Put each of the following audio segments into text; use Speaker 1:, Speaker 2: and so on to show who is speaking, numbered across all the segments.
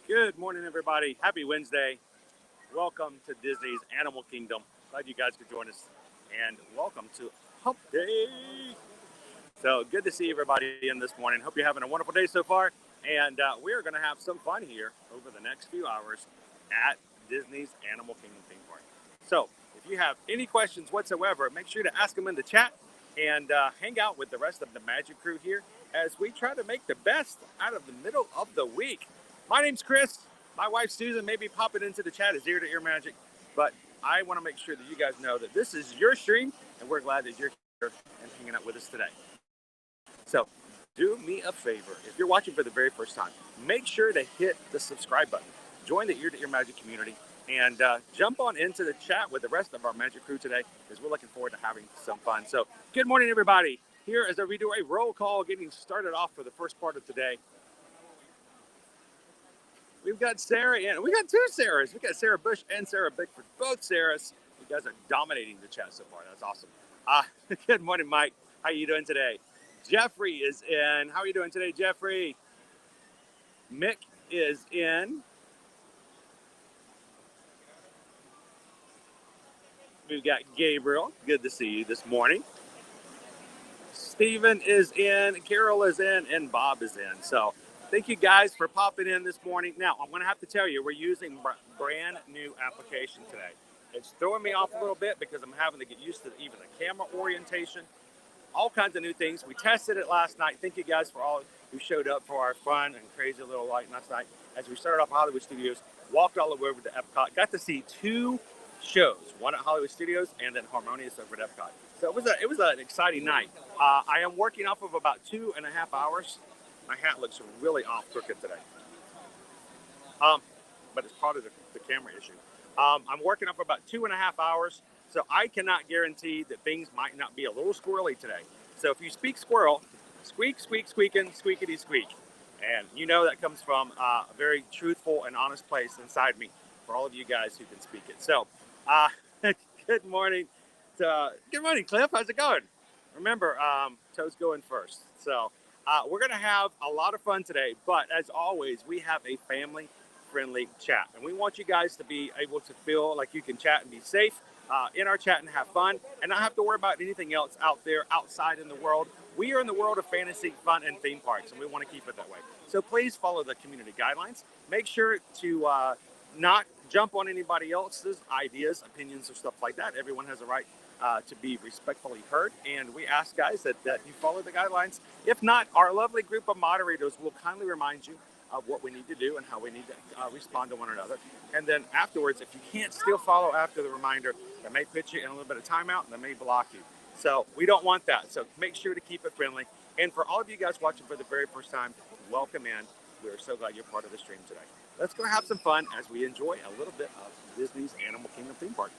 Speaker 1: Good morning, everybody. Happy Wednesday. Welcome to Disney's Animal Kingdom. Glad you guys could join us. And welcome to Hump Day. So good to see everybody in this morning. Hope you're having a wonderful day so far. And we're going to have some fun here over the next few hours at Disney's Animal Kingdom theme park. So if you have any questions whatsoever, make sure to ask them in the chat and hang out with the rest of the Magic crew here as we try to make the best out of the middle of the week. My name's Chris. My wife Susan may be popping into the chat as ear to ear magic, but I want to make sure that you guys know that this is your stream and we're glad that you're here and hanging out with us today. So do me a favor, if you're watching for the very first time, make sure to hit the subscribe button. Join the ear to ear magic community and jump on into the chat with the rest of our magic crew today because we're looking forward to having some fun. So good morning, everybody. Here as we do a roll call getting started off for the first part of today. We've got Sarah in. We got two Sarahs. We got Sarah Bush and Sarah Bickford. Both Sarahs. You guys are dominating the chat so far. That's awesome. Good morning, Mike. How you doing today? Jeffrey is in. How are you doing today, Jeffrey? Mick is in. We've got Gabriel. Good to see you this morning. Stephen is in. Carol is in. And Bob is in. So thank you guys for popping in this morning. Now, I'm going to have to tell you, we're using brand new application today. It's throwing me off a little bit because I'm having to get used to even the camera orientation, all kinds of new things. We tested it last night. Thank you guys for all who showed up for our fun and crazy little light last night. As we started off Hollywood Studios, walked all the way over to Epcot, got to see two shows, one at Hollywood Studios and then Harmonious over at Epcot. So it was an exciting night. I am working off of about 2.5 hours. My hat looks really off crooked today. But it's part of the camera issue. I'm working up about 2.5 hours, so I cannot guarantee that things might not be a little squirrely today. So if you speak squirrel, squeak, squeak, squeaking, squeakity, squeak. And you know that comes from a very truthful and honest place inside me for all of you guys who can speak it. So good morning. Good morning, Cliff. How's it going? Remember, toes going first. So we're going to have a lot of fun today, but as always, we have a family-friendly chat, and we want you guys to be able to feel like you can chat and be safe in our chat and have fun, and not have to worry about anything else out there outside in the world. We are in the world of fantasy, fun, and theme parks, and we want to keep it that way. So please follow the community guidelines. Make sure to not jump on anybody else's ideas, opinions, or stuff like that. Everyone has a right to be respectfully heard, and we ask guys that you follow the guidelines. If not, our lovely group of moderators will kindly remind you of what we need to do and how we need to respond to one another. And then afterwards, if you can't still follow after the reminder, they may put you in a little bit of timeout and they may block you. So we don't want that. So make sure to keep it friendly. And for all of you guys watching for the very first time, welcome in. We're so glad you're part of the stream today. Let's go have some fun as we enjoy a little bit of Disney's Animal Kingdom theme park.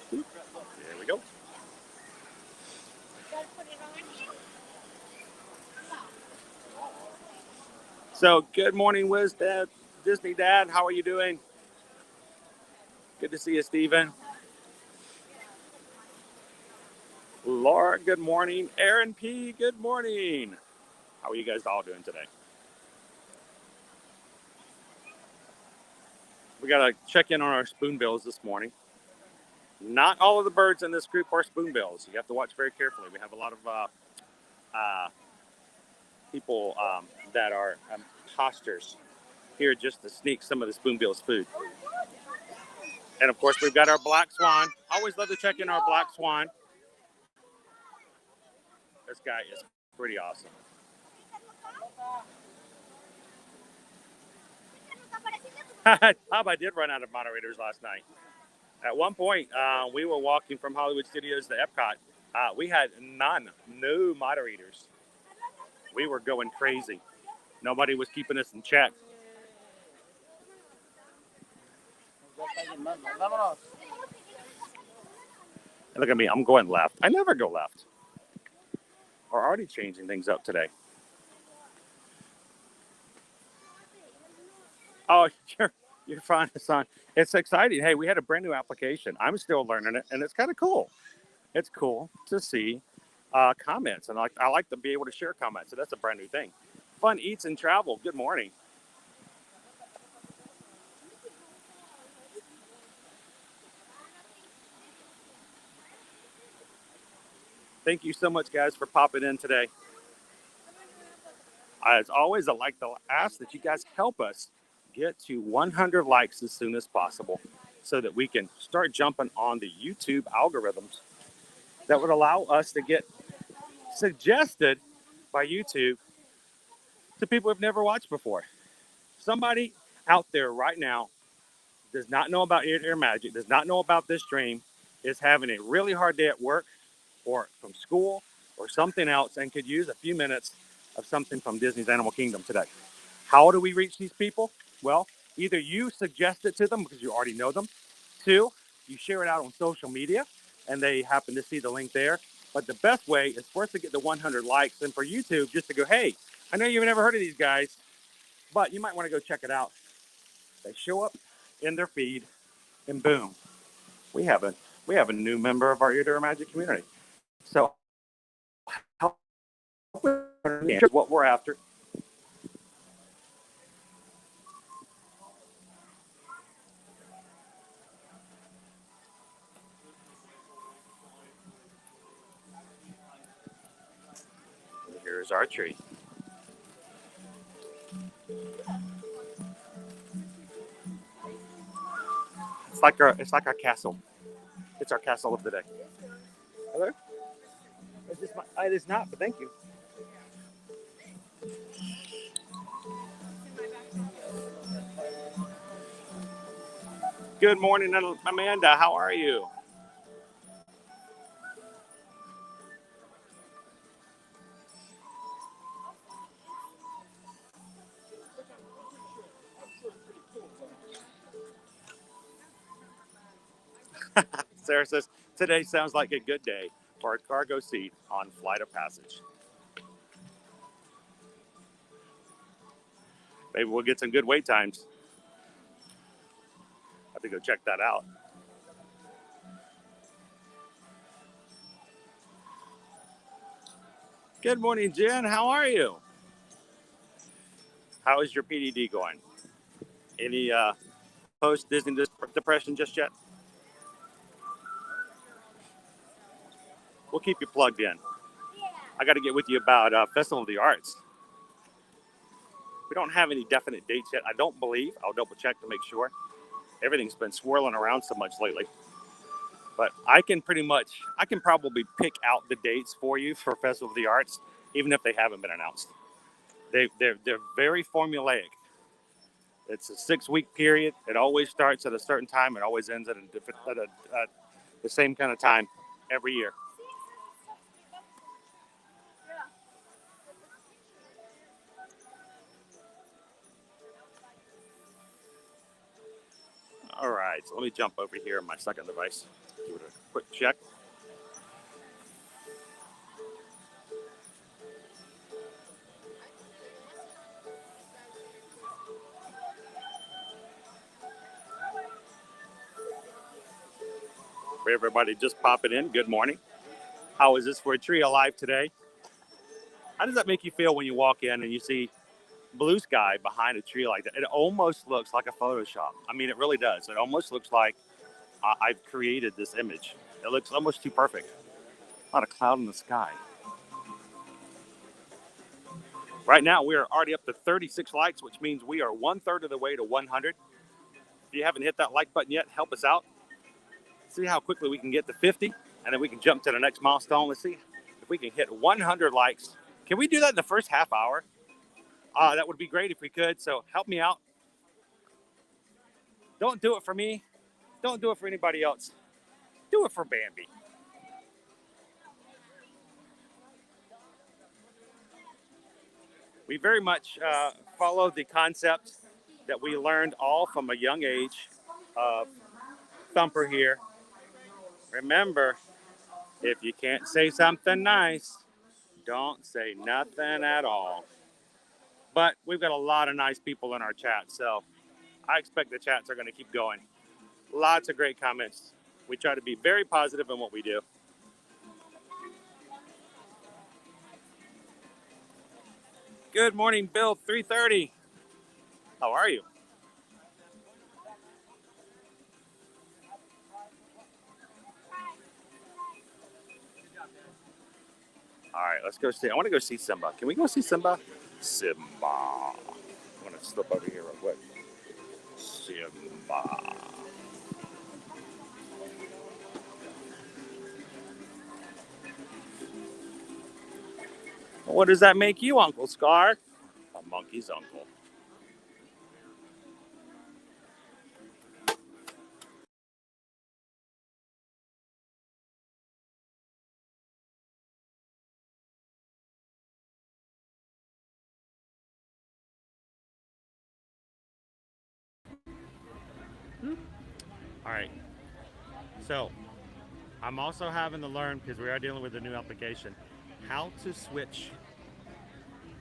Speaker 1: There we go. So good morning, Wiz Dad, Disney Dad. How are you doing? Good to see you, Stephen. Laura, good morning. Aaron P, good morning. How are you guys all doing today? We got to check in on our spoonbills this morning. Not all of the birds in this group are spoonbills. You have to watch very carefully. We have a lot of people that are imposters here just to sneak some of the spoonbill's food. And of course, we've got our black swan. Always love to check in our black swan. This guy is pretty awesome. Bob, I did run out of moderators last night. At one point, we were walking from Hollywood Studios to Epcot. We had no moderators. We were going crazy. Nobody was keeping us in check. Look at me, I'm going left. I never go left. We're already changing things up today. Oh, you're fine, son. It's exciting. Hey, we had a brand new application. I'm still learning it, and it's kind of cool. it's cool to see comments, and I like to be able to share comments. So that's a brand new thing. Fun Eats and Travel. Good morning. Thank you so much, guys, for popping in today. As always, I'd like to ask that you guys help us get to 100 likes as soon as possible so that we can start jumping on the YouTube algorithms that would allow us to get suggested by YouTube to people who've never watched before. Somebody out there right now does not know about Ear to Ear Magic, does not know about this stream, is having a really hard day at work or from school or something else and could use a few minutes of something from Disney's Animal Kingdom today. How do we reach these people? Well, either you suggest it to them because you already know them. Two, you share it out on social media and they happen to see the link there. But the best way is for us to get the 100 likes and for YouTube just to go, hey, I know you've never heard of these guys, but you might want to go check it out. They show up in their feed and boom, we have a new member of our Ear to Ear Magic community. So what we're after. Here's our tree. It's like our castle. It's our castle of the day. Hello? It is not, but thank you. Good morning, Amanda. How are you? Sarah says, today sounds like a good day for a cargo seat on Flight of Passage. Maybe we'll get some good wait times. I have to go check that out. Good morning, Jen. How are you? How is your PDD going? Any post Disney depression just yet? We'll keep you plugged in. I got to get with you about Festival of the Arts. We don't have any definite dates yet. I don't believe. I'll double check to make sure. Everything's been swirling around so much lately. But I can probably pick out the dates for you for Festival of the Arts, even if they haven't been announced. They're very formulaic. It's a 6-week period. It always starts at a certain time. It always ends at the same kind of time every year. All right, so let me jump over here on my second device. Give it a quick check. For everybody just popping in, good morning. How is this for a tree alive today? How does that make you feel when you walk in and you see blue sky behind a tree like that? It almost looks like a Photoshop. I mean, it really does. It almost looks like I've created this image. It looks almost too perfect. Not a cloud in the sky. Right now, we are already up to 36 likes, which means we are 1/3 of the way to 100. If you haven't hit that like button yet, help us out. See how quickly we can get to 50, and then we can jump to the next milestone. Let's see if we can hit 100 likes. Can we do that in the first half hour? That would be great if we could, so help me out. Don't do it for me. Don't do it for anybody else. Do it for Bambi. We very much follow the concept that we learned all from a young age of Thumper here. Remember, if you can't say something nice, don't say nothing at all. But we've got a lot of nice people in our chat, so I expect the chats are going to keep going. Lots of great comments. We try to be very positive in what we do. Good morning, Bill. 3:30. How are you? All right, let's go see. I want to go see Simba. Can we go see Simba? Simba. I'm gonna slip over here real quick. Simba. What does that make you, Uncle Scar? A monkey's uncle. All right. So I'm also having to learn, because we are dealing with a new application, how to switch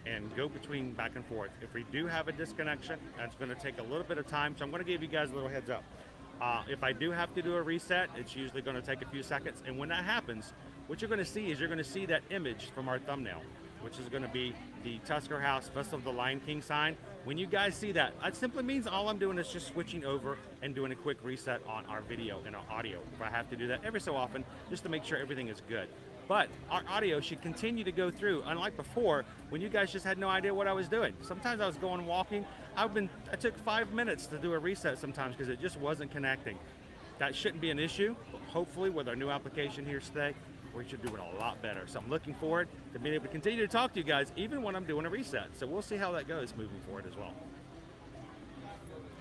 Speaker 1: and go between back and forth. If we do have a disconnection, that's going to take a little bit of time. So I'm going to give you guys a little heads up. If I do have to do a reset, it's usually going to take a few seconds. And when that happens, what you're going to see is you're going to see that image from our thumbnail, which is going to be the Tusker House Festival of the Lion King sign. When you guys see that, that simply means all I'm doing is just switching over and doing a quick reset on our video and our audio. If I have to do that every so often, just to make sure everything is good. But our audio should continue to go through, unlike before, when you guys just had no idea what I was doing. Sometimes I was going walking. I took 5 minutes to do a reset sometimes because it just wasn't connecting. That shouldn't be an issue, but hopefully with our new application here today, we should do it a lot better. So I'm looking forward to being able to continue to talk to you guys even when I'm doing a reset. So we'll see how that goes moving forward as well.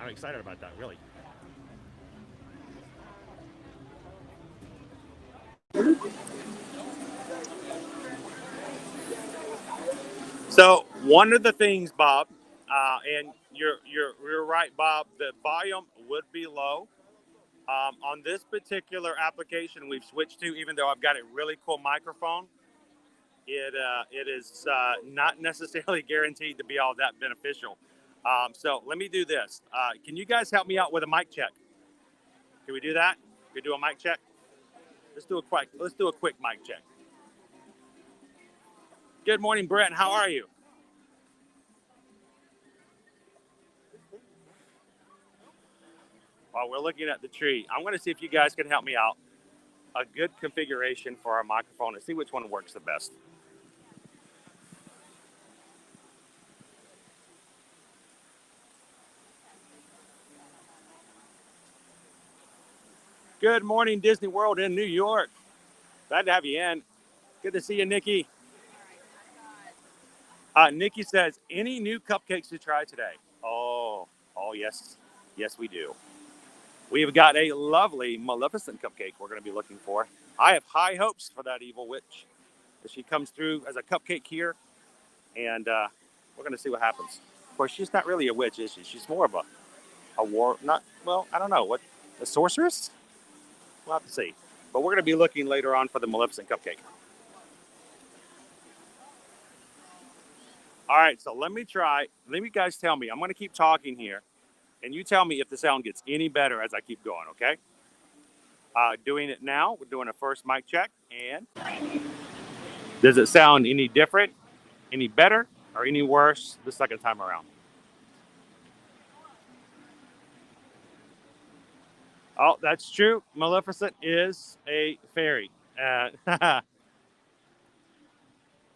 Speaker 1: I'm excited about that, really. So one of the things, Bob, and you're right, Bob. The volume would be low. On this particular application we've switched to, even though I've got a really cool microphone, it is not necessarily guaranteed to be all that beneficial. So let me do this. Can you guys help me out with a mic check? Can we do that? Can we do a mic check? Let's do a quick mic check. Good morning, Brent. How are you? While we're looking at the tree, I'm going to see if you guys can help me out. A good configuration for our microphone and see which one works the best. Good morning, Disney World in New York. Glad to have you in. Good to see you, Nikki. Nikki says, any new cupcakes to try today? Oh, yes. Yes, we do. We've got a lovely Maleficent cupcake we're going to be looking for. I have high hopes for that evil witch. She comes through as a cupcake here, and we're going to see what happens. Of course, she's not really a witch, is she? She's more of I don't know, a sorceress? We'll have to see. But we're going to be looking later on for the Maleficent cupcake. All right, so let me guys tell me. I'm going to keep talking here, and you tell me if the sound gets any better as I keep going, okay? Doing it now. We're doing a first mic check, and does it sound any different, any better, or any worse the second time around? Oh, that's true. Maleficent is a fairy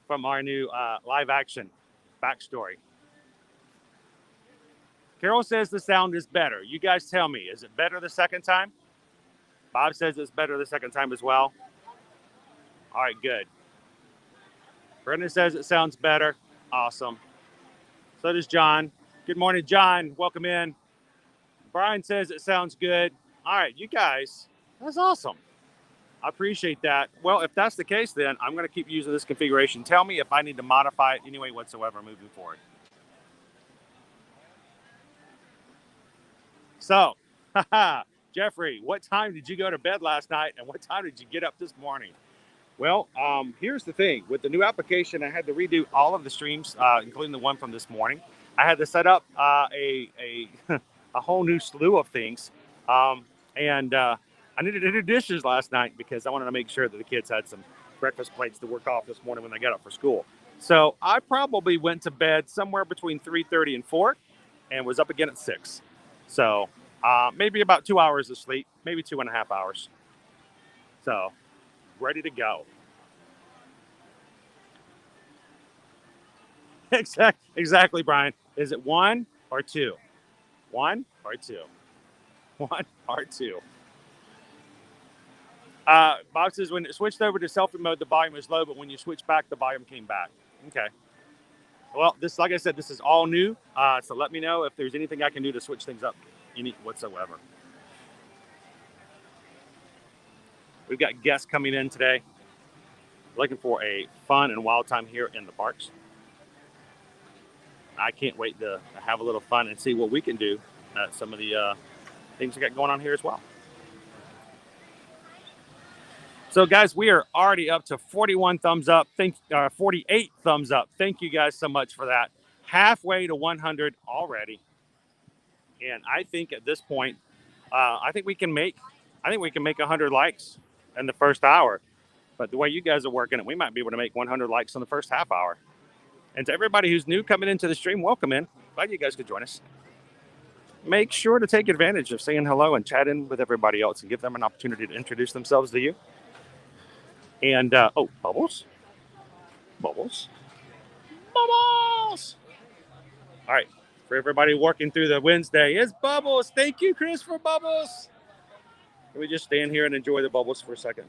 Speaker 1: from our new live action backstory. Carol says the sound is better. You guys tell me, is it better the second time? Bob says it's better the second time as well. All right, good. Brendan says it sounds better. Awesome. So does John. Good morning, John. Welcome in. Brian says it sounds good. All right, you guys, that's awesome. I appreciate that. Well, if that's the case, then I'm going to keep using this configuration. Tell me if I need to modify it anyway whatsoever moving forward. So, Jeffrey, what time did you go to bed last night, and what time did you get up this morning? Well, here's the thing. With the new application, I had to redo all of the streams, including the one from this morning. I had to set up a a whole new slew of things. And I needed to do dishes last night because I wanted to make sure that the kids had some breakfast plates to work off this morning when they got up for school. So I probably went to bed somewhere between 3:30 and 4 and was up again at 6. So maybe about 2 hours of sleep, maybe 2.5 hours. So ready to go. Exactly, Brian. Is it 1 or 2? 1 or 2? 1 or 2? Bob says when it switched over to selfie mode, the volume was low, but when you switch back, the volume came back. Okay. Well, this, like I said, this is all new. So let me know if there's anything I can do to switch things up any whatsoever. We've got guests coming in today, looking for a fun and wild time here in the parks. I can't wait to have a little fun and see what we can do at some of the things we got going on here as well. So, guys, we are already up to 41 thumbs up. 48 thumbs up. Thank you guys so much for that. Halfway to 100 already. And I think at this point, I think we can make 100 likes in the first hour. But the way you guys are working it, we might be able to make 100 likes in the first half hour. And to everybody who's new coming into the stream, welcome in. Glad you guys could join us. Make sure to take advantage of saying hello and chatting with everybody else and give them an opportunity to introduce themselves to you. And, oh, Bubbles. Bubbles. Bubbles. All right. For everybody working through the Wednesday, it's Bubbles. Thank you, Chris, for Bubbles. Can we just stand here and enjoy the bubbles for a second?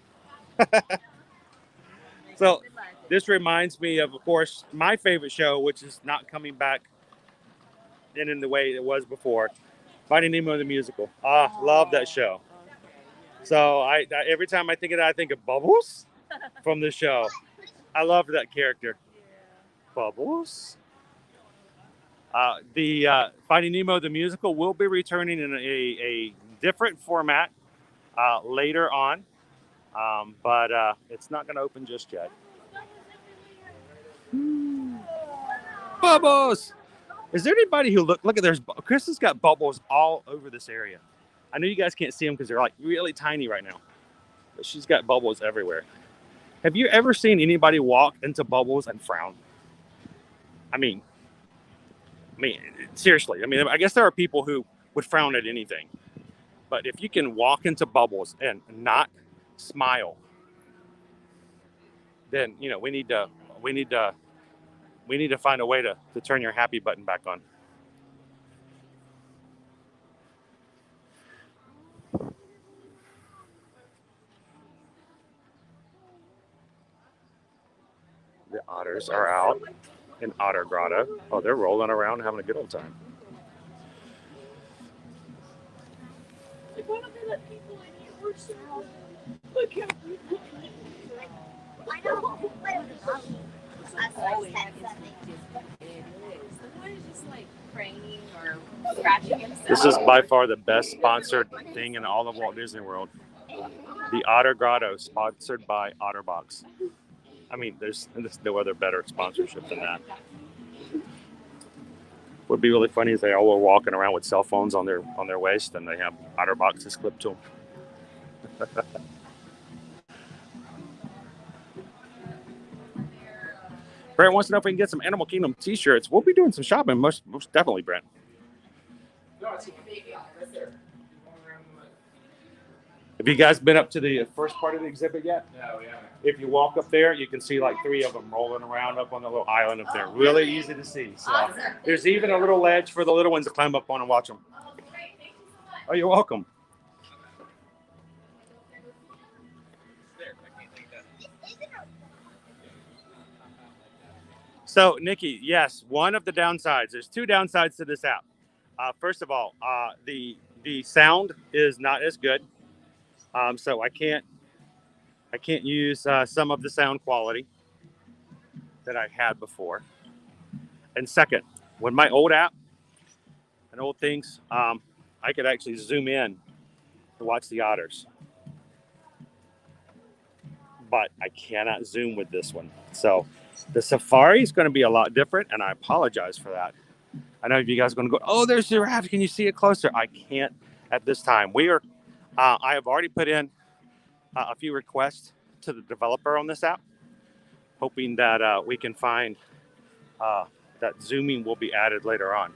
Speaker 1: So this reminds me of course, my favorite show, which is not coming back in the way it was before, Finding Nemo the musical. Love that show. So I every time I think of that, I think of Bubbles from the show. I love that character. Bubbles. The Finding Nemo the musical will be returning in a different format later on, but it's not going to open just yet. Bubbles! Is there anybody who look at there's Chris has got bubbles all over this area. I know you guys can't see them because they're like really tiny right now, but she's got bubbles everywhere. Have you ever seen anybody walk into bubbles and frown? I mean, seriously. I mean, I guess there are people who would frown at anything, but if you can walk into bubbles and not smile, then you know we need to find a way to turn your happy button back on. The otters are out in Otter Grotto. Oh, they're rolling around having a good old time. Why don't they let people in here? We're so look how people. I know. This is by far the best sponsored thing in all of Walt Disney World. The Otter Grotto, sponsored by Otterbox. I mean, there's no other better sponsorship than that. Would be really funny if they all were walking around with cell phones on their waist and they have Otterboxes clipped to them. Brent wants to know if we can get some Animal Kingdom t-shirts. We'll be doing some shopping, most definitely, Brent. Have you guys been up to the first part of the exhibit yet? No, we haven't. If you walk up there, you can see like 3 of them rolling around up on the little island up there. Really easy to see. So there's even a little ledge for the little ones to climb up on and watch them. Oh, you're welcome. So, Nikki, yes, one of the downsides. There's 2 downsides to this app. First of all, the sound is not as good. So I can't use some of the sound quality that I had before. And second, with my old app and old things, I could actually zoom in to watch the otters. But I cannot zoom with this one. So the Safari is going to be a lot different, and I apologize for that. I know you guys are going to go, oh, there's the giraffe. Can you see it closer? I can't at this time. I have already put in a few requests to the developer on this app hoping that we can find that zooming will be added later on.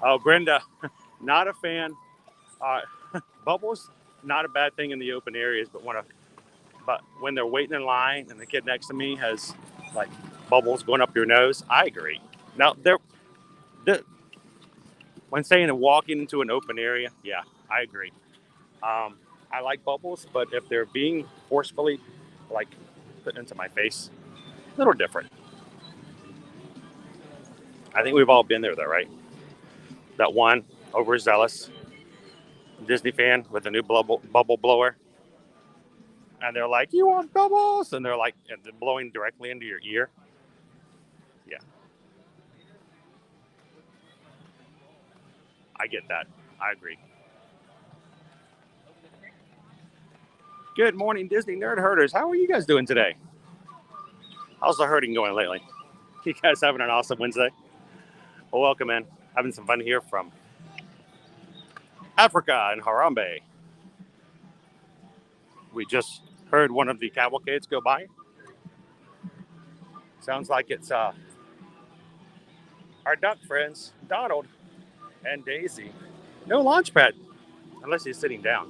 Speaker 1: Oh, Brenda, not a fan. Bubbles, not a bad thing in the open areas, but when they're waiting in line and the kid next to me has like bubbles going up your nose, I agree. Now, when saying walking into an open area, yeah, I agree. I like bubbles, but if they're being forcefully like put into my face, a little different. I think we've all been there though, right? That one overzealous Disney fan with a new bubble blower, and they're like, "You want bubbles?" And they're like, and they're blowing directly into your ear. Yeah, I get that. I agree. Good morning, Disney Nerd Herders. How are you guys doing today? How's the herding going lately? You guys having an awesome Wednesday? Well, welcome in. Having some fun here from Africa and Harambe. We just heard one of the cavalcades go by. Sounds like it's our duck friends, Donald and Daisy. No launch pad, unless he's sitting down.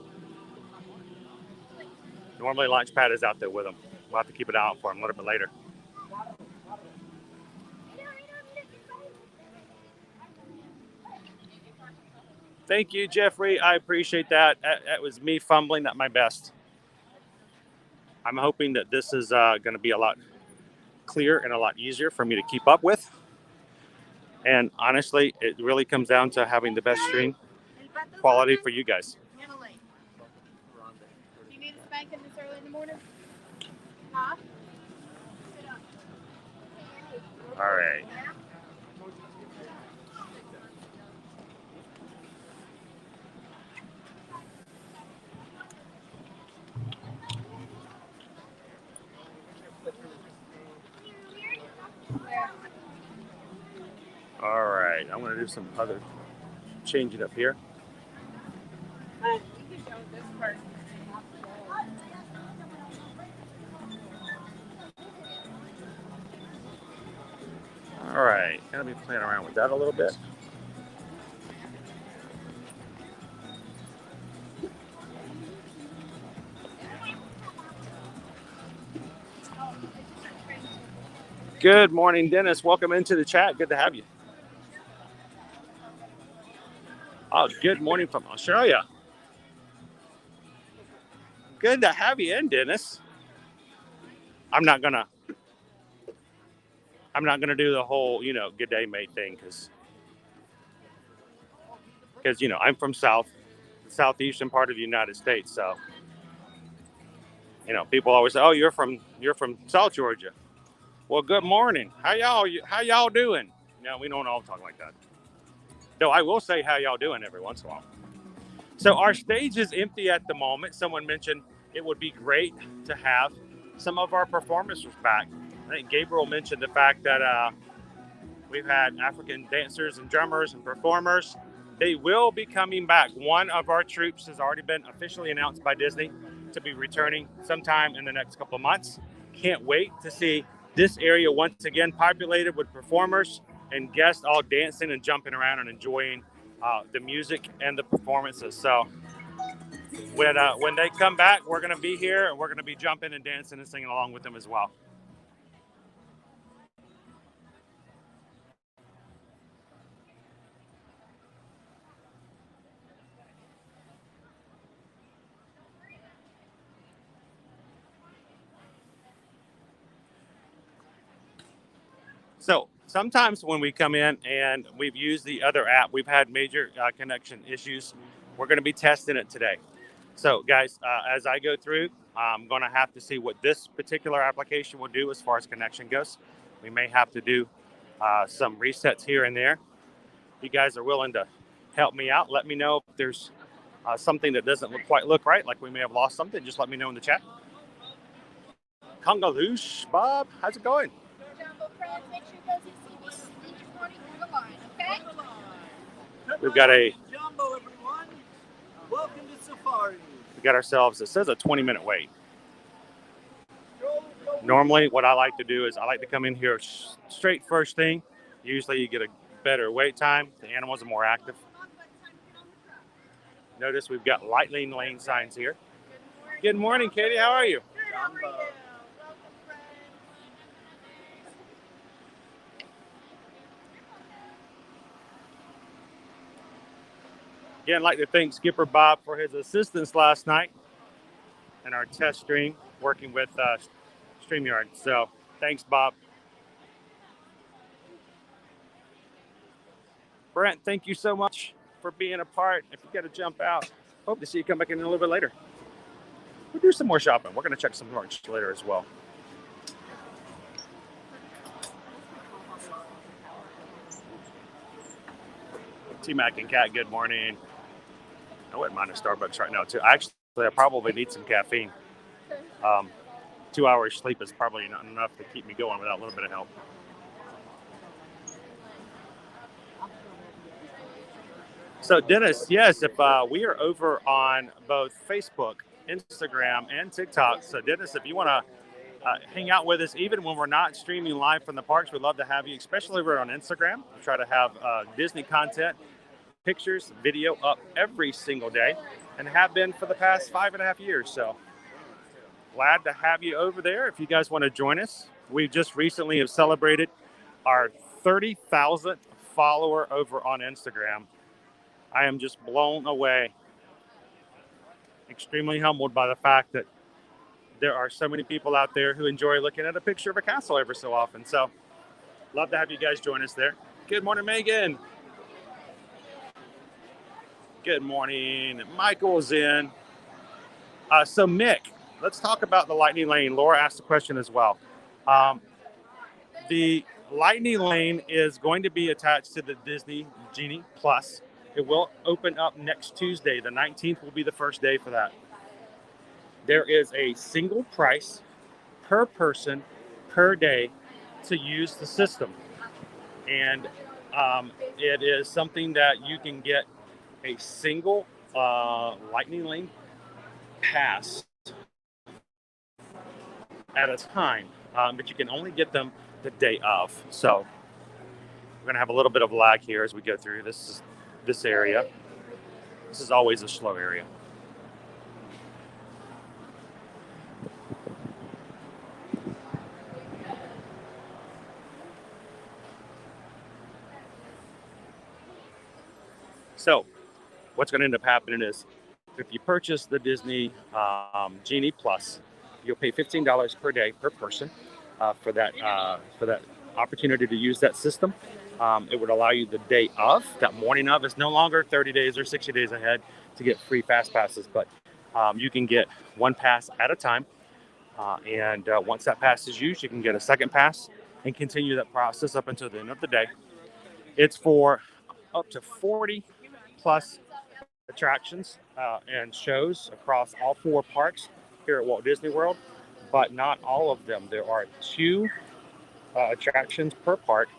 Speaker 1: Normally launch pad is out there with him. We'll have to keep it out for him a little bit later. Thank you, Jeffrey. I appreciate that. That was me fumbling at my best. I'm hoping that this is going to be a lot clearer and a lot easier for me to keep up with. And honestly, it really comes down to having the best stream quality for you guys.
Speaker 2: Do you need a spanking this early in the morning? Huh?
Speaker 1: All right. All right. I'm going to do some other changing up here.
Speaker 2: You can show this part.
Speaker 1: All right. Going to be playing around with that a little bit. Good morning, Dennis. Welcome into the chat. Good to have you. Oh, good morning from Australia. Good to have you in, Dennis. I'm not gonna do the whole, good day, mate thing, because I'm from the southeastern part of the United States. So, people always say, "Oh, you're from South Georgia." Well, good morning. How y'all doing? No, we don't all talk like that. Though I will say how y'all doing every once in a while. So our stage is empty at the moment. Someone mentioned it would be great to have some of our performers back. I think Gabriel mentioned the fact that we've had African dancers and drummers and performers. They will be coming back. One of our troops has already been officially announced by Disney to be returning sometime in the next couple of months. Can't wait to see this area once again populated with performers and guests all dancing and jumping around and enjoying the music and the performances. So when they come back, we're going to be here and we're going to be jumping and dancing and singing along with them as well. So sometimes when we come in and we've used the other app, we've had major connection issues. We're going to be testing it today. So guys, as I go through, I'm going to have to see what this particular application will do as far as connection goes. We may have to do some resets here and there. If you guys are willing to help me out, let me know if there's something that doesn't quite look right, like we may have lost something. Just let me know in the chat. Congaloosh, Bob, how's it going?
Speaker 2: Make sure those ECBs each morning through the line, okay?
Speaker 1: We've got
Speaker 3: Jumbo, everyone. Welcome to Safari.
Speaker 1: we got ourselves, it says a 20-minute wait. Normally, what I like to do is I like to come in here straight first thing. Usually you get a better wait time. The animals are more active. Notice we've got lightning lane signs here. Good morning, Katie. How are you?
Speaker 3: Jumbo.
Speaker 1: Again, I'd like to thank Skipper Bob for his assistance last night in our test stream, working with StreamYard. So thanks, Bob. Brent, thank you so much for being a part. If you got to jump out, hope to see you come back in a little bit later. We'll do some more shopping. We're going to check some merch later as well. T-Mac and Kat, good morning. I wouldn't mind a Starbucks right now, too. Actually, I probably need some caffeine. 2 hours sleep is probably not enough to keep me going without a little bit of help. So, Dennis, yes, if we are over on both Facebook, Instagram, and TikTok. So, Dennis, if you want to hang out with us, even when we're not streaming live from the parks, we'd love to have you, especially over on Instagram. We try to have Disney content, pictures, video up every single day, and have been for the past 5.5 years. So, glad to have you over there. If you guys want to join us, we just recently have celebrated our 30,000th follower over on Instagram. I am just blown away, extremely humbled by the fact that there are so many people out there who enjoy looking at a picture of a castle every so often. So, love to have you guys join us there. Good morning, Megan. Good morning. Michael's in. So, Mick, let's talk about the Lightning Lane. Laura asked a question as well. The Lightning Lane is going to be attached to the Disney Genie Plus. It will open up next Tuesday. The 19th will be the first day for that. There is a single price per person per day to use the system. And it is something that you can get a single Lightning Lane pass at a time, but you can only get them the day of. So we're gonna have a little bit of lag here as we go through this area. This is always a slow area. So what's going to end up happening is if you purchase the Disney Genie Plus, you'll pay $15 per day per person for that opportunity to use that system. It would allow you the day of, that morning of. It's no longer 30 days or 60 days ahead to get free fast passes, but you can get one pass at a time. And once that pass is used, you can get a second pass and continue that process up until the end of the day. It's for up to 40 plus attractions and shows across all 4 parks here at Walt Disney World, but not all of them. There are 2 attractions per park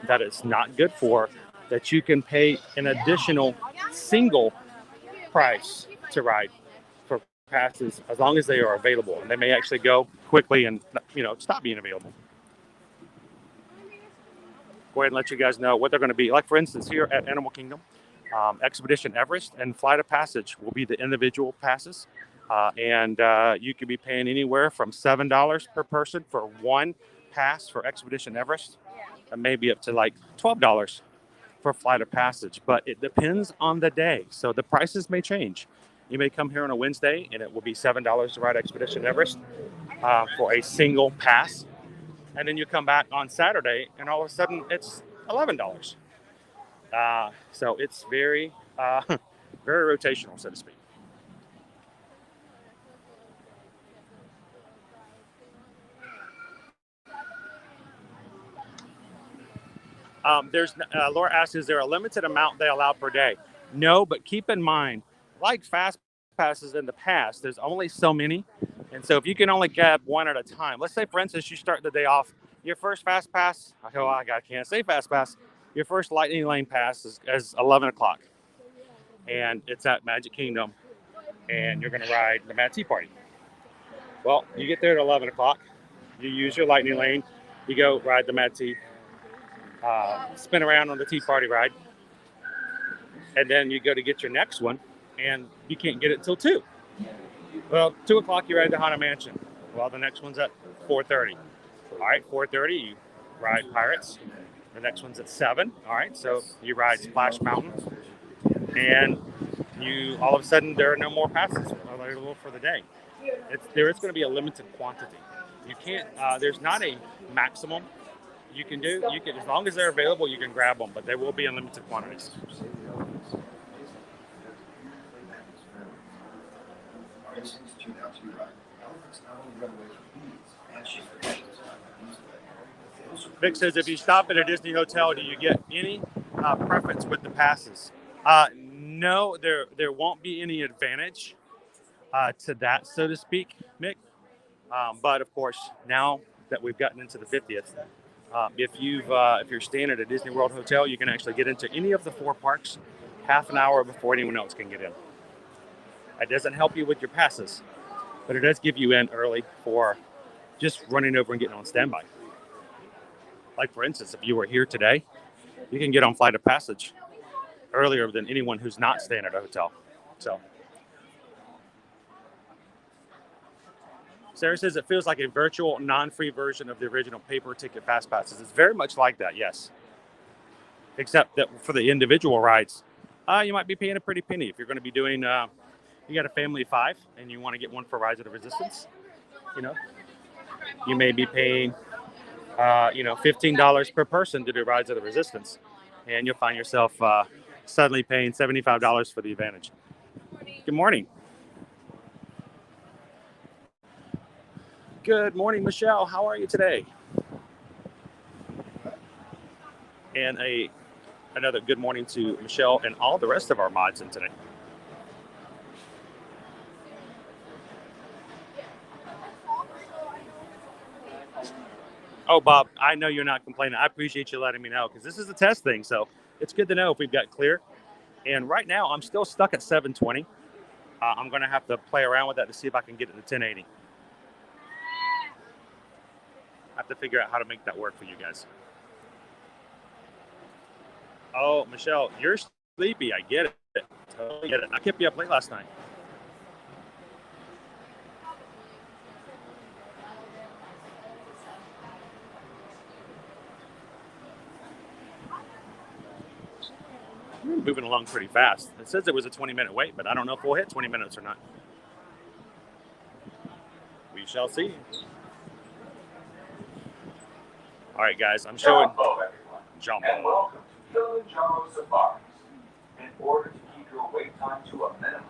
Speaker 1: that it's not good for, that you can pay an additional single price to ride for passes as long as they are available, and they may actually go quickly and stop being available. Go ahead and let you guys know what they're going to be. Like, for instance, here at Animal Kingdom, Expedition Everest and Flight of Passage will be the individual passes, and you could be paying anywhere from $7 per person for one pass for Expedition Everest, and maybe up to like $12 for Flight of Passage. But it depends on the day, so the prices may change. You may come here on a Wednesday and it will be $7 to ride Expedition Everest for a single pass, and then you come back on Saturday and all of a sudden it's $11. So it's very, very rotational, so to speak. Laura asks, is there a limited amount they allow per day? No, but keep in mind, like fast passes in the past, there's only so many. And so if you can only grab one at a time, let's say, for instance, you start the day off, your first fast pass, can't say fast pass, your first Lightning Lane pass is 11 o'clock. and it's at Magic Kingdom, and you're going to ride the Mad Tea Party. Well, you get there at 11 o'clock. You use your lightning lane. You go ride the Mad Tea, spin around on the Tea Party ride, and then you go to get your next one, and you can't get it until 2. Well, 2 o'clock you ride the Haunted Mansion. Well, the next one's at 4:30. All right, 4:30 you ride Pirates. The next one's at 7. All right, so you ride Splash Mountain, and you all of a sudden there are no more passes available for the day. There is going to be a limited quantity. You can't. There's not a maximum you can do. You can, as long as they're available, you can grab them, but they will be in limited quantities. Vic says, if you stop at a Disney hotel, do you get any preference with the passes? No, there won't be any advantage to that, so to speak, Mick. But of course, now that we've gotten into the 50th, if you're staying at a Disney World hotel, you can actually get into any of the 4 parks half an hour before anyone else can get in. It doesn't help you with your passes, but it does give you in early for just running over and getting on standby. Like, for instance, if you were here today, you can get on Flight of Passage earlier than anyone who's not staying at a hotel. So, Sarah says it feels like a virtual, non-free version of the original paper ticket fast passes. It's very much like that, yes. Except that for the individual rides, you might be paying a pretty penny. If you're going to be doing, you got a family of 5 and you want to get one for Rise of the Resistance, you may be paying, $15 per person to do Rise of the Resistance. And you'll find yourself suddenly paying $75 for the Advantage. Good morning. Good morning, Michelle. How are you today? And another good morning to Michelle and all the rest of our mods in today. Oh, Bob, I know you're not complaining. I appreciate you letting me know because this is a test thing. So it's good to know if we've got clear. And right now, I'm still stuck at 720. I'm going to have to play around with that to see if I can get it to 1080. I have to figure out how to make that work for you guys. Oh, Michelle, you're sleepy. I get it. Totally get it. I kept you up late last night. We're moving along pretty fast. It says it was a 20-minute wait, but I don't know if we'll hit 20 minutes or not. We shall see. All right, guys, I'm showing Jumbo.
Speaker 4: And welcome to Kilimanjaro Safaris. In order to keep your wait time to a minimum,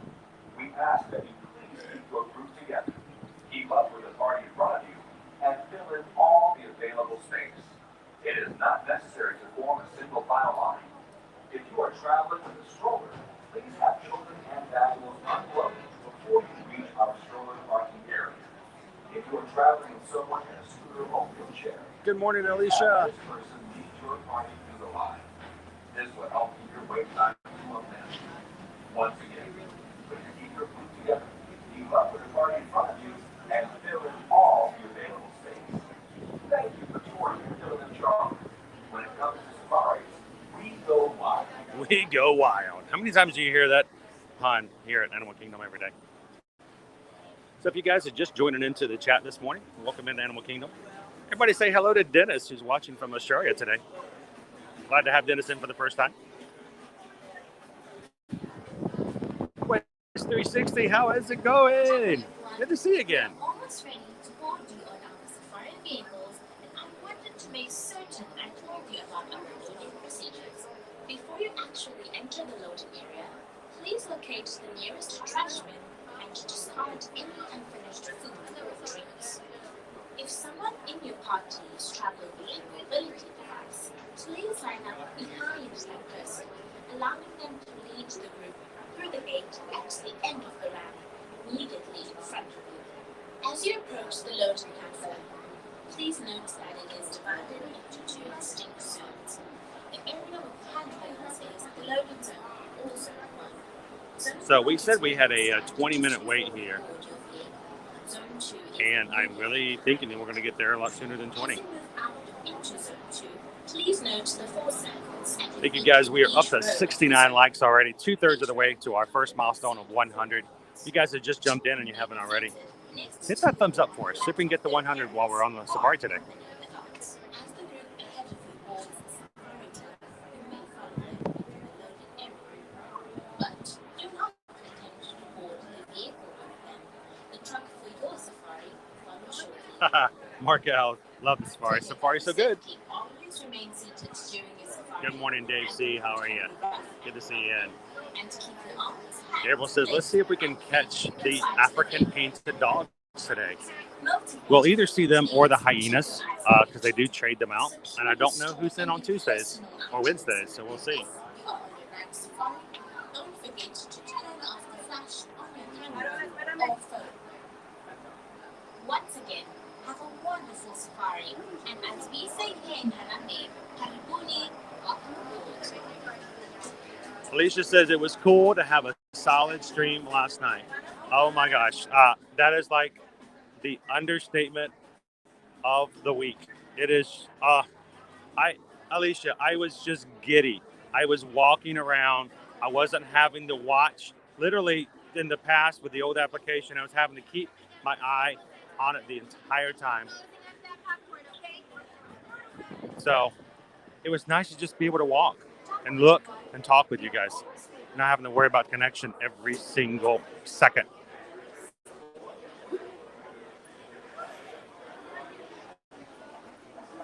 Speaker 4: we ask that you please keep your group together, keep up with the party in front of you, and fill in all the available space. It is not necessary to form a single file line. If you are traveling with a stroller, please have children and valuables unloaded before you reach our stroller parking area. If you are traveling with someone in a scooter or wheelchair,
Speaker 1: good morning, Alicia.
Speaker 4: this person leads your party through the line. This will help keep your wait time to a minute. Once again, please keep your group together, keep up with the party in front of you, and fill in all the available space. Thank you for touring Kilimanjaro. When it comes to safaris, we go wild.
Speaker 1: We go wild. How many times do you hear that pun here at Animal Kingdom every day? So if you guys are just joining into the chat this morning, welcome into Animal Kingdom. Everybody say hello to Dennis, who's watching from Australia today. Glad to have Dennis in for the first time. Quest 360, how is it going? Good to see you again.
Speaker 5: Almost ready to board you on our safari vehicles, and I wanted to make certain I told you about our loading procedures. Before you actually enter the loading area, please locate the nearest trash bin and discard any unfinished food or drinks. If someone in your party is traveling with a mobility device, please line up behind that person, allowing them to lead the group through the gate at the end of the ramp, immediately in front of you. As you approach the loading platform, please note that it is divided into 2 distinct zones. The area with handhelds is the loading zone, also one.
Speaker 1: So we said we had a 20-minute wait here, and I'm really thinking that we're going to get there a lot sooner than 20.
Speaker 5: Please note the 4 circles.
Speaker 1: Thank you guys. We are up to 69 likes already, 2/3 of the way to our first milestone of 100. You guys have just jumped in and you haven't already. Hit that thumbs up for us. See if we can get to 100 while we're on the safari today.
Speaker 5: But do not attempt to board the vehicle with them. The truck for your safari follows shortly.
Speaker 1: Mark L. Love the safari. Safari's so good.
Speaker 5: Always remain seated during your safari.
Speaker 1: Good morning, Dave C. How are you? Good to see you in.
Speaker 5: And keep your arms high.
Speaker 1: Gabriel says, let's see if we can catch the African painted dogs today. We'll either see them or the hyenas because they do trade them out. And I don't know who's in on Tuesdays or Wednesdays, so we'll see.
Speaker 5: Don't forget to turn off the flash on your camera or phone. Once again, have a wonderful safari. And as we say here in Harare, karibuni, welcome aboard.
Speaker 1: Alicia says it was cool to have a solid stream last night. Oh my gosh. That is like the understatement of the week. It is, Alicia, I was just giddy. I was walking around. I wasn't having to watch. Literally in the past with the old application, I was having to keep my eye on it the entire time. So it was nice to just be able to walk and look and talk with you guys, not having to worry about connection every single second.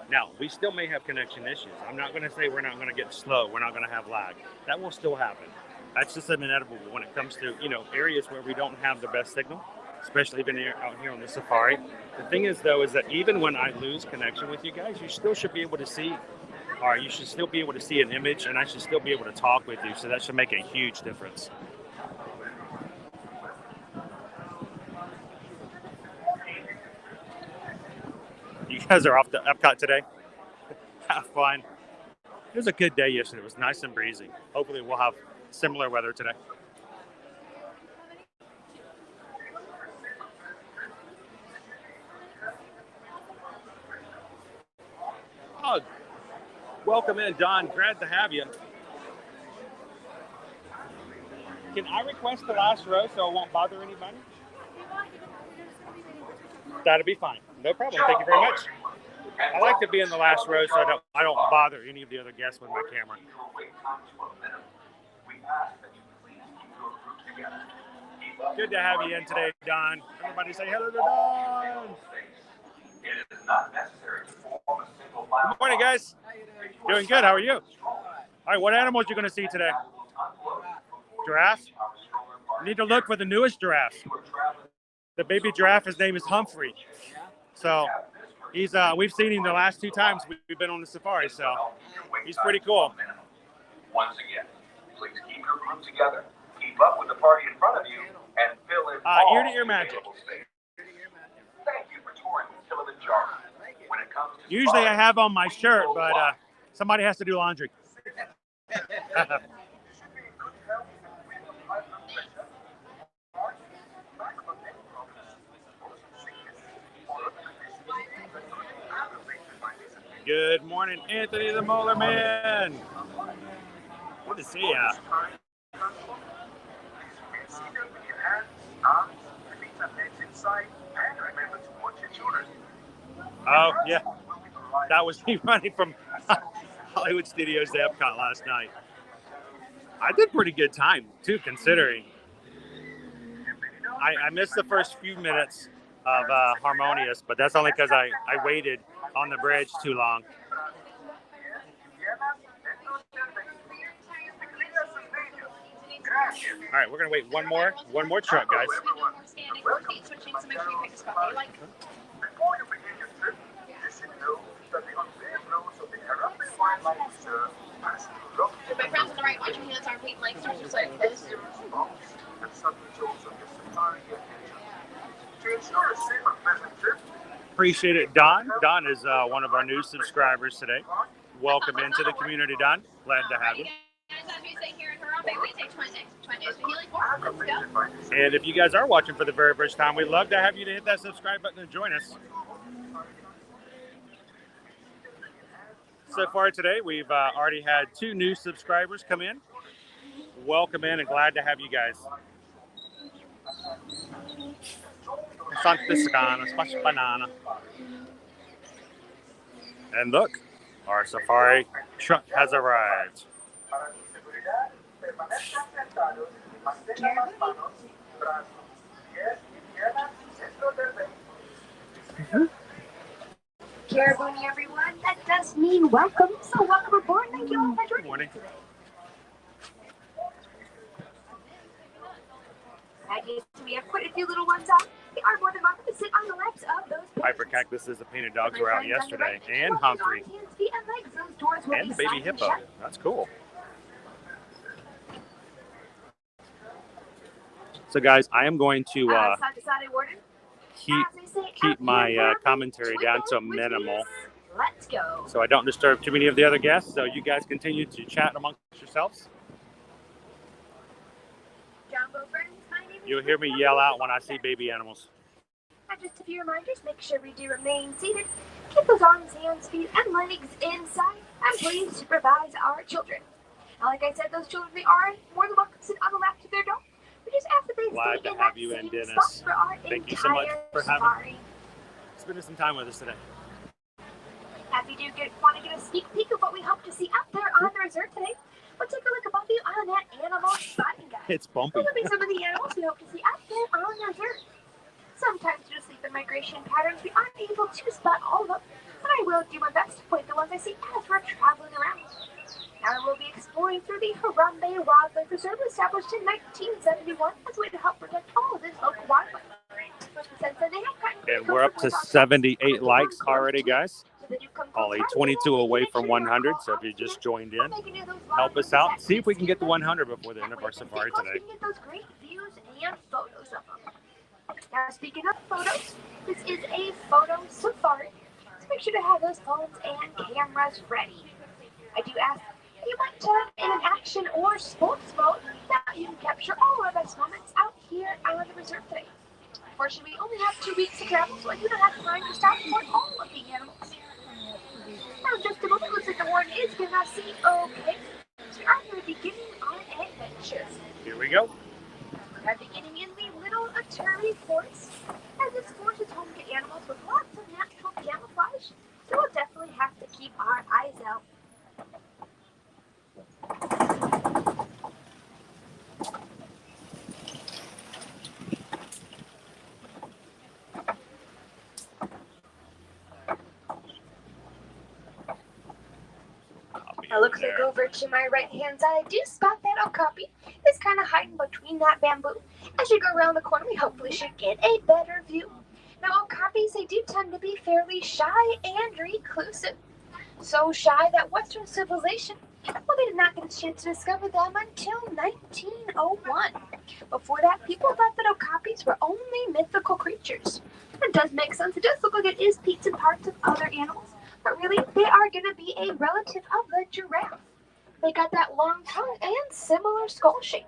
Speaker 1: Now, we still may have connection issues. I'm not going to say we're not going to get slow. We're not going to have lag. That will still happen. That's just inevitable when it comes to, areas where we don't have the best signal, especially even out here on the safari. The thing is, though, is that even when I lose connection with you guys, you still should be able to see, or you should still be able to see an image, and I should still be able to talk with you. So that should make a huge difference. You guys are off to Epcot today? Have fun. It was a good day yesterday. It was nice and breezy. Hopefully we'll have similar weather today. Oh, welcome in, Don. Glad to have you. Can I request the last row so I won't bother anybody? That'll be fine. No problem. Thank you very much. I like to be in the last row so I don't bother any of the other guests with my camera. Good to have you in today, Don. Everybody say hello to Don. Good morning, guys. Doing good. How are you? All right, what animals are you going to see today? Giraffe? You need to look for the newest giraffe. The baby giraffe, his name is Humphrey. So he's we've seen him the last 2 times we've been on the safari, so he's pretty cool.
Speaker 4: Once again, please keep your group together, keep up with the party in front of you, and fill in
Speaker 1: ear-to-ear magic.
Speaker 4: Thank you for touring with Kilimanjaro. When it comes to
Speaker 1: Usually I have on my shirt, but somebody has to do laundry. Good morning, Anthony the Molar Man. Good to see ya. Oh, yeah. That was me running from Hollywood Studios to Epcot last night. I did pretty good time, too, considering. I missed the first few minutes of Harmonious, but that's only because I waited on the bridge too long. All right, we're gonna wait one more truck, guys.
Speaker 2: My friends on the right, watch your hands, armpit, legs, stretch your foot, close.
Speaker 1: Appreciate it, Don. Don is one of our new subscribers today. Welcome into the community, Don. Glad to have you.
Speaker 2: Guys, as we say here in Toronto,
Speaker 1: And if you guys are watching for the very first time, we'd love to have you to hit that subscribe button and join us. So far today, we've already had 2 new subscribers come in. Welcome in and glad to have you guys. Banana. And look, our safari truck has arrived.
Speaker 2: Caribou, everyone. That does mean welcome. So welcome aboard. Thank you all for joining.
Speaker 1: Good morning.
Speaker 2: We have quite a few little ones out. They are more than welcome to sit on the laps of those
Speaker 1: Hyper Cactuses, the painted dogs were out yesterday, and Humphrey, and the baby hippo. That's cool. So guys, I am going to keep my commentary down to minimal.
Speaker 2: Let's go.
Speaker 1: So I don't disturb too many of the other guests. So you guys continue to chat amongst yourselves.
Speaker 2: Jumbo friends, my name is
Speaker 1: You'll hear me yell out when I see baby animals.
Speaker 2: And just a few reminders, make sure we do remain seated. Keep those arms, hands, feet, and legs inside. And please supervise our children. Now, like I said, those children, they are more than welcome to sit on the lap of their dog. We just ask that they
Speaker 1: Glad
Speaker 2: stay
Speaker 1: to
Speaker 2: in
Speaker 1: have
Speaker 2: that
Speaker 1: you in,
Speaker 2: same
Speaker 1: Dennis.
Speaker 2: spot for our
Speaker 1: Thank you so much for
Speaker 2: safari.
Speaker 1: spending some time with us today.
Speaker 2: If you do want to get a sneak peek of what we hope to see out there on the reserve today, we'll take a look above you on that animal spotting guide.
Speaker 1: It's bumpy.
Speaker 2: Those will be some of the animals we hope to see out there on the reserve. Sometimes due to sleep and migration patterns, we aren't able to spot all of them, but I will do my best to point the ones I see as we're traveling around. Now we'll be exploring through the Harambe Wildlife Reserve, established in 1971 as a way to help protect all of this local wildlife.
Speaker 1: And we're up to 78 likes already, guys. Only 22 away from 100. So if you just joined in, help us out. See if we can get to 100 before the end of our safari today.
Speaker 2: Get those great views and photos of them. Now, speaking of photos, this is a photo safari, so make sure to have those phones and cameras ready. I do ask that you might turn in an action or sports mode that you can capture all our best moments out here on the reserve today. Unfortunately, we only have 2 weeks to travel, so I do not have time to stop for all of the animals. Now, just a moment, looks like the warden is giving us the okay. So we are going to be beginning our adventure.
Speaker 1: Here we go.
Speaker 2: We're beginning in the Little Aturi Forest, and this forest is home to animals with lots of natural camouflage, so we'll definitely have to keep our eyes out. It looks like over to my right-hand side, I do spot that okapi. It's kind of hiding between that bamboo. As you go around the corner, we hopefully should get a better view. Now, okapis, they do tend to be fairly shy and reclusive. So shy that Western civilization, well, they did not get a chance to discover them until 1901. Before that, people thought that okapis were only mythical creatures. It does make sense. It does look like it is pieces and parts of other animals. But really, they are going to be a relative of the giraffe. They got that long tongue and similar skull shape.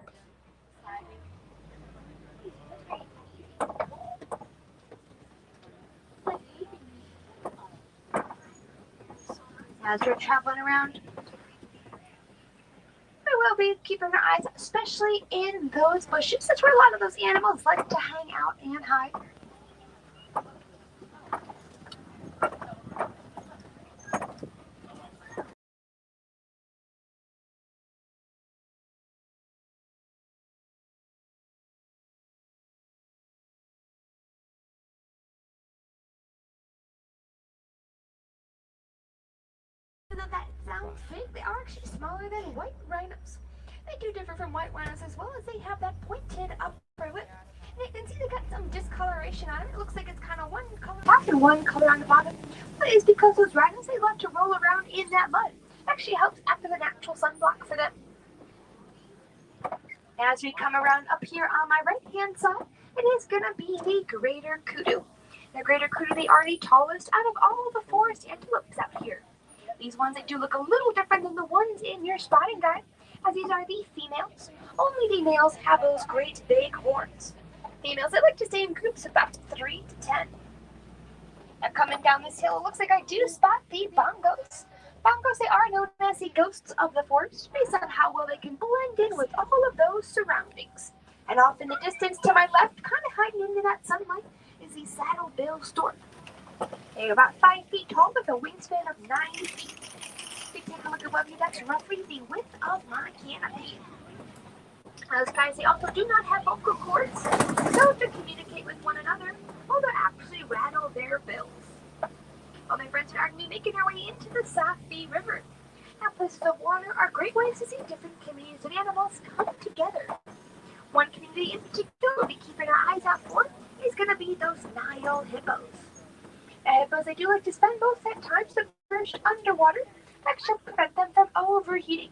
Speaker 2: As we're traveling around, we will be keeping our eyes, especially in those bushes. That's where a lot of those animals like to hang out and hide. Even though that sounds fake, they are actually smaller than white rhinos. They do differ from white rhinos as well as they have that pointed upper lip. And you can see they got some discoloration on it. It looks like it's kind of one color top and one color on the bottom. But it's because those rhinos, they love to roll around in that mud. It actually helps act as a natural sunblock for them. As we come around up here on my right-hand side, it is going to be the greater kudu. The greater kudu, they are the tallest out of all the forest antelopes out here. These ones, they do look a little different than the ones in your spotting guide, as these are the females. Only the males have those great big horns. Females, they like to stay in groups of about 3 to 10. Now coming down this hill, it looks like I do spot the bongos. Bongos, they are known as the ghosts of the forest, based on how well they can blend in with all of those surroundings. And off in the distance to my left, kind of hiding into that sunlight, is the saddle-bill stork. They're about 5 feet tall with a wingspan of 9 feet. If you take a look above you, that's roughly the width of my canopy. Those guys, they also do not have vocal cords, so to communicate with one another, well, they actually rattle their bills. Well, my friends are going to be making our way into the Safi River. Now, places of water are great ways to see different communities of animals come together. One community in particular we'll be keeping our eyes out for is going to be those Nile hippos. Now, hippos, they do like to spend most of that time submerged underwater, actually prevent them from overheating.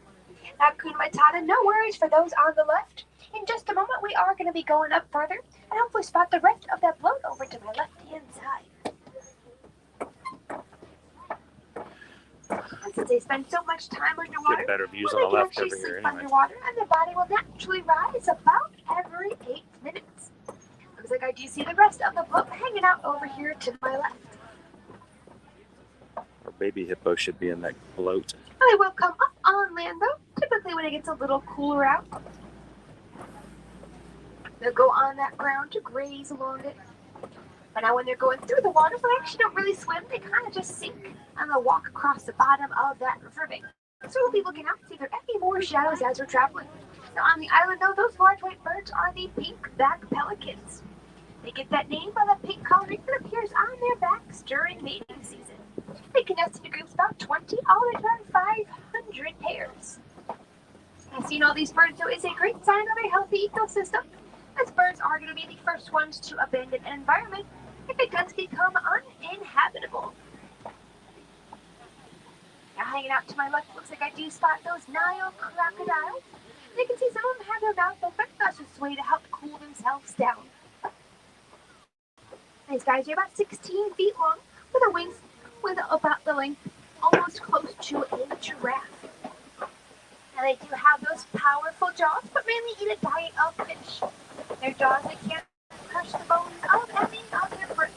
Speaker 2: Now, Kuna Matata, no worries for those on the left. In just a moment, we are going to be going up further and hopefully spot the rest of that float over to my left-hand side. And since they spend so much time underwater,
Speaker 1: Get better views
Speaker 2: well,
Speaker 1: on the left
Speaker 2: they can
Speaker 1: over
Speaker 2: actually
Speaker 1: here
Speaker 2: sleep
Speaker 1: anyway.
Speaker 2: underwater, and the body will naturally rise about every 8 minutes. Looks like I do see the rest of the float hanging out over here to my left.
Speaker 1: Our baby hippo should be in that float.
Speaker 2: And they will come up on land though, typically when it gets a little cooler out. They'll go on that ground to graze along it. But now when they're going through the water, they actually don't really swim, they kind of just sink and they'll walk across the bottom of that riverbank. So we'll be looking out to see if there are any more shadows as we're traveling. Now on the island though, those large white birds are the pink-backed pelicans. They get that name by the pink coloring that appears on their backs during mating season. They can nest in groups about 20 all the way to around 500 pairs. And seeing all these birds though is a great sign of a healthy ecosystem, as birds are going to be the first ones to abandon an environment if it does become uninhabitable. Now hanging out to my left, looks like I do spot those Nile crocodiles. And you can see some of them have their mouth open. That's just a way to help cool themselves down. These guys are about 16 feet long, with a wings with about the length almost close to a giraffe. Now they do have those powerful jaws, but mainly eat a diet of fish. Their jaws, they can't crush the bones of any of their prey.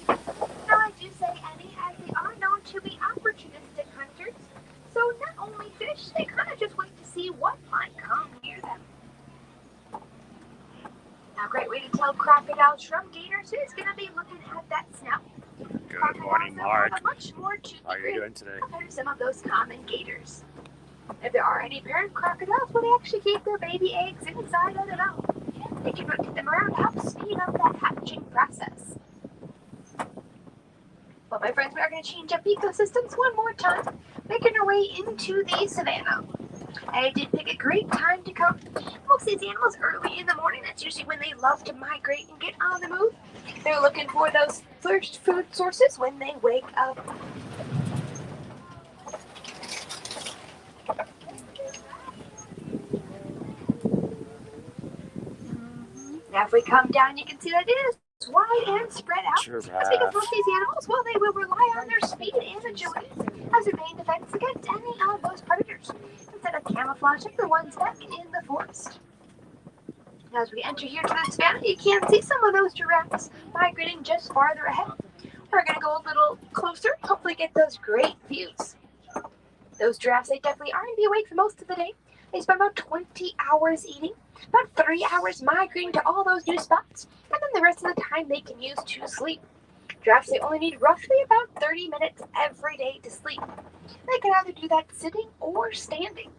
Speaker 2: Now I do say any, as they are known to be opportunistic hunters. So not only fish, they kind of just wait to see what might come near them. Now a great way to tell crocodiles from gators is going to be looking at that snout.
Speaker 1: Good morning, Mark.
Speaker 2: Have a much more toothy
Speaker 1: How are you
Speaker 2: grin
Speaker 1: doing today?
Speaker 2: compared to some of those common gators. If there are any parent crocodiles, well, they actually keep their baby eggs inside of the mouth. They can rotate them around to help speed up that hatching process. Well, my friends, we are going to change up ecosystems one more time, making our way into the savannah. I did pick a great time to come. Most of these animals early in the morning. That's usually when they love to migrate and get on the move. They're looking for those first food sources when they wake up. Now if we come down, you can see that it is wide and spread out. That's because most of these animals, well, they will rely on their speed and agility as their main defense against any of those predators, instead of camouflaging the ones back in the forest. Now as we enter here to the savannah, you can see some of those giraffes migrating just farther ahead. We're going to go a little closer, hopefully get those great views. Those giraffes, they definitely are going to be awake for most of the day. They spend about 20 hours eating, about 3 hours migrating to all those new spots, and then the rest of the time they can use to sleep. Giraffes, they only need roughly about 30 minutes every day to sleep. They can either do that sitting or standing.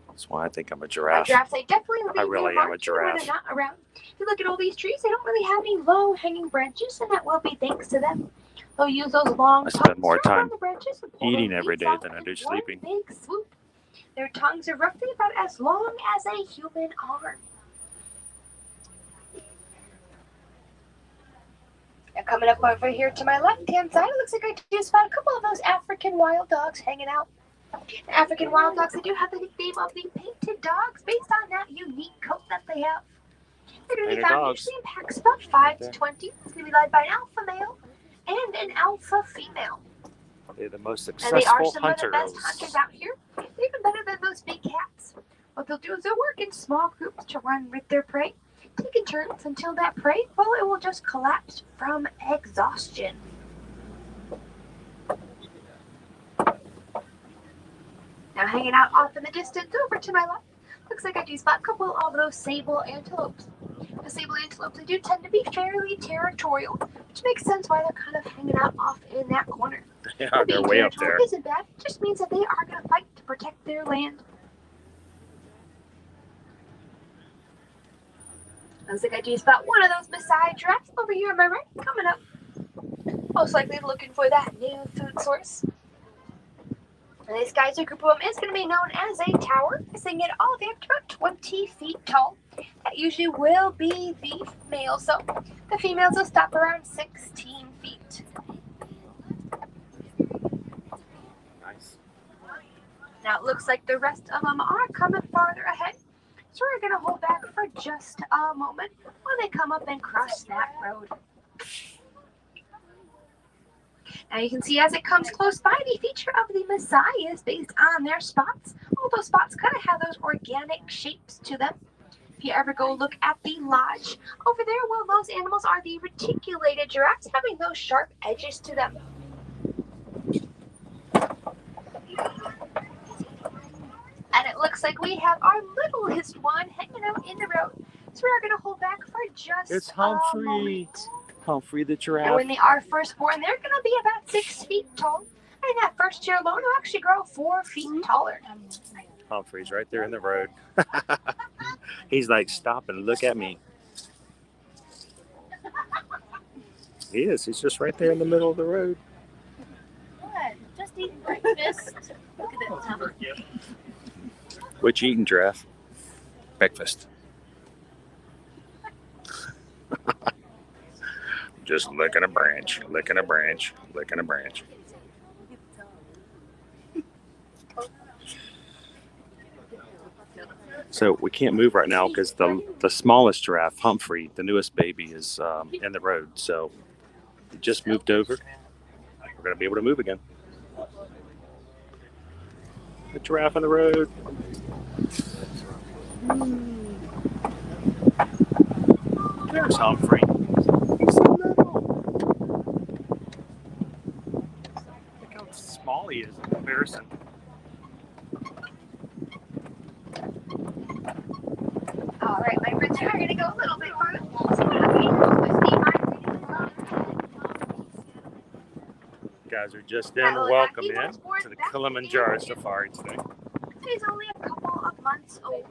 Speaker 1: That's why I think I'm a giraffe.
Speaker 2: Giraffes, they definitely leave
Speaker 1: I really
Speaker 2: their
Speaker 1: am a
Speaker 2: mark when
Speaker 1: giraffe.
Speaker 2: they're not around. If you look at all these trees, they don't really have any low-hanging branches, and that will be thanks to them. They'll use those long
Speaker 1: I spend more
Speaker 2: tongues to run
Speaker 1: time
Speaker 2: the branches and pull
Speaker 1: eating
Speaker 2: those
Speaker 1: every
Speaker 2: leaves
Speaker 1: day
Speaker 2: out
Speaker 1: than I
Speaker 2: in
Speaker 1: do
Speaker 2: one
Speaker 1: sleeping.
Speaker 2: big swoop. Their tongues are roughly about as long as a human arm. Now coming up over here to my left-hand side, it looks like I just found a couple of those African wild dogs hanging out. The African wild dogs, they do have the nickname of the painted dogs based on that unique coat that they have. They're going to be
Speaker 1: Painted
Speaker 2: found
Speaker 1: dogs.
Speaker 2: usually in packs about 5 to 20. It's going to be led by an alpha male and an alpha female.
Speaker 1: They're the most
Speaker 2: And they are
Speaker 1: successful
Speaker 2: some of the best
Speaker 1: hunters.
Speaker 2: hunters out here, even better than those big cats. Well, they'll do is they'll work in small groups to run with their prey, taking turns until that prey, well, it will just collapse from exhaustion. Now hanging out off in the distance over to my left, looks like I do spot a couple of those sable antelopes. The sable antelopes, they do tend to be fairly territorial, which makes sense why they're kind of hanging out off in that corner.
Speaker 1: Yeah, they're way up there.
Speaker 2: Isn't bad, it just means that they are going to fight to protect their land. Looks like I do spot one of those Maasai giraffes over here on my right, coming up. Most likely looking for that new food source. And this geyser group of them is going to be known as a tower. This thing get all the way up to about 20 feet tall. That usually will be the males, so the females will stop around 16 feet.
Speaker 1: Nice.
Speaker 2: Now it looks like the rest of them are coming farther ahead. So we're going to hold back for just a moment while they come up and cross that road. Now you can see as it comes close by, the feature of the Maasai is based on their spots. All those spots kind of have those organic shapes to them. If you ever go look at the lodge over there, well, those animals are the reticulated giraffes, having those sharp edges to them. And it looks like we have our littlest one hanging out in the road. So we're going to hold back for just a moment.
Speaker 1: Humphrey the giraffe.
Speaker 2: And when they are first born, they're going to be about 6 feet tall. And that first year alone will actually grow 4 feet taller.
Speaker 1: Humphrey's right there in the road. He's like, stop and look at me. He is. He's just right there in the middle of the road.
Speaker 5: What? Just eating breakfast. Look at that tummy.
Speaker 1: What you eating, giraffe? Breakfast. Just licking a branch, licking a branch, licking a branch. So we can't move right now because the smallest giraffe, Humphrey, the newest baby, is in the road. So it just moved over. We're going to be able to move again. The giraffe in the road. There's Humphrey. He's so little. Look how small he is in comparison.
Speaker 2: All right, my friends, we're going to go a little bit further.
Speaker 1: Guys are just in. Welcome in to the Kilimanjaro Safari today.
Speaker 2: He's only a couple of months old.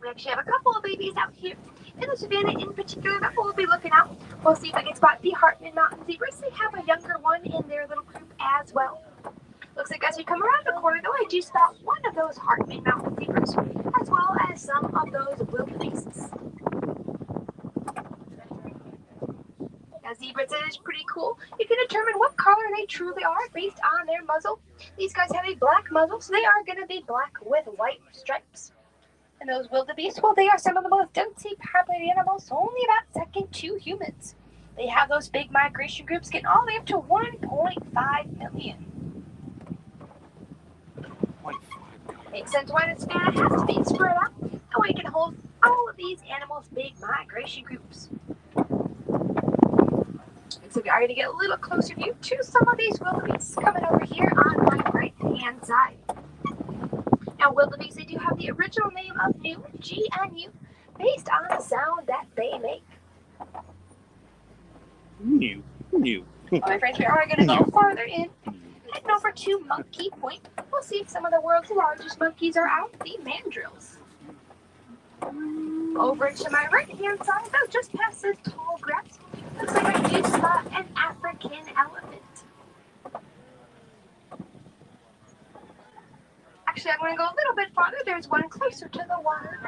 Speaker 2: We actually have a couple of babies out here in the savannah in particular that we'll be looking out. We'll see if we can spot the Hartman Mountain zebras. They have a younger one in their little group as well. Looks like as we come around the corner, though, I do spot one of those Hartman Mountain zebras, as well as some of those wildebeests. Now, zebras, it is pretty cool. You can determine what color they truly are based on their muzzle. These guys have a black muzzle, so they are going to be black with white stripes. And those wildebeest, well, they are some of the most densely populated animals, only about second to humans. They have those big migration groups getting all the way up to 1.5 million. Makes sense why the savannah has to be spread out. That way it can hold all of these animals' big migration groups. And so we are going to get a little closer view to some of these wildebeest coming over here on my right-hand side. Now, wildebeest, they do have the original name of New, G-N-U, based on the sound that they make.
Speaker 1: New.
Speaker 2: Well, my friends, we are going to go farther in, heading over to Monkey Point. We'll see if some of the world's largest monkeys are out, the mandrills. Over to my right-hand side, though, just past this tall grass, looks like I do spot an African elephant. Actually, I'm going to go a little bit farther. There's one closer to the water.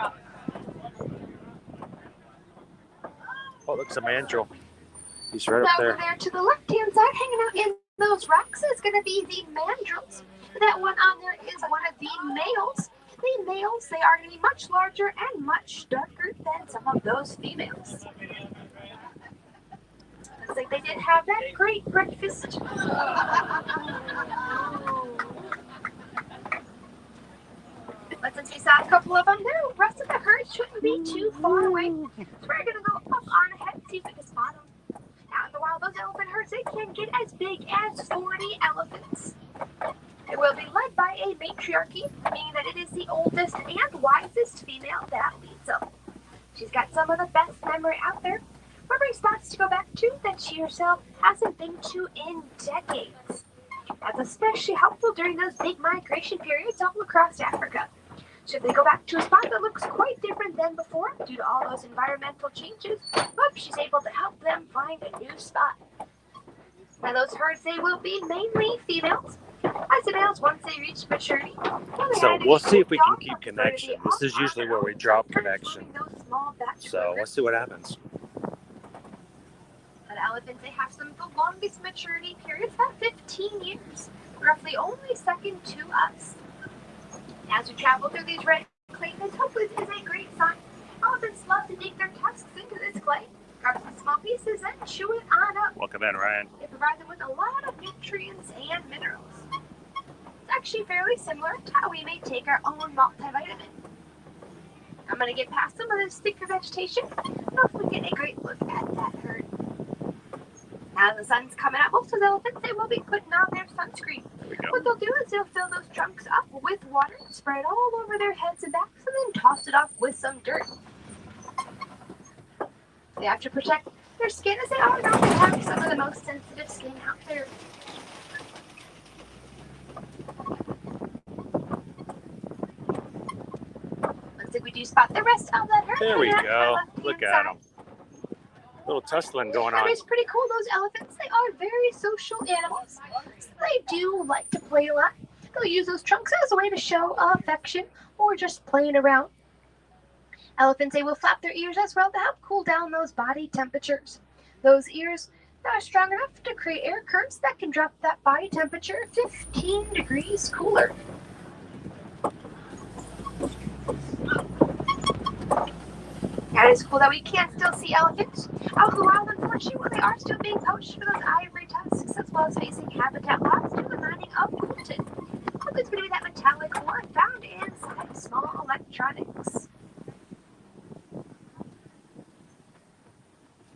Speaker 1: Oh, looks a mandrill. He's right up
Speaker 2: Now,
Speaker 1: there.
Speaker 2: over there to the left-hand side, hanging out in those rocks, is going to be the mandrills. That one on there is one of the males. The males, they are going to be much larger and much darker than some of those females. Looks like they did have that great breakfast. But since we saw a couple of them, the rest of the herd shouldn't be too far away. So we're going to go up on ahead and see if we can spot them. Now in the wild, those elephant herds, they can get as big as 40 elephants. It will be led by a matriarchy, meaning that it is the oldest and wisest female that leads them. She's got some of the best memory out there, remembering spots to go back to that she herself hasn't been to in decades. That's especially helpful during those big migration periods all across Africa. Should they go back to a spot that looks quite different than before due to all those environmental changes, she's able to help them find a new spot. Now those herds, they will be mainly females. As the males, once they reach maturity,
Speaker 1: so we'll see if we can keep connection. This is usually where we drop connection. So let's see what happens.
Speaker 2: But elephants, they have some of the longest maturity periods, about 15 years, roughly only second to us. As we travel through these red clay pits, hopefully this is a great sign. Elephants love to dig their tusks into this clay, grab some small pieces, and chew it on up.
Speaker 1: Welcome in, Ryan.
Speaker 2: They provide them with a lot of nutrients and minerals. It's actually fairly similar to how we may take our own multivitamin. I'm going to get past some of this thicker vegetation, and hopefully get a great look at that herd. Now the sun's coming out, most of the elephants, they will be putting on their sunscreen. What they'll do is they'll fill those trunks up with water, spread all over their heads and backs, and then toss it off with some dirt. They have to protect their skin, as they are known to have some of the most sensitive skin out there. Looks like we do spot the rest of that herd.
Speaker 1: There we go. Look at them. Little tussling going on.
Speaker 2: That is pretty cool. Those elephants, they are very social animals. So they do like to play a lot. They'll use those trunks as a way to show affection or just playing around. Elephants, they will flap their ears as well to help cool down those body temperatures. Those ears are strong enough to create air currents that can drop that body temperature 15 degrees cooler. That is cool that we can still see elephants out in the wild, unfortunately, where they are still being poached for those ivory tusks, as well as facing habitat loss due to the mining of coltan. So it's going to be that metallic ore found inside small electronics.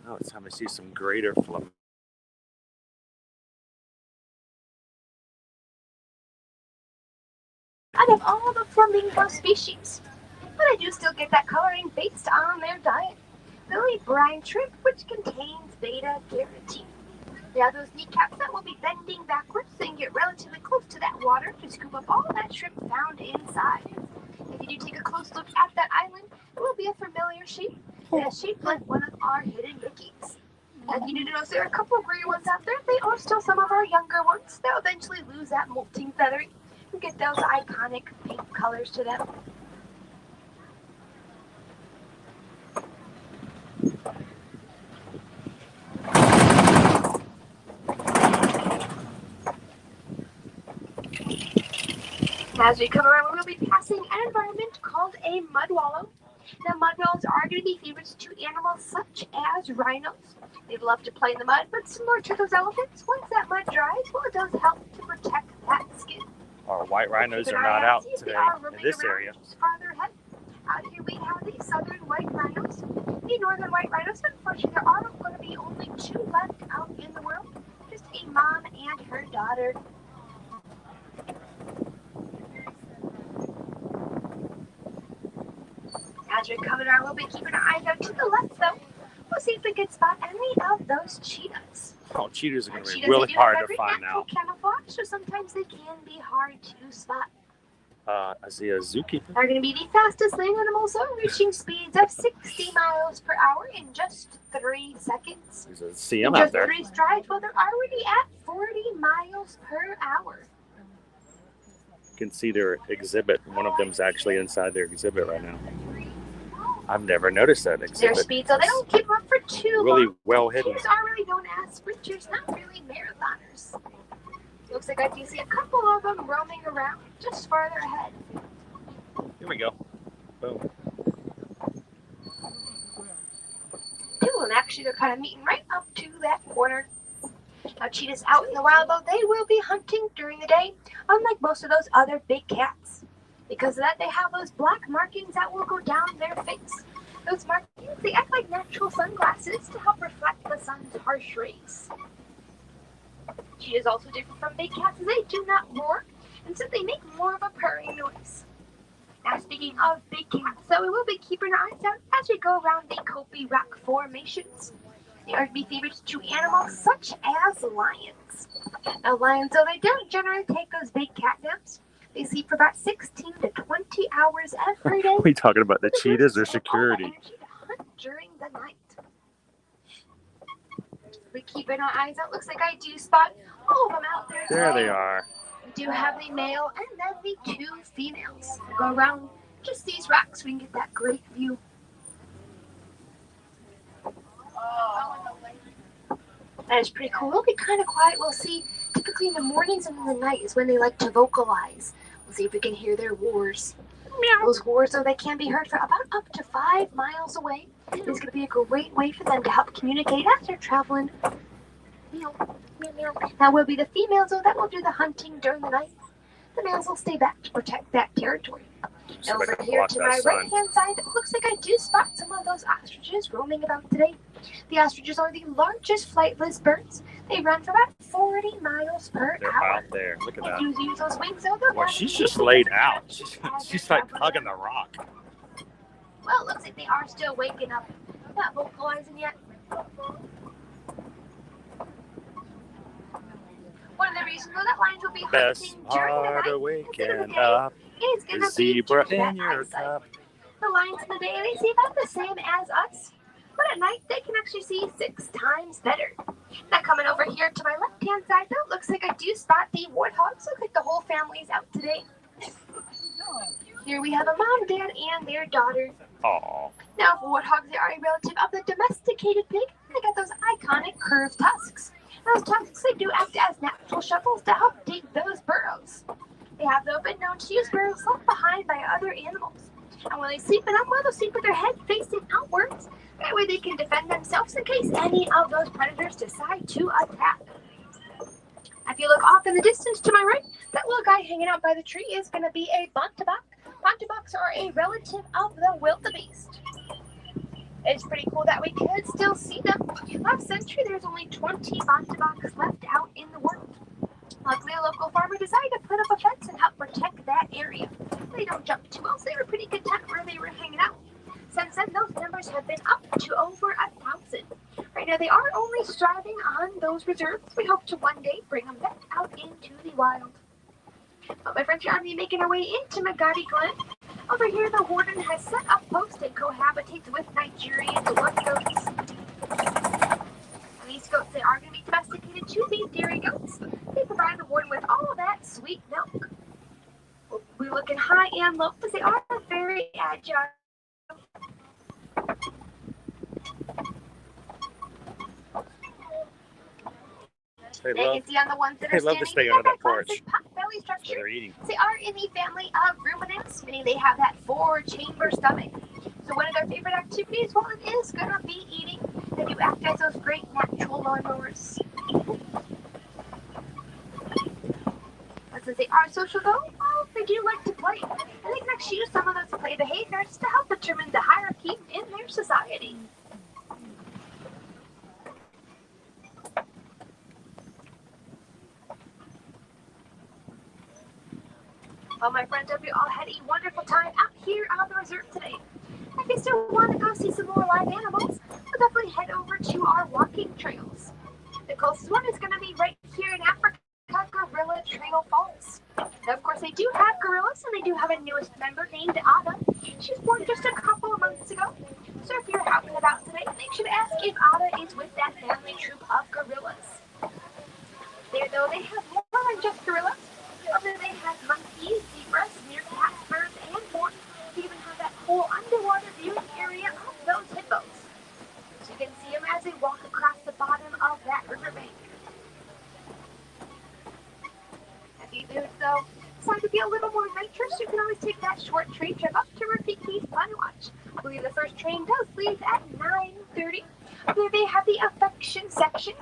Speaker 1: Oh, it's time to see some greater flamingo.
Speaker 2: Out of all the flamingo species, but I do still get that coloring based on their diet. They'll eat brine shrimp, which contains beta-carotene. They have those kneecaps that will be bending backwards so you can get relatively close to that water to scoop up all that shrimp found inside. If you do take a close look at that island, it will be a familiar shape. It is shaped like one of our hidden Mickeys. And you need to notice there are a couple of gray ones out there. They are still some of our younger ones. They'll eventually lose that molting feathering and get those iconic pink colors to them. As we come around, we'll be passing an environment called a mud wallow. Now, mud wallows are going to be favorites to animals such as rhinos. They love to play in the mud, but similar to those elephants, once that mud dries, well, it does help to protect that skin.
Speaker 1: Our white rhinos are not out today in this area.
Speaker 2: Farther ahead. Out here we have the southern white rhinos. The northern white rhinos, unfortunately, there are going to be only 2 left out in the world. Just a mom and her daughter. As we're coming around, we'll be keeping our eyes out to the left, though. We'll see if we can spot any of those cheetahs.
Speaker 1: Oh, cheetahs are going to be really hard to find now.
Speaker 2: Camouflage, so sometimes they can be hard to spot.
Speaker 1: Is he a zookeeper?
Speaker 2: They're going to be the fastest land animals, though, reaching speeds of 60 miles per hour in just 3 seconds.
Speaker 1: There's a CM out there.
Speaker 2: In just 3 strides, well, they're already at 40 miles per hour.
Speaker 1: You can see their exhibit. One of them's actually inside their exhibit right now. I've never noticed that exhibit.
Speaker 2: Their speed, so they don't keep them up for too long.
Speaker 1: Really well hidden.
Speaker 2: Cheetahs are really known as sprinters, not really marathoners. Looks like I do see a couple of them roaming around just farther ahead.
Speaker 1: Here we go. Boom.
Speaker 2: 2 of them actually, they're kind of meeting right up to that corner. Now, cheetahs out in the wild, though, they will be hunting during the day, unlike most of those other big cats. Because of that, they have those black markings that will go down their face. Those markings, they act like natural sunglasses to help reflect the sun's harsh rays. She is also different from big cats as they do not roar, and so they make more of a purring noise. Now speaking of big cats, so we will be keeping our eyes out as we go around the Kopi rock formations. They are to be favorites to animals such as lions. Now lions, though they don't generally take those big cat naps, they sleep for about 16 to 20 hours every day.
Speaker 1: Are we talking about the cheetahs or security?
Speaker 2: Energy to hunt during the night. We keeping our eyes out. Looks like I do spot all of them out there.
Speaker 1: There they are.
Speaker 2: We do have the male and then the two females. We'll go around just these rocks so we can get that great view. That is pretty cool. It'll be kind of quiet. We'll see. Typically in the mornings and in the night is when they like to vocalize. We'll see if we can hear their roars. Meow. Those roars, though, they can be heard for about up to 5 miles away. It's going to be a great way for them to help communicate as they're traveling. Meow, meow, meow. Now will be the females, though, that will do the hunting during the night. The males will stay back to protect that territory. Now over here to my right-hand side, it looks like I do spot some of those ostriches roaming about today. The ostriches are the largest flightless birds. They run for about 40 miles per
Speaker 1: They're
Speaker 2: hour.
Speaker 1: out there. Look at
Speaker 2: They
Speaker 1: that.
Speaker 2: do use those wings, though.
Speaker 1: Well, she's just laid out. She's like hugging the rock.
Speaker 2: Well, it looks like they are still waking up. Not vocalizing yet. One of the reasons that lions will be
Speaker 1: Best
Speaker 2: hunting during the
Speaker 1: part
Speaker 2: night
Speaker 1: of
Speaker 2: instead of the
Speaker 1: waking
Speaker 2: day
Speaker 1: up
Speaker 2: is going to
Speaker 1: is
Speaker 2: be
Speaker 1: zebra
Speaker 2: due to
Speaker 1: in
Speaker 2: that
Speaker 1: your
Speaker 2: eyesight.
Speaker 1: cup.
Speaker 2: The lions in the day, they see about the same as us. But at night, they can actually see 6 times better. Now coming over here to my left-hand side, though, looks like I do spot the warthogs. Looks like the whole family's out today. Here we have a mom, dad, and their daughter.
Speaker 1: Aww.
Speaker 2: Now, warthogs, they are a relative of the domesticated pig. They got those iconic curved tusks. Those tusks, they do act as natural shovels to help dig those burrows. They have, though, been known to use burrows left behind by other animals. And when they sleep in them, well, they'll sleep with their head facing outwards. That way they can defend themselves in case any of those predators decide to attack. If you look off in the distance to my right, that little guy hanging out by the tree is going to be a bontebok. Bontebuks are a relative of the wildebeest. It's pretty cool that we could still see them. Last century, there's only 20 bontebuks left out in the world. Luckily, a local farmer decided to put up a fence and help protect that area. They don't jump too well, so they were pretty content where they were hanging out. Since then, those numbers have been up to over 1,000. Right now, they are only striving on those reserves. We hope to one day bring them back out into the wild. But my friends, we're going to be making our way into Magadi Glen. Over here, the warden has set up post and cohabitates with Nigerian wood goats. And these goats, they are going to be domesticated to these dairy goats. They provide the warden with all of that sweet milk. We're looking high and low because they are very agile.
Speaker 1: They
Speaker 2: You
Speaker 1: love,
Speaker 2: can see on the ones that
Speaker 1: they
Speaker 2: are
Speaker 1: love to
Speaker 2: standing,
Speaker 1: stay under that porch.
Speaker 2: classic pot-belly
Speaker 1: What
Speaker 2: structure.
Speaker 1: they're eating.
Speaker 2: They are in the family of ruminants, meaning they have that 4-chamber stomach. So one of their favorite activities, well, it is going to be eating. They do act as those great natural lawnmowers. But since they are social, though, well, they do like to play. And they can actually use some of those play behaviors to help determine the hierarchy in their society. Well, my friends, hope you all had a wonderful time out here on the reserve today. If you still want to go see some more live animals, we'll definitely head over to our walking trails. The closest one is going to be right here in Africa, Gorilla Trail Falls. Now, of course, they do have gorillas, and they do have a newest member named Ada. She was born just a couple of months ago. So if you're out and about today, make sure to ask if Ada is with that family troop of gorillas. There, though, they have more than just gorillas. Other they have monkeys, zebras, meerkats, birds, and more. They even have that whole underwater viewing area of those hippos. So you can see them as they walk across the bottom of that riverbank. If you do, though, decide to be a little more adventurous, you can always take that short train trip up to Repeat Keys Fun Watch. I believe the first train does leave at 9:30. There they have the affection section.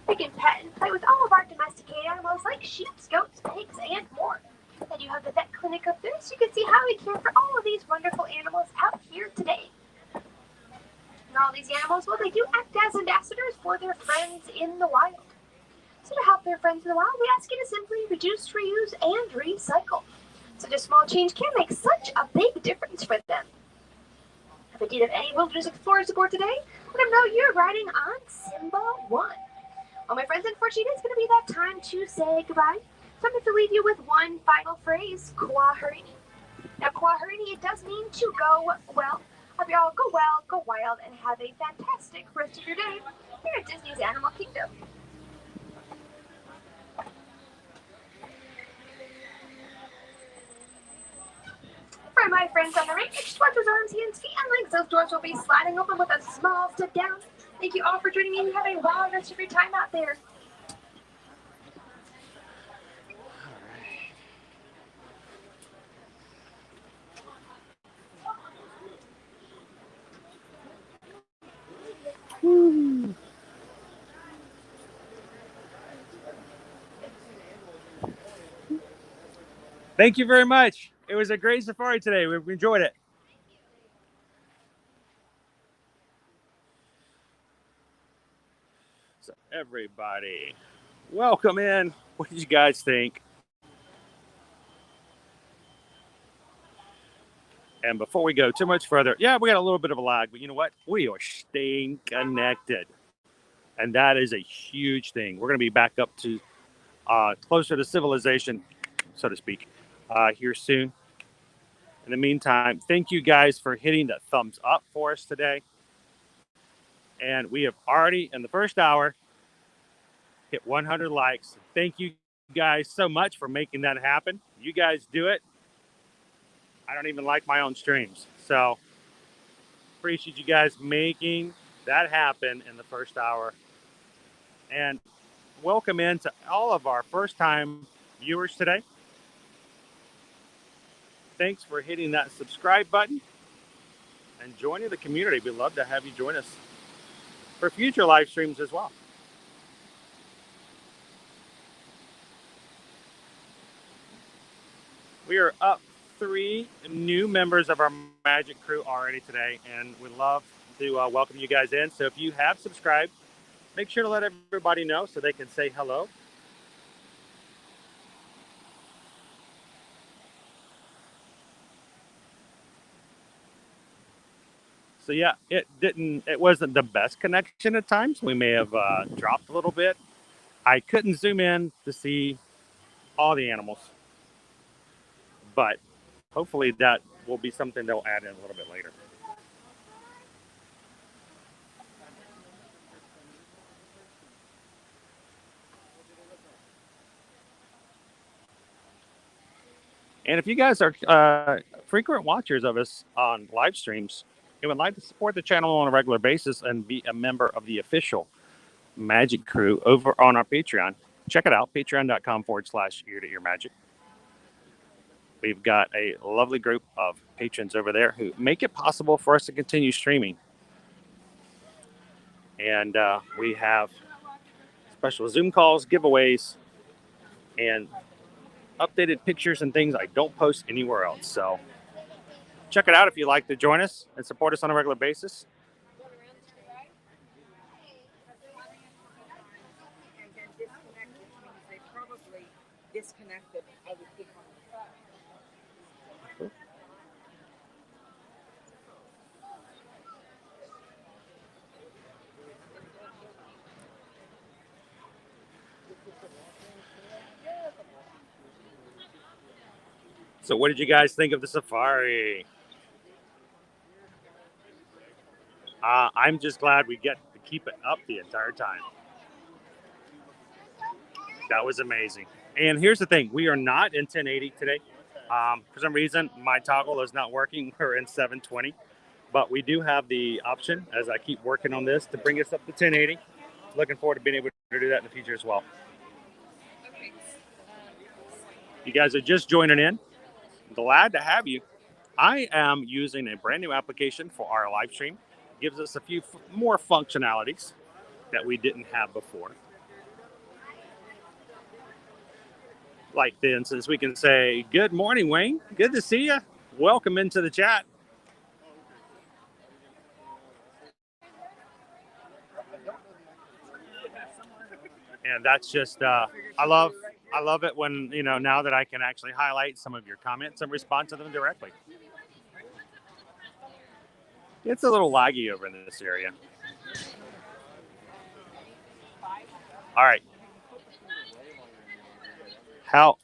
Speaker 2: We can pet and play with all of our domesticated animals like sheep, goats, pigs, and more. Then you have the vet clinic up there, so you can see how we care for all of these wonderful animals out here today. And all these animals, well, they do act as ambassadors for their friends in the wild. So to help their friends in the wild, we ask you to simply reduce, reuse, and recycle. Such a small change can make such a big difference for them. If indeed have any wilderness explorers aboard today, let them know you're riding on Simba 1. Well, my friends, unfortunately, it's going to be that time to say goodbye. So I'm going to leave you with one final phrase, Kwaherini. Now, Kwaherini, it does mean to go well. Hope you all go well, go wild, and have a fantastic rest of your day here at Disney's Animal Kingdom. For my friends on the right, just watch those arms, hands, feet, and legs. Those doors will be sliding open with a small step down. Thank you all for joining me and have a wild rest of your time out there.
Speaker 1: Thank you very much. It was a great safari today. We enjoyed it. So everybody, welcome in. What did you guys think? And before we go too much further, yeah, we got a little bit of a lag, but you know what? We are staying connected. And that is a huge thing. We're going to be back up to closer to civilization, so to speak, here soon. In the meantime, thank you guys for hitting the thumbs up for us today. And we have already, in the first hour, hit 100 likes. Thank you guys so much for making that happen. You guys do it. I don't even like my own streams. So appreciate you guys making that happen in the first hour. And welcome in to all of our first-time viewers today. Thanks for hitting that subscribe button and joining the community. We'd love to have you join us for future live streams as well. We are up 3 new members of our Magic crew already today, and we'd love to welcome you guys in. So if you have subscribed, make sure to let everybody know so they can say hello. So yeah, it wasn't the best connection at times. We may have dropped a little bit. I couldn't zoom in to see all the animals, but hopefully that will be something they'll add in a little bit later. And if you guys are frequent watchers of us on live streams and would like to support the channel on a regular basis and be a member of the official Magic crew over on our Patreon, check it out, patreon.com/ear-to-ear-magic. We've got a lovely group of patrons over there who make it possible for us to continue streaming. And we have special Zoom calls, giveaways, and updated pictures and things I don't post anywhere else. So check it out if you'd like to join us and support us on a regular basis.
Speaker 6: Disconnected. I would think on
Speaker 1: So what did you guys think of the safari? I'm just glad we get to keep it up the entire time. That was amazing. And here's the thing. We are not in 1080 today. For some reason, my toggle is not working. We're in 720. But we do have the option, as I keep working on this, to bring us up to 1080. Looking forward to being able to do that in the future as well. You guys are just joining in. Glad to have you. I am using a brand new application for our live stream. It gives us a few more functionalities that we didn't have before. Like, for instance, we can say, "Good morning, Wayne. Good to see you. welcome into the chat. And that's just I love it when, you know, now that I can actually highlight some of your comments and respond to them directly. It's a little laggy over in this area. All right. How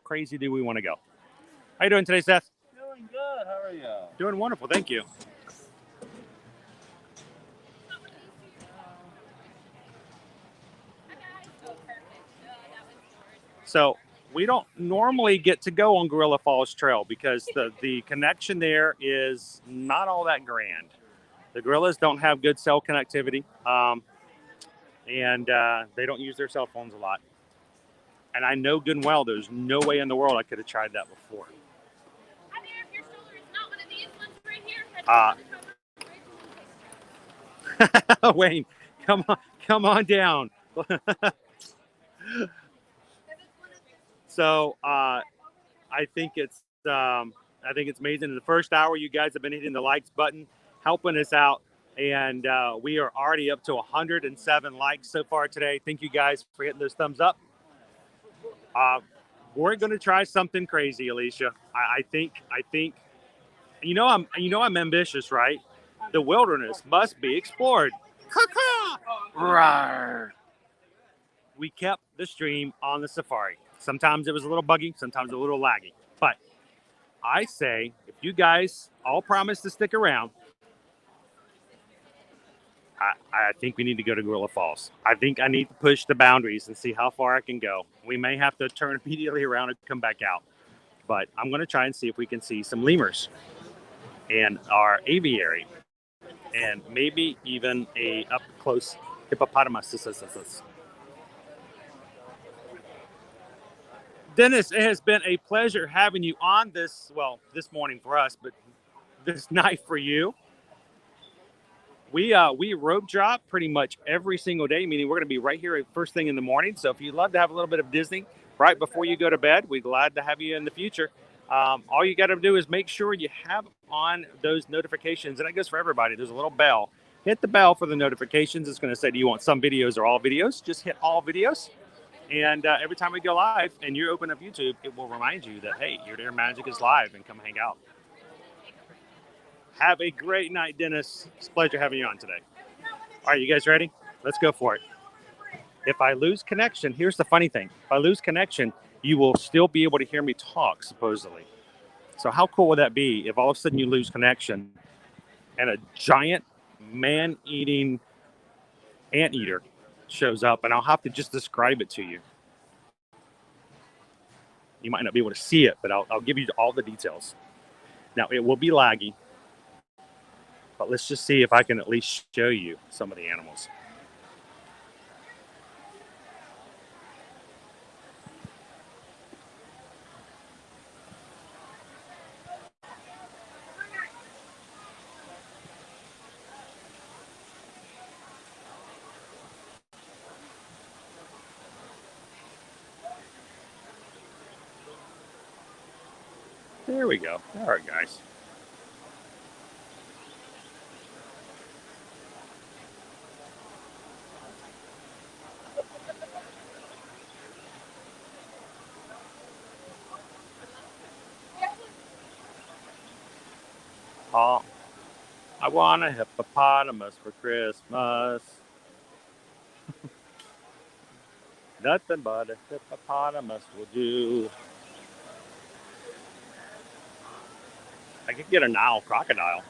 Speaker 1: crazy do we want to go? How you doing today, Seth?
Speaker 3: Doing good. How are you?
Speaker 1: Doing wonderful, thank you. So we don't normally get to go on Gorilla Falls Trail because the connection there is not all that grand. The gorillas don't have good cell connectivity, and they don't use their cell phones a lot. And I know good and well there's no way in the world I could have tried that before. Wayne, come on down. So I think it's amazing. In the first hour, you guys have been hitting the likes button, helping us out, and we are already up to 107 likes so far today. Thank you guys for hitting those thumbs up. We're gonna try something crazy, Alicia. I think you know I'm ambitious, right? The wilderness must be explored. Rawr. We kept the stream on the safari. Sometimes it was a little buggy, sometimes a little laggy. But I say, if you guys all promise to stick around, I think we need to go to Gorilla Falls. I think I need to push the boundaries and see how far I can go. We may have to turn immediately around and come back out. But I'm going to try and see if we can see some lemurs and our aviary. And maybe even a up-close hippopotamus. Dennis, it has been a pleasure having you on this morning for us, but this night for you. We rope drop pretty much every single day, meaning we're going to be right here at first thing in the morning. So if you'd love to have a little bit of Disney right before you go to bed, we're glad to have you in the future. All you got to do is make sure you have on those notifications, and that goes for everybody. There's a little bell. Hit the bell for the notifications. It's going to say, do you want some videos or all videos? Just hit all videos. And every time we go live and you open up YouTube, it will remind you that, hey, Your Dare Magic is live and come hang out. Have a great night, Dennis. It's a pleasure having you on today. All right, you guys ready? Let's go for it. If I lose connection, here's the funny thing. If I lose connection, you will still be able to hear me talk, supposedly. So how cool would that be if all of a sudden you lose connection and a giant man-eating anteater shows up, and I'll have to just describe it to you. You might not be able to see it, but I'll give you all the details. Now, it will be laggy, but let's just see if I can at least show you some of the animals. There we go. All right, guys. Oh, I want a hippopotamus for Christmas. Nothing but a hippopotamus will do. I could get a Nile crocodile.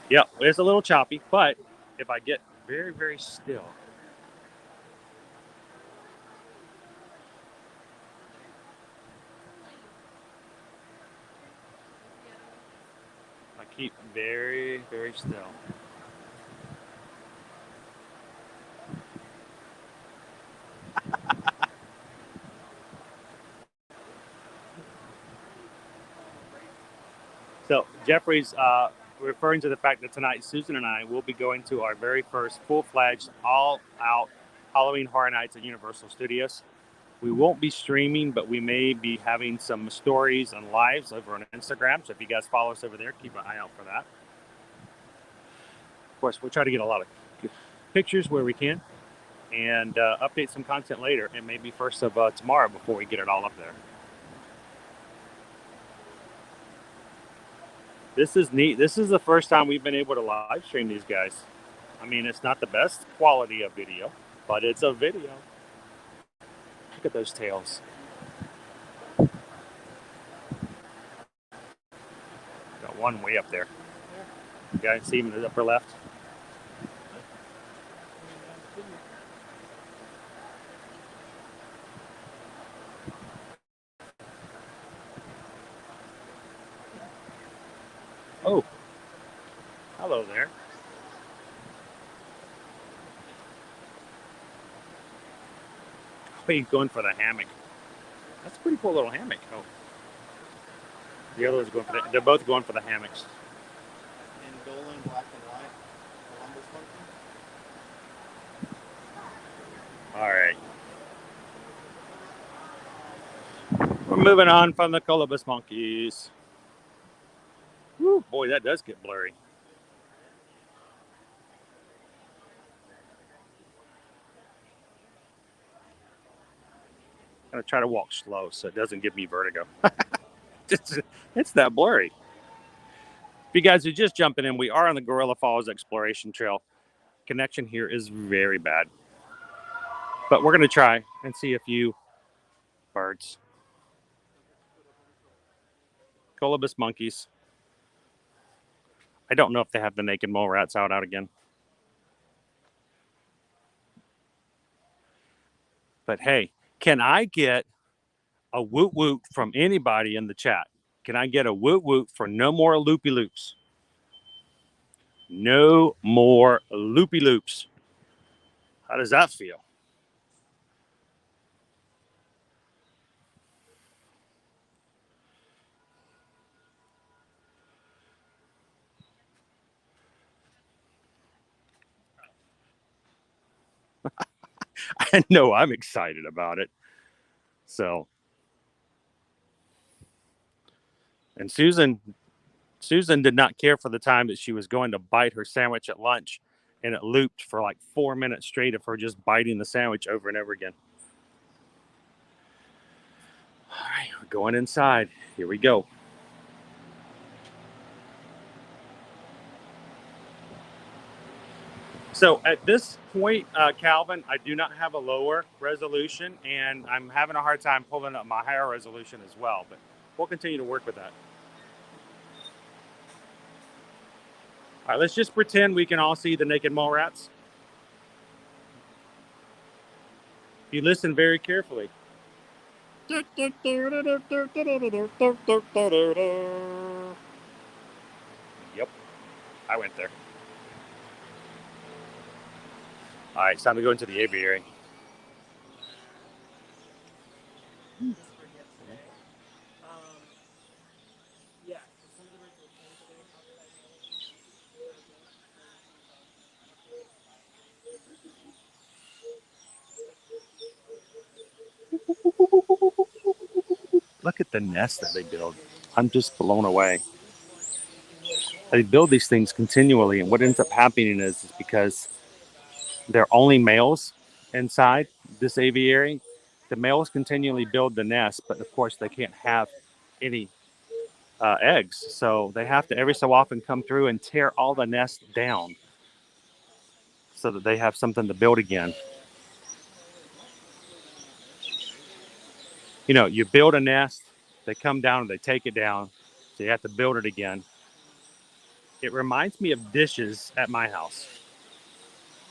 Speaker 1: Yep, it's a little choppy, but if I get very, very still. I keep very, very still. So Jeffrey's referring to the fact that tonight Susan and I will be going to our very first full-fledged, all-out Halloween Horror Nights at Universal Studios. We won't be streaming, but we may be having some stories and lives over on Instagram. So if you guys follow us over there, keep an eye out for that. Of course, we'll try to get a lot of pictures where we can and update some content later, and maybe first of tomorrow before we get it all up there. This is neat. This is the first time we've been able to live stream these guys. I mean, it's not the best quality of video, but it's a video. Look at those tails. Got one way up there. You guys see him in the upper left? Oh, hello there. Oh, he's going for the hammock. That's a pretty cool little hammock. Oh, the other one's going for the. They're both going for the hammocks.
Speaker 3: In Dolan, black and white, Columbus monkey.
Speaker 1: All right. We're moving on from the Columbus monkeys. Woo, boy, that does get blurry. I'm going to try to walk slow so it doesn't give me vertigo. It's that blurry. If you guys are just jumping in, we are on the Gorilla Falls Exploration Trail. Connection here is very bad. But we're going to try and see a few birds. Columbus monkeys. I don't know if they have the naked mole rats out again. But hey, can I get a woot woot from anybody in the chat? Can I get a woot woot for no more loopy loops? No more loopy loops. How does that feel? I know I'm excited about it. So, and Susan did not care for the time that she was going to bite her sandwich at lunch, and it looped for like 4 minutes straight of her just biting the sandwich over and over again. All right, we're going inside. Here we go. So at this point, Calvin, I do not have a lower resolution, and I'm having a hard time pulling up my higher resolution as well, but we'll continue to work with that. All right, let's just pretend we can all see the naked mole rats. If you listen very carefully. Yep, I went there. All right, it's time to go into the aviary. Look at the nest that they build. I'm just blown away. They build these things continually, and what ends up happening is because they're only males inside this aviary. The males continually build the nest, but of course they can't have any eggs. So they have to every so often come through and tear all the nests down so that they have something to build again. You know, you build a nest, they come down and they take it down. So you have to build it again. It reminds me of dishes at my house.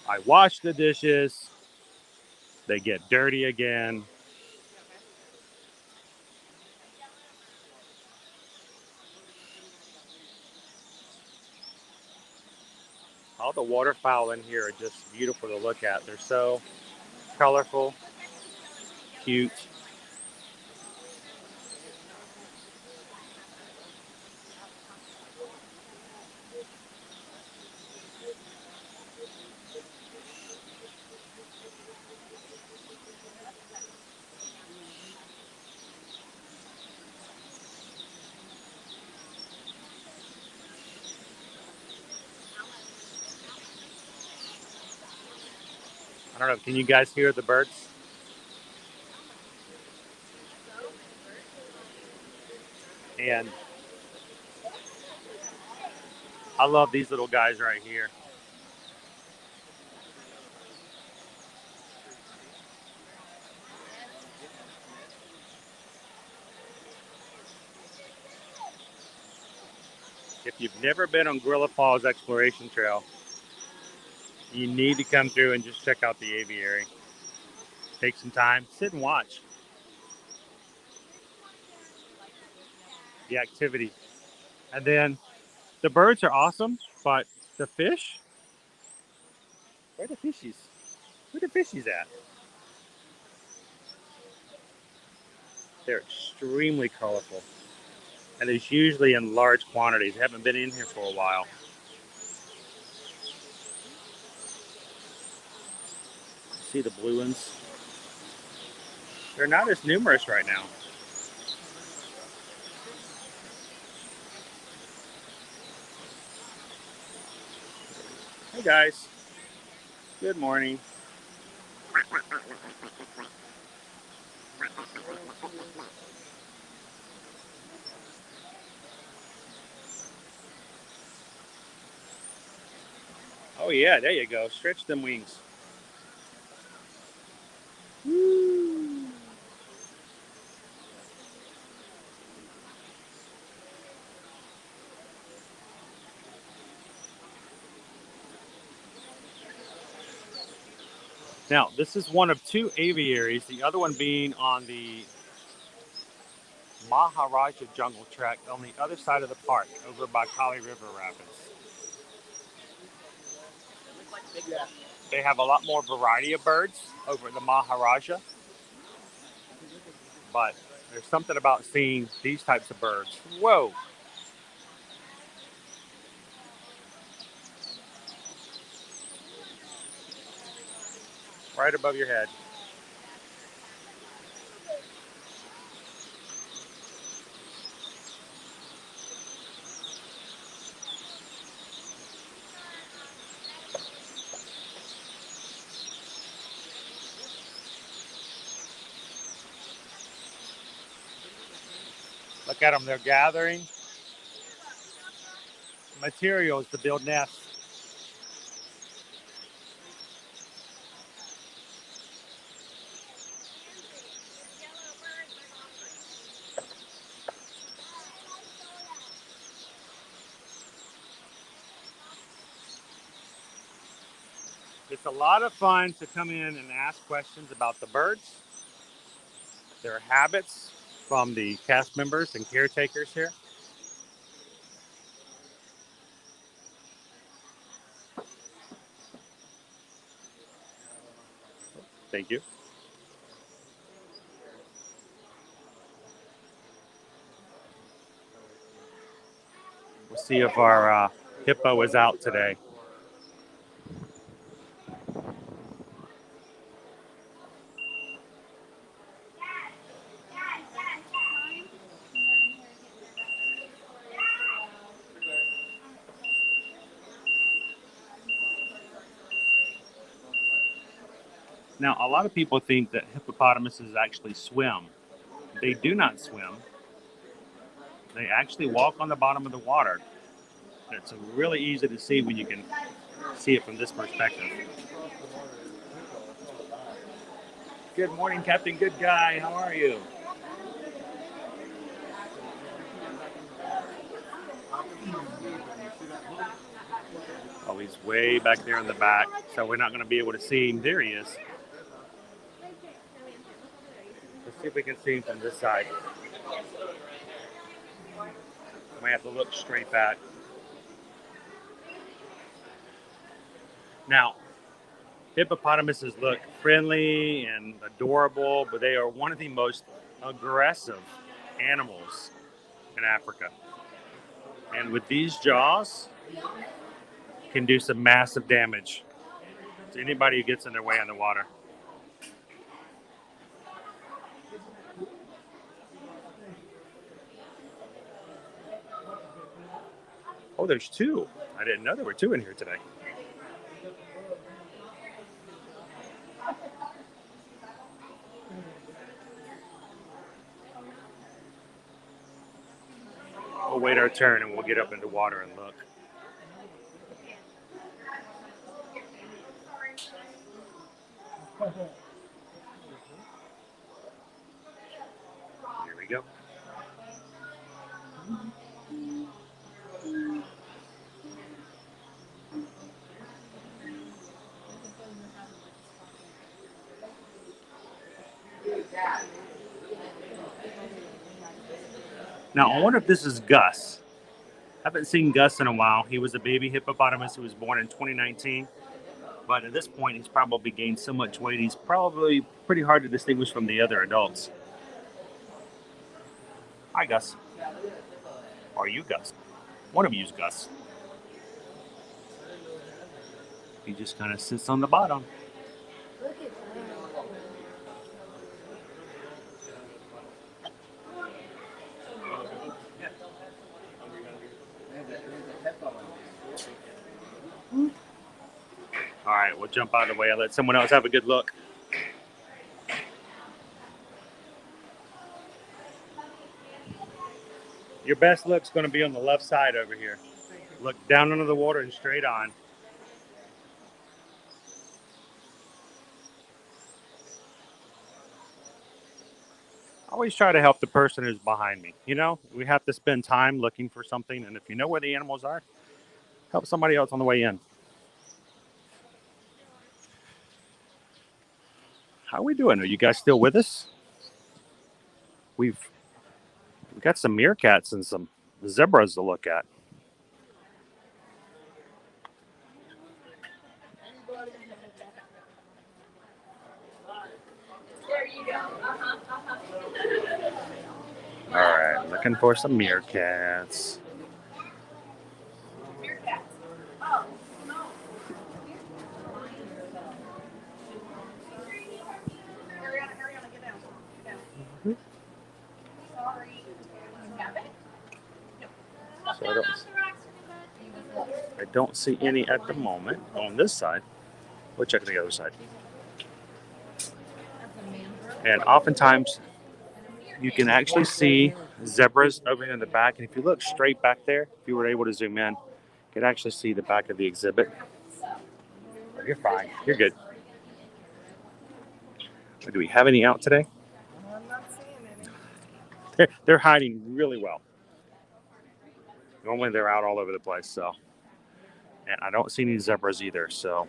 Speaker 1: I wash the dishes, they get dirty again. All the waterfowl in here are just beautiful to look at. They're so colorful, cute. I don't know. Can you guys hear the birds? And I love these little guys right here. If you've never been on Gorilla Falls Exploration Trail, you need to come through and just check out the aviary. Take some time, sit and watch the activity. And then the birds are awesome, but the fish, where are the fishies? Where are the fishies at? They're extremely colorful. And there's usually in large quantities. I haven't been in here for a while. See the blue ones? They're not as numerous right now. Hey guys, good morning. Oh yeah, there you go. Stretch them wings. Woo. Now, this is one of two aviaries, the other one being on the Maharaja Jungle Trek on the other side of the park, over by Kali River Rapids. They have a lot more variety of birds over at the Maharaja, but there's something about seeing these types of birds. Whoa! Right above your head. Look at them, they're gathering materials to build nests. It's a lot of fun to come in and ask questions about the birds, their habits from the cast members and caretakers here. Thank you. We'll see if our hippo is out today. Now, a lot of people think that hippopotamuses actually swim. They do not swim. They actually walk on the bottom of the water. It's really easy to see when you can see it from this perspective. Good morning, Captain Good Guy. How are you? Oh, he's way back there in the back, so we're not going to be able to see him. There he is. Let's see if we can see him from this side. We have to look straight back. Now, hippopotamuses look friendly and adorable, but they are one of the most aggressive animals in Africa. And with these jaws, can do some massive damage to anybody who gets in their way on the water. Oh, there's two. I didn't know there were two in here today. We'll wait our turn and we'll get up into water and look. Here we go. Now, I wonder if this is Gus. I haven't seen Gus in a while. He was a baby hippopotamus who was born in 2019. But at this point, he's probably gained so much weight, he's probably pretty hard to distinguish from the other adults. Hi, Gus. Are you Gus? One of you is Gus. He just kind of sits on the bottom. All right, we'll jump out of the way and let someone else have a good look. Your best look's going to be on the left side over here. Look down into the water and straight on. I always try to help the person who's behind me. You know, we have to spend time looking for something, and if you know where the animals are, help somebody else on the way in. How are we doing? Are you guys still with us? We've got some meerkats and some zebras to look at.
Speaker 2: There you go.
Speaker 1: All right, looking for some meerkats.
Speaker 2: Meerkats. Oh, no. Hurry on, get down. Sorry. Got it?
Speaker 1: So I don't see any at the moment on this side. We'll check the other side. And oftentimes you can actually see zebras over here in the back. And if you look straight back there, if you were able to zoom in, you could actually see the back of the exhibit. Oh, you're fine. You're good. Do we have any out today?
Speaker 3: I'm not seeing any.
Speaker 1: They're hiding really well. Normally they're out all over the place, so. And I don't see any zebras either, so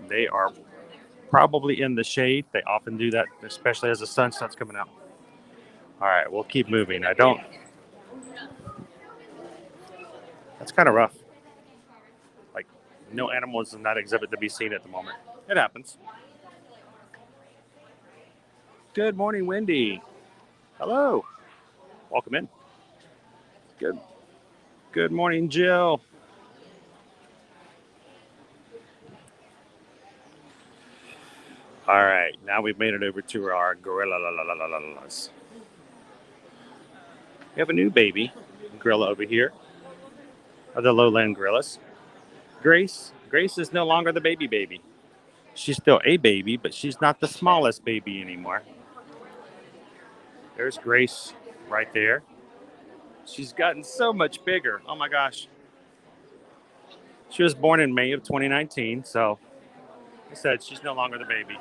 Speaker 1: they are probably in the shade. They often do that, especially as the sun starts coming out. All right, we'll keep moving. That's kind of rough. Like, no animals in that exhibit to be seen at the moment. It happens. Good morning, Wendy. Hello. Welcome in. Good morning, Jill. All right, now we've made it over to our gorillas. We have a new baby gorilla over here, of the lowland gorillas. Grace is no longer the baby. She's still a baby, but she's not the smallest baby anymore. There's Grace right there. She's gotten so much bigger. Oh my gosh. She was born in May of 2019, so I said she's no longer the baby.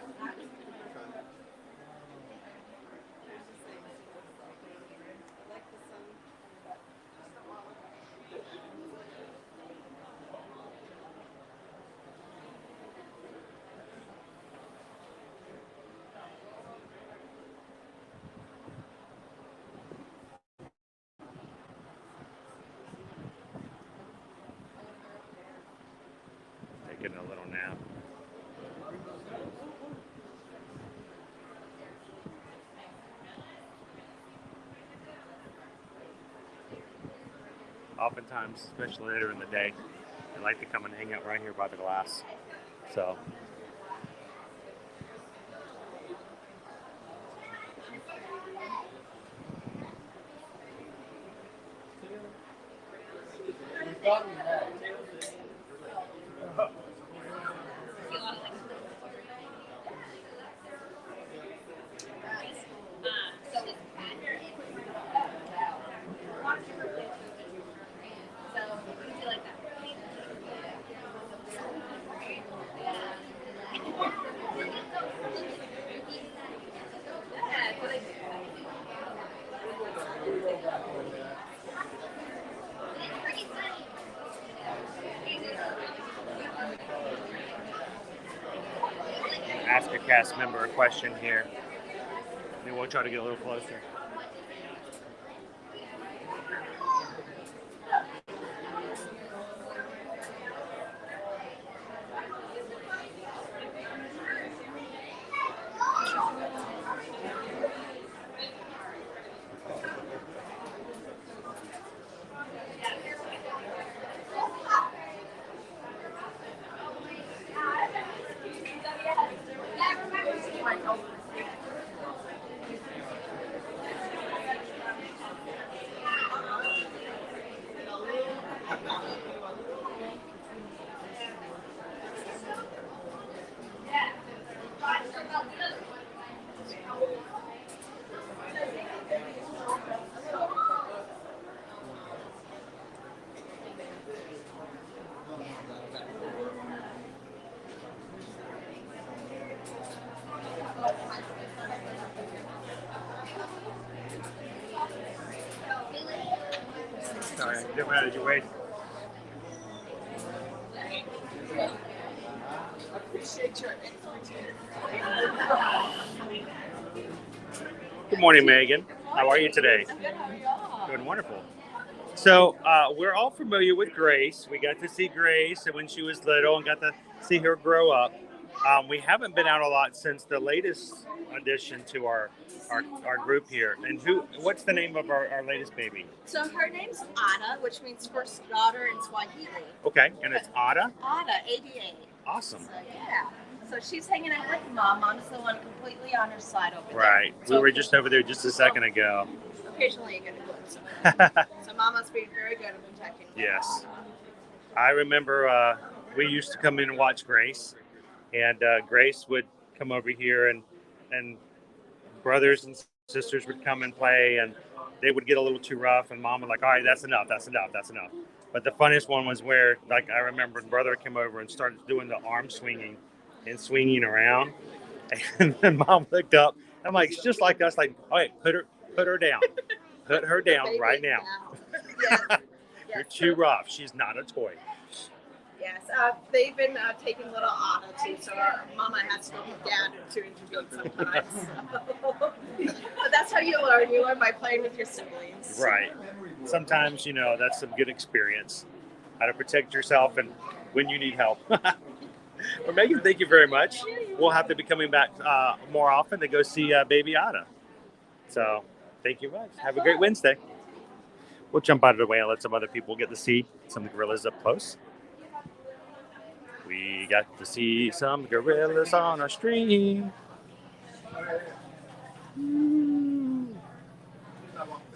Speaker 1: Taking a little nap. Oftentimes, especially later in the day, I like to come and hang out right here by the glass. So. ask a cast member a question here. Then we'll try to get a little closer. Sorry, get out of your way. Good morning, Megan. How are you today?
Speaker 6: I'm good. How are y'all?
Speaker 1: Doing wonderful. So we're all familiar with Grace. We got to see Grace when she was little and got to see her grow up. We haven't been out a lot since the latest addition to our group here. And what's the name of our latest baby?
Speaker 6: So her name's Ada, which means first daughter in Swahili.
Speaker 1: Okay, and it's Ada?
Speaker 6: Ada, ADA.
Speaker 1: Awesome.
Speaker 6: So yeah. So she's hanging out with Mom. Mom's the one completely on her side over there.
Speaker 1: Right. We were just over there just a second ago.
Speaker 6: Occasionally you get a glimpse of her. So Mama's being very good at protecting her.
Speaker 1: Yes. I remember we used to come in and watch Grace. And Grace would come over here and brothers and sisters would come and play, and they would get a little too rough, and Mom was like, all right, that's enough. But the funniest one was where, like, I remember brother came over and started doing the arm swinging and swinging around, and then Mom looked up. I'm like, it's just like us, like, all right, put her down. Put her down right now.
Speaker 6: Yes.
Speaker 1: You're too rough. She's not a toy.
Speaker 6: Yes, they've been taking little Ada too, so our Mama has to go with Dad to intervene sometimes. So. But that's how you learn. You learn by playing with your siblings.
Speaker 1: Right. Sometimes, that's some good experience. How to protect yourself and when you need help. Well, Megan, thank you very much. We'll have to be coming back more often to go see baby Ada. So thank you much. Have a great Wednesday. We'll jump out of the way and let some other people get to see some of the gorillas up close. We got to see some gorillas on a stream.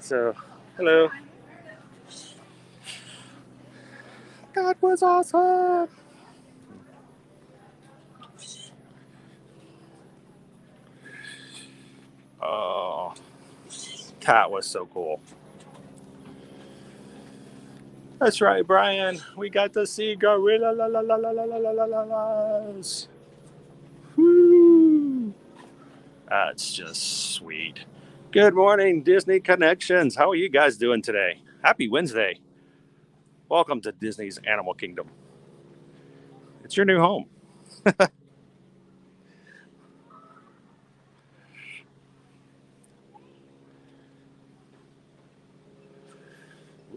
Speaker 1: So, hello. That was awesome. Oh, that was so cool. That's right, Brian. We got to see gorillas. Woo! That's just sweet. Good morning, Disney Connections. How are you guys doing today? Happy Wednesday. Welcome to Disney's Animal Kingdom. It's your new home.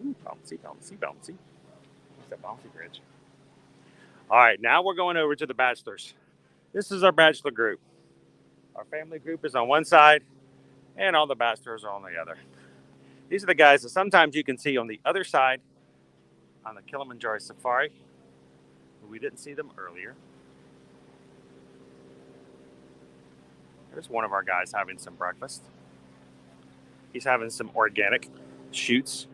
Speaker 1: Ooh, bouncy, bouncy, bouncy. What's that bouncy bridge? All right, now we're going over to the bachelors. This is our bachelor group. Our family group is on one side, and all the bachelors are on the other. These are the guys that sometimes you can see on the other side on the Kilimanjaro Safari. We didn't see them earlier. There's one of our guys having some breakfast. He's having some organic shoots.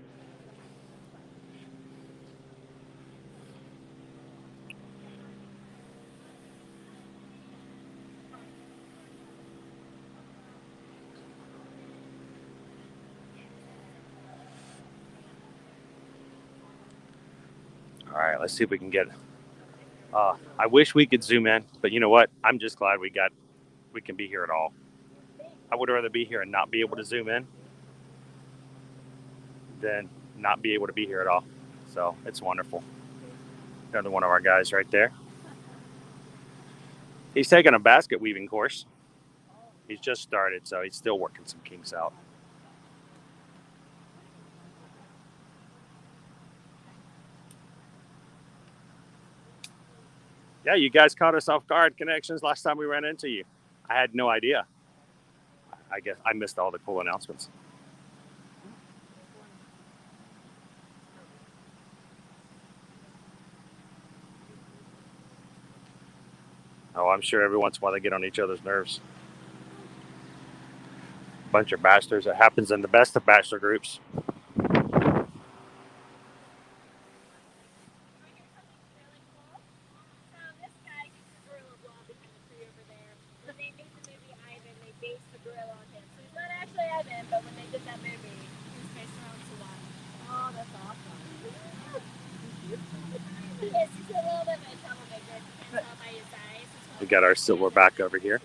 Speaker 1: All right, let's see if we can get. I wish we could zoom in, but you know what? I'm just glad we can be here at all. I would rather be here and not be able to zoom in than not be able to be here at all. So it's wonderful. Another one of our guys right there. He's taking a basket weaving course. He's just started, so he's still working some kinks out. Yeah, you guys caught us off guard, Connections, last time we ran into you. I had no idea. I guess I missed all the cool announcements. Oh, I'm sure every once in a while they get on each other's nerves. Bunch of bachelors. It happens in the best of bachelor groups. We got our silverback over here.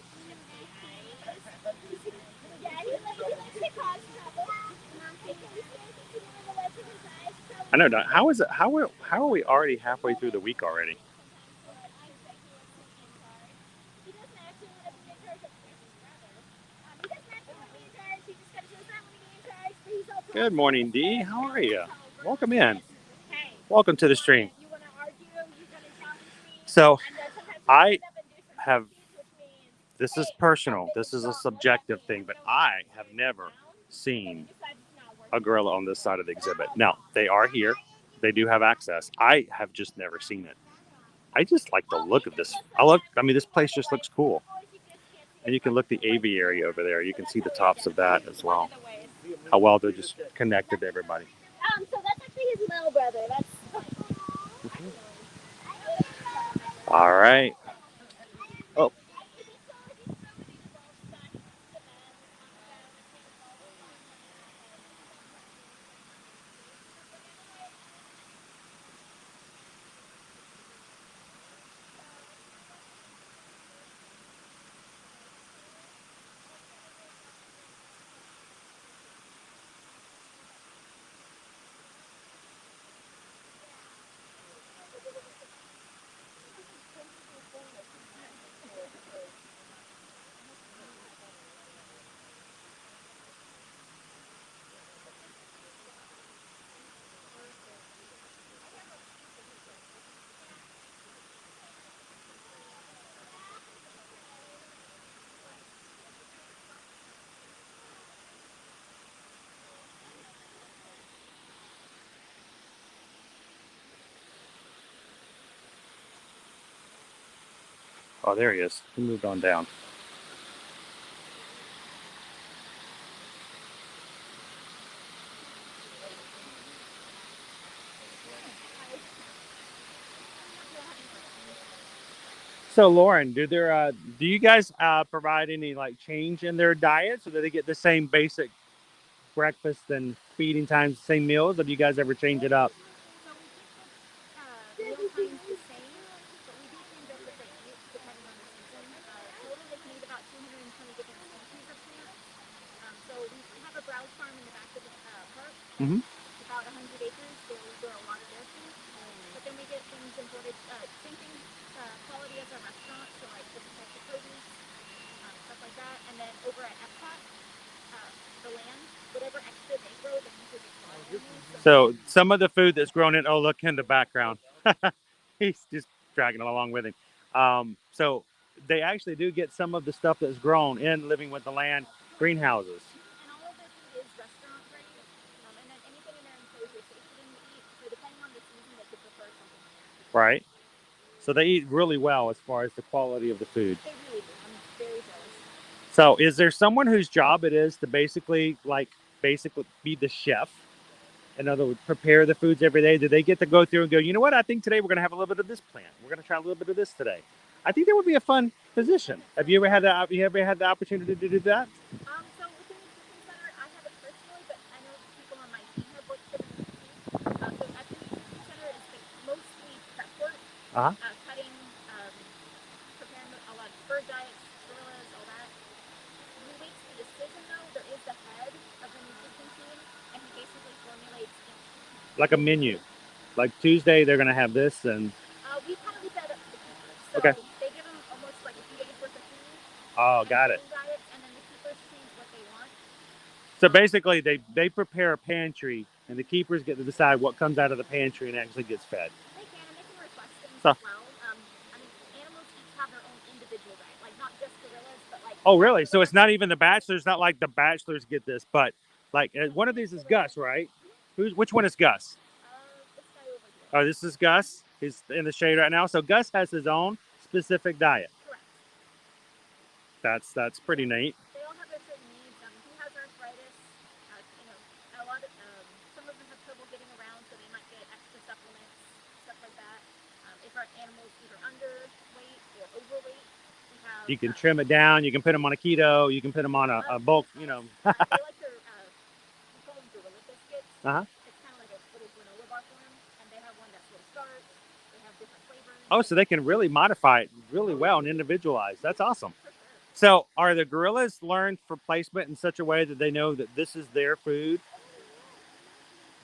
Speaker 1: I know. How is it? How are we already halfway through the week already? Good morning, Dee. How are you? Welcome in. Welcome to the stream. So, I have. This is personal. This is a subjective thing, but I have never seen a gorilla on this side of the exhibit. Now, they are here. They do have access. I have just never seen it. I just like the look of this. I mean, this place just looks cool. And you can look the aviary over there. You can see the tops of that as well. How well they're just connected to everybody.
Speaker 2: So that's actually his little brother. That's
Speaker 1: All right. Oh. Oh, there he is. He moved on down. So, Lauren, do you guys provide any like change in their diets, or do they get the same basic breakfast and feeding times, same meals, or do you guys ever change it up? Mm-hmm.
Speaker 2: about 100 acres, so we grow a lot of their food. But then we get things imported, same thing, quality as a restaurant, so like different types of produce, stuff like that. And then over at Epcot, the land, whatever extra they grow, they usually get.
Speaker 1: So some of the food that's grown in, oh, look in the background. He's just dragging it along with him. So they actually do get some of the stuff that's grown in Living with the Land greenhouses.
Speaker 2: And all of their food is restaurant grade, and then anything in their enclosure is safe for them to eat. So depending on the season, they could prefer something there.
Speaker 1: Right. So they eat really well as far as the quality of the food.
Speaker 2: They really do. I'm very jealous.
Speaker 1: So is there someone whose job it is to basically be the chef? In other words, prepare the foods every day. Do they get to go through and go, you know what? I think today we're going to have a little bit of this plant. We're going to try a little bit of this today. I think that would be a fun position. Have you ever had the opportunity to do that?
Speaker 2: So within the kitchen center, I haven't personally, but I know people on my team have worked for them. So at the kitchen center, it's been mostly prep work, cutting, preparing a lot of bird diets, gorillas, all that. When he makes the decision, though, there is the head of the nutrition team, and he basically formulates each.
Speaker 1: Like a menu. Like Tuesday, they're going to have this, and
Speaker 2: We kind of leave that up to the keepers. So
Speaker 1: okay.
Speaker 2: They give them almost like a few days
Speaker 1: Oh, got it.
Speaker 5: Diets, and then the keepers choose what they want.
Speaker 1: So basically, they prepare a pantry, and the keepers get to decide what comes out of the pantry and actually gets fed.
Speaker 5: They can, and they can request things
Speaker 1: So-
Speaker 5: as well. I mean, animals each have their own individual diet, like not just gorillas, but like.
Speaker 1: Oh, really? So it's not even the bachelors. Not like the bachelors get this, but like one of these is Gus, right? Which one is Gus?
Speaker 5: This guy over here.
Speaker 1: Oh, this is Gus. He's in the shade right now. So Gus has his own specific diet.
Speaker 5: Correct.
Speaker 1: That's pretty neat.
Speaker 5: They all have their certain needs. He has arthritis. You know, a lot of some of them have trouble getting around, so they might get extra supplements, stuff like that. If our animal's either underweight or overweight, we have.
Speaker 1: You can trim it down. You can put them on a keto. You can put them on a bulk. You know.
Speaker 5: They like their we call them gorilla biscuits.
Speaker 1: Uh-huh.
Speaker 5: It's kind of like a little granola bar for them, and they have one that's with starch. They have different flavors.
Speaker 1: Oh, so they can really modify it really well and individualize. That's awesome.
Speaker 5: For sure.
Speaker 1: So are the gorillas learned for placement in such a way that they know that this is their food?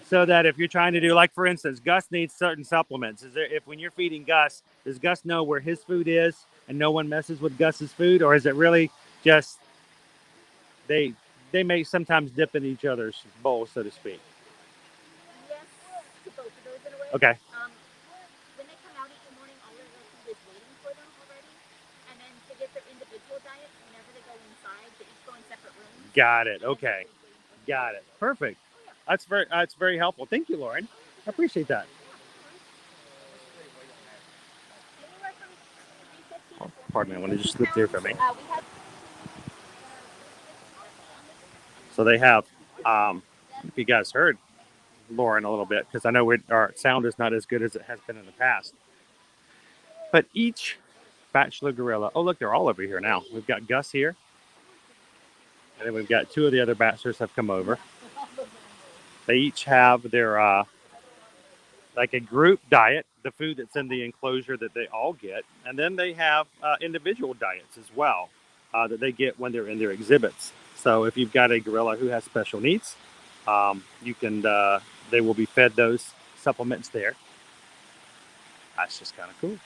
Speaker 1: So that if you're trying to do, like for instance, Gus needs certain supplements. Is there, if when you're feeding Gus, does Gus know where his food is and no one messes with Gus's food? Or is it really just they may sometimes dip in each other's bowls, so to speak?
Speaker 5: Yes, to both of those in a way.
Speaker 1: Okay.
Speaker 5: When they come out each morning, all of their food is waiting for them already. And then to get their individual diets, whenever they go inside, they each go in separate rooms.
Speaker 1: Got it. Okay. Got it. Perfect. That's very helpful. Thank you, Lauren. I appreciate that.
Speaker 5: Anywhere from 350 to
Speaker 1: Pardon me, I want to just slip through for me.
Speaker 5: we have
Speaker 1: So they have, if you guys heard Lauren a little bit, because I know our sound is not as good as it has been in the past. But each bachelor gorilla, oh look, they're all over here now. We've got Gus here. And then we've got two of the other bachelors have come over. They each have their, like a group diet, the food that's in the enclosure that they all get. And then they have individual diets as well that they get when they're in their exhibits. So if you've got a gorilla who has special needs, you can, they will be fed those supplements there. That's just kind of cool.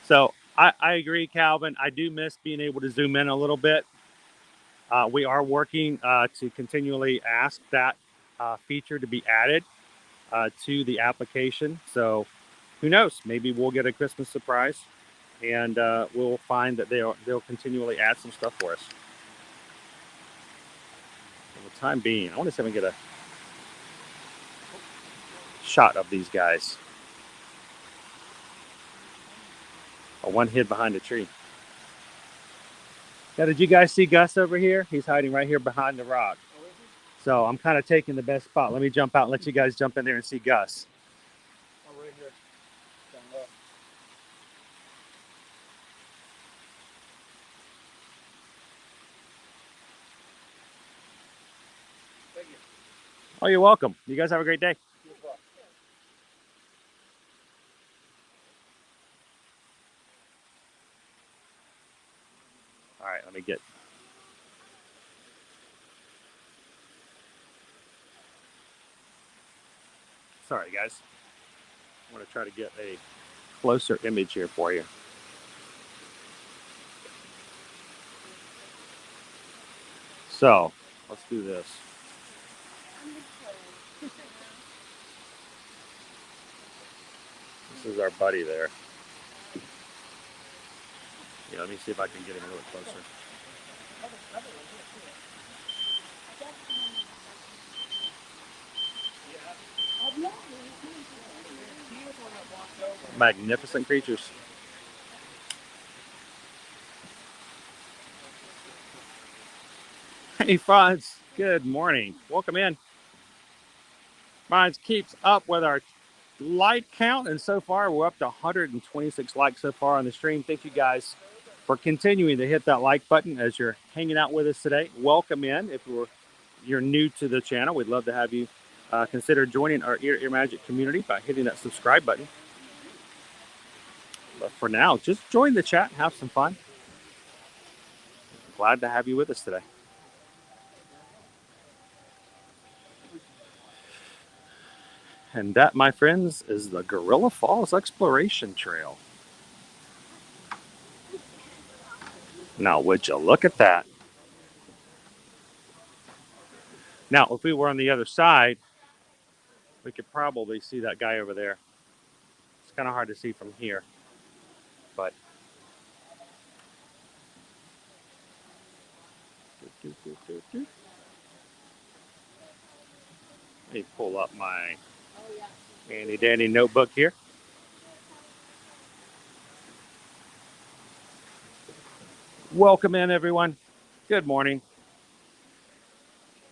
Speaker 1: So I agree, Calvin. I do miss being able to zoom in a little bit. We are working to continually ask that feature to be added to the application. So who knows? Maybe we'll get a Christmas surprise, and we'll find that they'll continually add some stuff for us. For the time being, I want to see if I can get a shot of these guys. Oh, one hid behind a tree. Now, did you guys see Gus over here? He's hiding right here behind the rock. So I'm kind of taking the best spot. Let me jump out and let you guys jump in there and see Gus.
Speaker 3: Oh, right here. Down low. Thank you.
Speaker 1: Oh, you're welcome. You guys have a great day.
Speaker 3: You as well.
Speaker 1: All right, let me get. Sorry, guys. I'm going to try to get a closer image here for you. So, let's do this. This is our buddy there. Yeah, let me see if I can get him a little closer. Magnificent creatures. Hey, Franz. Good morning. Welcome in. Franz keeps up with our like count, and so far we're up to 126 likes so far on the stream. Thank you guys for continuing to hit that like button as you're hanging out with us today. Welcome in. If you're new to the channel, we'd love to have you consider joining our Ear Magic community by hitting that subscribe button. But for now, just join the chat and have some fun. glad to have you with us today. And that, my friends, is the Gorilla Falls Exploration Trail. Now, would you look at that? Now, if we were on the other side, we could probably see that guy over there. It's kind of hard to see from here, but let me pull up my handy dandy notebook here. Welcome in, everyone. Good morning.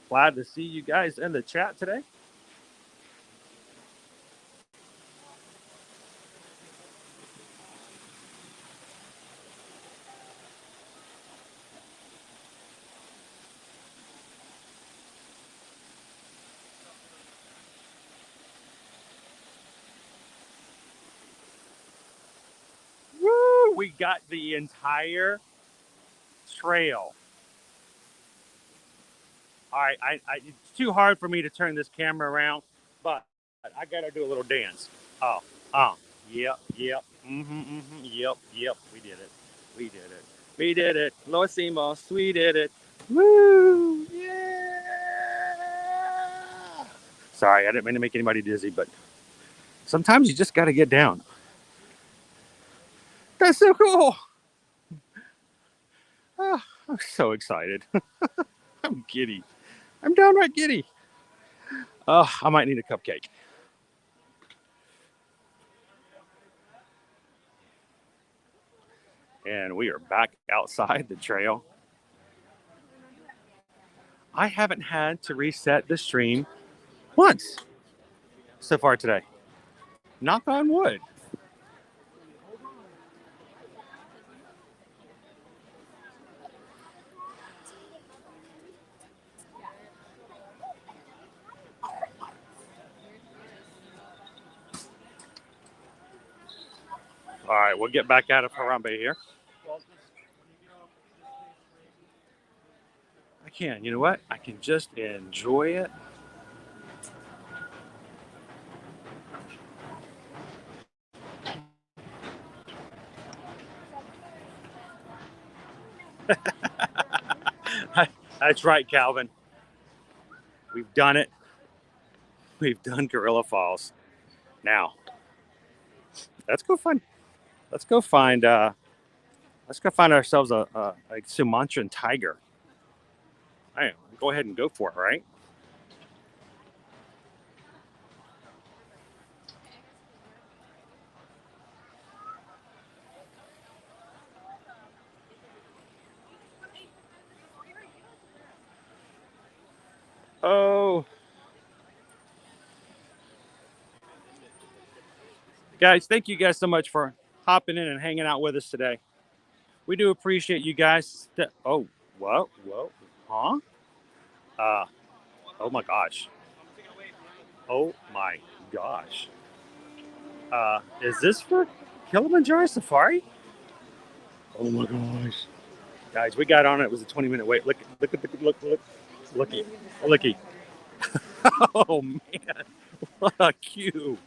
Speaker 1: Glad to see you guys in the chat today. Woo! We got the entire trail. All right, it's too hard for me to turn this camera around, but I gotta do a little dance. Yep, yep. We did it. Lo hicimos, we did it. Woo! Yeah! Sorry, I didn't mean to make anybody dizzy, but sometimes you just gotta get down. That's so cool. Oh, I'm so excited. I'm giddy. I'm downright giddy. Oh, I might need a cupcake. And we are back outside the trail. I haven't had to reset the stream once so far today. Knock on wood. All right, we'll get back out of Harambe here. I can. You know what? I can just enjoy it. That's right, Calvin. We've done it. We've done Gorilla Falls. Now, let's go find ourselves a Sumatran tiger. All right, go ahead and go for it, right? Oh, guys, thank you guys so much for hopping in and hanging out with us today. We do appreciate you guys. Oh, whoa, huh? Oh my gosh. Is this for Kilimanjaro Safari? Oh my gosh. Guys, we got on it. It was a 20-minute wait. Looky. Oh man, what a queue.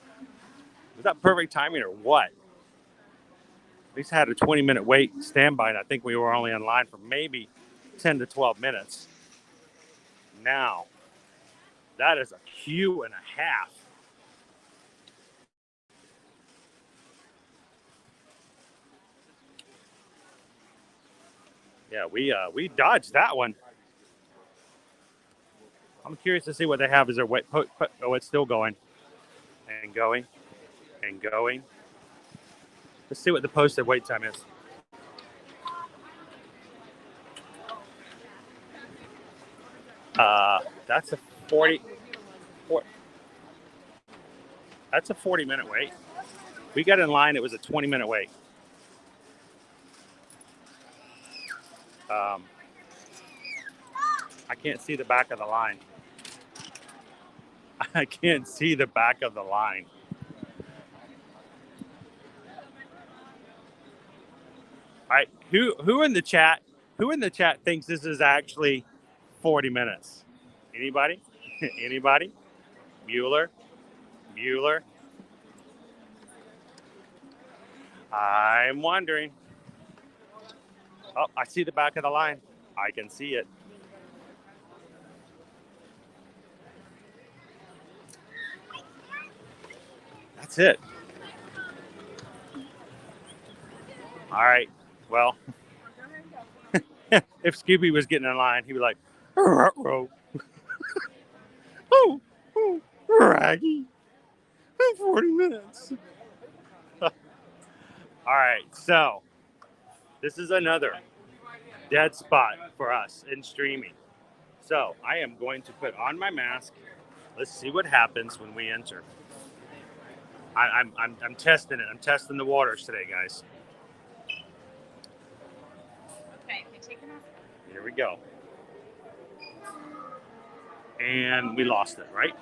Speaker 1: Was that perfect timing or what? We just had a 20-minute wait standby, and I think we were only in line for maybe 10 to 12 minutes. Now, that is a queue and a half. Yeah, we dodged that one. I'm curious to see what they have as their wait. Oh, it's still going and going and going. Let's see what the posted wait time is. That's a 40-minute wait. We got in line. It was a 20-minute wait. I can't see the back of the line. I can't see the back of the line. All right, who in the chat Who in the chat thinks this is actually 40 minutes? Anybody? Anybody? Bueller? Bueller? I'm wondering. Oh, I see the back of the line. I can see it. That's it. All right. Well, if Scooby was getting in line, he'd be like, oh, Raggy, 40 minutes. All right. So this is another dead spot for us in streaming. So I am going to put on my mask. Let's see what happens when we enter. I'm testing it. I'm testing the waters today, guys.
Speaker 6: Okay, take it off.
Speaker 1: Here we go. And we lost it, right?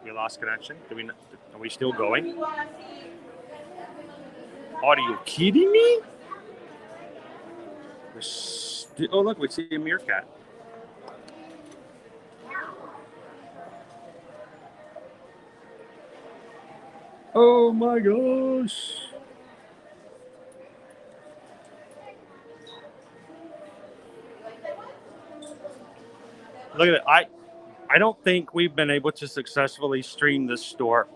Speaker 1: We lost connection. Are we still going? Are you kidding me? Oh, look, we see a meerkat. Oh my gosh. Look at it. I don't think we've been able to successfully stream this store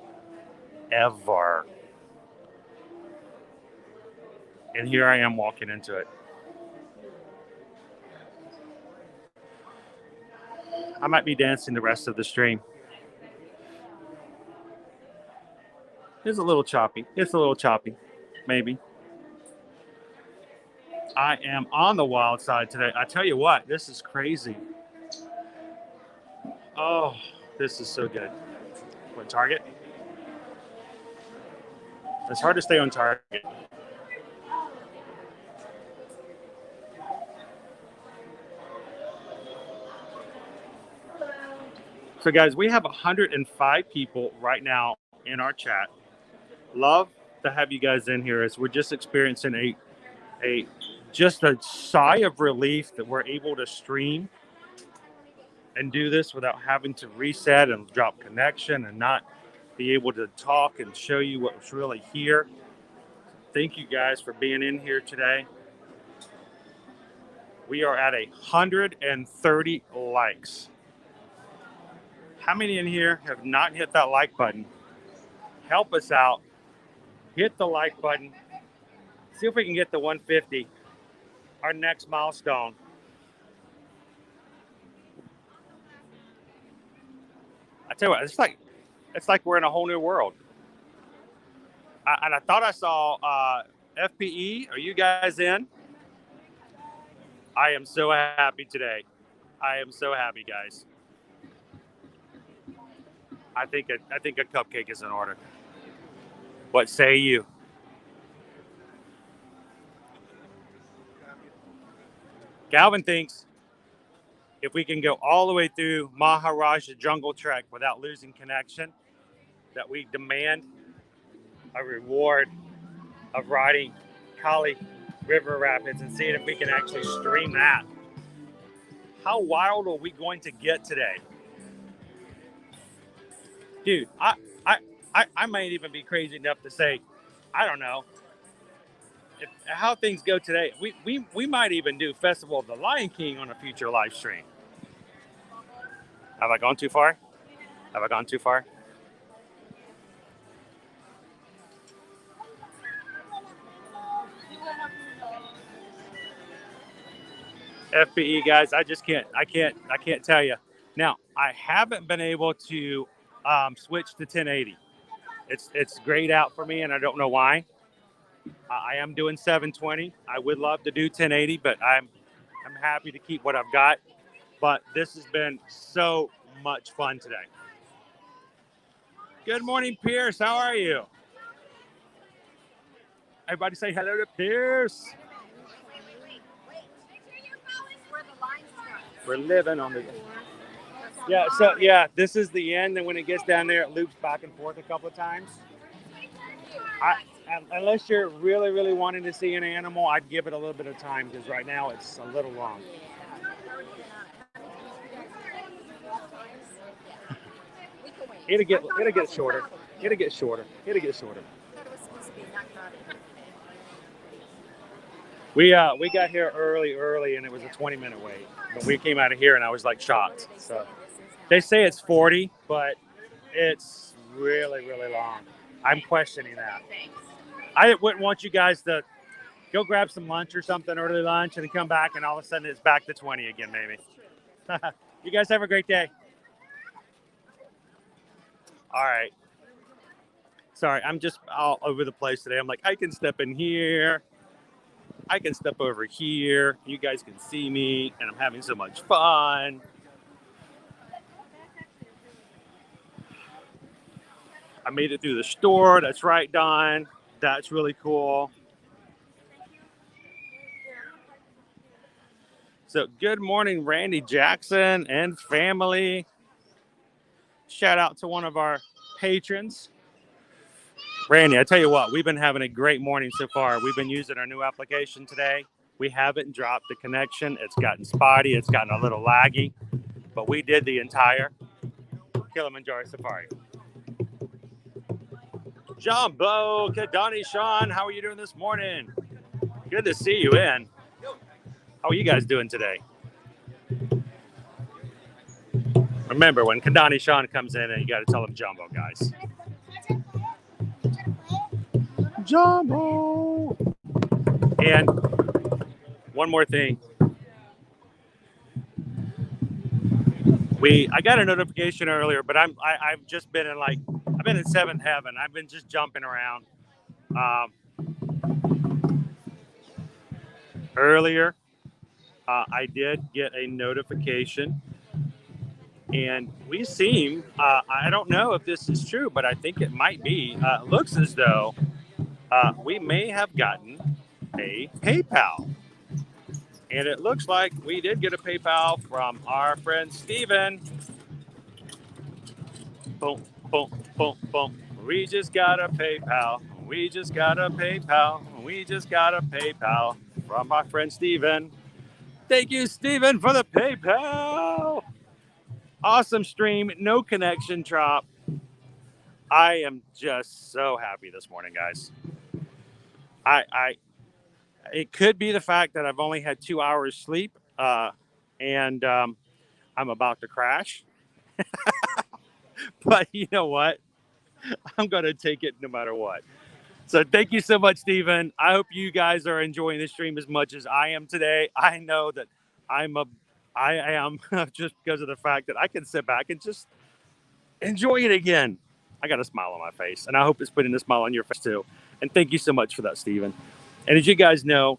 Speaker 1: ever. And here I am walking into it. I might be dancing the rest of the stream. It's a little choppy. It's a little choppy, maybe. I am on the wild side today. I tell you what, this is crazy. Oh, this is so good. What, Target? It's hard to stay on Target. So guys, we have 105 people right now in our chat. Love to have you guys in here as we're just experiencing just a sigh of relief that we're able to stream and do this without having to reset and drop connection and not be able to talk and show you what's really here. Thank you guys for being in here today. We are at 130 likes. How many in here have not hit that like button? Help us out. Hit the like button. See if we can get to 150. Our next milestone. I tell you what, it's like we're in a whole new world. And I thought I saw FPE. Are you guys in? I am so happy today. I am so happy, guys. I think a cupcake is in order. What say you? Galvin thinks if we can go all the way through Maharaja Jungle Trek without losing connection, that we demand a reward of riding Kali River Rapids and seeing if we can actually stream that. How wild are we going to get today? Dude, I might even be crazy enough to say, I don't know, how things go today. We might even do Festival of the Lion King on a future live stream. Have I gone too far? Have I gone too far? FPE guys, I can't tell you. Now, I haven't been able to switch to 1080. It's grayed out for me, and I don't know why. I am doing 720. I would love to do 1080, but I'm happy to keep what I've got. But this has been so much fun today. Good morning, Pierce. How are you? Everybody say hello to Pierce. We're living on the... Yeah, so yeah, this is the end, and when it gets down there, it loops back and forth a couple of times. unless you're really, really wanting to see an animal, I'd give it a little bit of time because right now it's a little long. It'll get shorter. It'll get shorter. It'll get shorter. We got here early, and it was a 20-minute wait. But we came out of here, and I was like shocked. So they say it's 40, but it's really, really long. I'm questioning that. I wouldn't want you guys to go grab some lunch or something, early lunch, and then come back, and all of a sudden it's back to 20 again, maybe. You guys have a great day. All right. Sorry, I'm just all over the place today. I'm like, I can step in here. I can step over here. You guys can see me, and I'm having so much fun. I made it through the store. That's right, Don. That's really cool. So good morning, Randy Jackson and family. Shout out to one of our patrons. Randy, I tell you what, we've been having a great morning so far. We've been using our new application today. We haven't dropped the connection. It's gotten spotty. It's gotten a little laggy. But we did the entire Kilimanjaro Safari. Jumbo, Kadani, Sean, how are you doing this morning? Good to see you in. How are you guys doing today? Remember, when Kadani Sean comes in, you got to tell him Jumbo, guys. Jumbo. And one more thing. I got a notification earlier, but I've just been I've been in seventh heaven. I've been just jumping around. Earlier, I did get a notification, and we seem, I don't know if this is true, but I think it might be. It looks as though we may have gotten a PayPal. And it looks like we did get a PayPal from our friend Steven. Boom, boom, boom, boom. We just got a PayPal. We just got a PayPal. We just got a PayPal from our friend Steven. Thank you, Steven, for the PayPal. Awesome stream. No connection drop. I am just so happy this morning, guys. It could be the fact that I've only had 2 hours sleep, and I'm about to crash. But you know what? I'm going to take it no matter what. So thank you so much, Stephen. I hope you guys are enjoying the stream as much as I am today. I know that I am just because of the fact that I can sit back and just enjoy it again. I got a smile on my face, and I hope it's putting a smile on your face too. And thank you so much for that, Stephen. And as you guys know,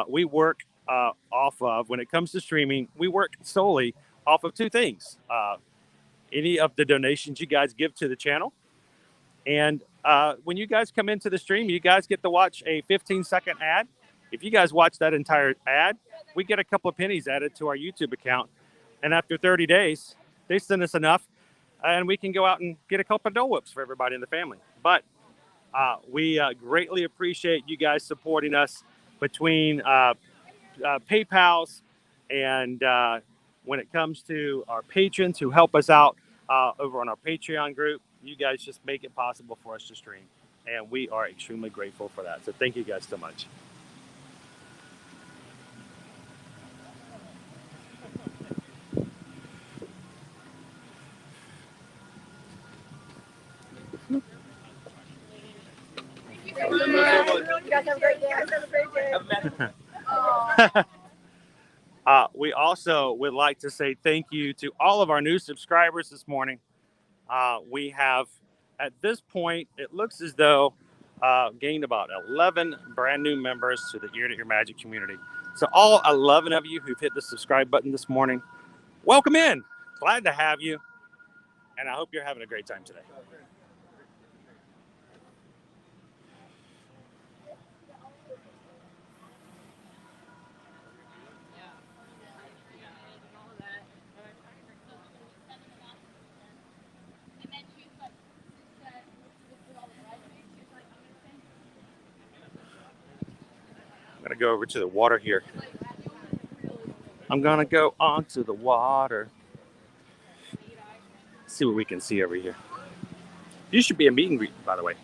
Speaker 1: we work off of, when it comes to streaming, we work solely off of two things. Any of the donations you guys give to the channel. And when you guys come into the stream, you guys get to watch a 15-second ad. If you guys watch that entire ad, we get a couple of pennies added to our YouTube account. And after 30 days, they send us enough, and we can go out and get a couple of Dole Whips for everybody in the family. But we greatly appreciate you guys supporting us between PayPals and when it comes to our patrons who help us out over on our Patreon group. You guys just make it possible for us to stream, and we are extremely grateful for that. So thank you guys so much.
Speaker 6: You guys have a great day.
Speaker 1: We also would like to say thank you to all of our new subscribers this morning. We have, at this point, it looks as though gained about 11 brand new members to the Ear to Ear Magic community. So all 11 of you who've hit the subscribe button this morning, welcome in. Glad to have you. And I hope you're having a great time today. going to go over to the water here. I'm going to go onto the water. See what we can see over here. You should be a meet and greet, by the way.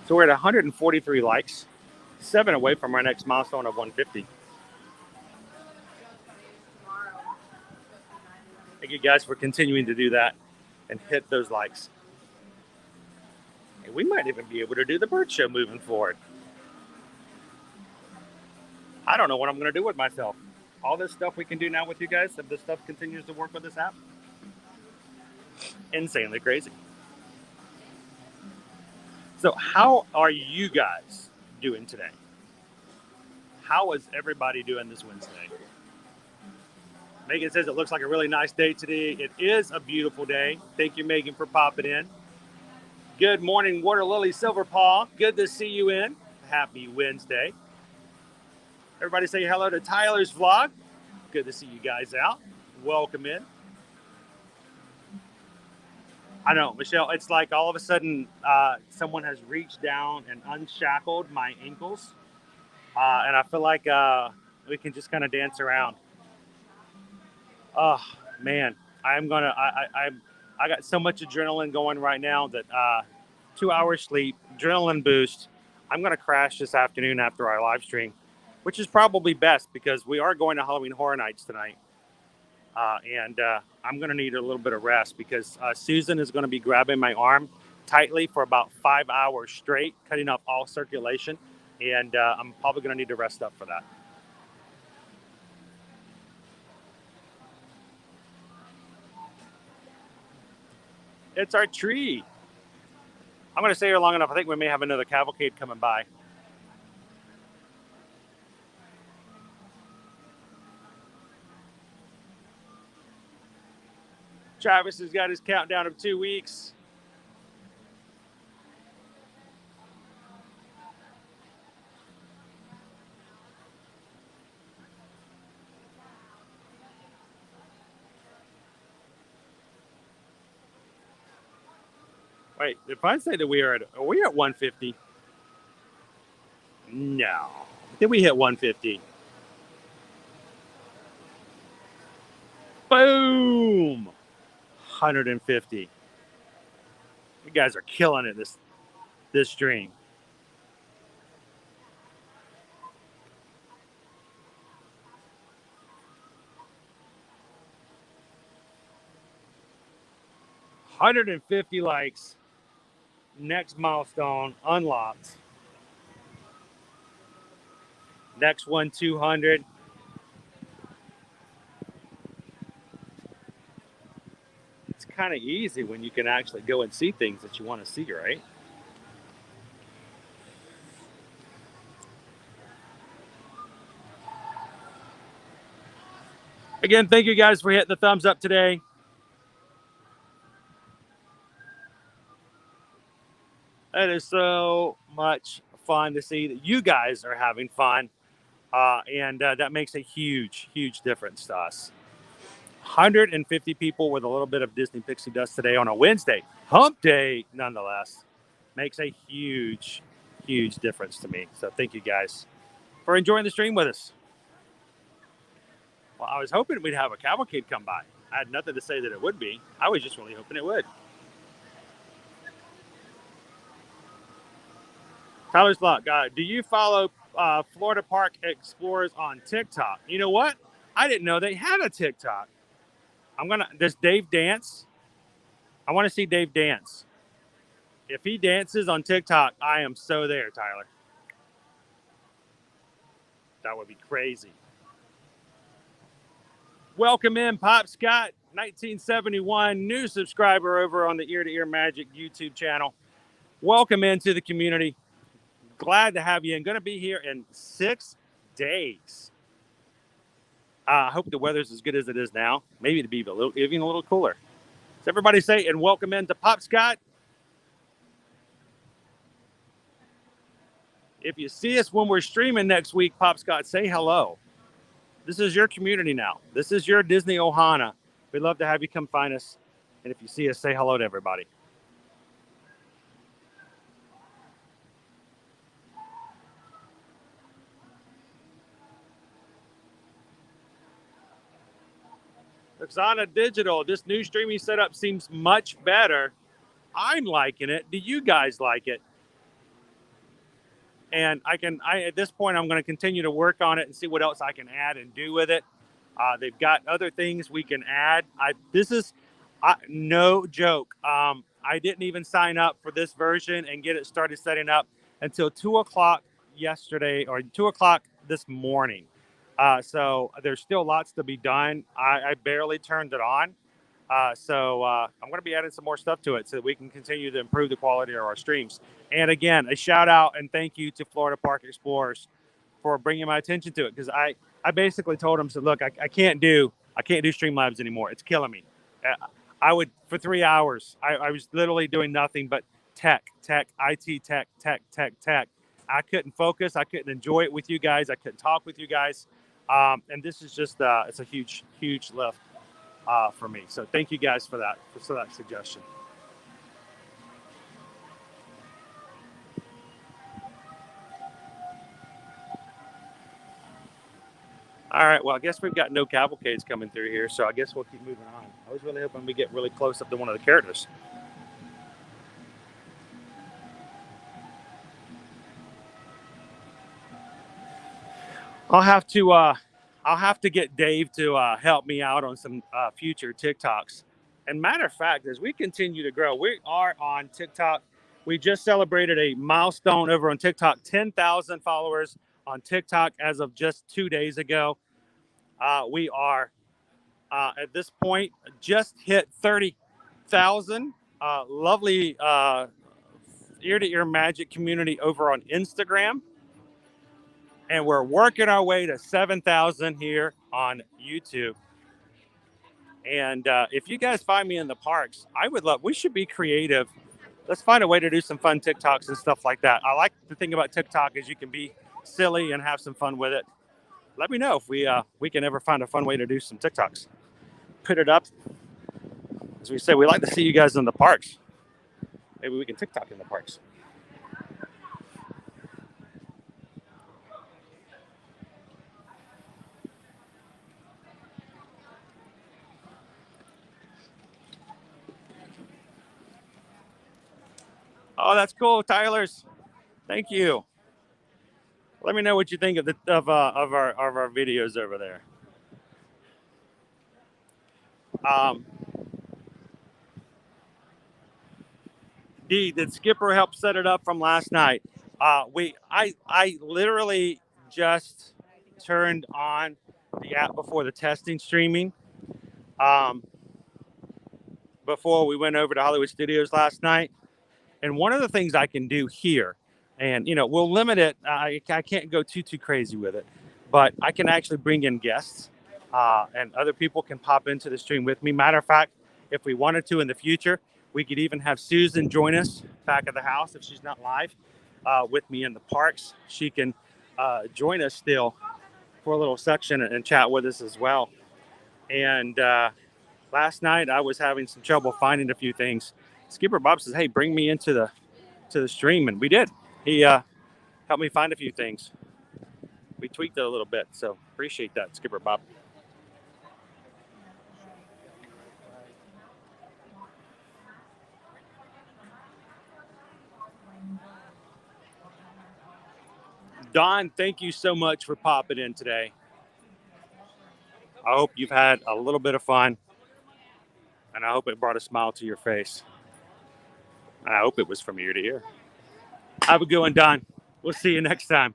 Speaker 1: So we're at 143 likes, 7 away from our next milestone of 150. Thank you guys for continuing to do that and hit those likes. And we might even be able to do the bird show moving forward. I don't know what I'm going to do with myself. All this stuff we can do now with you guys, if this stuff continues to work with this app, insanely crazy. So how are you guys doing today? How is everybody doing this Wednesday? Megan says it looks like a really nice day today. It is a beautiful day. Thank you, Megan, for popping in. Good morning, Water Lily Silverpaw. Good to see you in. Happy Wednesday. Everybody say hello to Tyler's vlog. Good to see you guys out. Welcome in. I know, Michelle, it's like all of a sudden someone has reached down and unshackled my ankles. And I feel like we can just kind of dance around. Oh, man, I got so much adrenaline going right now that 2 hours sleep, adrenaline boost. I'm going to crash this afternoon after our live stream, which is probably best because we are going to Halloween Horror Nights tonight. And I'm going to need a little bit of rest because Susan is going to be grabbing my arm tightly for about 5 hours straight, cutting off all circulation. And I'm probably going to need to rest up for that. It's our tree. I'm going to stay here long enough. I think we may have another cavalcade coming by. Travis has got his countdown of 2 weeks. Wait, if I say that are we at 150? No. Did we hit 150? Boom! 150. You guys are killing it this stream. $150 likes. Next milestone unlocked. Next one, 200. It's kind of easy when you can actually go and see things that you want to see, right? Again, thank you guys for hitting the thumbs up today. It is so much fun to see that you guys are having fun. And that makes a huge, huge difference to us. 150 people with a little bit of Disney Pixie Dust today on a Wednesday. Hump day, nonetheless. Makes a huge, huge difference to me. So thank you guys for enjoying the stream with us. Well, I was hoping we'd have a cavalcade come by. I had nothing to say that it would be. I was just really hoping it would. Tyler's Block, do you follow Florida Park Explorers on TikTok? You know what? I didn't know they had a TikTok. Does Dave dance? I want to see Dave dance. If he dances on TikTok, I am so there, Tyler. That would be crazy. Welcome in, Pop Scott, 1971, new subscriber over on the Ear to Ear Magic YouTube channel. Welcome into the community. Glad to have you in. Going to be here in 6 days. I hope the weather's as good as it is now. Maybe it'll be even a little cooler. So everybody say, and welcome into Pop Scott. If you see us when we're streaming next week, Pop Scott, say hello. This is your community now. This is your Disney Ohana. We'd love to have you come find us. And if you see us, say hello to everybody. Oksana Digital, this new streaming setup seems much better. I'm liking it. Do you guys like it? And at this point, I'm going to continue to work on it and see what else I can add and do with it. They've got other things we can add. This is no joke. I didn't even sign up for this version and get it started setting up until 2 o'clock yesterday or 2 o'clock this morning. So there's still lots to be done. I barely turned it on. So I'm going to be adding some more stuff to it so that we can continue to improve the quality of our streams. And again, a shout out and thank you to Florida Park Explorers for bringing my attention to it, because I basically told them, so look, I can't do Streamlabs anymore. It's killing me. I would, for 3 hours, I was literally doing nothing but tech, IT, tech. I couldn't focus. I couldn't enjoy it with you guys. I couldn't talk with you guys. And this is just, it's a huge lift for me. So thank you guys for that suggestion. All right, well, I guess we've got no cavalcades coming through here, so I guess we'll keep moving on. I was really hoping we get really close up to one of the characters. I'll have to get Dave to help me out on some future TikToks. And matter of fact, as we continue to grow, we are on TikTok. We just celebrated a milestone over on TikTok, 10,000 followers on TikTok as of just 2 days ago. We are at this point just hit 30,000. Lovely ear-to-ear magic community over on Instagram. And we're working our way to 7,000 here on YouTube. And if you guys find me in the parks, we should be creative. Let's find a way to do some fun TikToks and stuff like that. I like the thing about TikTok is you can be silly and have some fun with it. Let me know if we can ever find a fun way to do some TikToks. Put it up. As we say, we like to see you guys in the parks. Maybe we can TikTok in the parks. Oh, that's cool, Tyler's. Thank you. Let me know what you think of our videos over there. Did Skipper help set it up from last night? I literally just turned on the app before the testing streaming. Before we went over to Hollywood Studios last night. And one of the things I can do here, and we'll limit it. I can't go too crazy with it, but I can actually bring in guests, and other people can pop into the stream with me. Matter of fact, if we wanted to in the future, we could even have Susan join us back at the house if she's not live with me in the parks. She can join us still for a little section and chat with us as well. And last night I was having some trouble finding a few things. Skipper Bob says, "Hey, bring me into the stream," and we did. He helped me find a few things. We tweaked it a little bit, so appreciate that, Skipper Bob. Don, thank you so much for popping in today. I hope you've had a little bit of fun, and I hope it brought a smile to your face. And I hope it was from ear to ear. Have a good one, Don. We'll see you next time.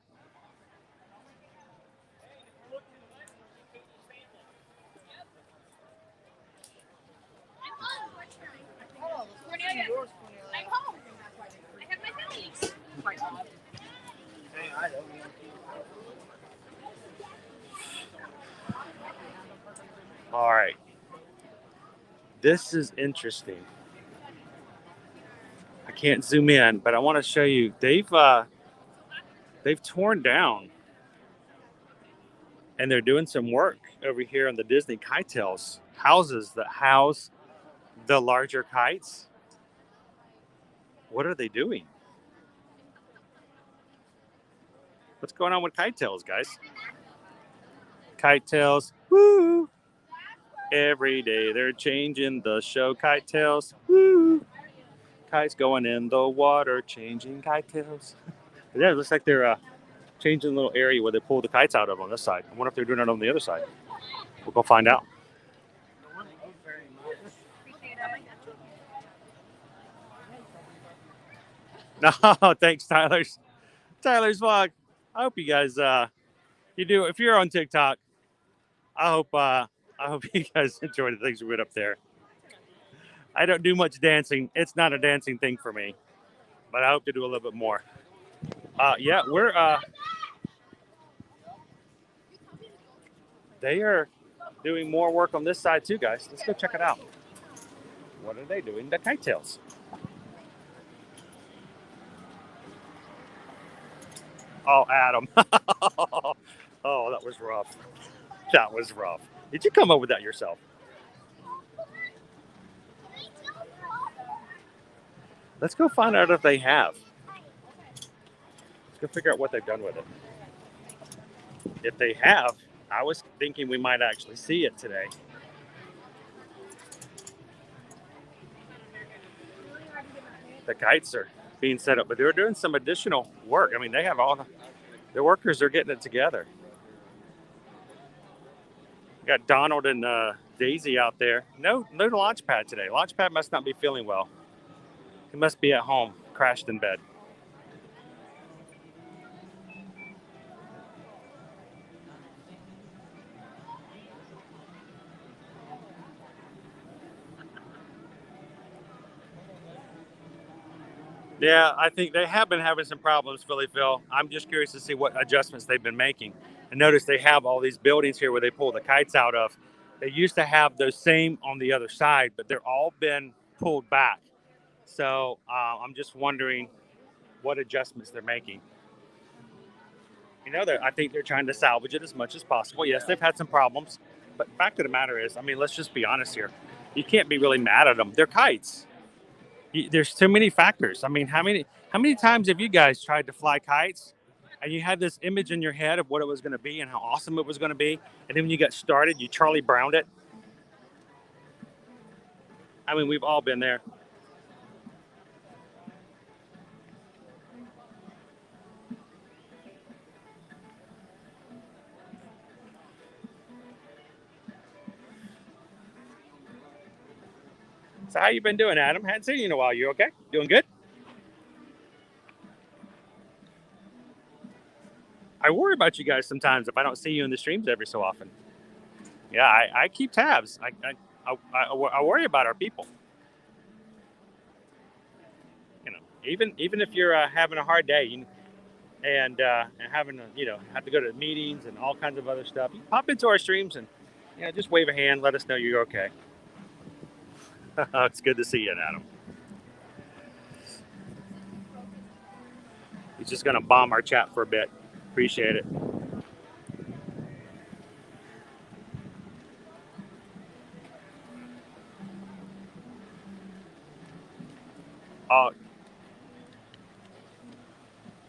Speaker 5: I'm home. I have my bellies.
Speaker 1: All right. This is interesting. I can't zoom in, but I want to show you. They've torn down, and they're doing some work over here on the Disney Kitetails houses that house the larger kites. What are they doing? What's going on with Kitetails, guys? Kitetails, woo! Every day they're changing the show kite tails. Woo! Kites going in the water, changing kite tails. Yeah, it looks like they're changing the little area where they pull the kites out of on this side. I wonder if they're doing it on the other side. We'll go find out. No, thanks, Tyler's vlog. I hope you guys you do. If you're on TikTok, I hope you guys enjoy the things we put up there. I don't do much dancing. It's not a dancing thing for me, but I hope to do a little bit more. Yeah, we're they are doing more work on this side too, guys. Let's go check it out. What are they doing? The kite tails. Oh, Adam. Oh, that was rough. That was rough. Did you come up with that yourself? Let's go find out if they have. Let's go figure out what they've done with it. If they have, I was thinking we might actually see it today. The kites are being set up, but they're doing some additional work. I mean, they have the workers are getting it together. We got Donald and Daisy out there. No launch pad today. Launch pad must not be feeling well. He must be at home, crashed in bed. Yeah, I think they have been having some problems, Philly Phil. I'm just curious to see what adjustments they've been making. And notice they have all these buildings here where they pull the kites out of. They used to have those same on the other side, but they're all been pulled back. So I'm just wondering what adjustments they're making. You know, I think they're trying to salvage it as much as possible. Yes, they've had some problems, but the fact of the matter is, I mean, let's just be honest here. You can't be really mad at them. They're kites. There's too many factors. I mean, how many times have you guys tried to fly kites and you had this image in your head of what it was going to be and how awesome it was going to be, and then when you got started, you Charlie Browned it? I mean, we've all been there. So how you been doing, Adam? Hadn't seen you in a while. You okay? Doing good? I worry about you guys sometimes if I don't see you in the streams every so often. Yeah, I keep tabs. I worry about our people. You know, even if you're having a hard day and having to, have to go to meetings and all kinds of other stuff, you pop into our streams and just wave a hand, let us know you're okay. It's good to see you, Adam. He's just gonna bomb our chat for a bit. Appreciate it.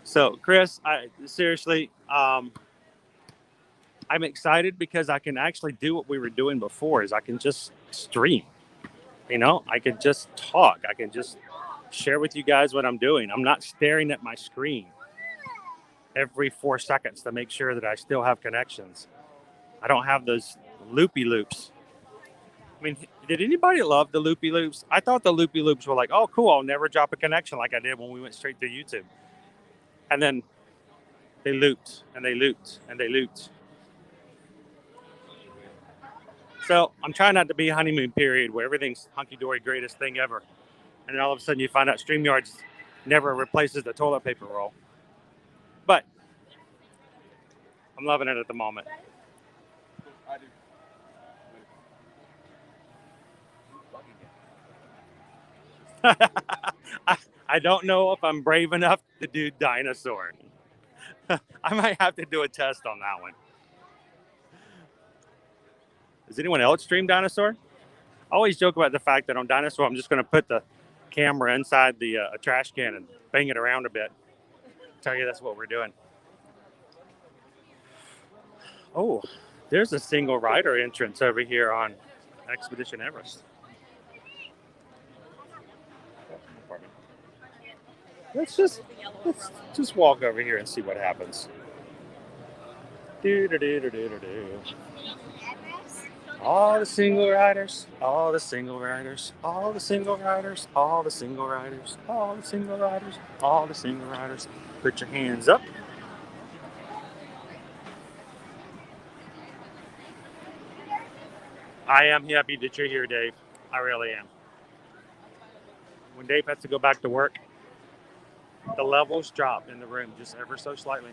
Speaker 1: So, Chris, seriously, I'm excited because I can actually do what we were doing before. Is I can just stream. I can just talk. I can just share with you guys what I'm doing. I'm not staring at my screen every 4 seconds to make sure that I still have connections. I don't have those loopy loops. I mean, did anybody love the loopy loops? I thought the loopy loops were like, oh, cool, I'll never drop a connection like I did when we went straight to YouTube. And then they looped and they looped and they looped. So I'm trying not to be a honeymoon period where everything's hunky-dory, greatest thing ever. And then all of a sudden you find out StreamYards never replaces the toilet paper roll. But I'm loving it at the moment. I don't know if I'm brave enough to do dinosaur. I might have to do a test on that one. Does anyone else stream dinosaur? I always joke about the fact that on dinosaur, I'm just going to put the camera inside the trash can and bang it around a bit. Tell you that's what we're doing. Oh, there's a single rider entrance over here on Expedition Everest. Let's just walk over here and see what happens. All the single riders, all the single riders, all the single riders, all the single riders, all the single riders, all the single riders. Put your hands up. I am happy that you're here, Dave. I really am. When Dave has to go back to work, the levels drop in the room just ever so slightly.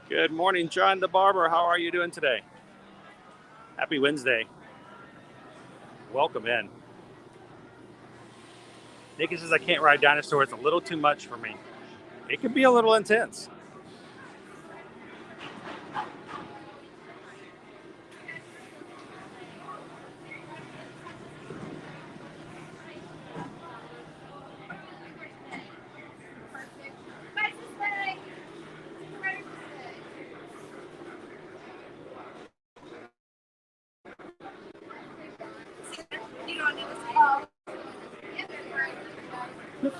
Speaker 1: Good morning, John the Barber. How are you doing today? Happy Wednesday. Welcome in. Nikki says I can't ride dinosaurs. It's a little too much for me. It can be a little intense.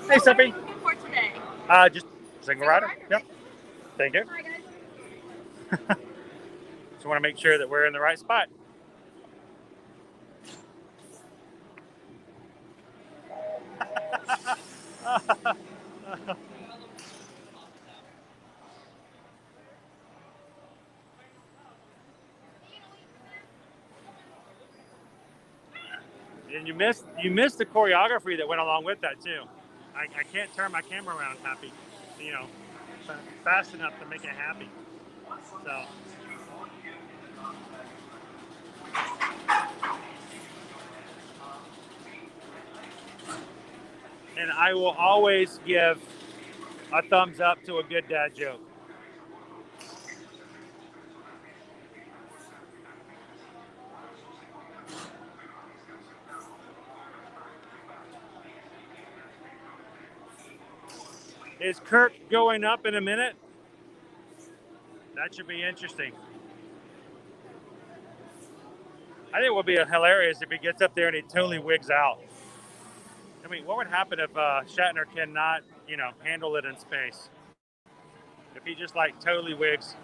Speaker 1: Hey, Sophie.
Speaker 6: What are you looking for today?
Speaker 1: Just single rider. Yep. Thank you. Just want to make sure that we're in the right spot. And you missed the choreography that went along with that too. I can't turn my camera around happy, fast enough to make it happy. So. And I will always give a thumbs up to a good dad joke. Is Kirk going up in a minute? That should be interesting. I think it would be hilarious if he gets up there and he totally wigs out. I mean, what would happen if Shatner cannot, handle it in space? If he just totally wigs.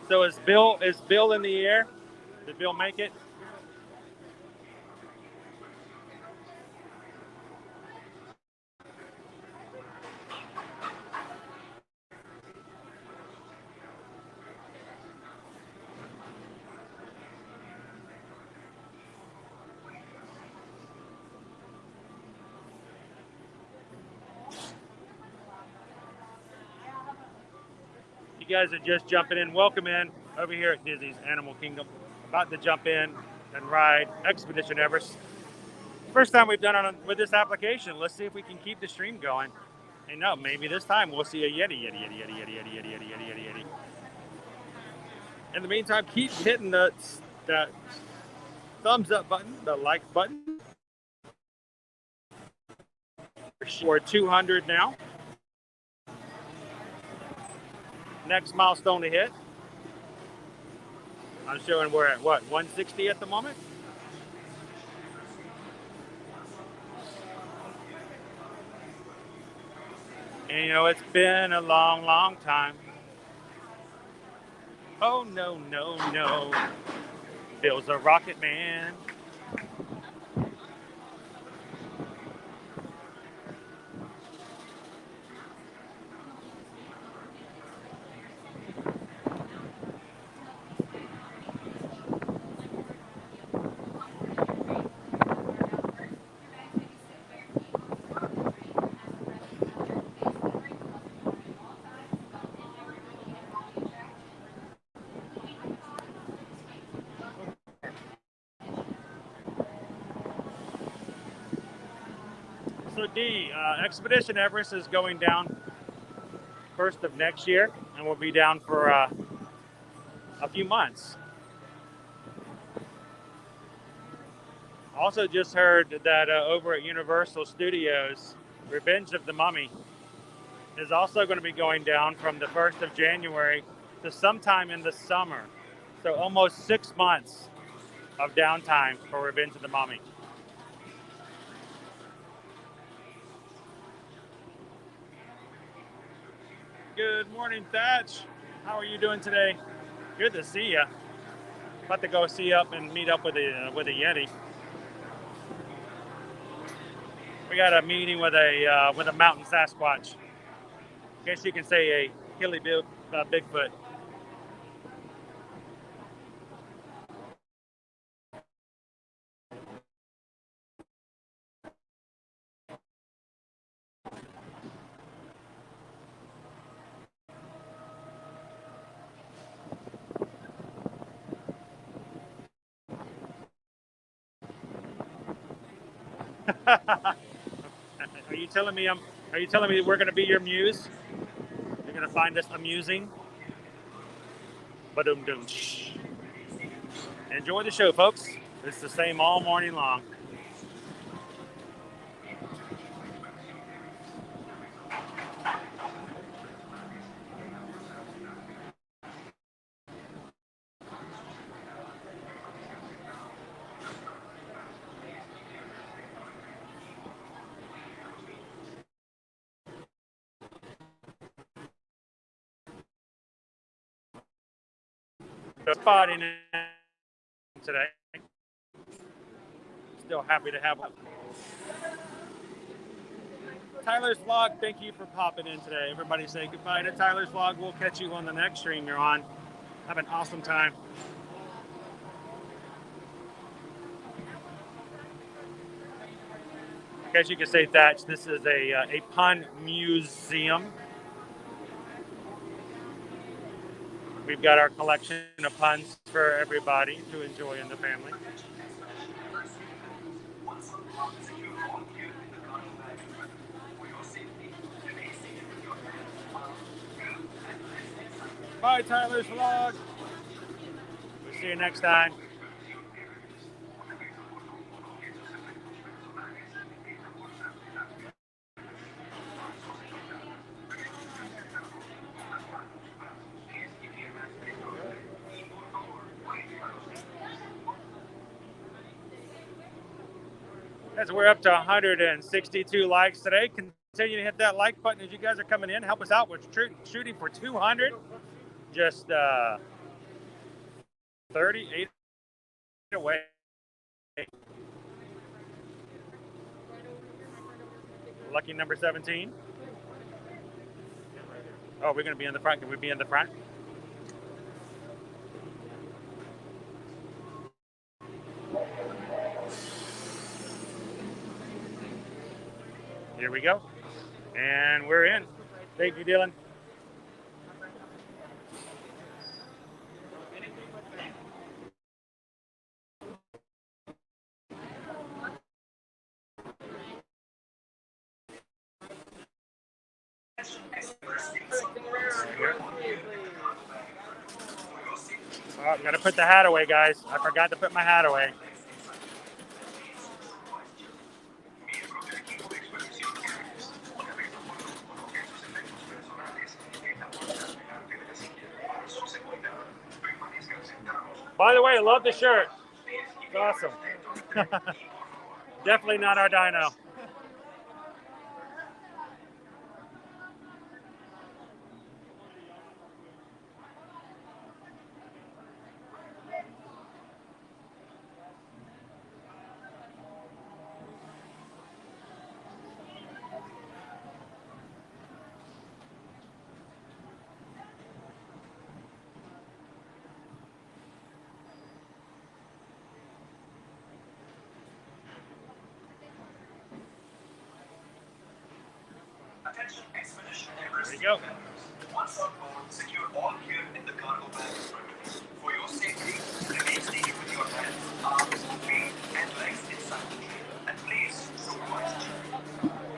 Speaker 1: So is Bill in the air? Did Bill make it? You guys are just jumping in. Welcome in over here at Disney's Animal Kingdom. About to jump in and ride Expedition Everest. First time we've done it with this application. Let's see if we can keep the stream going. And no, maybe this time we'll see a Yeti. In the meantime, keep hitting that thumbs up button, the like button. We're 200 now. Next milestone to hit. I'm showing we're at 160 at the moment. And it's been a long, long time. Oh, no. Bill's a rocket man. So D, Expedition Everest is going down first of next year, and we'll be down for a few months. Also just heard that over at Universal Studios, Revenge of the Mummy is also going to be going down from the 1st of January to sometime in the summer. So almost 6 months of downtime for Revenge of the Mummy. Good morning, Thatch. How are you doing today? Good to see you. About to go see up and meet up with a Yeti. We got a meeting with a mountain Sasquatch. I guess you can say a hilly Bigfoot. Are you telling me we're going to be your muse? You're going to find us amusing? Ba-dum-dum. Enjoy the show, folks. It's the same all morning long. Spotting today. Still happy to have one. Tyler's vlog, thank you for popping in today. Everybody say goodbye to Tyler's vlog. We'll catch you on the next stream you're on. Have an awesome time. I guess you could say, Thatch, this is a pun museum. We've got our collection of puns for everybody to enjoy in the family. Bye, Tyler's vlog. We'll see you next time. As we're up to 162 likes today, continue to hit that like button as you guys are coming in. Help us out. We're shooting for 200. Just 38 away. Lucky number 17. Oh, we're going to be in the front. Can we be in the front? Here we go. And we're in. Thank you, Dylan. Oh, I'm going to put the hat away, guys. I forgot to put my hat away. By the way, I love the shirt. It's awesome. Definitely not our dino.
Speaker 4: Attention Expedition Everest.
Speaker 1: There you go.
Speaker 4: Once on board, secure all gear in the cargo bags. For your safety, remain seated with your hands, arms, feet, and legs inside. And please, show wisely.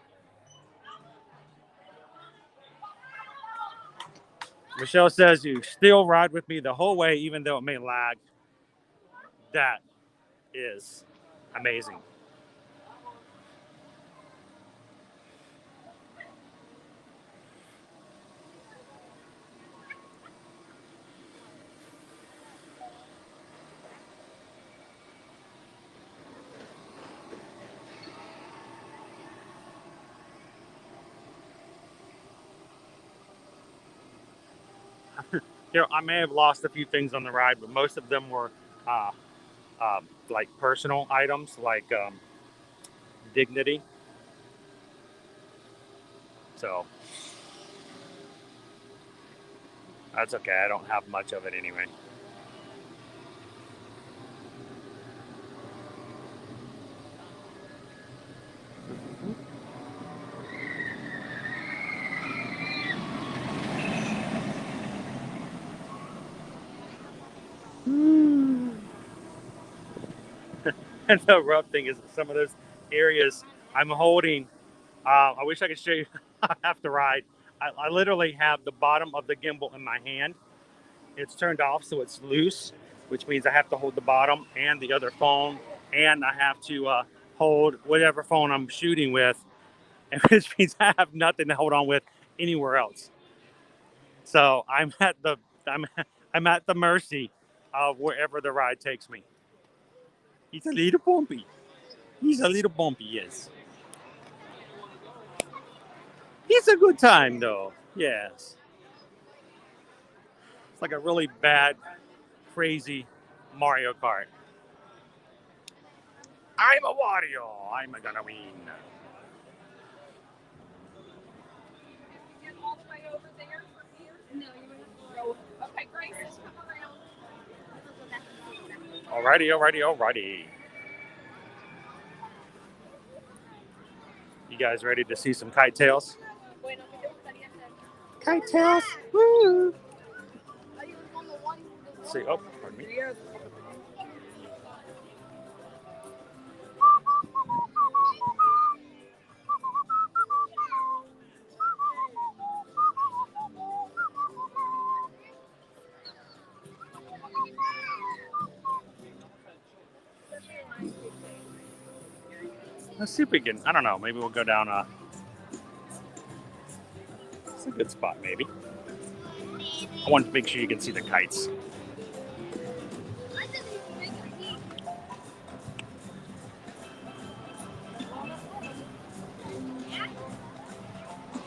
Speaker 1: Michelle says you still ride with me the whole way, even though it may lag. That is amazing. I may have lost a few things on the ride, but most of them were like personal items, like dignity. So that's okay. I don't have much of it anyway. And the rough thing is some of those areas I'm holding. I wish I could show you how I have to ride. I literally have the bottom of the gimbal in my hand. It's turned off, so it's loose, which means I have to hold the bottom and the other phone, and I have to hold whatever phone I'm shooting with, which means I have nothing to hold on with anywhere else. So I'm at the mercy of wherever the ride takes me. He's a little bumpy. Yes. It's a good time, though. Yes. It's like a really bad, crazy Mario Kart. I'm a Wario. I'm gonna win.
Speaker 6: Get all the way over there from here? No, you would have to go. Okay, Grace, just come around.
Speaker 1: Alrighty. You guys ready to see some kite tails? Kite tails. Woo! Let's see. Oh, pardon me. Let's see if we can. I don't know. Maybe we'll go down it's a good spot, maybe. I want to make sure you can see the kites.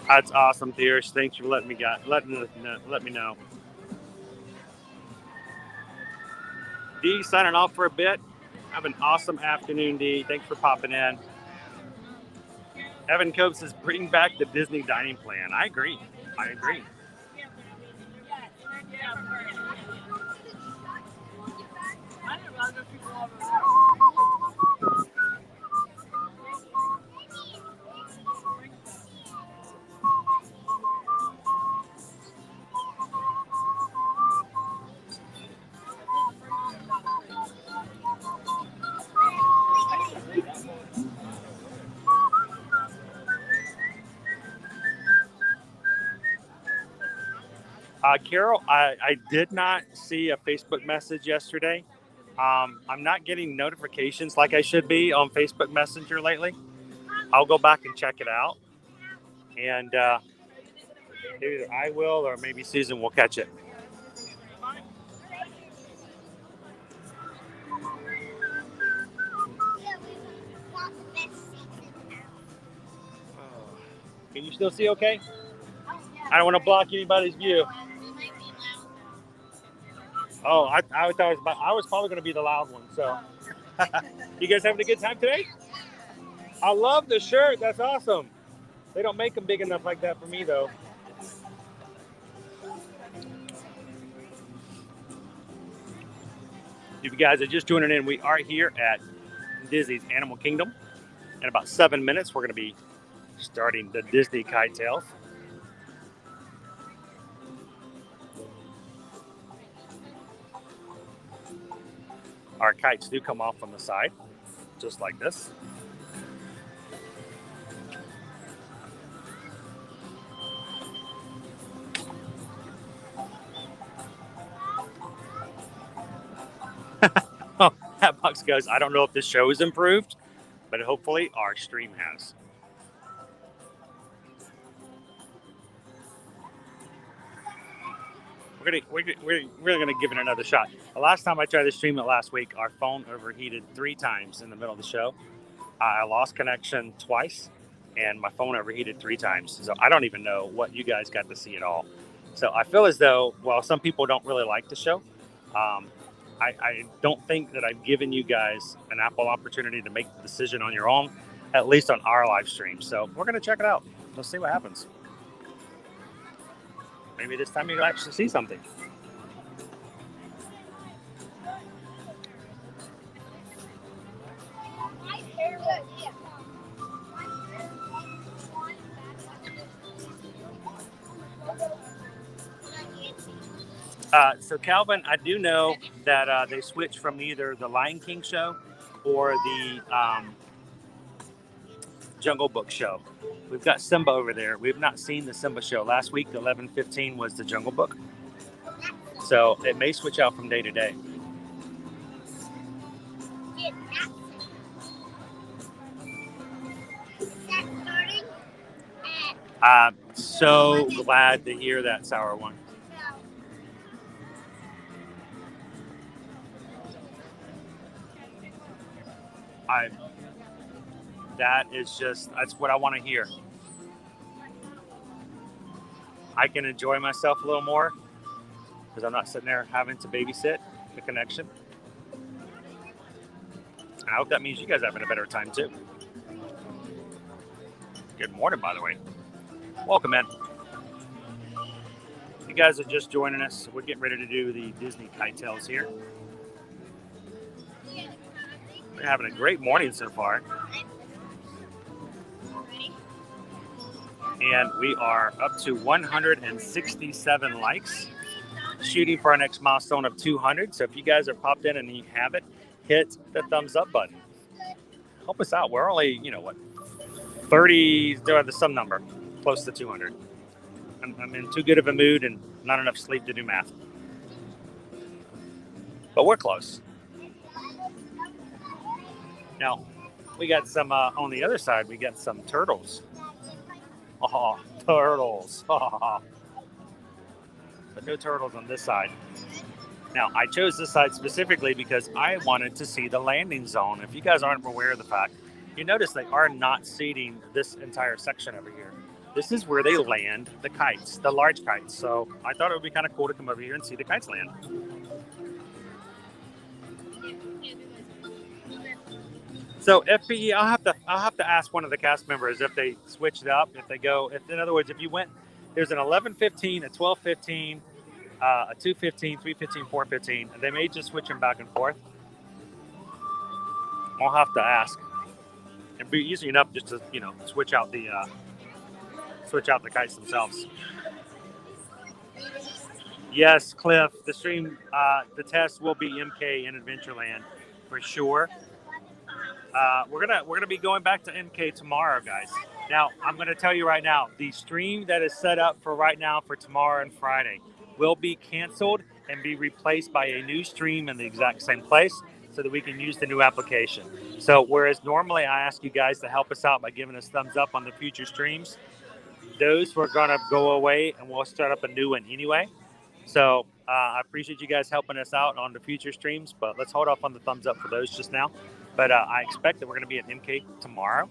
Speaker 1: That's awesome, Thiersch. Thanks for letting me know. D, signing off for a bit. Have an awesome afternoon, D. Thanks for popping in. Evan Cope says, bring back the Disney dining plan. I agree. Carol, I did not see a Facebook message yesterday. I'm not getting notifications like I should be on Facebook Messenger lately. I'll go back and check it out. And either I will or maybe Susan will catch it. Can you still see okay? I don't want to block anybody's view. Oh, I thought I was probably going to be the loud one. So, you guys having a good time today? I love the shirt. That's awesome. They don't make them big enough like that for me, though. If you guys are just joining in, we are here at Disney's Animal Kingdom. In about 7 minutes, we're going to be starting the Disney Kite Tails. Our kites do come off from the side, just like this. box goes. I don't know if the show is improved, but hopefully our stream has. We're gonna give it another shot. The last time I tried to stream it last week, our phone overheated 3 times in the middle of the show. I lost connection twice, and my phone overheated 3 times. So I don't even know what you guys got to see at all. So I feel as though, well, some people don't really like the show. I don't think that I've given you guys an ample opportunity to make the decision on your own, at least on our live stream. So we're gonna check it out. Let's see what happens. Maybe this time you'll actually see something. So Calvin, I do know that they switched from either the Lion King show or the Jungle Book show. We've got Simba over there. We've not seen the Simba show. Last week, the 11:15 was the Jungle Book. So it may switch out from day to day. I'm so glad to hear that, Sour One. That's what I want to hear. I can enjoy myself a little more because I'm not sitting there having to babysit the connection. And I hope that means you guys are having a better time too. Good morning, by the way. Welcome in. You guys are just joining us. We're getting ready to do the Disney kite tails here. We're having a great morning so far. And we are up to 167 likes, shooting for our next milestone of 200. So if you guys are popped in and you have it, hit the thumbs up button. Help us out. We're only, 30, some number, close to 200. I'm in too good of a mood and not enough sleep to do math. But we're close. Now, we got some, on the other side, we got some turtles. Oh, turtles. But no turtles on this side. Now, I chose this side specifically because I wanted to see the landing zone. If you guys aren't aware of the fact, you notice they are not seating this entire section over here. This is where they land the kites, the large kites. So I thought it would be kind of cool to come over here and see the kites land. So FPE, I'll have to ask one of the cast members if they switched it up, if they go, in other words, if you went, there's an 11:15, a 12:15, a 2:15, 3:15, 4:15, and they may just switch them back and forth. I'll have to ask. It'd be easy enough just to switch out the kites themselves. Yes, Cliff, the stream, the test will be MK in Adventureland for sure. We're gonna be going back to MK tomorrow, guys. Now, I'm gonna tell you right now, the stream that is set up for right now for tomorrow and Friday will be canceled and be replaced by a new stream in the exact same place so that we can use the new application. So whereas normally I ask you guys to help us out by giving us thumbs up on the future streams, those we're gonna go away and we'll start up a new one anyway. So I appreciate you guys helping us out on the future streams, but let's hold off on the thumbs up for those just now. But I expect that we're going to be at MK tomorrow,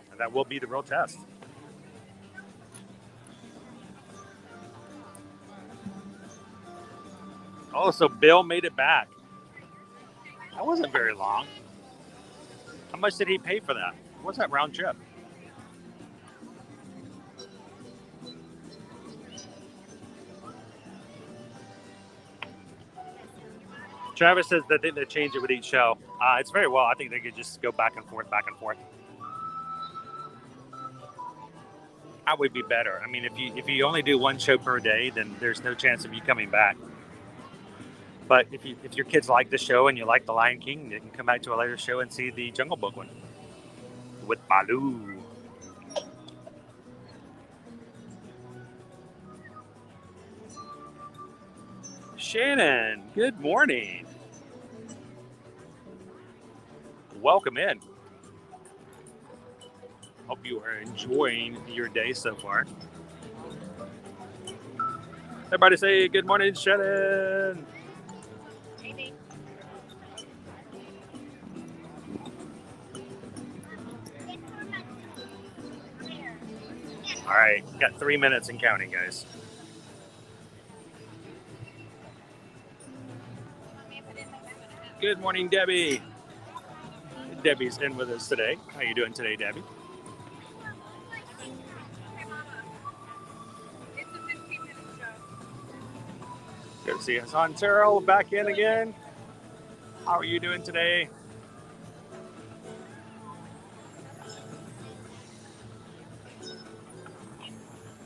Speaker 1: and that will be the real test. Oh, so Bill made it back. That wasn't very long. How much did he pay for that? What's that round trip? Travis says that they change it with each show. It's very well. I think they could just go back and forth, back and forth. That would be better. I mean, if you only do one show per day, then there's no chance of you coming back. But if your kids like the show and you like The Lion King, they can come back to a later show and see the Jungle Book one with Baloo. Shannon, good morning. welcome in. Hope you are enjoying your day so far. Everybody say good morning, Shannon. All right, got 3 minutes and counting, guys. Good morning, Debbie. Debbie's in with us today. How you doing today, Debbie? Good to see Hassan Terrell back in again. How are you doing today?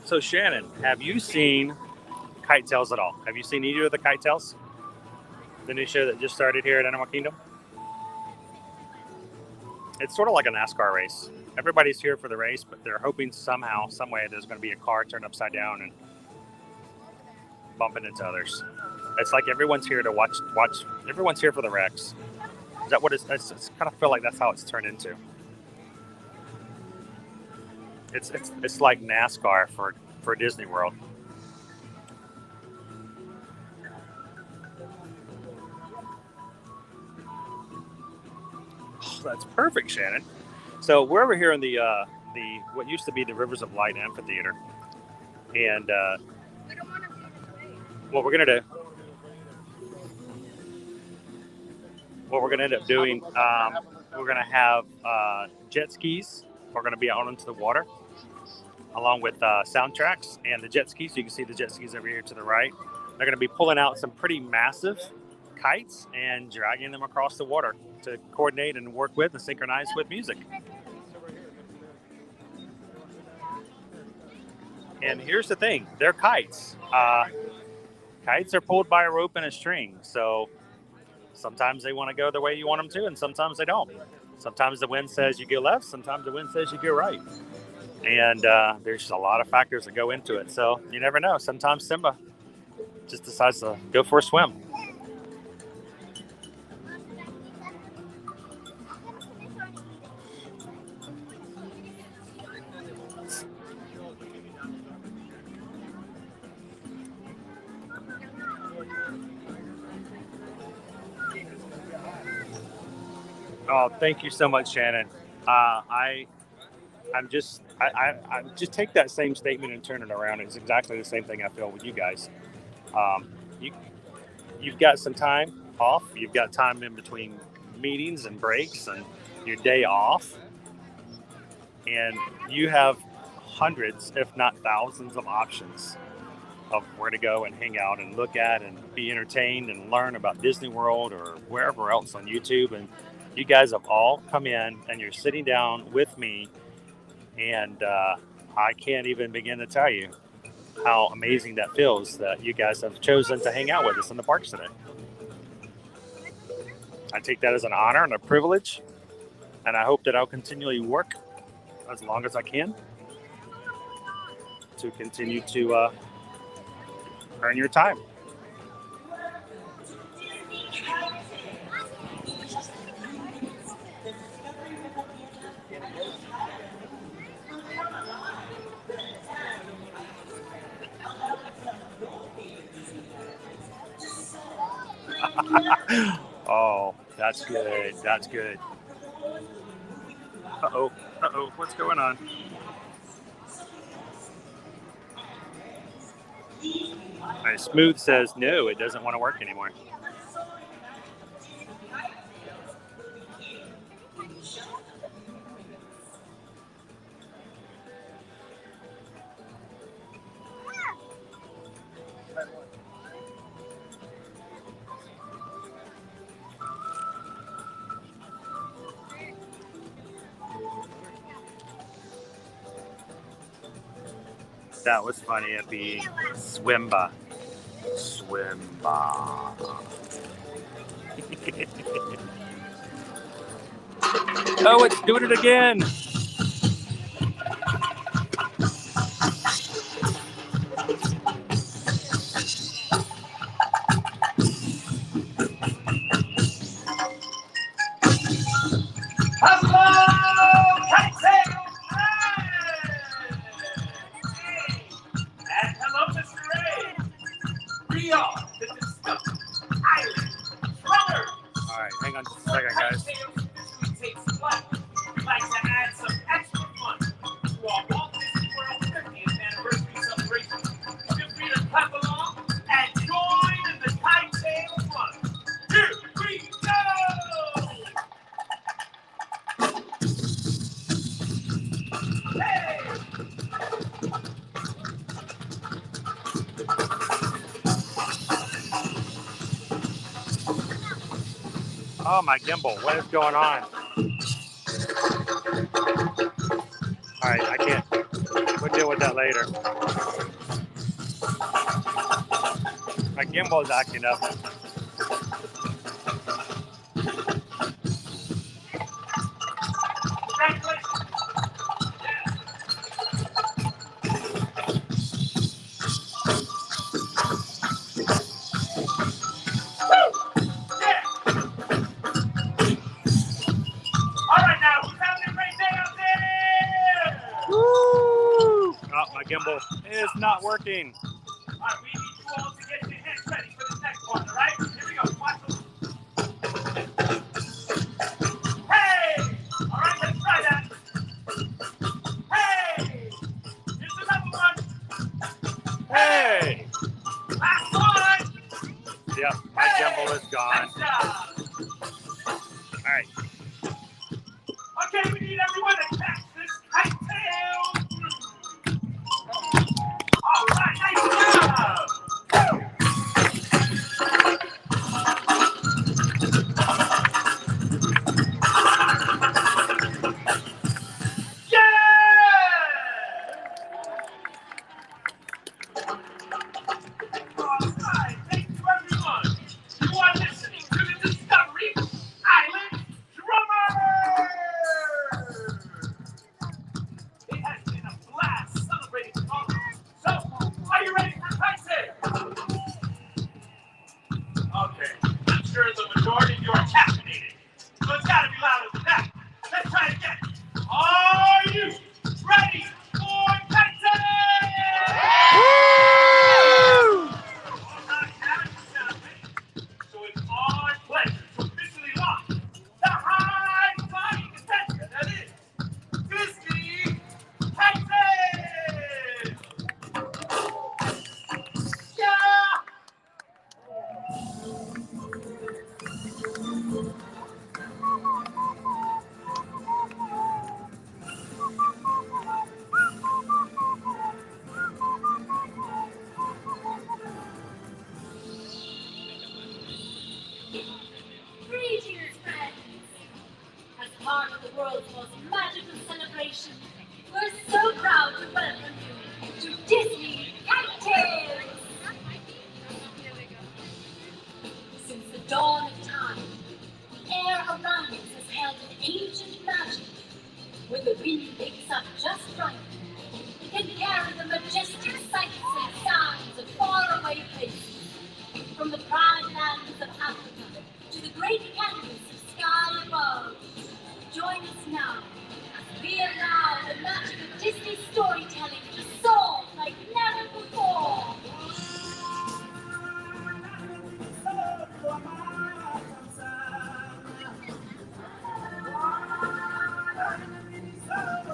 Speaker 1: So Shannon, have you seen Kite Tails at all? Have you seen either of the Kite Tails? The new show that just started here at Animal Kingdom? It's sort of like a NASCAR race. Everybody's here for the race, but they're hoping somehow, some way, there's going to be a car turned upside down and bumping into others. It's like everyone's here to watch. Everyone's here for the wrecks. Is that what it's kind of feel like that's how it's turned into. It's like NASCAR for Disney World. Oh, that's perfect, Shannon. So we're over here in the what used to be the Rivers of Light Amphitheater, and what we're gonna end up doing, we're gonna have jet skis. We're gonna be out into the water, along with soundtracks and the jet skis. You can see the jet skis over here to the right. They're gonna be pulling out some pretty massive kites and dragging them across the water to coordinate and work with and synchronize with music. And here's the thing, they're kites. Kites are pulled by a rope and a string. So sometimes they want to go the way you want them to, and sometimes they don't. Sometimes the wind says you go left, sometimes the wind says you go right. And there's a lot of factors that go into it. So you never know. Sometimes Simba just decides to go for a swim. Oh, thank you so much, Shannon. I just take that same statement and turn it around. It's exactly the same thing I feel with you guys. You've got some time off. You've got time in between meetings and breaks and your day off. And you have hundreds, if not thousands, of options of where to go and hang out and look at and be entertained and learn about Disney World or wherever else on YouTube. And you guys have all come in and you're sitting down with me, and I can't even begin to tell you how amazing that feels that you guys have chosen to hang out with us in the parks today. I take that as an honor and a privilege, and I hope that I'll continually work as long as I can to continue to earn your time. Oh, that's good. That's good. Uh-oh. Uh-oh. What's going on? All right, Smooth says no, it doesn't want to work anymore. That was funny. It'd be Swimba. Swimba. Oh, it's doing it again.
Speaker 4: Tales officially takes flight. We'd like to add some extra fun to our Walt Disney World 50th anniversary celebration. Feel free to clap along and join in the kite tail fun. Here we go! Hey!
Speaker 1: Oh, my gimbal. What is going on? All right, I can't. We'll deal with that later. My gimbal is acting up.
Speaker 4: All right, now, who's having a great day out there?
Speaker 1: Woo! Oh, my gimbal is not working.
Speaker 4: All right, we need you all to get your hands ready for this next one, all right? Here we go. Watch this. Hey! All right, let's try that. Hey! Here's another one.
Speaker 1: Hey!
Speaker 4: Last one.
Speaker 1: Yep, my gimbal is gone.
Speaker 4: Nice job.
Speaker 1: All right.
Speaker 4: Okay, we need everyone to catch this kite tail. All right, nice job. Yeah! All right, thank you, everyone. You are listening to the Discovery Island Drummer. It has been a blast celebrating the moment. So, are you ready for kite tail? Okay, I'm sure the majority of you are caffeinated, so it's got to be louder than that. Let's try it again. Are you ready for kite tail? All right, now you sound ready. So it's our pleasure to officially launch the high-flying adventure that is Disney Kite Tail! Yeah!
Speaker 5: Greetings, friends! As part of the world's most magical celebration, we're so proud to welcome you to Disney Kite Tales! Since the dawn of time, the air around us has held an ancient magic. When the wind picks up just right, it can carry the majestic sights and sounds of faraway places. From the pride lands of Africa to the great canvas of sky above. Join us now as we allow the magic of Disney storytelling to soar like never before.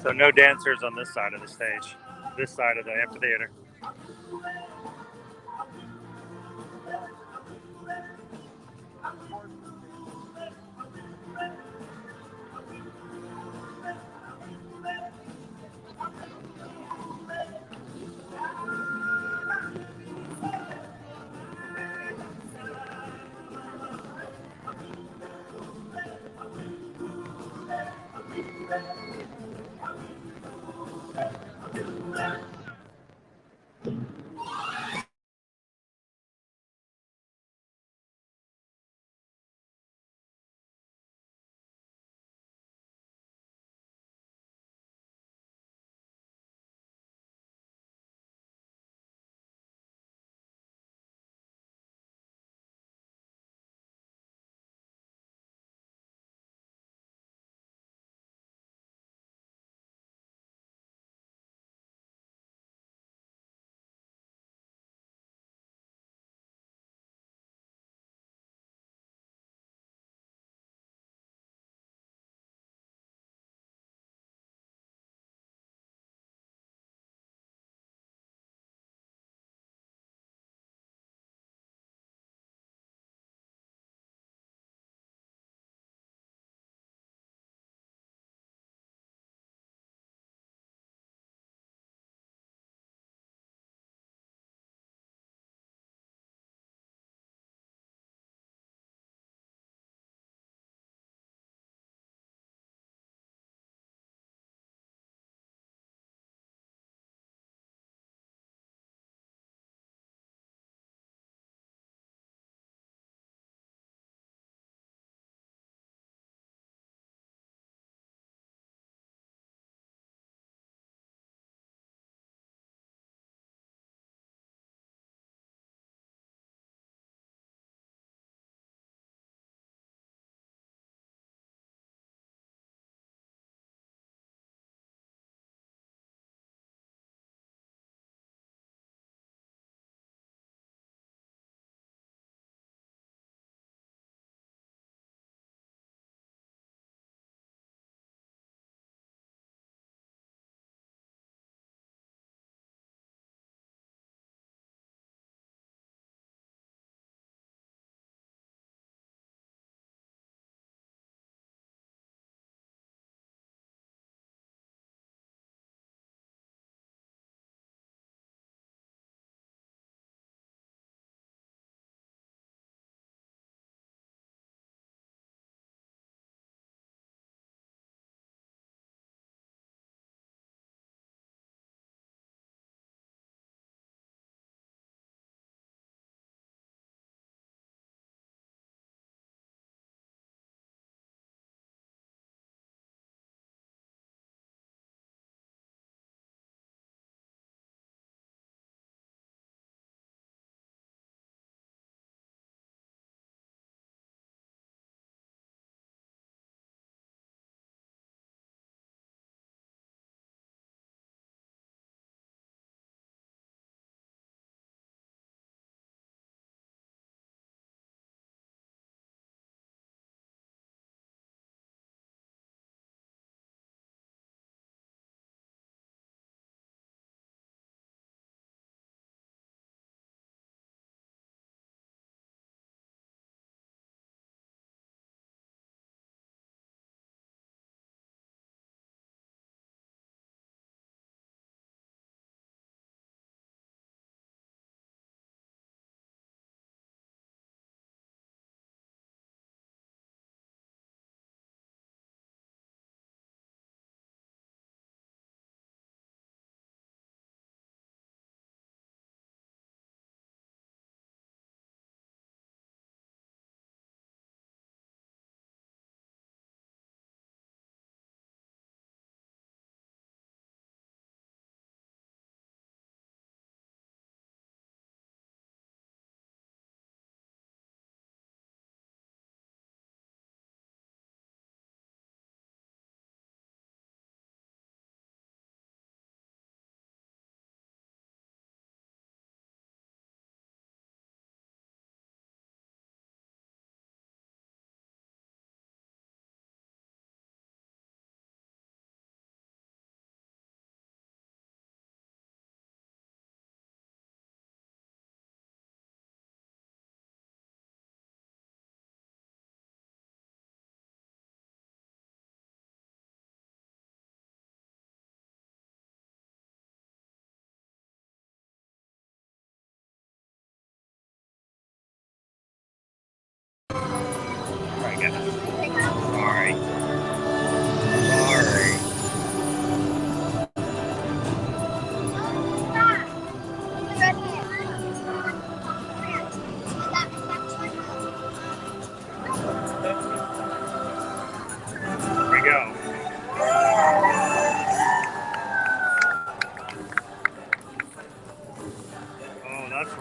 Speaker 1: So no dancers on this side of the stage, this side of the amphitheater.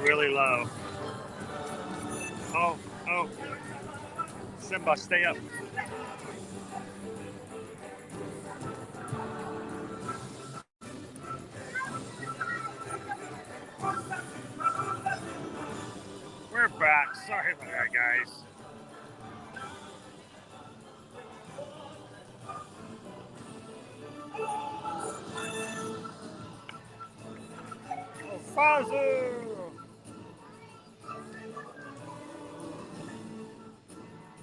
Speaker 1: really low. Oh, oh. Simba, stay up. We're back. Sorry about that, guys. Oh, Fazu!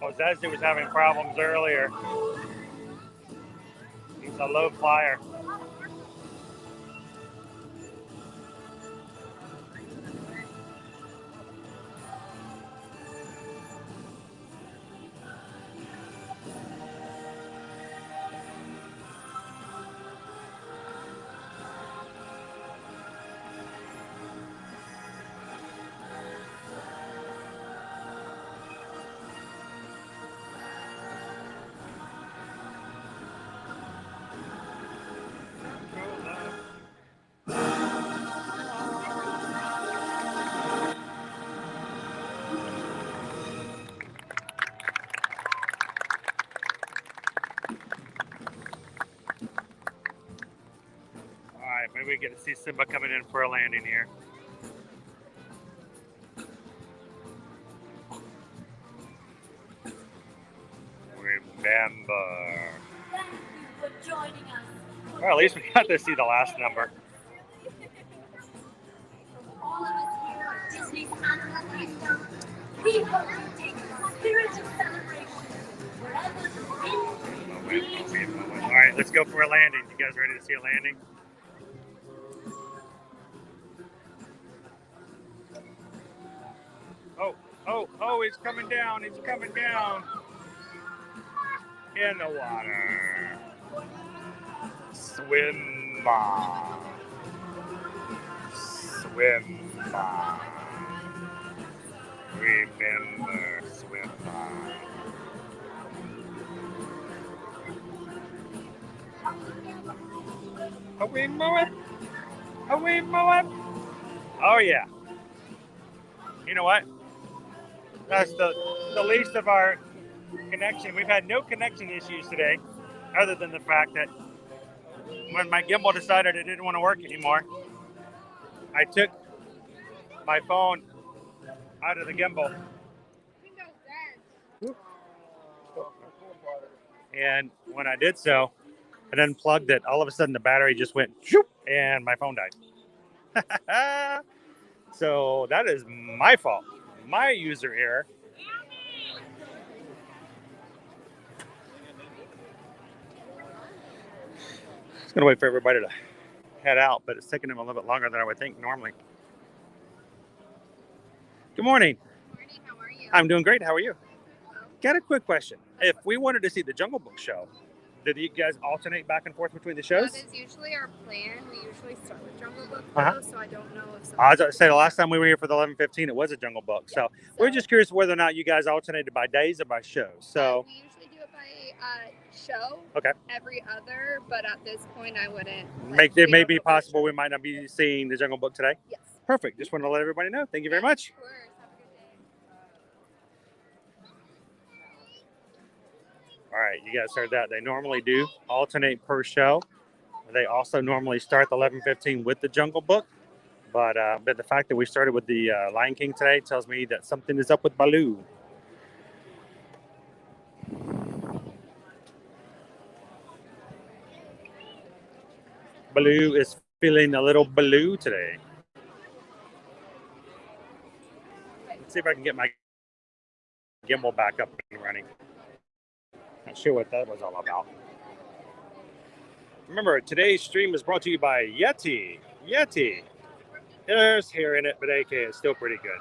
Speaker 1: Oh, Zazu was having problems earlier. He's a low flyer. All right, maybe we get to see Simba coming in for a landing here. Remember.
Speaker 5: Thank you for joining us.
Speaker 1: Well, at least we got to see the last number.
Speaker 5: All of us here at Disney's Animal Kingdom, we hope you take the spirit of celebration wherever the wind
Speaker 1: All right, let's go for a landing. You guys ready to see a landing? Oh, oh, oh, he's coming down. He's coming down. In the water. Swim by. Swim by. Remember, swim by. Are we moving? Are we moving? Oh, yeah. You know what? That's the least of our connection. We've had no connection issues today, other than the fact that when my gimbal decided it didn't want to work anymore, I took my phone out of the gimbal. And when I did so, I unplugged it. All of a sudden, the battery just went shoop, and my phone died. So that is my fault, my user error. Just gonna wait for everybody to head out, but it's taking them a little bit longer than I would think normally. Good morning.
Speaker 2: Good morning, how are you?
Speaker 1: I'm doing great. How are you? Got a quick question. If we wanted to see the Jungle Book show, did you guys alternate back and forth between the shows?
Speaker 2: That is usually our plan. We usually start with Jungle Book,
Speaker 1: Uh-huh.
Speaker 2: so I don't know if
Speaker 1: I was going to say the last time we were here for the 11:15, it was a Jungle Book. So we're just curious whether or not you guys alternated by days or by shows. So
Speaker 2: we usually do it by show.
Speaker 1: Okay.
Speaker 2: Every other, but at this point, I wouldn't.
Speaker 1: It may be possible we might not be seeing the Jungle Book today.
Speaker 2: Yes.
Speaker 1: Perfect. Just want to let everybody know. Thank you very much.
Speaker 2: Of course. Have a good day.
Speaker 1: All right, you guys heard that. They normally do alternate per show. They also normally start the 11:15 with the Jungle Book. But the fact that we started with the Lion King today tells me that something is up with Baloo. Baloo is feeling a little Baloo today. Let's see if I can get my gimbal back up and running. Not sure what that was all about. Remember, today's stream is brought to you by Yeti. Yeti. There's hair in it, but AK is still pretty good.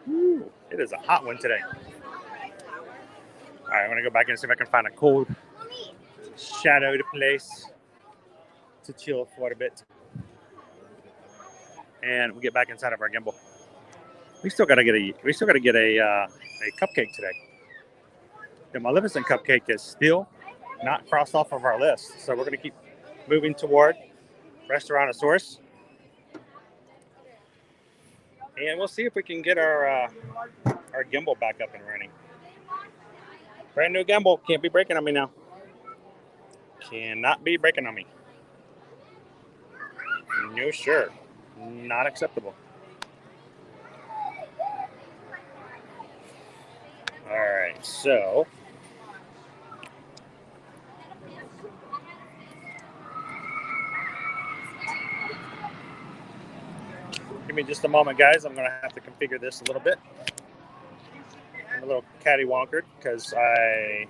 Speaker 1: Woo, it is a hot one today. All right, I'm going to go back and see if I can find a cool, shadowed place to chill for a bit. And we'll get back inside of our gimbal. We still got to get a a cupcake today. The Maleficent cupcake is still not crossed off of our list, so we're going to keep moving toward Restaurantosaurus. And we'll see if we can get our gimbal back up and running. Brand new gimbal. Can't be breaking on me now. Cannot be breaking on me. No, sure. Not acceptable. All right, so give me just a moment, guys. I'm going to have to configure this a little bit. I'm a little catty-wonkered because I...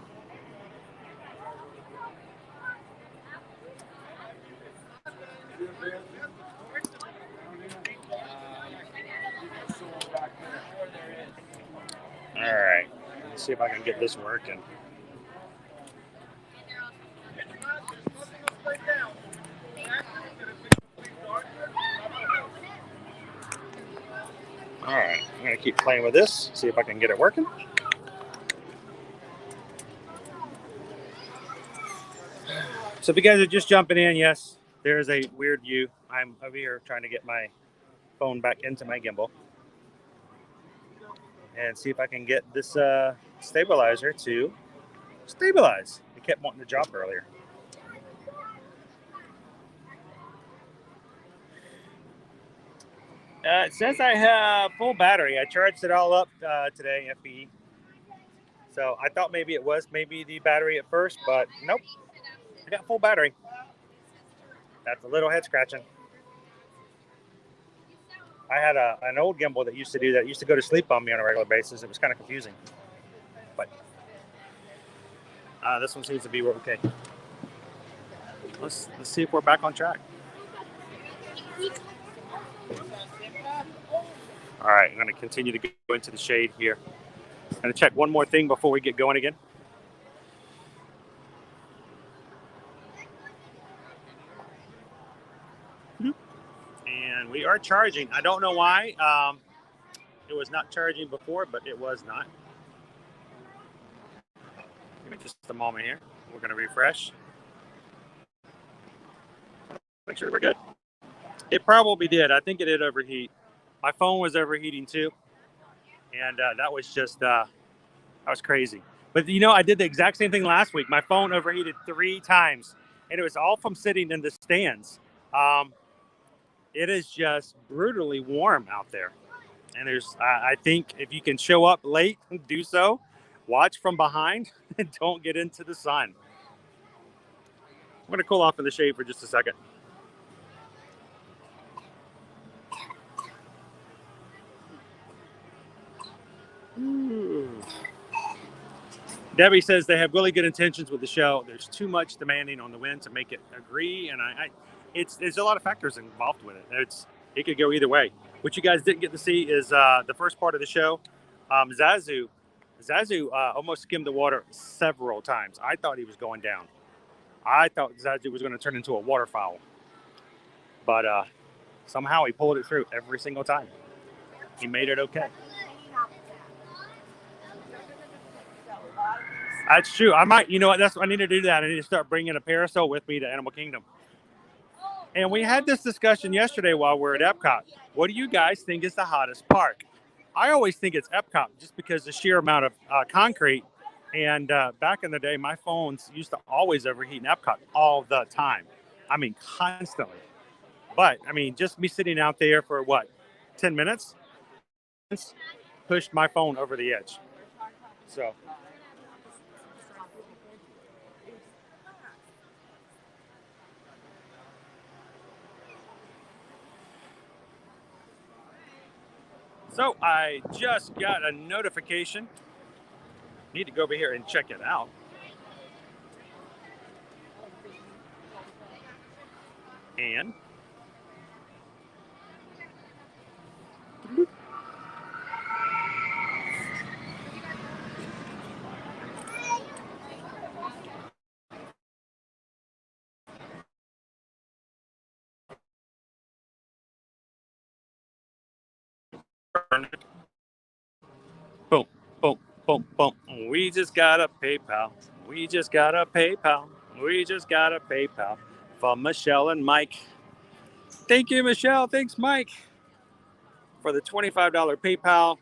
Speaker 1: All right, let's see if I can get this working. All right, I'm going to keep playing with this, see if I can get it working. So if you guys are just jumping in, yes, there's a weird view. I'm over here trying to get my phone back into my gimbal and see if I can get this stabilizer to stabilize. It kept wanting to drop earlier. It says I have full battery. I charged it all up today, FBE. So I thought maybe it was maybe the battery at first, but nope. I got full battery. That's a little head scratching. I had an old gimbal that used to do that. It used to go to sleep on me on a regular basis. It was kind of confusing. But this one seems to be okay. Let's see if we're back on track. All right, I'm going to continue to go into the shade here. I'm going to check one more thing before we get going again. And we are charging. I don't know why. It was not charging before, but it was not. Give me just a moment here. We're going to refresh. Make sure we're good. It probably did. I think it did overheat. My phone was overheating too. And that was just, that was crazy. But you know, I did the exact same thing last week. My phone overheated 3 times. And it was all from sitting in the stands. It is just brutally warm out there. And there's, I think if you can show up late, do so. Watch from behind and don't get into the sun. I'm going to cool off in the shade for just a second. Ooh. Debbie says they have really good intentions with the show. There's too much demanding on the wind to make it agree. And there's a lot of factors involved with it. It could go either way. What you guys didn't get to see is the first part of the show. Zazu almost skimmed the water several times. I thought he was going down. I thought Zazu was going to turn into a waterfowl. But somehow he pulled it through every single time. He made it okay. That's true. I might, you know what, I need to do that. I need to start bringing a parasol with me to Animal Kingdom. And we had this discussion yesterday while we're at Epcot. What do you guys think is the hottest park? I always think it's Epcot just because the sheer amount of concrete. And back in the day, my phones used to always overheat in Epcot all the time. I mean, constantly. But, I mean, just me sitting out there for, 10 minutes? Pushed my phone over the edge. So... So I just got a notification. Need to go over here and check it out. And boom, boom. Boom, boom. We just got a PayPal. We just got a PayPal. We just got a PayPal from Michelle and Mike. Thank you, Michelle. Thanks, Mike, for the $25 PayPal.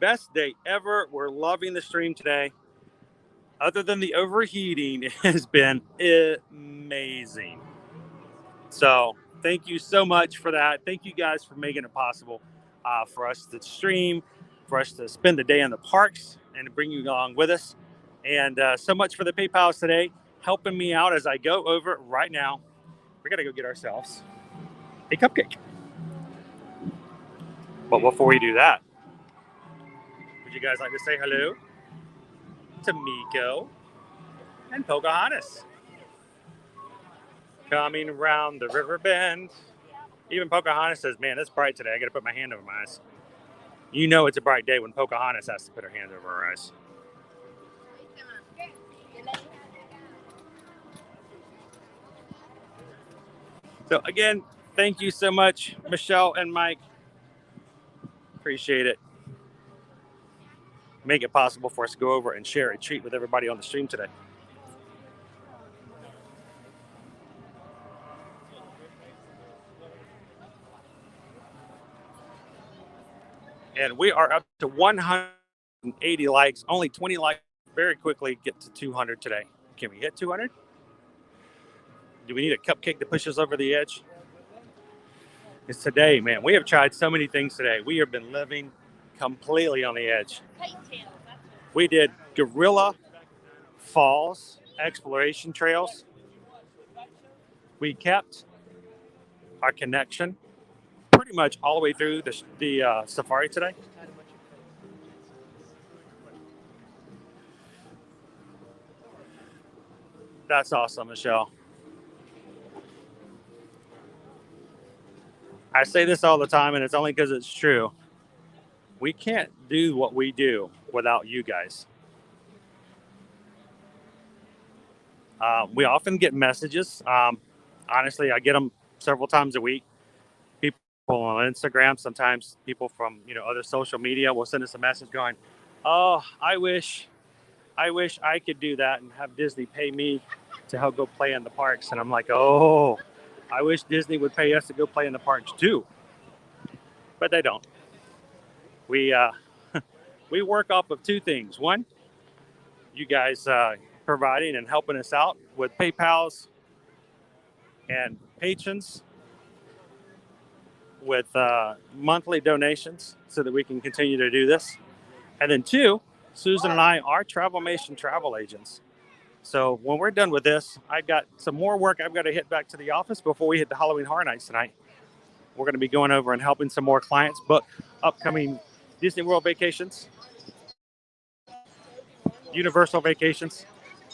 Speaker 1: Best day ever. We're loving the stream today. Other than the overheating, it has been amazing. So thank you so much for that. Thank you guys for making it possible for us to stream, for us to spend the day in the parks and to bring you along with us. And so much for the PayPals today, helping me out as I go over it right now. We're going to go get ourselves a cupcake. But before we do that, would you guys like to say hello to Miko and Pocahontas? Coming around the river bend. Even Pocahontas says, man, it's bright today. I got to put my hand over my eyes. You know it's a bright day when Pocahontas has to put her hand over her eyes. So again, thank you so much, Michelle and Mike. Appreciate it. Make it possible for us to go over and share a treat with everybody on the stream today. And we are up to 180 likes, only 20 likes. Very quickly get to 200 today. Can we hit 200? Do we need a cupcake to push us over the edge? It's today, man. We have tried so many things today. We have been living completely on the edge. We did Gorilla Falls exploration trails. We kept our connection pretty much all the way through the safari today. That's awesome, Michelle. I say this all the time, and it's only because it's true. We can't do what we do without you guys. We often get messages. Honestly, I get them several times a week. People on Instagram, sometimes people from other social media will send us a message going, "Oh, I wish I could do that and have Disney pay me to help go play in the parks." And I'm like, "Oh, I wish Disney would pay us to go play in the parks too," but they don't. We we work off of two things. One, you guys providing and helping us out with PayPals and patrons with monthly donations so that we can continue to do this. And then two, Susan and I are Travelmation travel agents. So when we're done with this, I've got some more work. I've got to hit back to the office before we hit the Halloween Horror Nights tonight. We're going to be going over and helping some more clients book upcoming Disney World vacations, Universal vacations,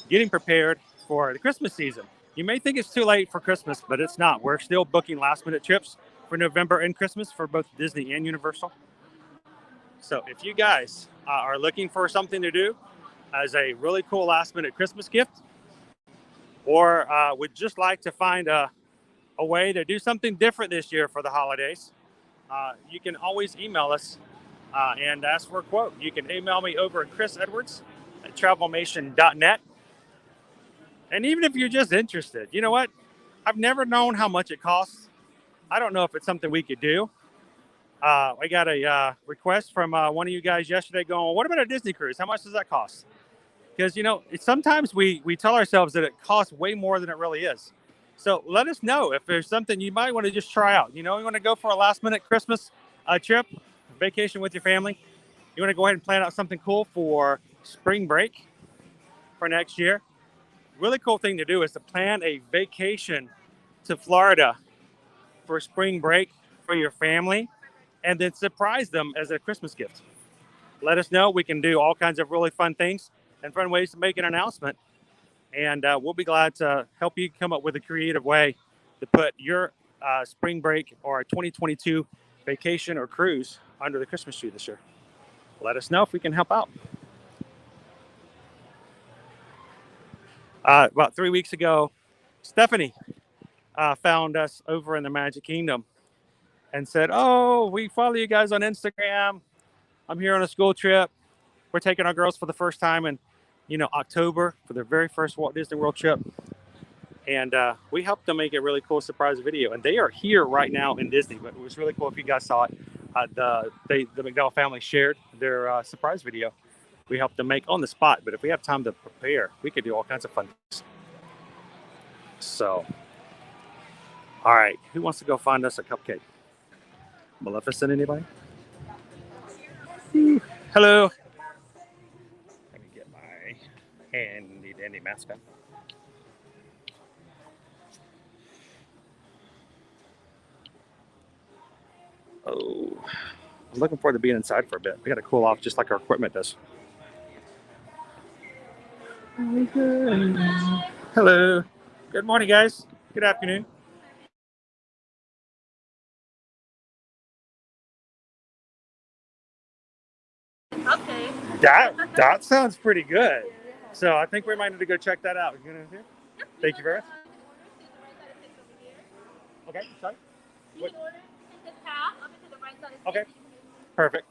Speaker 1: getting prepared for the Christmas season. You may think it's too late for Christmas, but it's not. We're still booking last minute trips for November and Christmas for both Disney and Universal. So if you guys are looking for something to do as a really cool last minute Christmas gift, or would just like to find a way to do something different this year for the holidays, you can always email us and ask for a quote. You can email me over at chrisedwards@travelmation.net. And even if you're just interested, you know what? I've never known how much it costs. I don't know if it's something we could do. I got a request from one of you guys yesterday going, what about a Disney cruise? How much does that cost? Because, sometimes we tell ourselves that it costs way more than it really is. So let us know if there's something you might want to just try out. You want to go for a last minute Christmas trip, vacation with your family. You want to go ahead and plan out something cool for spring break for next year. Really cool thing to do is to plan a vacation to Florida for spring break for your family and then surprise them as a Christmas gift. Let us know. We can do all kinds of really fun things and fun ways to make an announcement. And we'll be glad to help you come up with a creative way to put your spring break or 2022 vacation or cruise under the Christmas tree this year. Let us know if we can help out. About 3 weeks ago, Stephanie found us over in the Magic Kingdom and said, "Oh, we follow you guys on Instagram. I'm here on a school trip. we're taking our girls for the first time in, October for their very first Walt Disney World trip. And we helped them make a really cool surprise video. And they are here right now in Disney. But it was really cool if you guys saw it. The McDowell family shared their surprise video. We helped them make on the spot. But if we have time to prepare, we could do all kinds of fun things. So, all right. Who wants to go find us a cupcake? Maleficent, anybody? Hello. Let me get my handy dandy mask on. Oh, I'm looking forward to being inside for a bit. We got to cool off just like our equipment does. Hello. Good morning, guys. Good afternoon.
Speaker 6: Okay.
Speaker 1: That sounds pretty good. So I think we might need to go check that out. You gonna do? Thank you very much. Okay, sorry.
Speaker 5: You can order this path up into the right side.
Speaker 1: Okay, perfect.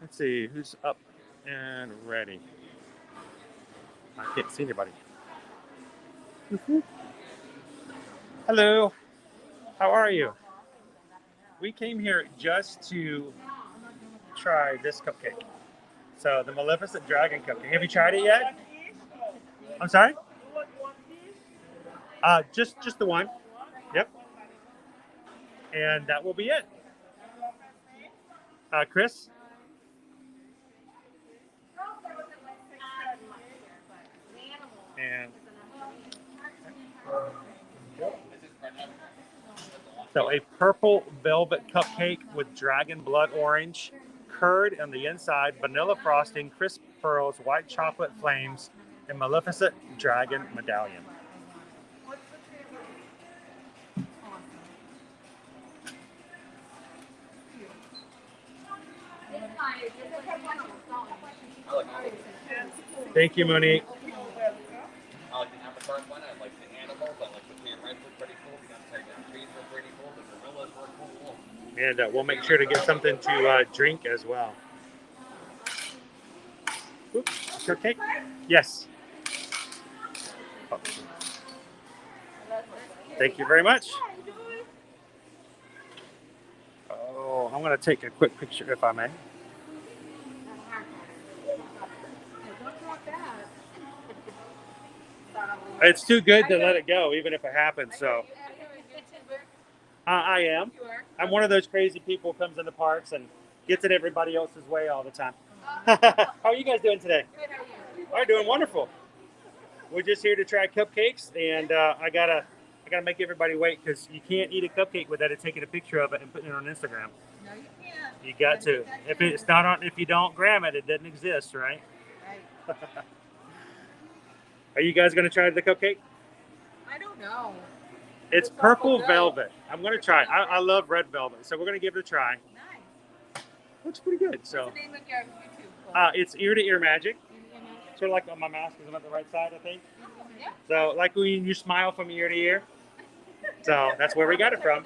Speaker 1: Let's see who's up and ready. I can't see anybody. Hello, how are you? We came here just to try this cupcake. So the Maleficent Dragon cupcake. Have you tried it yet? I'm sorry? Just the one. Yep. And that will be it. Chris? And so a purple velvet cupcake with dragon blood orange, curd on the inside, vanilla frosting, crisp pearls, white chocolate flames, and Maleficent dragon medallion. Thank you, Monique.
Speaker 7: I like the Avatar one. I like the animals. I like the Reds were pretty cool. The upside down trees were pretty cool. The gorillas were cool.
Speaker 1: And we'll make sure to get something to drink as well. Oops, cupcake? Yes. Oh. Thank you very much. Oh, I'm going to take a quick picture if I may. It's too good to let it go, even if it happens. So, I am. I'm one of those crazy people who comes into parks and gets in everybody else's way all the time. How are you guys doing today?
Speaker 6: Good, how are you?
Speaker 1: We're doing wonderful. We're just here to try cupcakes, and I gotta make everybody wait because you can't eat a cupcake without taking a picture of it and putting it on Instagram.
Speaker 6: No, you can't.
Speaker 1: You got to. If it's not on, if you don't gram it, it doesn't exist, right?
Speaker 6: Right.
Speaker 1: Are you guys gonna try the cupcake?
Speaker 6: I don't know.
Speaker 1: It's purple velvet. I'm gonna try. I love red velvet, so we're gonna give it a try.
Speaker 6: Nice.
Speaker 1: Looks pretty good. So
Speaker 6: What's the name of your YouTube?
Speaker 1: it's ear to ear magic. Sort of like on my mask because I'm at the right side, I think.
Speaker 6: Yeah.
Speaker 1: So like when you smile from ear to ear. So that's where we got it from.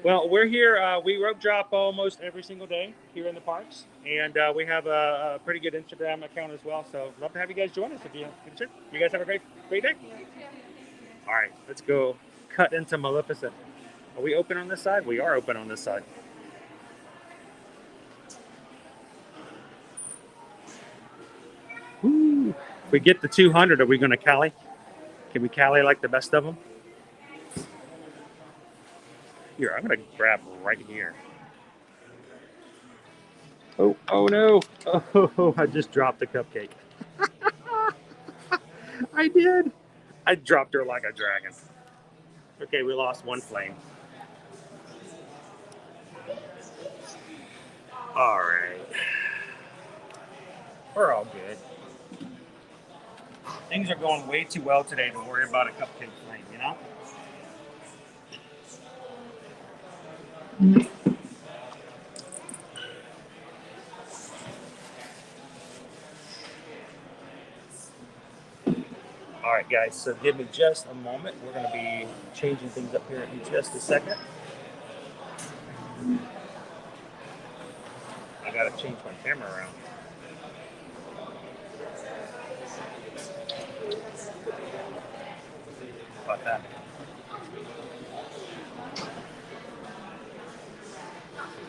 Speaker 1: Well, we're here. We rope drop almost every single day here in the parks, and we have a pretty good Instagram account as well. So love to have you guys join us if you can. You guys have a great day. All right, let's go cut into Maleficent. Are we open on this side? We are open on this side. Woo. If we get the 200, are we going to Cali? Can we Cali like the best of them? Here, I'm going to grab right here. Oh no. Oh, I just dropped the cupcake. I did. I dropped her like a dragon. Okay, we lost one flame. All right. We're all good. Things are going way too well today to worry about a cupcake flame, you know? All right, guys, so give me just a moment. We're going to be changing things up here in just a second. I gotta change my camera around. How about that?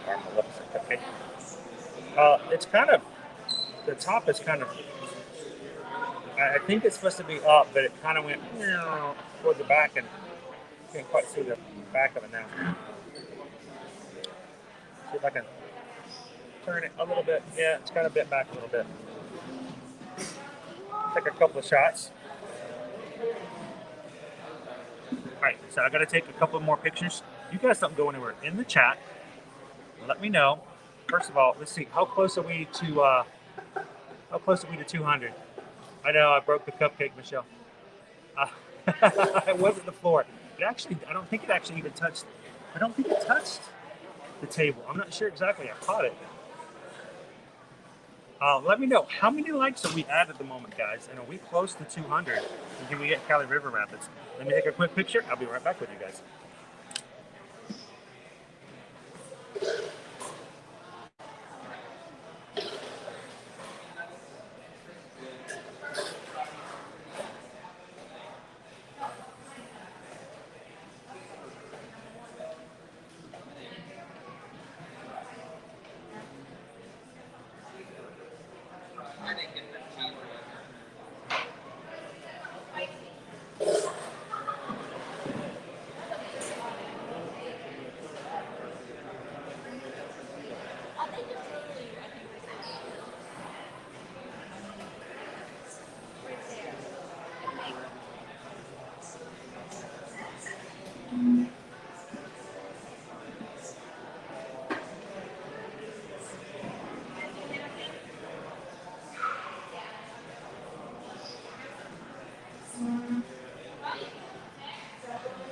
Speaker 1: Caramel lips cupcake. It's kind of, the top is kind of, I think it's supposed to be up, but it kind of went toward the back, and you can't quite see the back of it now. See if I can turn it a little bit. Yeah, it's kind of bent back a little bit. Take a couple of shots. Alright, so I gotta take a couple more pictures. You guys don't go anywhere. In the chat, let me know. First of all, let's see, how close are we to 200? I know I broke the cupcake, Michelle. It wasn't the floor. It actually, I don't think it actually even touched. I don't think it touched the table. I'm not sure exactly. I caught it. Let me know, how many likes are we at the moment, guys? And are we close to 200? And can we get Cali River Rapids? Let me take a quick picture. I'll be right back with you guys.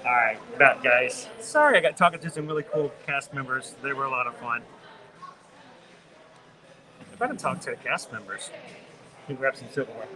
Speaker 1: Alright, back guys. Sorry, I got talking to some really cool cast members. They were a lot of fun. If I didn't talk to the cast members, we can grab some silverware.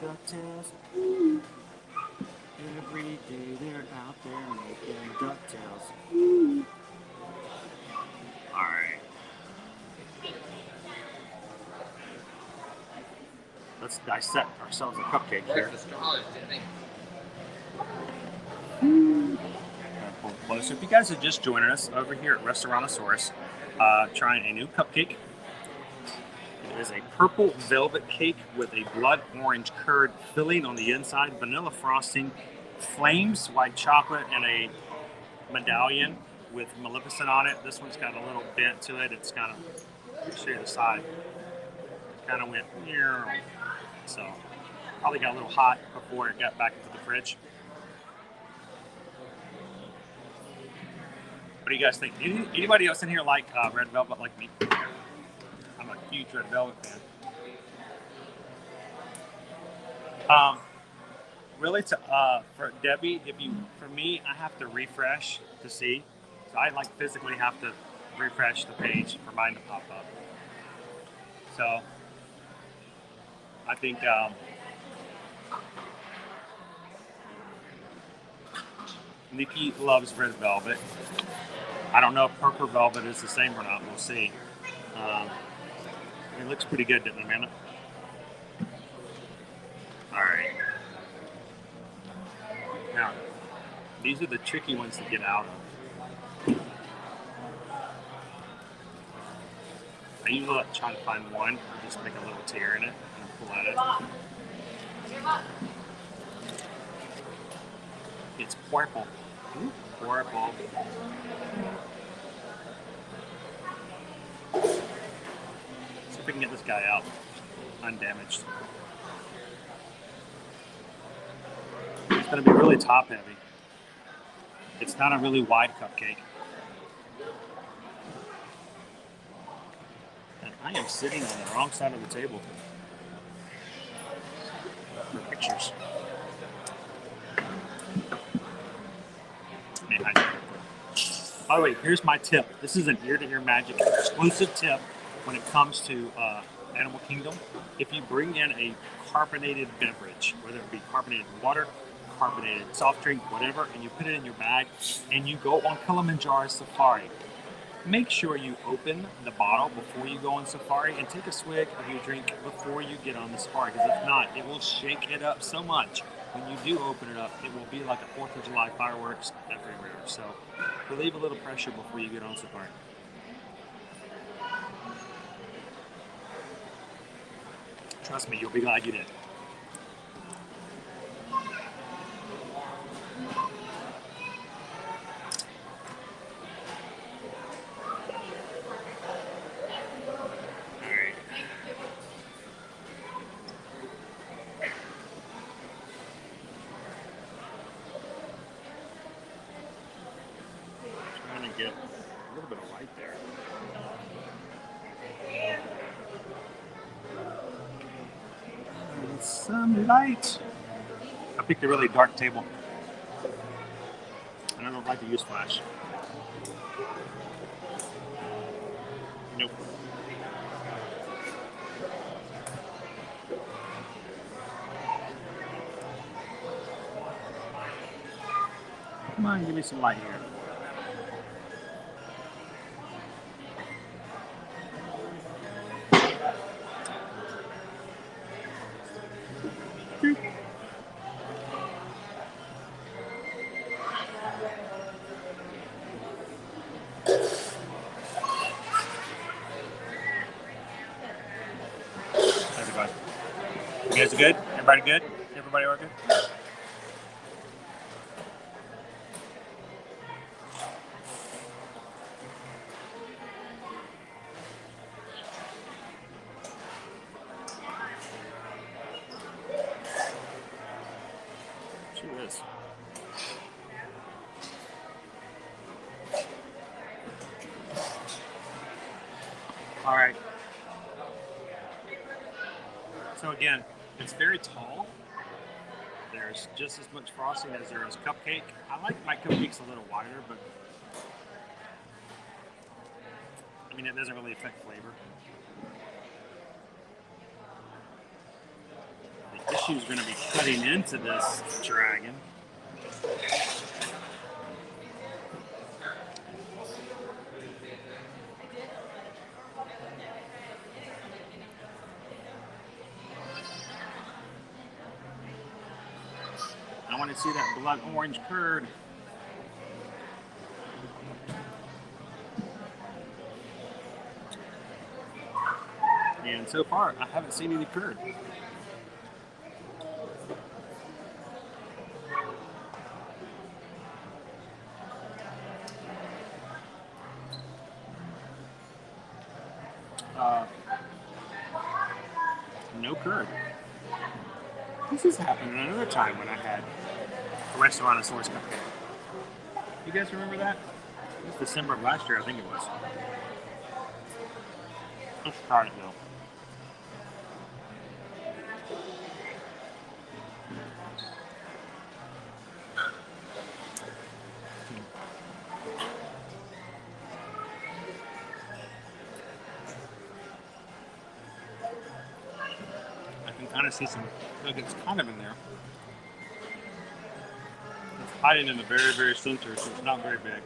Speaker 1: DuckTales. Every day they're out there making DuckTales. Alright. Let's dissect ourselves a cupcake here. Pull closer. If you guys are just joining us over here at Restaurantosaurus, trying a new cupcake. It is a purple velvet cake with a blood orange curd filling on the inside, vanilla frosting, flames, white chocolate, and a medallion with Maleficent on it. This one's got a little bent to it. It's kind of, I'll show you the side. It kind of went, so probably got a little hot before it got back into the fridge. What do you guys think? Anybody else in here like red velvet like me? I'm a huge red velvet fan. Really, for Debbie, for me, I have to refresh to see. So I like physically have to refresh the page for mine to pop up. So I think Nikki loves red velvet. I don't know if purple velvet is the same or not. We'll see. It looks pretty good, doesn't it, Amanda? All right. Now, these are the tricky ones to get out of. I usually try to find one and just make a little tear in it and pull at it. It's purple. Purple. See if we can get this guy out undamaged. It's going to be really top heavy. It's not a really wide cupcake. And I am sitting on the wrong side of the table. pictures. Hey, hi. By the way, here's my tip. This is an ear-to-ear magic exclusive tip when it comes to Animal Kingdom. If you bring in a carbonated beverage, whether it be carbonated water, carbonated soft drink, whatever, and you put it in your bag and you go on Kilimanjaro Safari, make sure you open the bottle before you go on safari and take a swig of your drink before you get on the safari, because if not, it will shake it up so much. When you do open it up, it will be like a 4th of July fireworks everywhere. So relieve a little pressure before you get on safari. Trust me, you'll be glad you did. Get a little bit of light there. And some light. I picked a really dark table. And I don't like to use flash. Nope. Come on, give me some light here. Everybody. You guys are good? Everybody good? Everybody all good? Sure is. All right. So again, it's very tall. There's just as much frosting as there is cupcake. I like my cupcakes a little wider, but I mean, it doesn't really affect flavor. The issue is going to be cutting into this dragon. I want to see that blood orange curd. And so far, I haven't seen any curd. No curd. This has happened another time when I had a restaurant source cupcake. You guys remember that? It was December of last year, I think it was. Let's try it now. I can kind of see some nuggets kind of in there. It's hiding in the very, very center, so it's not very big.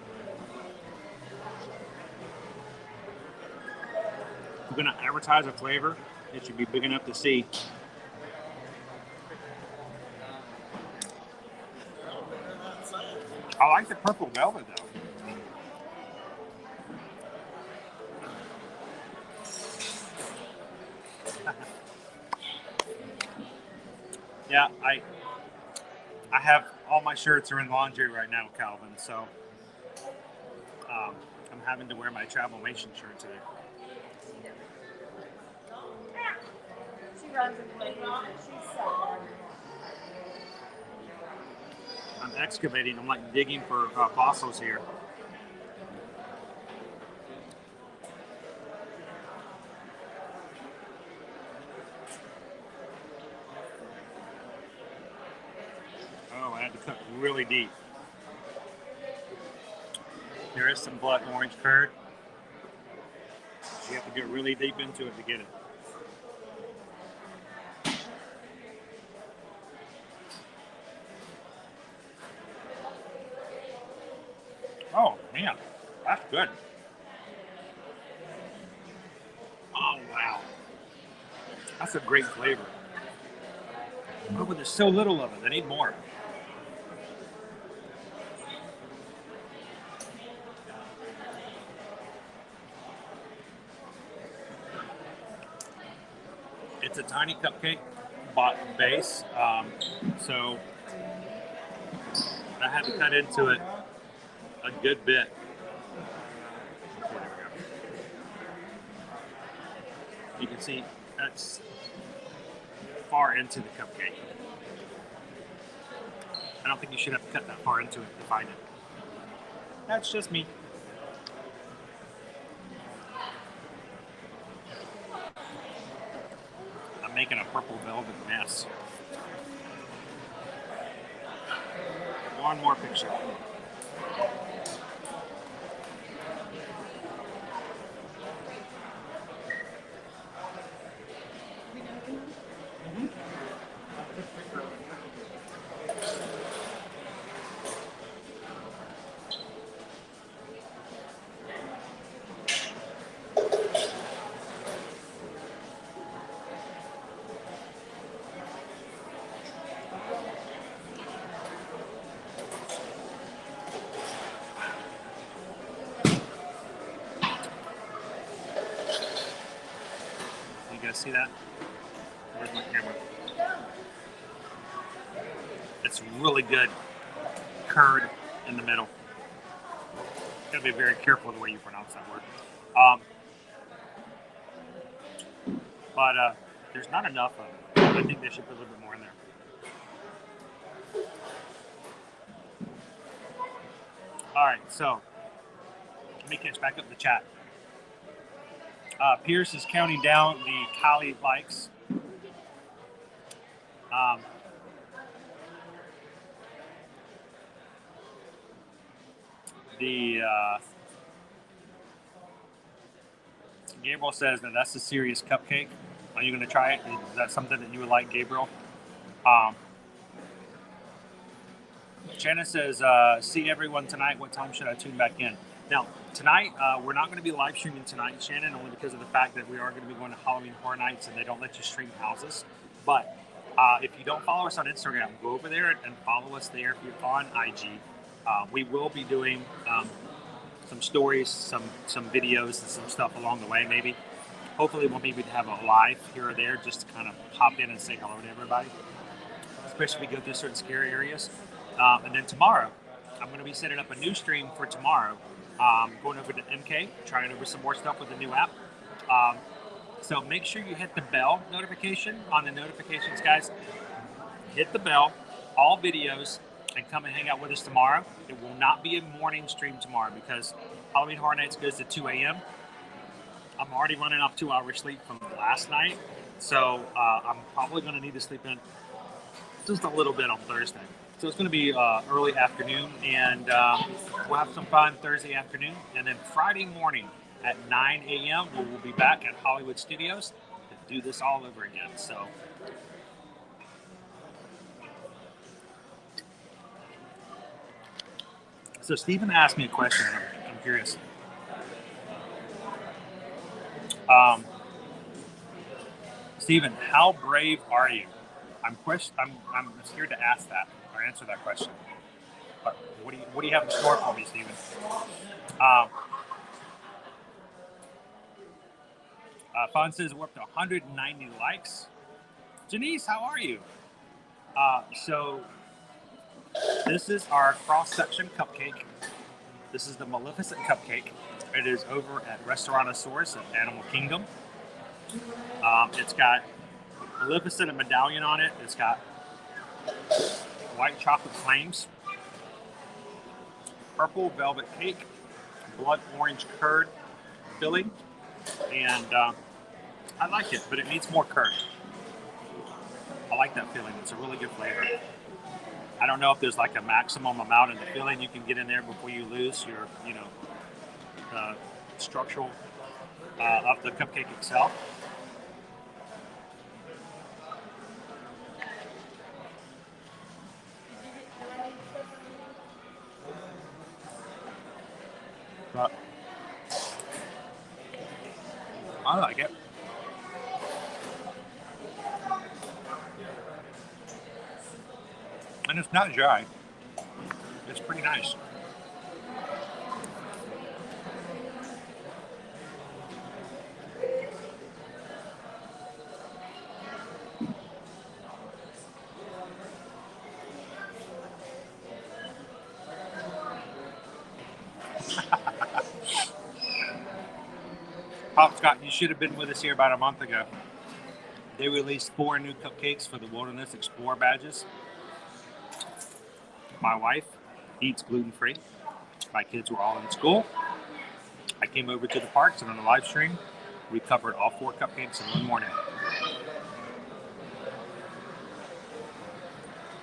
Speaker 1: If we're going to advertise a flavor, it should be big enough to see. I like the purple velvet though. Yeah, I have all my shirts are in laundry right now, Calvin. So I'm having to wear my Travelmation shirt today.
Speaker 6: She runs away. She's sad.
Speaker 1: I'm excavating. I'm like digging for fossils here. really deep. There is some blood orange curd. You have to get really deep into it to get it. Oh man, that's good. Oh wow, that's a great flavor. Oh, but there's so little of it. I need more. It's a tiny cupcake base, so I had to cut into it a good bit. Okay, there we go. You can see that's far into the cupcake. I don't think you should have to cut that far into it to find it. That's just me. I'm making a purple velvet mess. One more picture. You guys see that? Where's my camera? It's really good curd in the middle. You gotta be very careful the way you pronounce that word. But there's not enough of it. I think they should put a little bit more in there. All right, so let me catch back up the chat. Pierce is counting down the Kali likes. Gabriel says that that's a serious cupcake. Are you going to try it? Is that something that you would like, Gabriel? Shannon says, see everyone tonight. What time should I tune back in? Now, tonight, we're not going to be live streaming tonight, Shannon, only because of the fact that we are going to be going to Halloween Horror Nights and they don't let you stream houses. But if you don't follow us on Instagram, go over there and follow us there. If you're on IG, we will be doing some stories, some videos, and some stuff along the way, maybe. Hopefully, we'll maybe have a live here or there just to kind of pop in and say hello to everybody, especially if we go through certain scary areas. And then tomorrow, I'm going to be setting up a new stream for tomorrow. Going over to MK, trying over some more stuff with the new app. So make sure you hit the bell notification on the notifications, guys. Hit the bell, all videos, and come and hang out with us tomorrow. It will not be a morning stream tomorrow because Halloween Horror Nights goes to 2 a.m. I'm already running off 2 hours sleep from last night. So I'm probably going to need to sleep in just a little bit on Thursday. So it's going to be early afternoon, and we'll have some fun Thursday afternoon. And then Friday morning at 9 a.m., we will be back at Hollywood Studios to do this all over again. So Stephen asked me a question, and I'm curious. Stephen, how brave are you? I'm scared to ask that or answer that question. But what do you have in store for me, Stephen? Fawn says we're up to 190 likes. Janice, how are you? So this is our cross-section cupcake. This is the Maleficent cupcake. It is over at Restaurantosaurus at Animal Kingdom. It's got Maleficent and medallion on it. It's got white chocolate flames, purple velvet cake, blood orange curd filling, and I like it, but it needs more curd. I like that filling. It's a really good flavor. I don't know if there's like a maximum amount of the filling you can get in there before you lose your, structural of the cupcake itself. But I like it. And it's not dry. It's pretty nice. Pop Scott, you should have been with us here about a month ago. They released 4 new cupcakes for the Wilderness Explorer badges. My wife eats gluten-free. My kids were all in school. I came over to the parks and on the live stream, we covered all 4 cupcakes in one morning.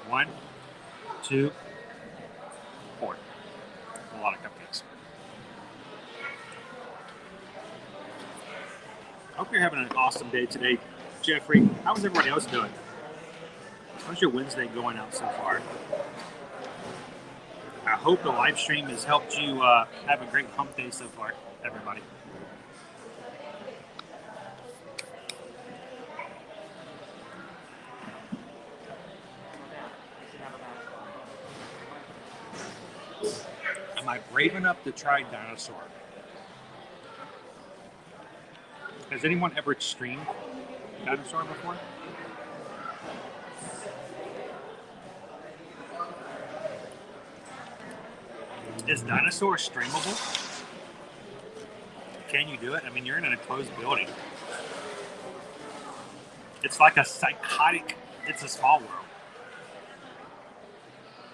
Speaker 1: 1, 2, 4. A lot of cupcakes. I hope you're having an awesome day today, Jeffrey. How's everybody else doing? How's your Wednesday going out so far? I hope the live stream has helped you have a great hump day so far, everybody. Am I brave enough to try dinosaur? Has anyone ever streamed dinosaur before? Is dinosaur streamable? Can you do it? I mean, you're in an enclosed building. It's like a psychotic, it's a small world.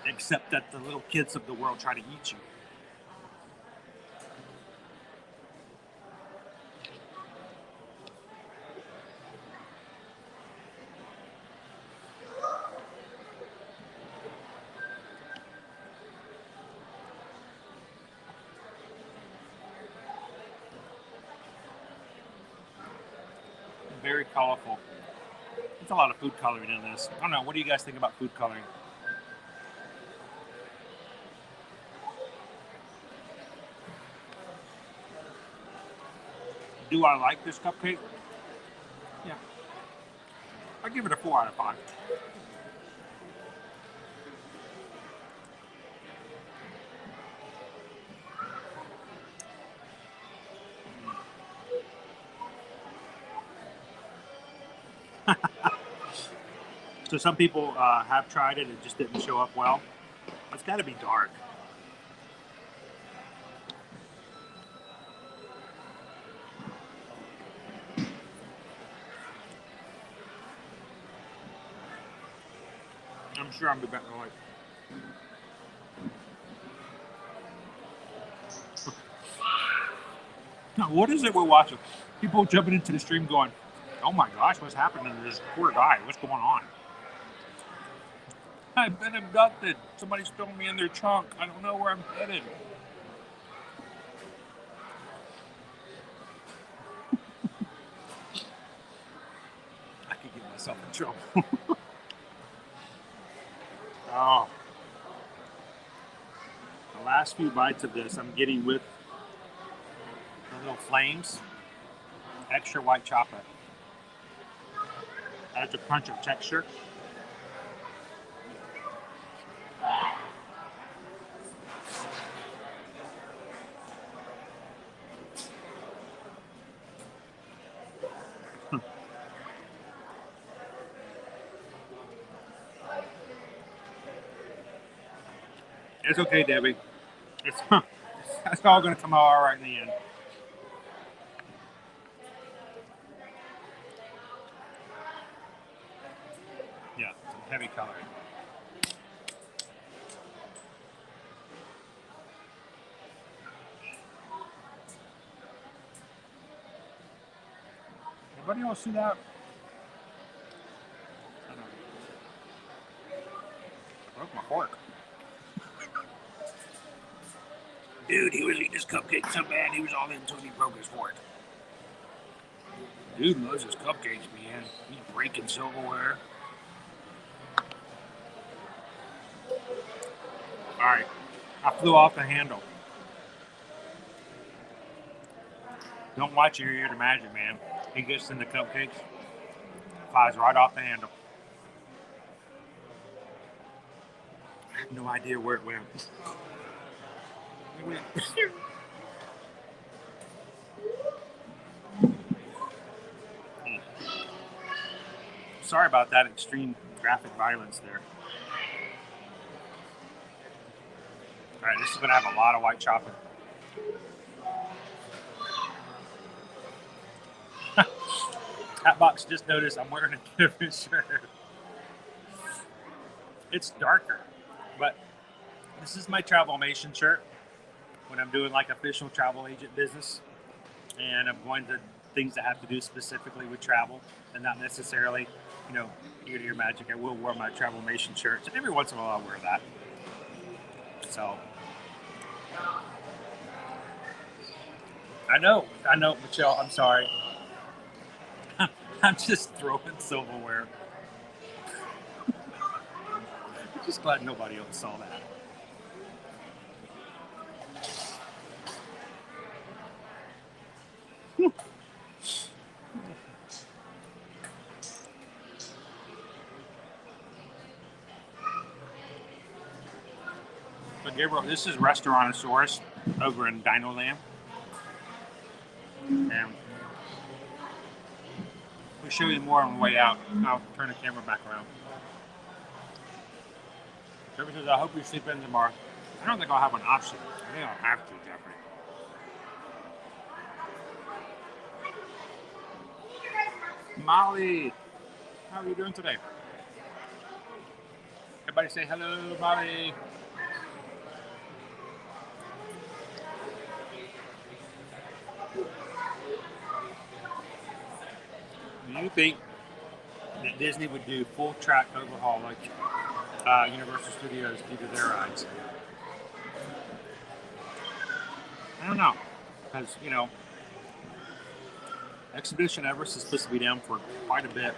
Speaker 1: Except that the little kids of the world try to eat you. Very colorful. There's a lot of food coloring in this. I don't know. What do you guys think about food coloring? Do I like this cupcake? Yeah. I give it a 4 out of 5. So some people have tried it. It just didn't show up well. It's got to be dark. I'm sure I'm the better like. Now, what is it we're watching? People jumping into the stream going, "Oh my gosh, what's happening to this poor guy? What's going on?" I've been abducted. Somebody's throwing me in their trunk. I don't know where I'm headed. I could get myself in trouble. Oh. The last few bites of this I'm getting with the little flames. Extra white chocolate. Adds a punch of texture. It's okay, Debbie. It's all going to come out all right in the end. Yeah, some heavy coloring. Anybody else see that? Broke my fork. Dude, he was eating his cupcake so bad he was all in until he broke his fork. Dude loves his cupcakes, man. He's breaking silverware. Alright, I flew off the handle. Don't watch your ear to magic, man. He gets in the cupcakes, flies right off the handle. I have no idea where it went. It went. Sorry about that extreme graphic violence there. Alright, this is going to have a lot of white chocolate. Hatbox just noticed I'm wearing a different shirt. It's darker, but this is my Travelmation shirt when I'm doing like official travel agent business, and I'm going to things that have to do specifically with travel and not necessarily, you know, ear to ear magic. I will wear my Travelmation shirts, and every once in a while I'll wear that. So I know, Michelle, I'm sorry. I'm just throwing silverware. I'm just glad nobody else saw that. But Gabriel, this is Restaurantosaurus over in Dino Land. And we'll show you more on the way out. I'll turn the camera back around. Trevor says, I hope you sleep in tomorrow. I don't think I'll have an option. I think I'll have to, Jeffrey. Molly, how are you doing today? Everybody say hello, Molly. Do you think that Disney would do full track overhaul like Universal Studios do to their rides? I don't know, because, you know, Expedition Everest is supposed to be down for quite a bit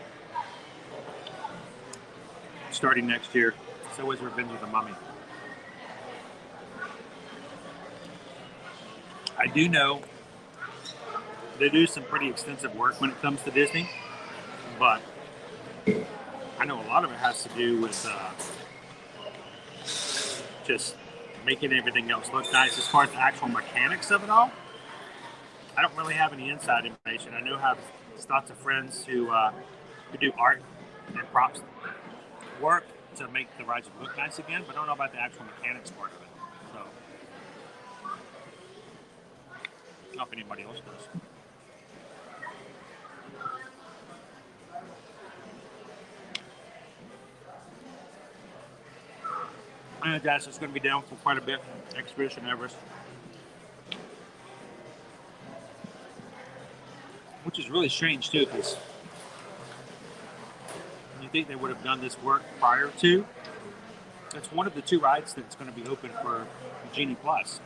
Speaker 1: starting next year. So is Revenge of the Mummy. I do know they do some pretty extensive work when it comes to Disney, but I know a lot of it has to do with just making everything else look nice. As far as the actual mechanics of it all, I don't really have any inside information. I know I have lots of friends who do art and props work to make the rides look nice again, but I don't know about the actual mechanics part of it. So, I don't know if anybody else does. I know guys, it's going to be down for quite a bit. Expedition Everest. Which is really strange too, because you think they would have done this work prior to. It's one of the two rides that's going to be open for Genie Plus.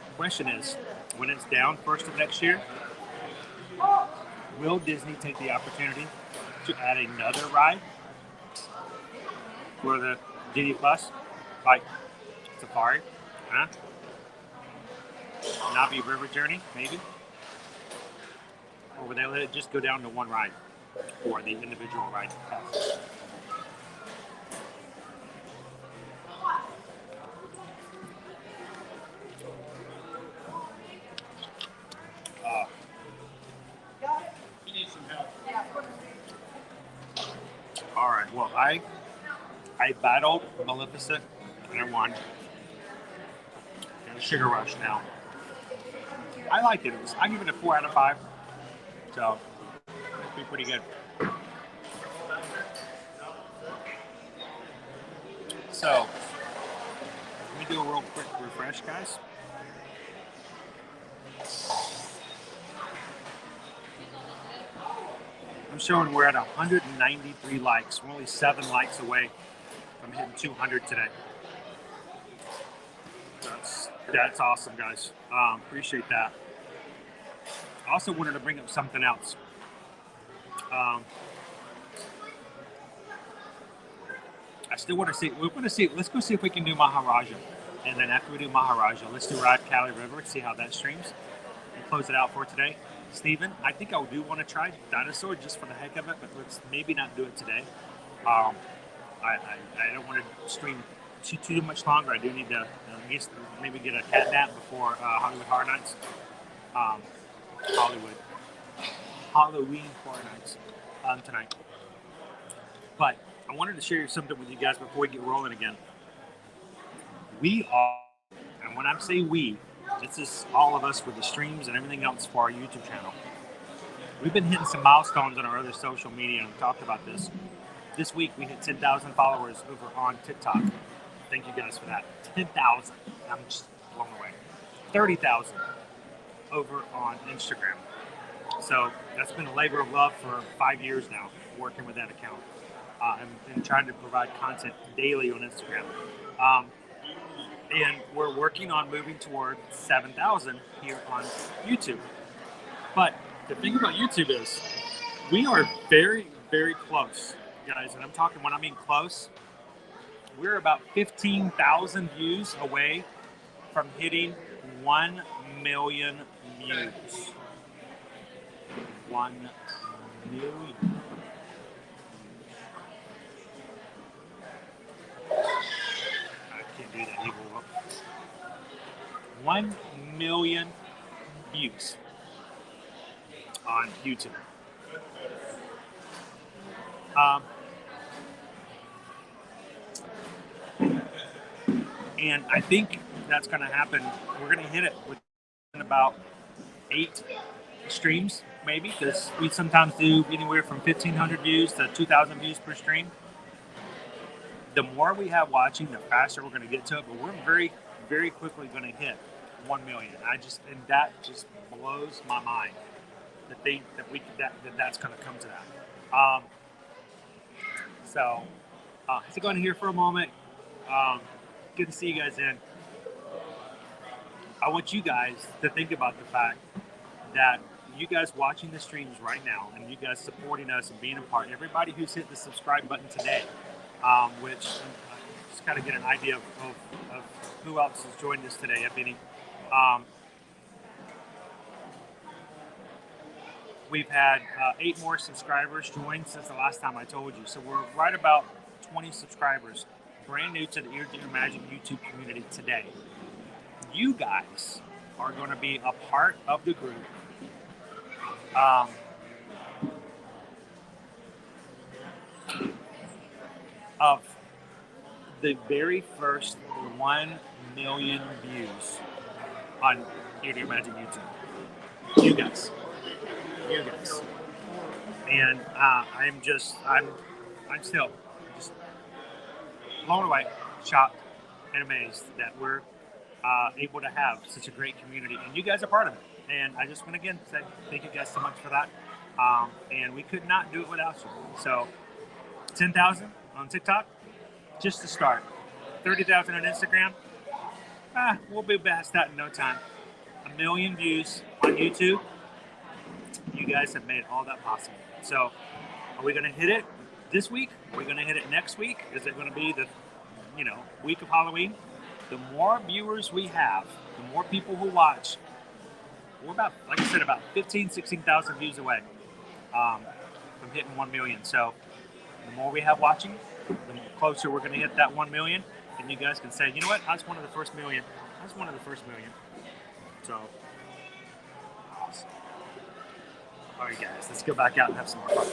Speaker 1: The question is, when it's down first of next year, will Disney take the opportunity to add another ride for the Genie Plus, like Safari, huh? Navi River Journey, maybe? Or would they let it just go down to one ride for the individual ride pass?
Speaker 3: You need some help.
Speaker 1: All right. Well, I battled Maleficent and I won. And Sugar Rush now. I liked it. I give it a 4 out of 5. So it'd be pretty good. So let me do a real quick refresh, guys. I'm showing we're at 193 likes. We're only 7 likes away I'm hitting 200 today. That's awesome, guys. Appreciate that. I also wanted to bring up something else. I still want to see. We want to see. Let's go see if we can do Maharaja, and then after we do Maharaja, let's do Ride Cali River and see how that streams, and close it out for today. Steven, I think I do want to try Dinosaur just for the heck of it, but let's maybe not do it today. I don't want to stream too much longer. I do need to maybe get a cat nap before Hollywood Horror Nights. Halloween Horror Nights tonight. But I wanted to share something with you guys before we get rolling again. We are, and when I say we, this is all of us with the streams and everything else for our YouTube channel. We've been hitting some milestones on our other social media, and we talked about this. This week we hit 10,000 followers over on TikTok. Thank you guys for that. 10,000. I'm just blown away. 30,000 over on Instagram. So that's been a labor of love for 5 years now, working with that account. And trying to provide content daily on Instagram. And we're working on moving toward 7,000 here on YouTube. But the thing about YouTube is we are very, very close, guys. And I'm talking, when I mean close, we're about 15,000 views away from hitting 1 million views. 1 million. I can't do that. 1 million views on YouTube. And I think that's going to happen. We're going to hit it within about 8 streams, maybe, because we sometimes do anywhere from 1,500 views to 2,000 views per stream. The more we have watching, the faster we're going to get to it. But we're very, very quickly going to hit 1 million. And that just blows my mind to think that that's going to come to that. So, let's go in here for a moment. Good to see you guys in. I want you guys to think about the fact that you guys watching the streams right now, and you guys supporting us and being a part, everybody who's hit the subscribe button today, which just kind of get an idea of who else has joined us today, if any. We've had 8 more subscribers join since the last time I told you. So we're right about 20 subscribers, brand new to the Ear to Ear Magic YouTube community today. You guys are going to be a part of the group. Of the very first 1 million views on Ear to Ear Magic YouTube. You guys. And I'm still just blown away, shocked, and amazed that we're able to have such a great community, and you guys are part of it. And I just want to again say thank you guys so much for that. And we could not do it without you. So 10,000 on TikTok, just to start. 30,000 on Instagram. We'll be past that in no time. 1 million views on YouTube. You guys have made all that possible. So are we going to hit it this week? Are we going to hit it next week? Is it going to be the week of Halloween? The more viewers we have, the more people who watch, we're about, like I said, about 16,000 views away from hitting 1 million. So the more we have watching, the closer we're going to hit that 1 million. And you guys can say, you know what? I was one of the first million. So awesome. All right, guys, let's go back out and have some more fun.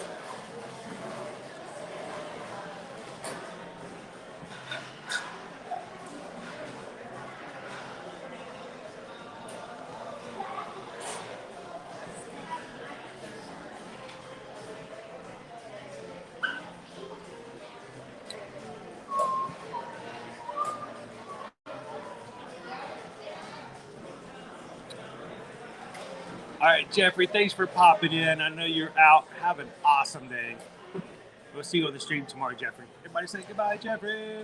Speaker 1: All right, Jeffrey, thanks for popping in. I know you're out. Have an awesome day. We'll see you on the stream tomorrow, Jeffrey. Everybody say goodbye, Jeffrey.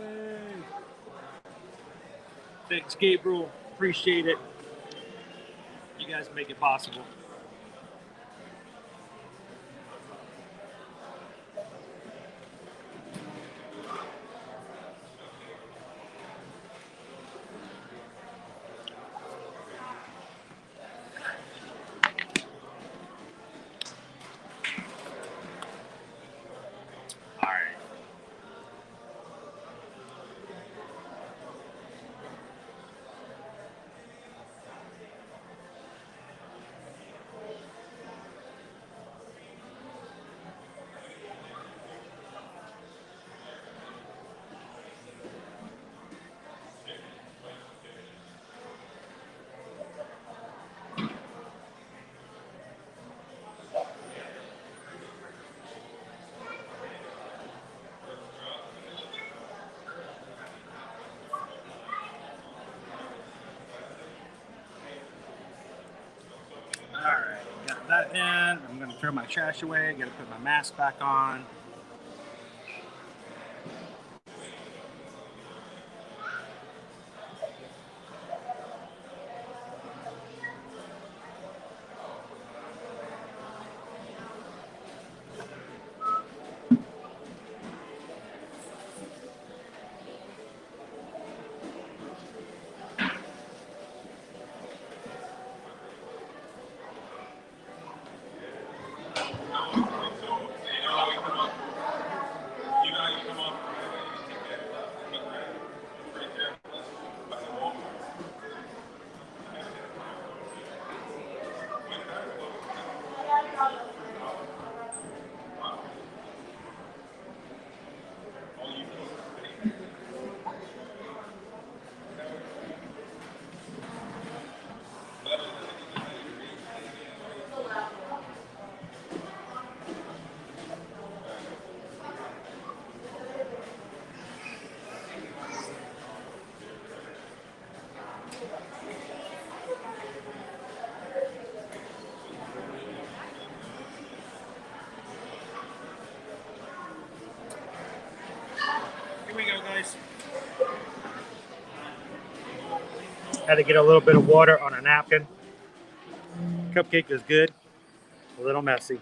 Speaker 1: Thanks, Gabriel. Appreciate it. You guys make it possible. That in. I'm going to throw my trash away. Got to put my mask back on. Had to get a little bit of water on a napkin. Cupcake is good, a little messy.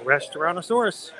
Speaker 1: Restaurantosaurus.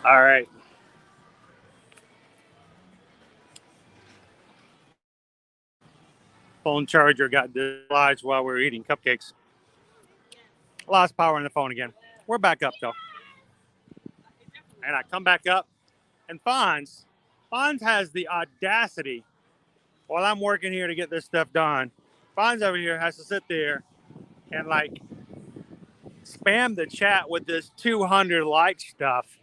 Speaker 1: All right. Phone charger got dislodged while we were eating cupcakes. Lost power in the phone again. We're back up though. And I come back up And Fonz has the audacity, while I'm working here to get this stuff done, Fonz over here has to sit there and like spam the chat with this 200 like stuff.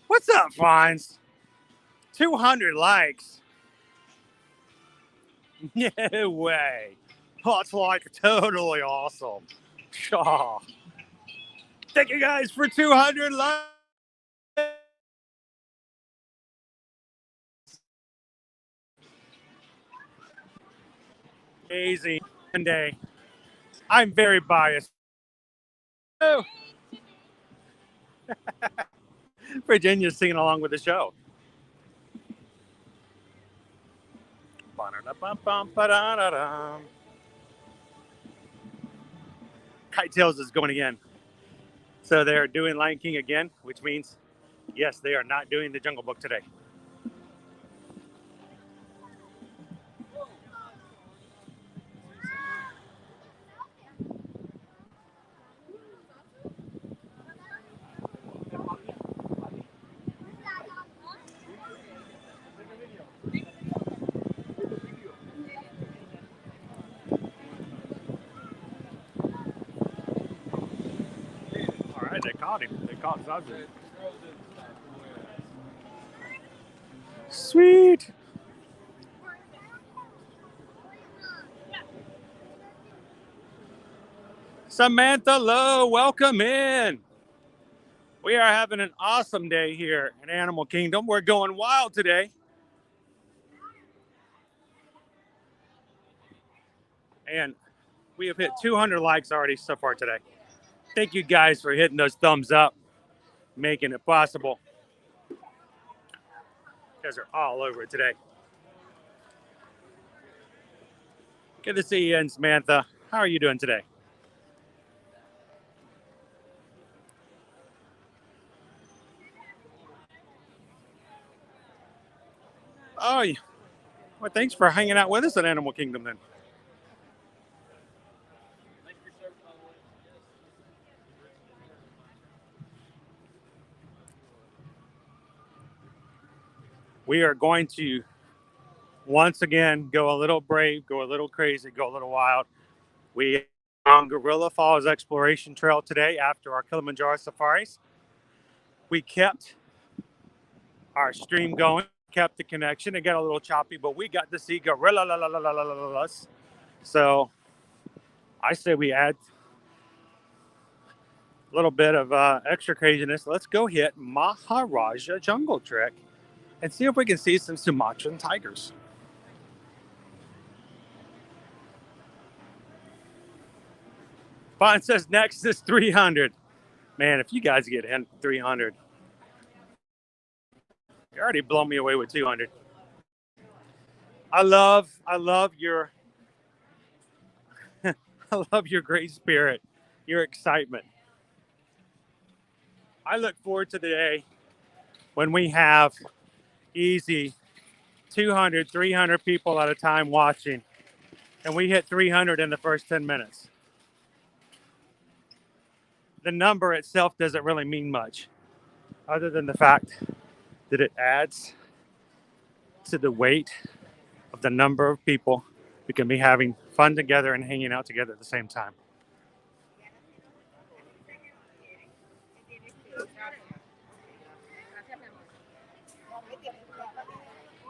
Speaker 1: What's up, Fonz? 200 likes? No way. That's like totally awesome. Shaw. Thank you guys for 200 likes. Easy Monday. I'm very biased. Oh. Virginia's singing along with the show. Kite Tails is going again. So they're doing Lion King again, which means, yes, they are not doing the Jungle Book today. All right, they caught him. They caught Zazu. Sweet. Samantha Lowe, welcome in. We are having an awesome day here in Animal Kingdom. We're going wild today. And we have hit 200 likes already so far today. Thank you guys for hitting those thumbs up, making it possible. You guys are all over it today. Good to see you, and Samantha. How are you doing today? Oh, well, thanks for hanging out with us at Animal Kingdom then. We are going to once again go a little brave, go a little crazy, go a little wild. We are on Gorilla Falls Exploration Trail today after our Kilimanjaro safaris. We kept our stream going, kept the connection. It got a little choppy, but we got to see gorillas. So I say we add a little bit of extra craziness. Let's go hit Maharaja Jungle Trek and see if we can see some Sumatran tigers. Vaughn says next is 300. Man, if you guys get 300, you already blown me away with 200. I love your I love your great spirit, your excitement. I look forward to the day when we have easy 200, 300 people at a time watching, and we hit 300 in the first 10 minutes. The number itself doesn't really mean much, other than the fact that it adds to the weight of the number of people who can be having fun together and hanging out together at the same time.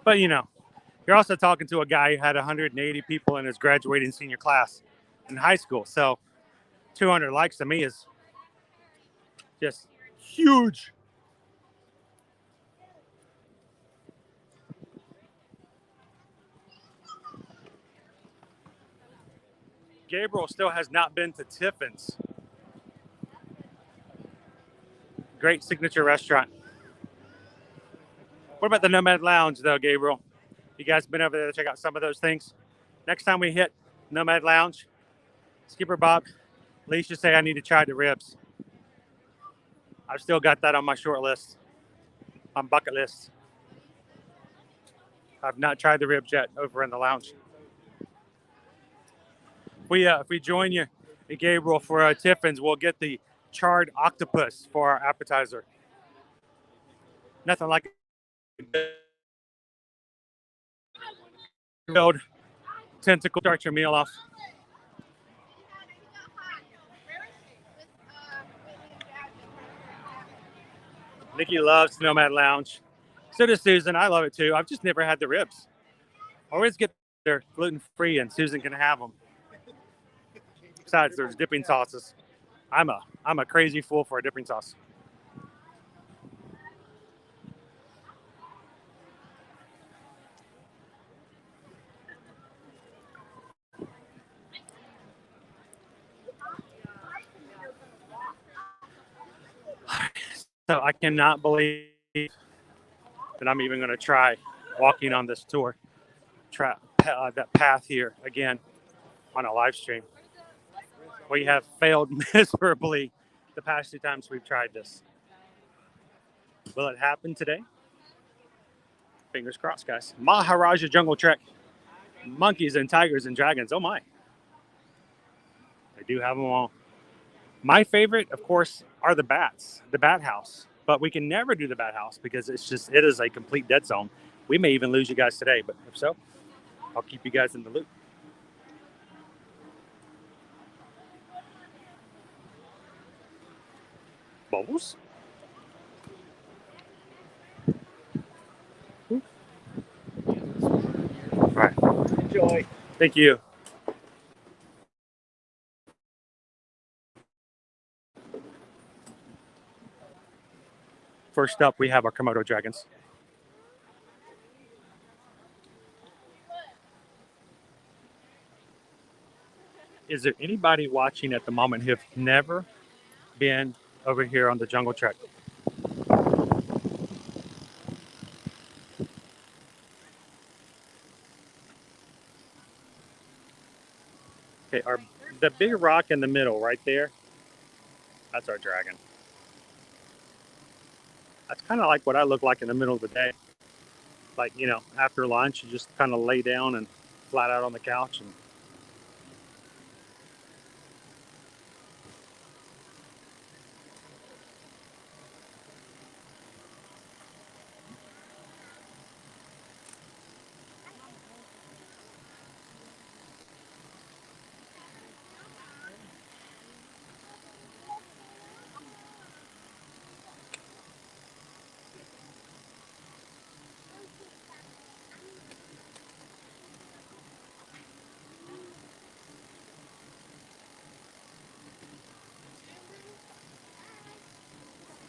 Speaker 1: But you know, you're also talking to a guy who had 180 people in his graduating senior class in high school. So 200 likes to me is just huge. Gabriel still has not been to Tiffin's. Great signature restaurant. What about the Nomad Lounge, though, Gabriel? You guys been over there to check out some of those things? Next time we hit Nomad Lounge, Skipper Bob, Alicia say I need to try the ribs. I've still got that on my short list, on bucket list. I've not tried the ribs yet over in the lounge. If we join you, Gabriel, for Tiffin's, we'll get the charred octopus for our appetizer. Nothing like grilled tentacle. Start your meal off. Nikki loves Nomad Lounge. So does Susan. I love it too. I've just never had the ribs. Always get they're gluten free, and Susan can have them. Besides, there's dipping sauces. I'm a crazy fool for a dipping sauce. So I cannot believe that I'm even going to try walking on this tour, that path here again on a live stream. We have failed miserably the past 2 times we've tried this. Will it happen today? Fingers crossed, guys. Maharaja Jungle Trek. Monkeys and tigers and dragons. Oh my. I do have them all. My favorite, of course, are the bats, the bat house. But we can never do the bat house because it is a complete dead zone. We may even lose you guys today, but if so, I'll keep you guys in the loop. Bubbles? All right.
Speaker 3: Enjoy.
Speaker 1: Thank you. First up, we have our Komodo dragons. Is there anybody watching at the moment who have never been over here on the Jungle Trek? Okay, the big rock in the middle right there, that's our dragon. That's kind of like what I look like in the middle of the day. Like, after lunch, you just kind of lay down and flat out on the couch. And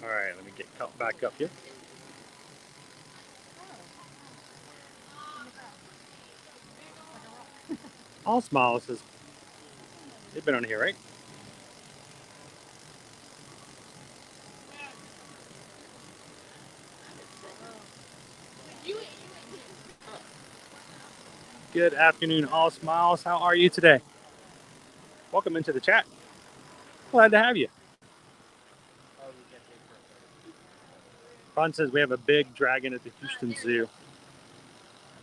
Speaker 1: all right, let me get caught back up here. All Smiles says they've been on here, right? Good afternoon, All Smiles. How are you today? Welcome into the chat. Glad to have you. Ron says we have a big dragon at the Houston Zoo.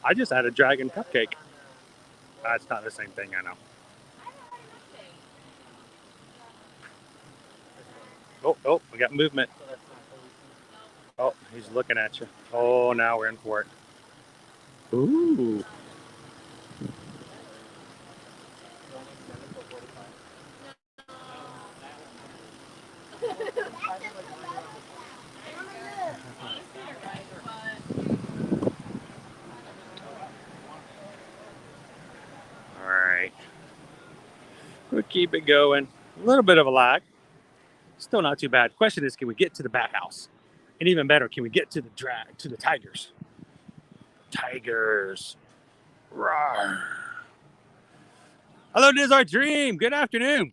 Speaker 1: I just had a dragon cupcake. That's not the same thing, I know. Oh, we got movement. Oh, he's looking at you. Oh, now we're in for it. Ooh. All right. We'll keep it going. A little bit of a lag. Still not too bad. Question is, can we get to the bat house? And even better, can we get to the tigers? Tigers. Roar. Hello, it is our dream. Good afternoon.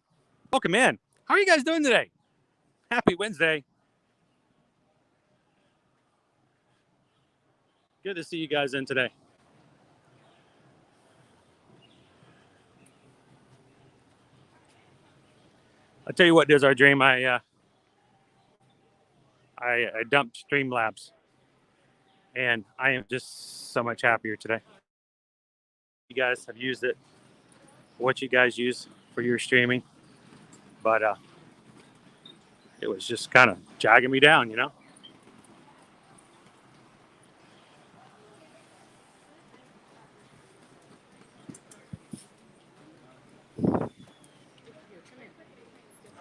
Speaker 1: Welcome in. How are you guys doing today? Happy Wednesday. Good to see you guys in today. I'll tell you what, there's our dream. I dumped Streamlabs, and I am just so much happier today. You guys have used it, what you guys use for your streaming, but it was just kind of jogging me down,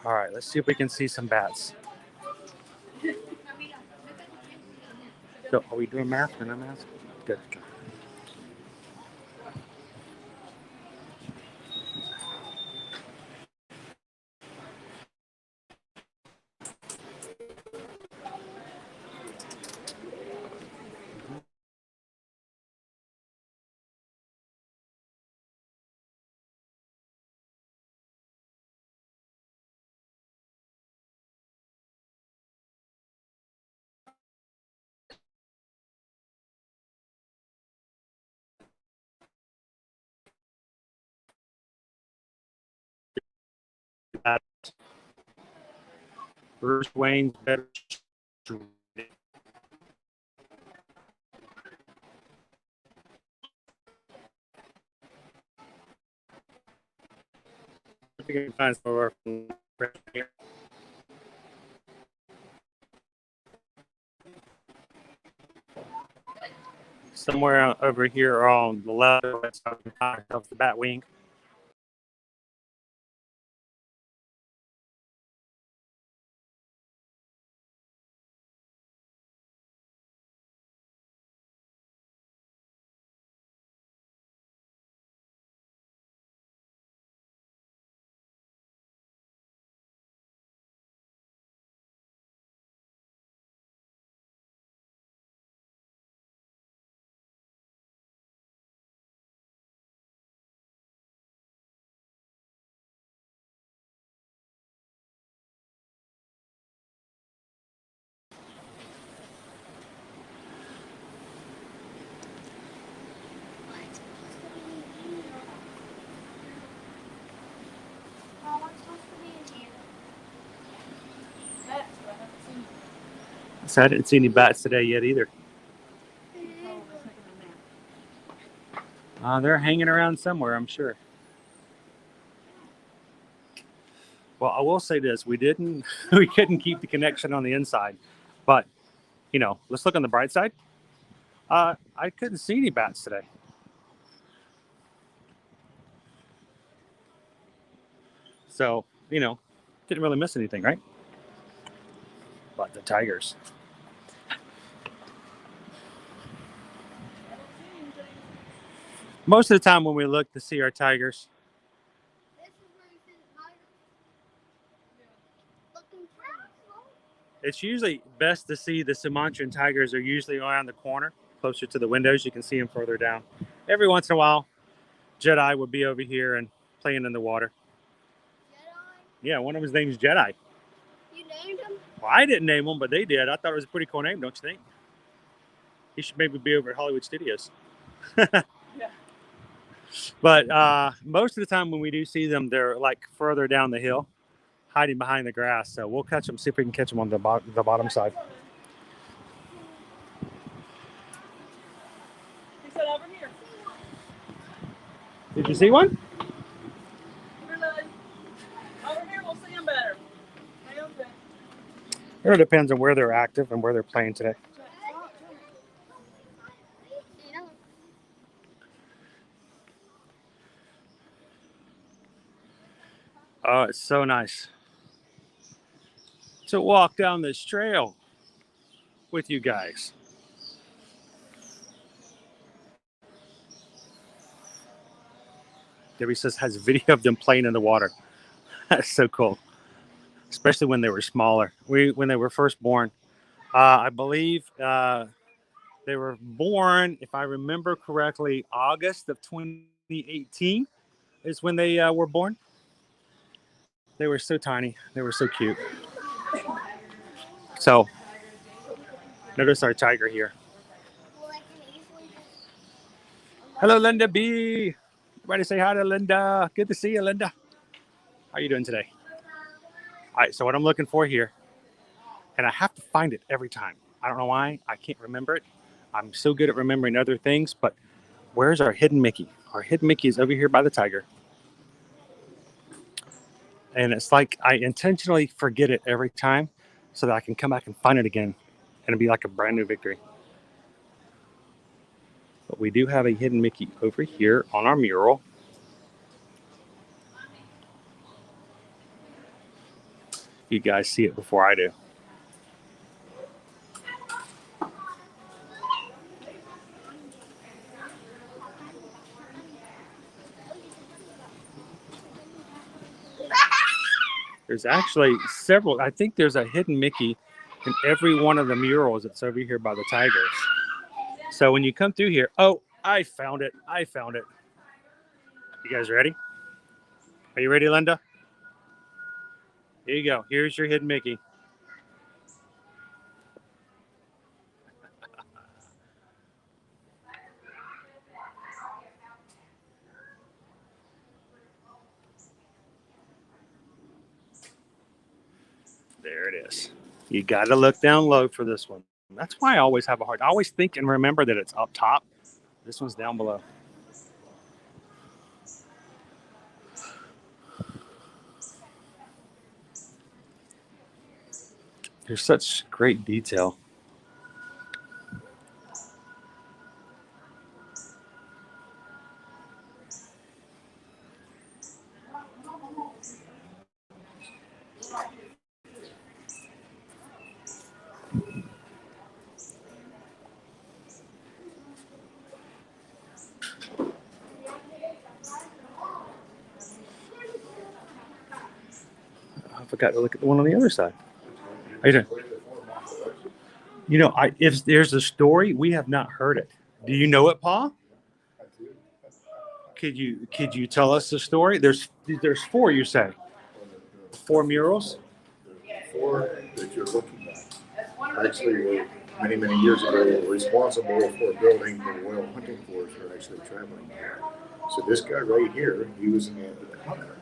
Speaker 1: All right, let's see if we can see some bats. So, are we doing mask or no mask? Good. Bruce Wayne's better. If you can find somewhere from here. Somewhere over here on the left of the bat wing. So I didn't see any bats today yet either. They're hanging around somewhere, I'm sure. Well, I will say this: we couldn't keep the connection on the inside, but let's look on the bright side. I couldn't see any bats today, so didn't really miss anything, right? But the tigers. Most of the time when we look to see our tigers, it's usually best to see the Sumatran tigers are usually around the corner, closer to the windows. You can see them further down. Every once in a while, Jedi would be over here and playing in the water. Jedi? Yeah, one of his names is Jedi. You named him? Well, I didn't name him, but they did. I thought it was a pretty cool name, don't you think? He should maybe be over at Hollywood Studios. Yeah. But most of the time when we do see them, they're like further down the hill, hiding behind the grass. So we'll catch them, see if we can catch them on the bottom side.
Speaker 6: He said over here.
Speaker 1: Did you see one?
Speaker 6: Over here, we'll see him better.
Speaker 1: It really depends on where they're active and where they're playing today. Oh, it's so nice to walk down this trail with you guys. Debbie says has a video of them playing in the water. That's so cool, especially when they were smaller. When they were first born, I believe they were born, if I remember correctly, August of 2018 is when they were born. They were so tiny. They were so cute. So notice our tiger here. Hello, Linda B. Everybody say hi to Linda. Good to see you, Linda. How are you doing today? All right, so what I'm looking for here, and I have to find it every time. I don't know why. I can't remember it. I'm so good at remembering other things, but where's our hidden Mickey? Our hidden Mickey is over here by the tiger. And it's like I intentionally forget it every time so that I can come back and find it again. And it'll be like a brand new victory. But we do have a hidden Mickey over here on our mural. you guys see it before I do. There's actually several. I think there's a hidden Mickey in every one of the murals that's over here by the tigers. So when you come through here, oh, I found it. I found it. You guys ready? Are you ready, Linda? Here you go. Here's your hidden Mickey. There it is. You got to look down low for this one. That's why I always have a hard. I always think and remember that it's up top. This one's down below. There's such great detail. I forgot to look at the one on the other side. How you doing? You know, if there's a story, we have not heard it. Do you know it, Paul? Could you tell us the story? There's 4, you say? 4 murals?
Speaker 8: Four that you're looking at actually were many years ago responsible for building the Royal Hunting Force for actually traveling here. So this guy right here, he was an avid hunter.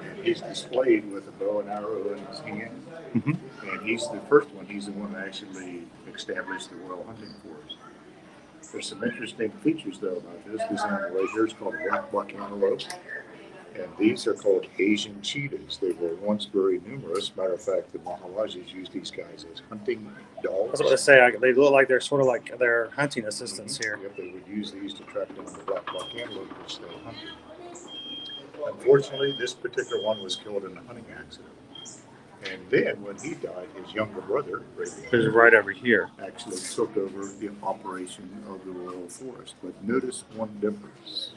Speaker 8: And he's displayed with a bow and arrow in his hand.
Speaker 1: Mm-hmm.
Speaker 8: And he's the first one. He's the one that actually established the Royal Hunting Force. There's some interesting features though about this. This animal right here is called black buck antelope. And these are called Asian cheetahs. They were once very numerous. Matter of fact, the Maharajas used these guys as hunting dogs.
Speaker 1: I was about to say, they look like they're sort of like they're hunting assistants here.
Speaker 8: Yep, they would use these to track down the black buck antelope, which they hunted. Unfortunately, this particular one was killed in a hunting accident. And then when he died, his younger brother,
Speaker 1: Who's right over here,
Speaker 8: actually took over the operation of the Royal Forest. But notice one difference.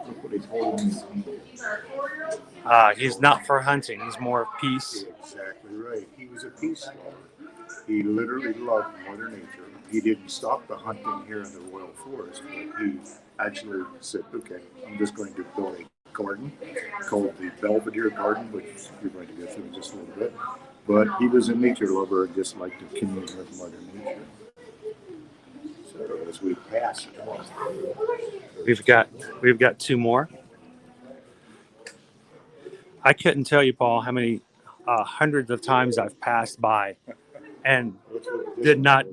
Speaker 8: Look what he's holding in his hand.
Speaker 1: He's not for hunting. He's more of peace.
Speaker 8: Exactly right. He was a peace lover. He literally loved Mother Nature. He didn't stop the hunting here in the Royal Forest, but he actually said, okay, I'm just going to build a garden called the Belvedere Garden, which we're going to go through in just a little bit. But he was a nature lover and just liked to commune with Mother Nature. So as we pass,
Speaker 1: We've got 2 more. I couldn't tell you, Paul, how many hundreds of times I've passed by and did not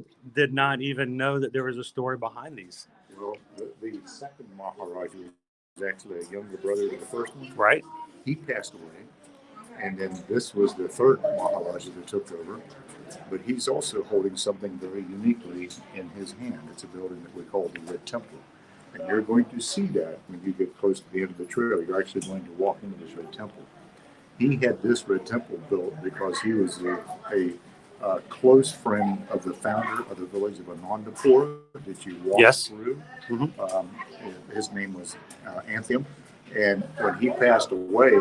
Speaker 1: even know that there was a story behind these.
Speaker 8: Well, the second Maharaja was actually a younger brother to the first one.
Speaker 1: Right.
Speaker 8: He passed away. And then this was the third Maharaja that took over. But he's also holding something very uniquely in his hand. It's a building that we call the Red Temple. And you're going to see that when you get close to the end of the trail. You're actually going to walk into this Red Temple. He had this Red Temple built because he was a close friend of the founder of the village of Anandapur that you walk through. Mm-hmm. His name was Anthem. And when he passed away,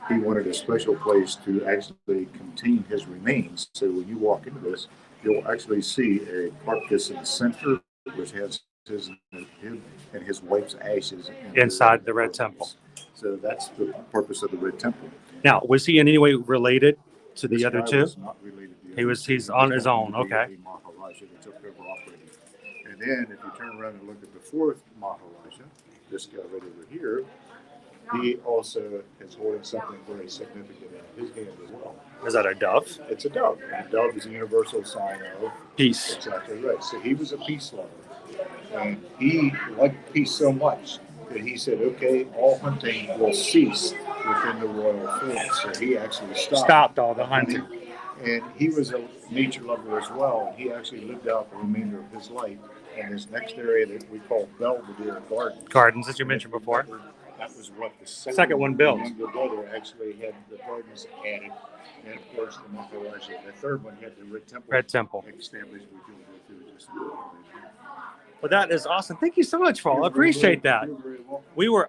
Speaker 8: he wanted a special place to actually contain his remains. So when you walk into this, you'll actually see a carcass in the center, which has his and his wife's ashes
Speaker 1: inside the Red Temple.
Speaker 8: So that's the purpose of the Red Temple.
Speaker 1: Now, was he in any way related to the other 2?
Speaker 8: Was not related to the
Speaker 1: He's on his own. Okay.
Speaker 8: Maharaja that took over operating. And then if you turn around and look at the 4th Maharaja, this guy right over here, he also is holding something very significant in his hand as well.
Speaker 1: Is that a dove?
Speaker 8: It's a dove. And a dove is a universal sign of
Speaker 1: peace.
Speaker 8: Exactly right. So he was a peace lover. And he liked peace so much that he said, okay, all hunting will cease within the Royal Forest. So he actually stopped
Speaker 1: all the hunting.
Speaker 8: And he was a nature lover as well. And he actually lived out the remainder of his life in this next area that we call Belvedere Gardens.
Speaker 1: Gardens, as you mentioned before.
Speaker 8: That was what the
Speaker 1: Second one built.
Speaker 8: The younger brother actually had the gardens added, and of course the Maharaja. The third one had the Red Temple. Established, which you'll go through just.
Speaker 1: Well, that is awesome. Thank you so much, Paul. I appreciate that.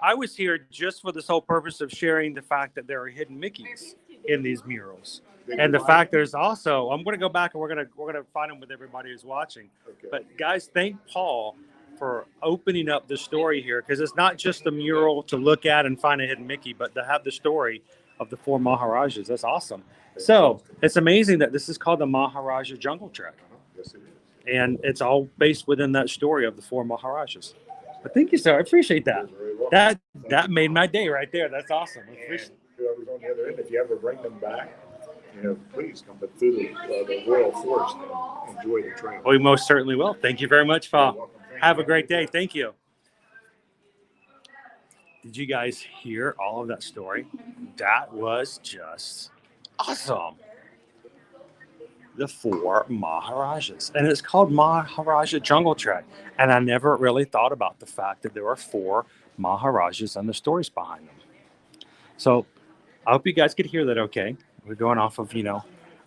Speaker 1: I was here just for the sole purpose of sharing the fact that there are hidden Mickeys in these murals. And the fact there's also, I'm going to go back and we're going to find them with everybody who's watching.
Speaker 8: Okay.
Speaker 1: But guys, thank Paul for opening up the story here, because it's not just a mural to look at and find a hidden Mickey, but to have the story of the 4 Maharajas. That's awesome. So it's amazing that this is called the Maharaja Jungle Trek.
Speaker 8: Yes, it is.
Speaker 1: And it's all based within that story of the 4 Maharajas. But thank you, sir. I appreciate that. That made my day right there. That's awesome.
Speaker 8: And whoever's on the other end, if you ever bring them back, please come through the Royal Forest and enjoy the trail.
Speaker 1: We most certainly will. Thank you very much, Paul. Have a great day. Thank you. Did you guys hear all of that story? That was just awesome. The 4 Maharajas. And it's called Maharaja Jungle Trek. And I never really thought about the fact that there are 4 Maharajas and the stories behind them. So I hope you guys could hear that okay. We're going off of,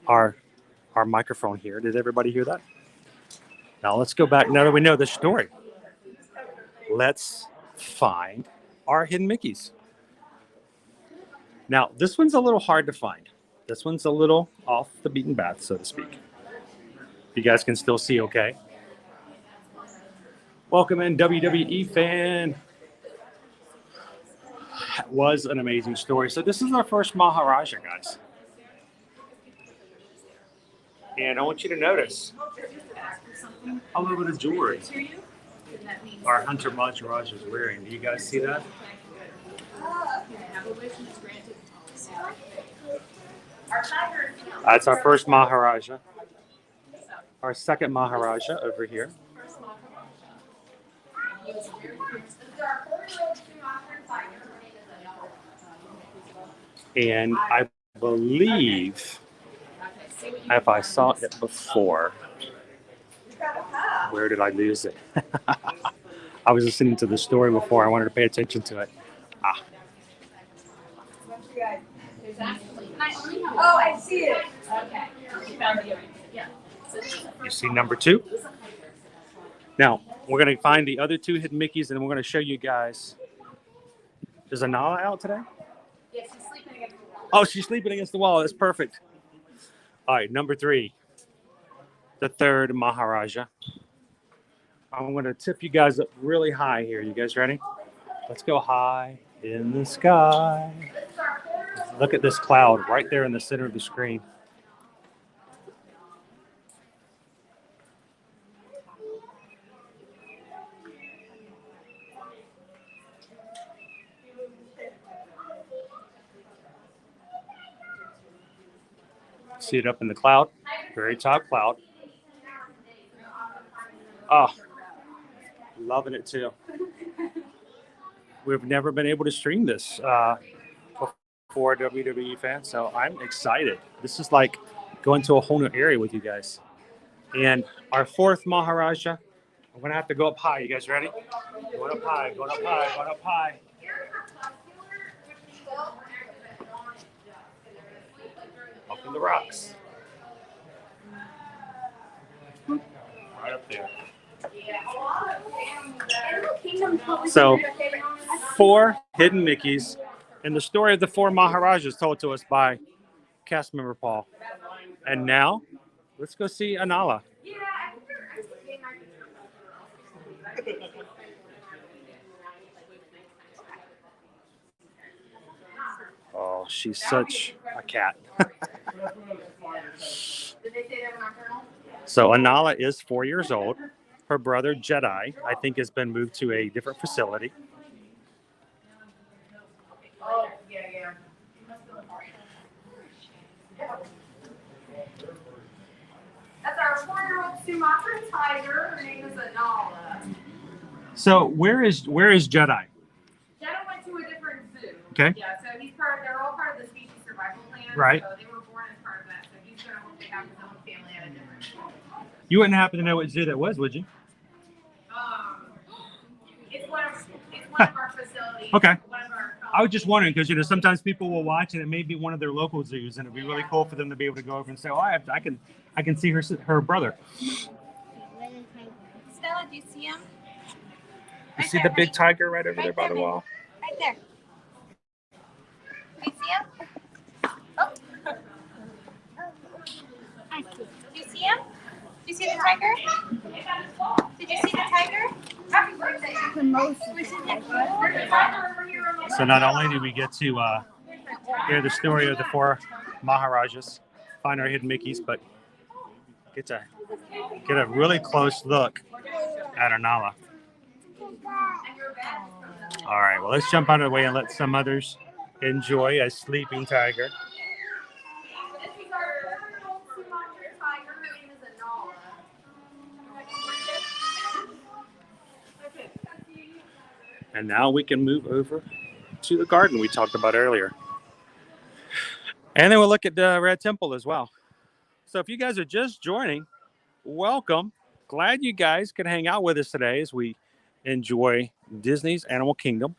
Speaker 1: our microphone here. Did everybody hear that? Now let's go back. Now that we know the story, let's find our hidden Mickeys. Now, this one's a little hard to find. This one's a little off the beaten path, so to speak. You guys can still see okay. Welcome in, WWE fan. That was an amazing story. So this is our first Maharaja, guys. And I want you to notice a little bit of jewelry our Hunter Maharaja is wearing. Do you guys see that? That's our first Maharaja. Our second Maharaja over here. And I believe, if I saw it before, where did I lose it? I was listening to the story before. I wanted to pay attention to it.
Speaker 6: Oh, I see it.
Speaker 5: Okay.
Speaker 1: You see number 2? Now, we're going to find the other 2 hidden Mickeys, and we're going to show you guys. Is Anala out today?
Speaker 5: Yes, she's sleeping against the wall.
Speaker 1: Oh, she's sleeping against the wall. That's perfect. All right, number 3. The 3rd Maharaja. I'm going to tip you guys up really high here. You guys ready? Let's go high in the sky. Look at this cloud right there in the center of the screen. See it up in the cloud, very top cloud. Oh, loving it too. We've never been able to stream this before, WWE fans, so I'm excited. This is like going to a whole new area with you guys. And our 4th Maharaja, I'm gonna have to go up high. You guys ready? Going up high, going up high, going up high. Up in the rocks. Right up there. So, 4 hidden Mickeys, and the story of the 4 Maharajas told to us by cast member Paul. And now, let's go see Anala. Oh, she's such a cat. So Anala is 4 years old. Her brother Jedi, I think, has been moved to a different facility.
Speaker 6: Oh, yeah. That's our 4-year-old Sumatra tiger. Her name is Anala.
Speaker 1: So where is Jedi?
Speaker 6: Jedi went to a different zoo.
Speaker 1: Okay.
Speaker 6: Yeah, so they're all part of the species survival plan.
Speaker 1: Right.
Speaker 6: So they were born as part of that. So he's going to hopefully have his own family at a different zoo.
Speaker 1: You wouldn't happen to know what zoo that was, would you?
Speaker 6: It's one of our facilities.
Speaker 1: Okay.
Speaker 6: One of our
Speaker 1: I was just wondering because sometimes people will watch and it may be one of their local zoos, and it'd be really cool for them to be able to go over and say, "Oh, I can see her brother."
Speaker 2: Stella, do you see him?
Speaker 1: You see the big tiger right over there by the wall?
Speaker 2: Right there. Do you see him? Oh. Do you see him? Do you see the tiger? Did you see the tiger? Happy birthday. So not only do we get to hear the story of the 4 Maharajas, find our hidden Mickeys, but get to get a really close look at our Nala. All right, well, let's jump out of the way and let some others enjoy a sleeping tiger. And now we can move over to the garden we talked about earlier. And then we'll look at the Red Temple as well. So if you guys are just joining, welcome. Glad you guys could hang out with us today as we enjoy Disney's Animal Kingdom.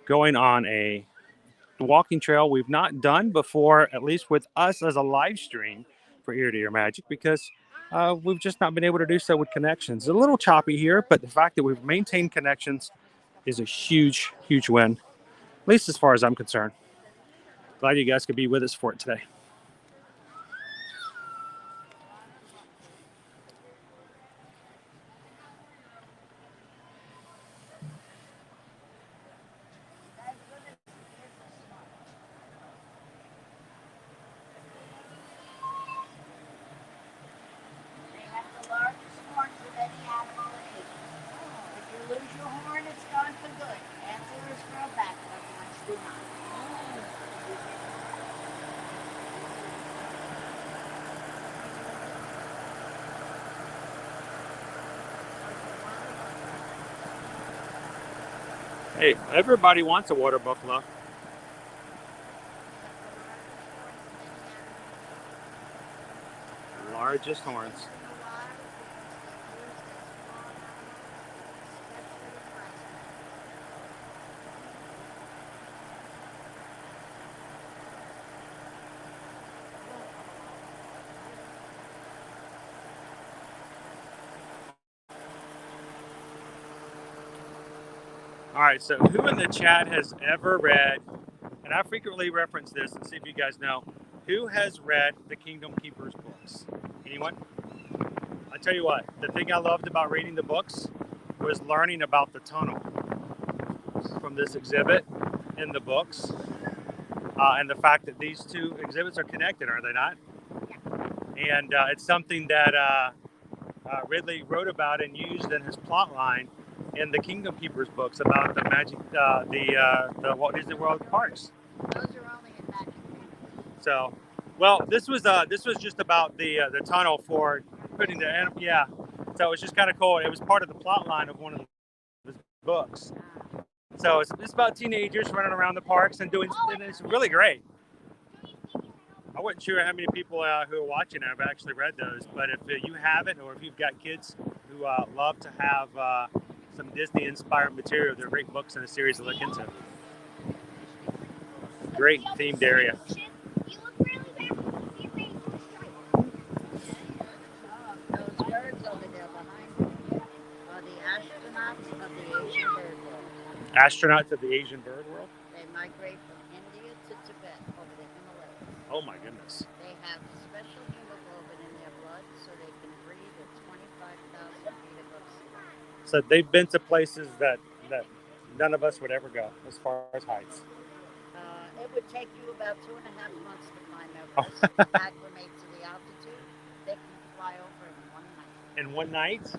Speaker 2: Going on a walking trail we've not done before, at least with us as a live stream for Ear to Ear Magic, because we've just not been able to do so with connections. It's a little choppy here, but the fact that we've maintained connections is a huge, huge win, at least as far as I'm concerned. Glad you guys could be with us for it today. Hey, everybody wants a water buffalo. Largest horns. All right, so who in the chat has ever read, and I frequently reference this and see if you guys know, who has read the Kingdom Keepers books? Anyone? I tell you what, the thing I loved about reading the books was learning about the tunnel from this exhibit in the books, and the fact that these 2 exhibits are connected, are they not? Yeah. And it's something that Ridley wrote about and used in his plot line in the Kingdom Keepers books about the magic, the Walt Disney World parks.
Speaker 9: Those are only in Magic Kingdom.
Speaker 1: So, well, this was just about the tunnel for putting the animal. Yeah, so it was just kind of cool. It was part of the plot line of one of the books. So it's about teenagers running around the parks and doing, and it's really great. I wasn't sure how many people who are watching have actually read those, but if you haven't, or if you've got kids who love to have some Disney-inspired material, they're great books in a series to look into. Great themed area.
Speaker 9: Those birds over there behind you are the astronauts of the Asian bird world.
Speaker 1: Astronauts of the Asian bird world?
Speaker 9: They migrate from India to Tibet over the Himalayas.
Speaker 1: Oh my goodness.
Speaker 9: They have special hemoglobin in their blood so they can breathe at 25,000 feet above sea level.
Speaker 1: So they've been to places that none of us would ever go as far as heights.
Speaker 9: It would take you about 2.5 months to climb Everest to acclimate to the altitude. They can fly over in 1 night.
Speaker 1: In 1 night?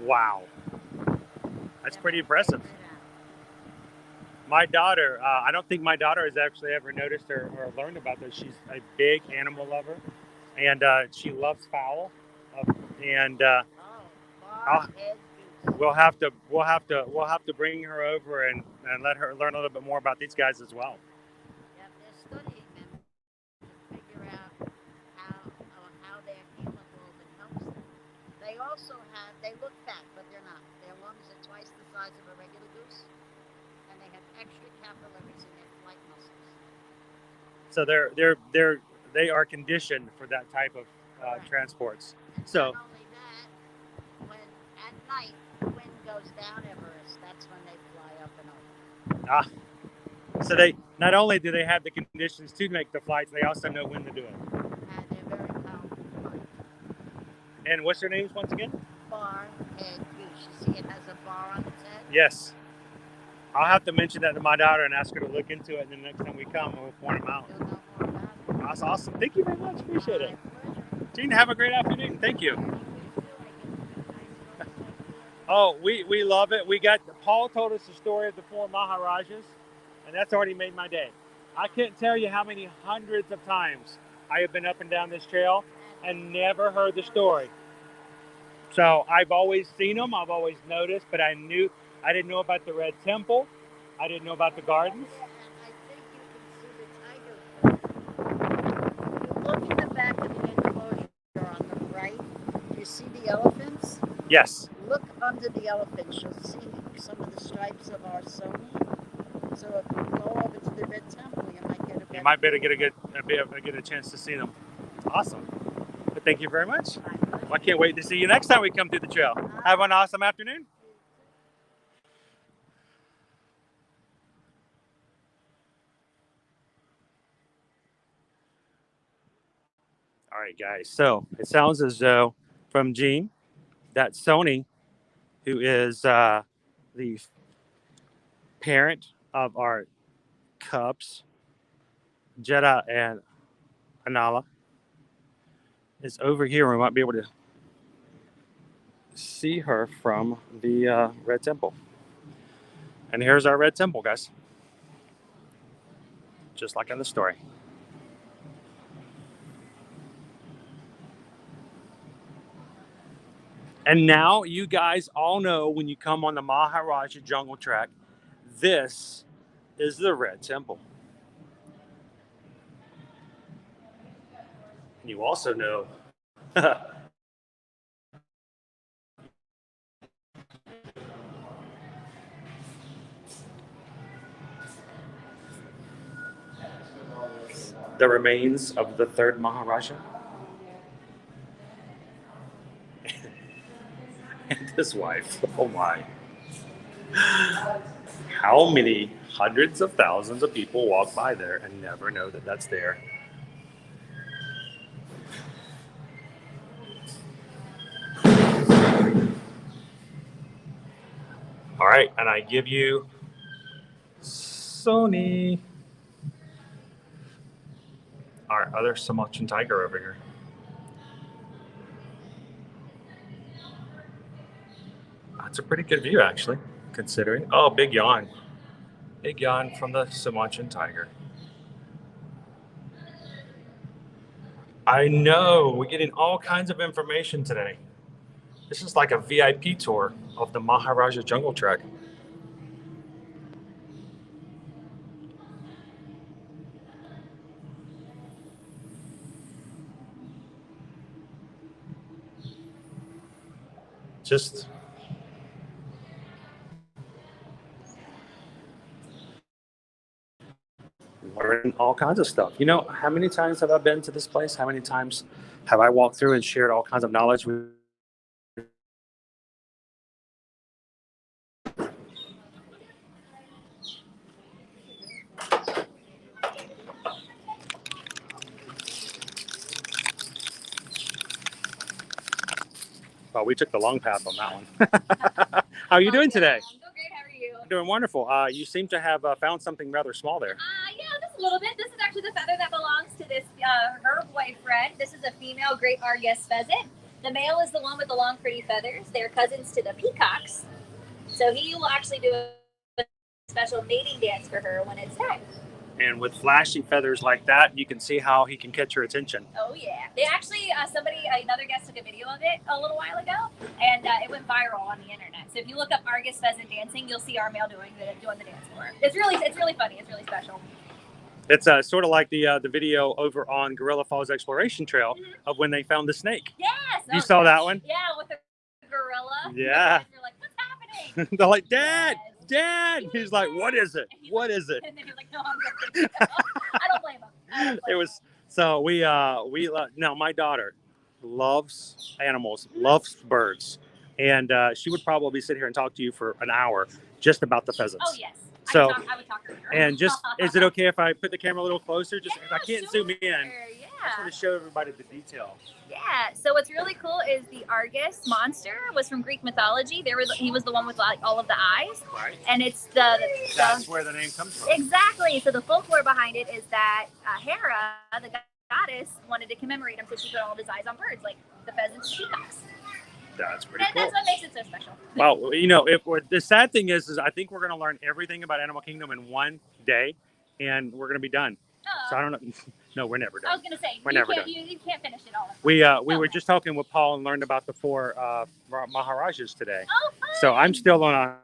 Speaker 1: Wow. That's pretty impressive. My daughter, I don't think my daughter has actually ever noticed or learned about this. She's a big animal lover, and she loves fowl. We'll have to bring her over and let her learn a little bit more about these guys as well.
Speaker 9: Yeah, they're studying them to figure out how their hemoglobin helps them. They also they look fat, but they're not. Their lungs are twice the size of a regular goose, and they have extra capillaries in their flight muscles.
Speaker 1: So they are conditioned for that type of transports.
Speaker 9: And
Speaker 1: So
Speaker 9: not only that, when at night the wind goes down Everest, that's when they fly up and over.
Speaker 1: so they not only do they have the conditions to make the flights, they also know when to do it.
Speaker 9: And they're very powerful flyers.
Speaker 1: And what's their names once again?
Speaker 9: Bar head goose. You see it has a bar on its head?
Speaker 1: Yes. I'll have to mention that to my daughter and ask her to look into it. And then next time we come, we'll point them out.
Speaker 9: You'll know more about it.
Speaker 1: That's awesome. Thank you very much. Appreciate it.
Speaker 9: My pleasure.
Speaker 1: Gene, have a great afternoon. Thank you. Oh, we love it. Paul told us the story of the 4 Maharajas, and that's already made my day. I can't tell you how many hundreds of times I have been up and down this trail and never heard the story. So I've always seen them, I've always noticed, but I didn't know about the Red Temple. I didn't know about the gardens.
Speaker 9: And I think you can see the tiger. If you look in the back of the enclosure on the right, do you see the elephants?
Speaker 1: Yes.
Speaker 9: Look under the elephants, you'll see some of the stripes of our Sony. So if you go over to the Red Temple, you might get a better.
Speaker 1: You might be able to get a chance to see them. Awesome. But thank you very much. Well, I can't wait to see you next time we come through the trail. Have an awesome afternoon. All right, guys. So it sounds as though from Gene that Sony, who is the parent of our cubs, Jeddah and Anala, is over here. We might be able to see her from the Red Temple. And here's our Red Temple, guys. Just like in the story. And now you guys all know when you come on the Maharaja Jungle Track, this is the Red Temple. You also know the remains of the 3rd Maharaja and his wife. Oh my. How many hundreds of thousands of people walk by there and never know that that's there? All right, and I give you Sony, our other Sumatran tiger over here. That's a pretty good view, actually, considering. Oh, big yawn. Big yawn from the Sumatran tiger. I know, we're getting all kinds of information today. This is like a VIP tour of the Maharaja Jungle Trek. Just learning all kinds of stuff. You know, how many times have I been to this place? How many times have I walked through and shared all kinds of knowledge with Well, we took the long path on that one. How are you doing today?
Speaker 10: I'm doing great. How are you?
Speaker 1: Doing wonderful. You seem to have found something rather small there.
Speaker 10: Yeah, just a little bit. This is actually the feather that belongs to this her boyfriend. This is a female great Argus pheasant. The male is the one with the long, pretty feathers. They're cousins to the peacocks. So he will actually do a special mating dance for her when it's time.
Speaker 1: And with flashy feathers like that, you can see how he can catch your attention.
Speaker 10: Oh yeah, they actually another guest took a video of it a little while ago, and it went viral on the internet. So if you look up Argus pheasant dancing, you'll see our male doing the dance for it. It's really funny. It's really special.
Speaker 1: It's sort of like the video over on Gorilla Falls Exploration Trail of when they found the snake.
Speaker 10: Yes,
Speaker 1: you saw that one?
Speaker 10: Yeah, with the gorilla.
Speaker 1: Yeah.
Speaker 10: You're like, what's happening?
Speaker 1: They're like, Dad,
Speaker 10: Yes.
Speaker 1: Dad. He's like, what is it? What is it?
Speaker 10: And then he's like, no, I'm good. I don't blame him.
Speaker 1: It was so we now my daughter loves animals, loves birds, and she would probably sit here and talk to you for an hour just about the pheasants.
Speaker 10: Oh yes.
Speaker 1: So
Speaker 10: I would talk earlier.
Speaker 1: and just is it okay if I put the camera a little closer? Just
Speaker 10: Yeah,
Speaker 1: I can't
Speaker 10: sure.
Speaker 1: zoom in.
Speaker 10: Yeah.
Speaker 1: I just want to show everybody the detail.
Speaker 10: Yeah. So what's really cool is the Argus monster was from Greek mythology. He was the one with like all of the eyes.
Speaker 1: Right.
Speaker 10: And it's
Speaker 1: That's where the name comes from.
Speaker 10: Exactly. So the folklore behind it is that Hera, the goddess, wanted to commemorate him, so she put all of his eyes on birds, like the pheasants and peacocks.
Speaker 1: That's pretty
Speaker 10: And
Speaker 1: cool.
Speaker 10: that's what makes it so special.
Speaker 1: Well, you know, the sad thing is I think we're going to learn everything about Animal Kingdom in one day, and we're going to be done. So I don't know. No, we're never done.
Speaker 10: I was going to say,
Speaker 1: we're never done.
Speaker 10: You can't finish it all.
Speaker 1: We were just talking with Paul and learned about the 4 Maharajas today.
Speaker 10: Oh, fun.
Speaker 1: So I'm still on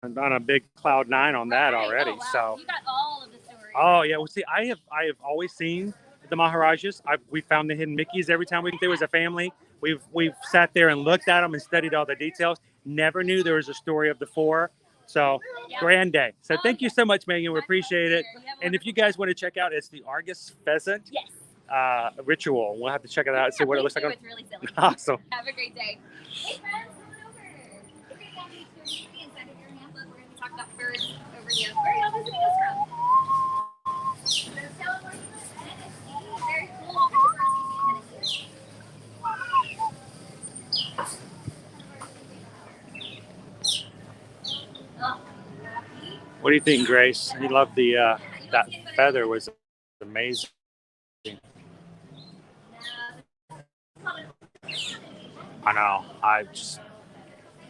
Speaker 1: a big cloud 9 on that already.
Speaker 10: Oh, wow.
Speaker 1: So
Speaker 10: You got all of the stories.
Speaker 1: oh yeah, well see, I have always seen the Maharajas. We found the hidden Mickeys every time there was a family. We've sat there and looked at them and studied all the details. Never knew there was a story of the 4. So grand day. So thank you so much, Megan. We appreciate it. And if you guys want to check out, it's the Argus pheasant ritual. We'll have to check it out and see what it looks like.
Speaker 10: It's really silly.
Speaker 1: Awesome.
Speaker 10: Have a great day. Hey friends, come on over. Okay, down to the inside of your hand. Look, we're going to talk about birds over here. Where are y'all visiting us from? Tell them where you live. Tennessee. Very cool. What kind of birds do you see in Tennessee?
Speaker 1: What do you think, Grace? You love the that feather was amazing. I know.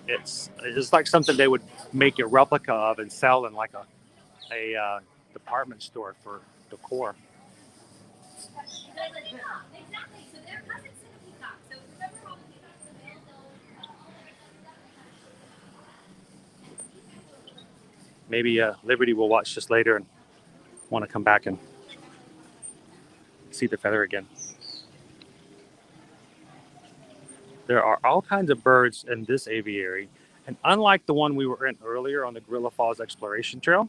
Speaker 1: It's like something they would make a replica of and sell in like a department store for decor.
Speaker 10: Exactly. So they're cousins to the peacock. So remember how the peacocks are male,
Speaker 1: Maybe Liberty will watch this later and want to come back and see the feather again. There are all kinds of birds in this aviary, and unlike the one we were in earlier on the Gorilla Falls Exploration Trail,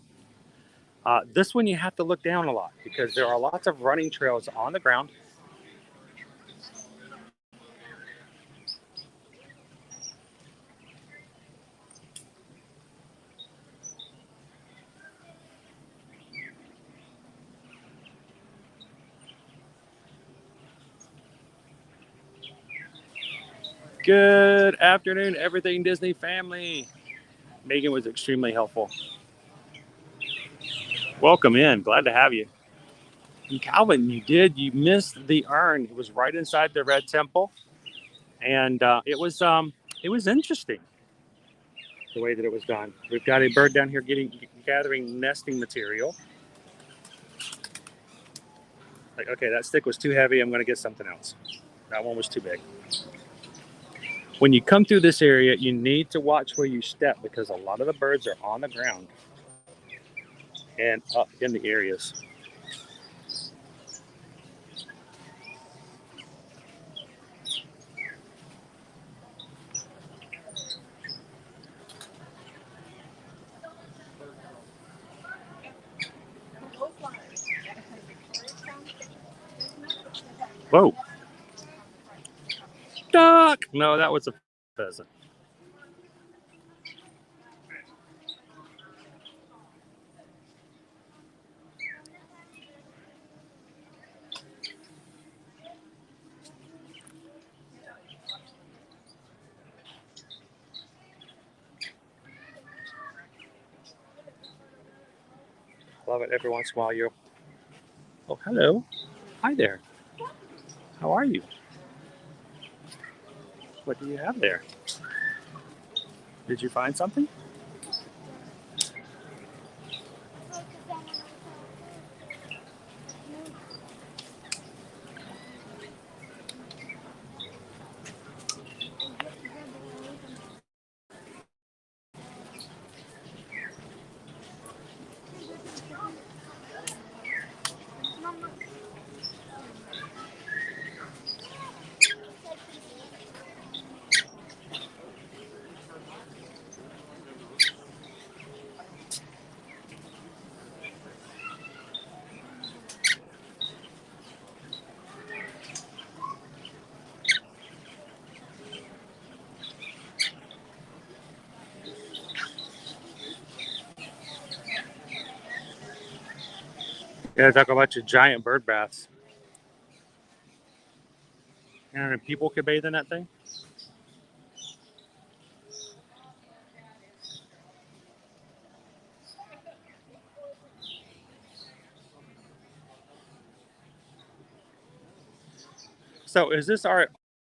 Speaker 1: this one you have to look down a lot because there are lots of running trails on the ground. Good afternoon, Everything Disney family. Megan was extremely helpful. Welcome in. Glad to have you. And Calvin, you missed the urn. It was right inside the Red Temple, and it was interesting the way that it was done. We've got a bird down here gathering nesting material. Like, okay, that stick was too heavy. I'm going to get something else. That one was too big. When you come through this area, you need to watch where you step because a lot of the birds are on the ground and up in the areas. Whoa. Duck! No, that was a pheasant. Love it every once in a while. Oh, hello. Hi there. How are you? What do you have there? Did you find something? Yeah, talk about your giant bird baths. And people could bathe in that thing. So is this our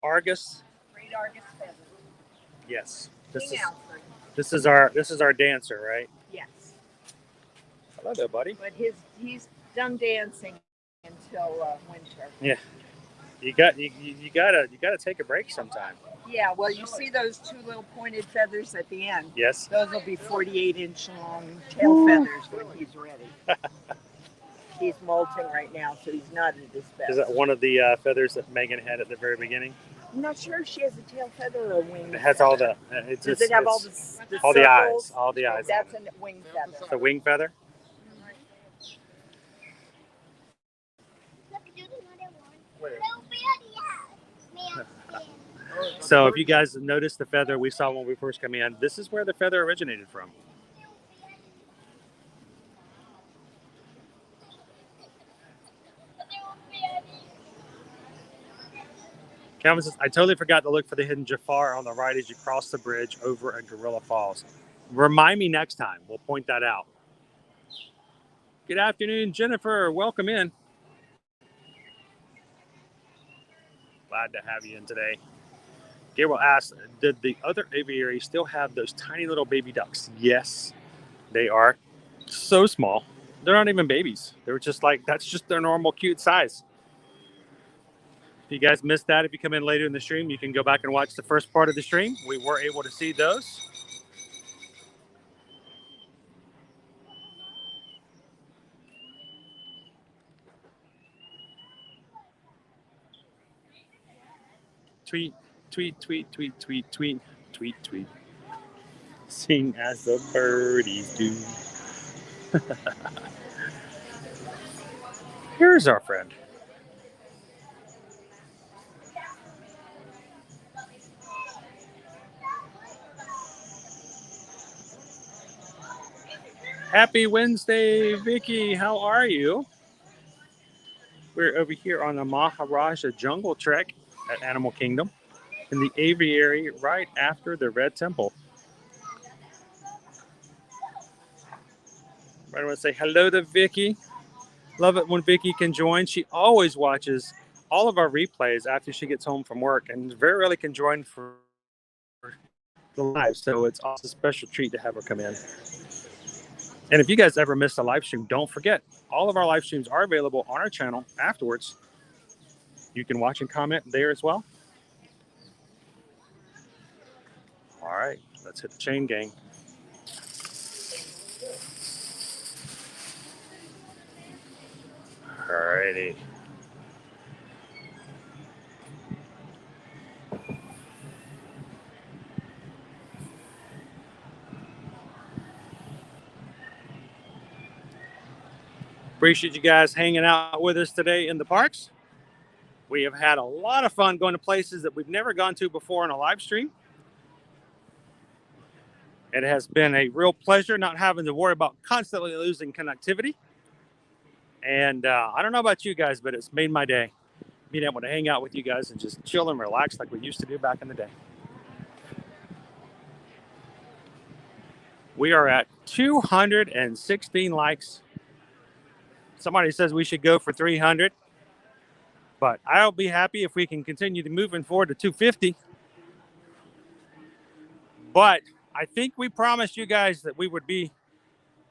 Speaker 1: Argus?
Speaker 6: Great Argus feather.
Speaker 1: Yes.
Speaker 6: King Alfred.
Speaker 1: This is our dancer, right?
Speaker 6: Yes.
Speaker 1: Hello there, buddy.
Speaker 6: But he's done dancing until winter.
Speaker 1: Yeah. You gotta take a break sometime.
Speaker 6: Yeah, well, you see those two little pointed feathers at the end?
Speaker 1: Yes.
Speaker 6: Those will be 48-inch long tail feathers when he's ready. He's molting right now, so he's not at his best.
Speaker 1: Is that one of the feathers that Megan had at the very beginning?
Speaker 6: I'm not sure if she has a tail feather or a wing.
Speaker 1: It has
Speaker 6: feather.
Speaker 1: all the.
Speaker 6: Does it have all the
Speaker 1: all the eyes?
Speaker 6: circles?
Speaker 1: All the eyes.
Speaker 6: That's a wing feather.
Speaker 1: The wing feather. So if you guys noticed the feather we saw when we first came in, this is where the feather originated from. Calvin says, I totally forgot to look for the hidden Jafar on the right as you cross the bridge over at Gorilla Falls. Remind me next time. We'll point that out. Good afternoon, Jennifer. Welcome in. Glad to have you in today. Gabriel asked, did the other aviary still have those tiny little baby ducks? Yes, they are so small. They're not even babies. They were just like, that's just their normal cute size. If you guys missed that, if you come in later in the stream, you can go back and watch the first part of the stream. We were able to see those. Tweet, tweet, tweet, tweet, tweet, tweet, tweet, tweet. Sing as the birdies do. Here's our friend. Happy Wednesday, Vicky. How are you? We're over here on the Maharaja Jungle Trek at Animal Kingdom in the aviary right after the Red Temple. I want to say hello to Vicky. Love it when Vicky can join. She always watches all of our replays after she gets home from work and very rarely can join for the live. So it's also a special treat to have her come in. And if you guys ever miss a live stream, don't forget, all of our live streams are available on our channel afterwards. You can watch and comment there as well. All right, let's hit the chain gang. All righty. Appreciate you guys hanging out with us today in the parks. We have had a lot of fun going to places that we've never gone to before on a live stream. It has been a real pleasure not having to worry about constantly losing connectivity. And I don't know about you guys, but it's made my day being able to hang out with you guys and just chill and relax like we used to do back in the day. We are at 216 likes. Somebody says we should go for 300, but I'll be happy if we can continue to moving forward to 250. But I think we promised you guys that we would be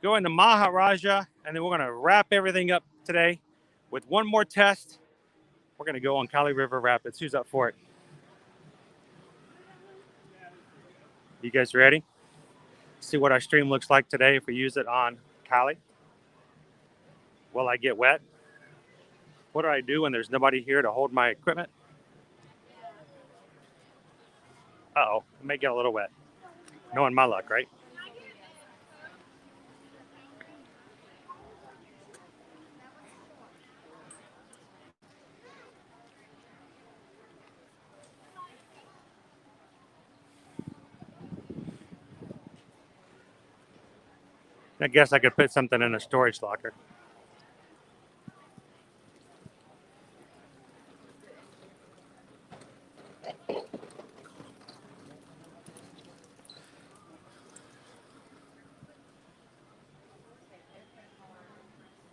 Speaker 1: going to Maharaja, and then we're going to wrap everything up today with one more test. We're going to go on Kali River Rapids. Who's up for it? You guys ready? See what our stream looks like today if we use it on Kali. Will I get wet? What do I do when there's nobody here to hold my equipment? Uh-oh, I may get a little wet. Knowing my luck, right? I guess I could put something in a storage locker.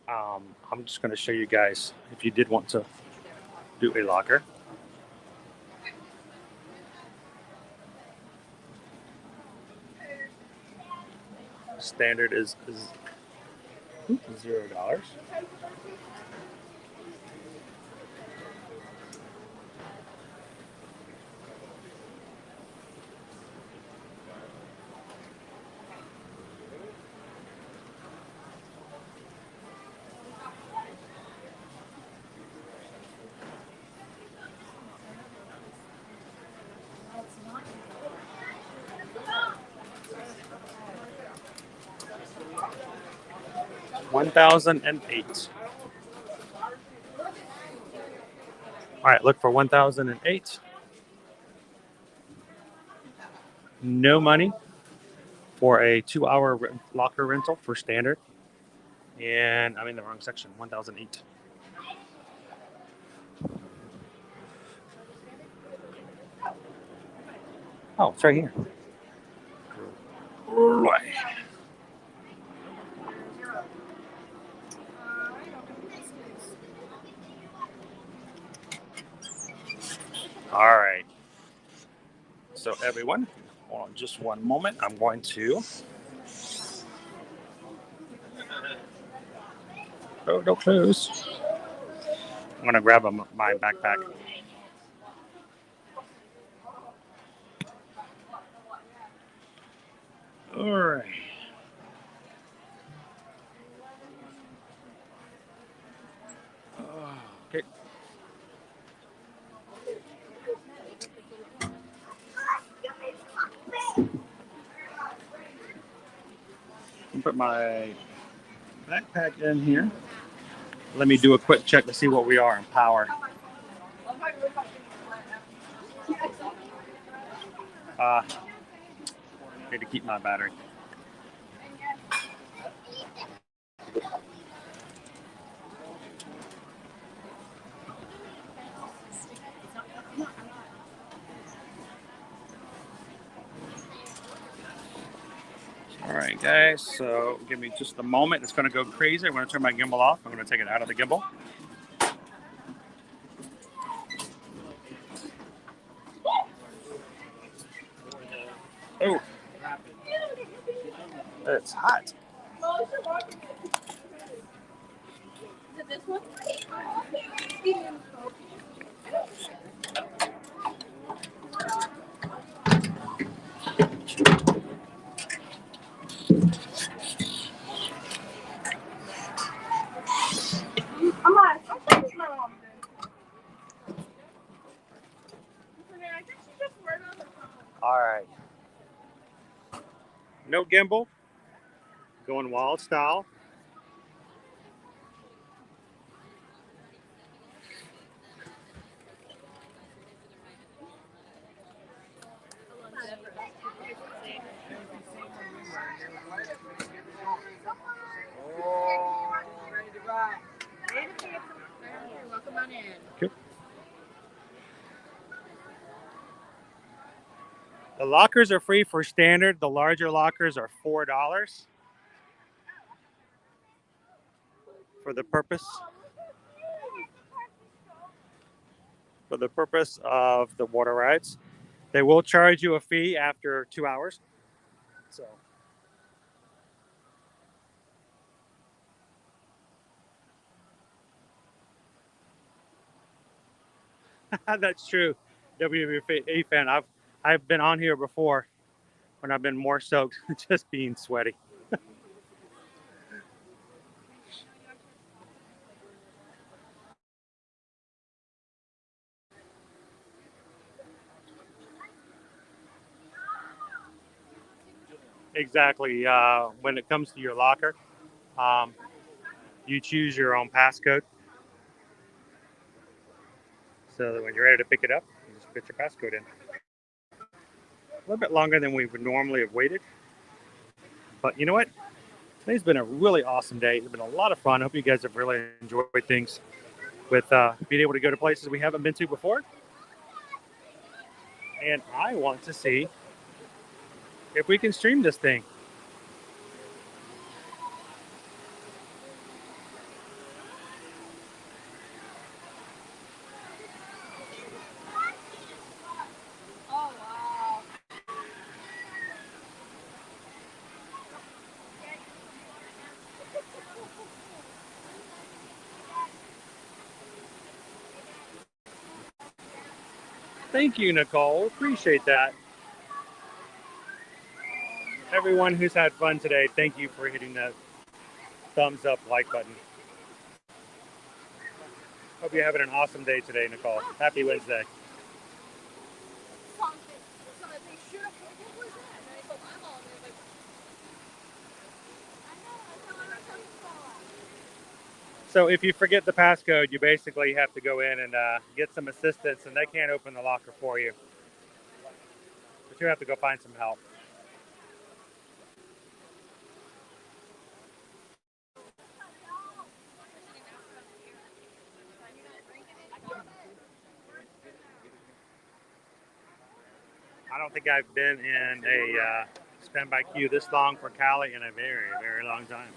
Speaker 1: I'm just going to show you guys if you did want to do a locker. Standard is $0. $1,008. All right, look for 1,008. No money for a 2-hour locker rental for standard. And I'm in the wrong section. 1,008. Oh, it's right here. Right. All right. So everyone, hold on just one moment. I'm going to. Oh, don't close. I'm going to grab my backpack. All right. Okay. Put my backpack in here. Let me do a quick check to see what we are in power. Need to keep my battery. All right, guys, so give me just a moment. It's going to go crazy. I'm going to turn my gimbal off. I'm going to take it out of the gimbal. Oh, it's hot.
Speaker 6: Is it this one?
Speaker 1: All right. No gimbal. Going wild style.
Speaker 6: Welcome on in.
Speaker 1: Okay. The lockers are free for standard. The larger lockers are $4 for the purpose of the water rides. They will charge you a fee after 2 hours. So that's true. WWA fan. I've been on here before when I've been more soaked, just being sweaty. Exactly. When it comes to your locker, you choose your own passcode. So that when you're ready to pick it up, you just put your passcode in. A little bit longer than we would normally have waited. But you know what? Today's been a really awesome day. It's been a lot of fun. I hope you guys have really enjoyed things with being able to go to places we haven't been to before. And I want to see if we can stream this thing. Thank you, Nicole. Appreciate that. Everyone who's had fun today, thank you for hitting that thumbs up like button. Hope you're having an awesome day today, Nicole. Happy Wednesday. So if you forget the passcode, you basically have to go in and get some assistance, and they can't open the locker for you. But you have to go find some help. I don't think I've been in a standby queue this long for Cali in a very, very long time.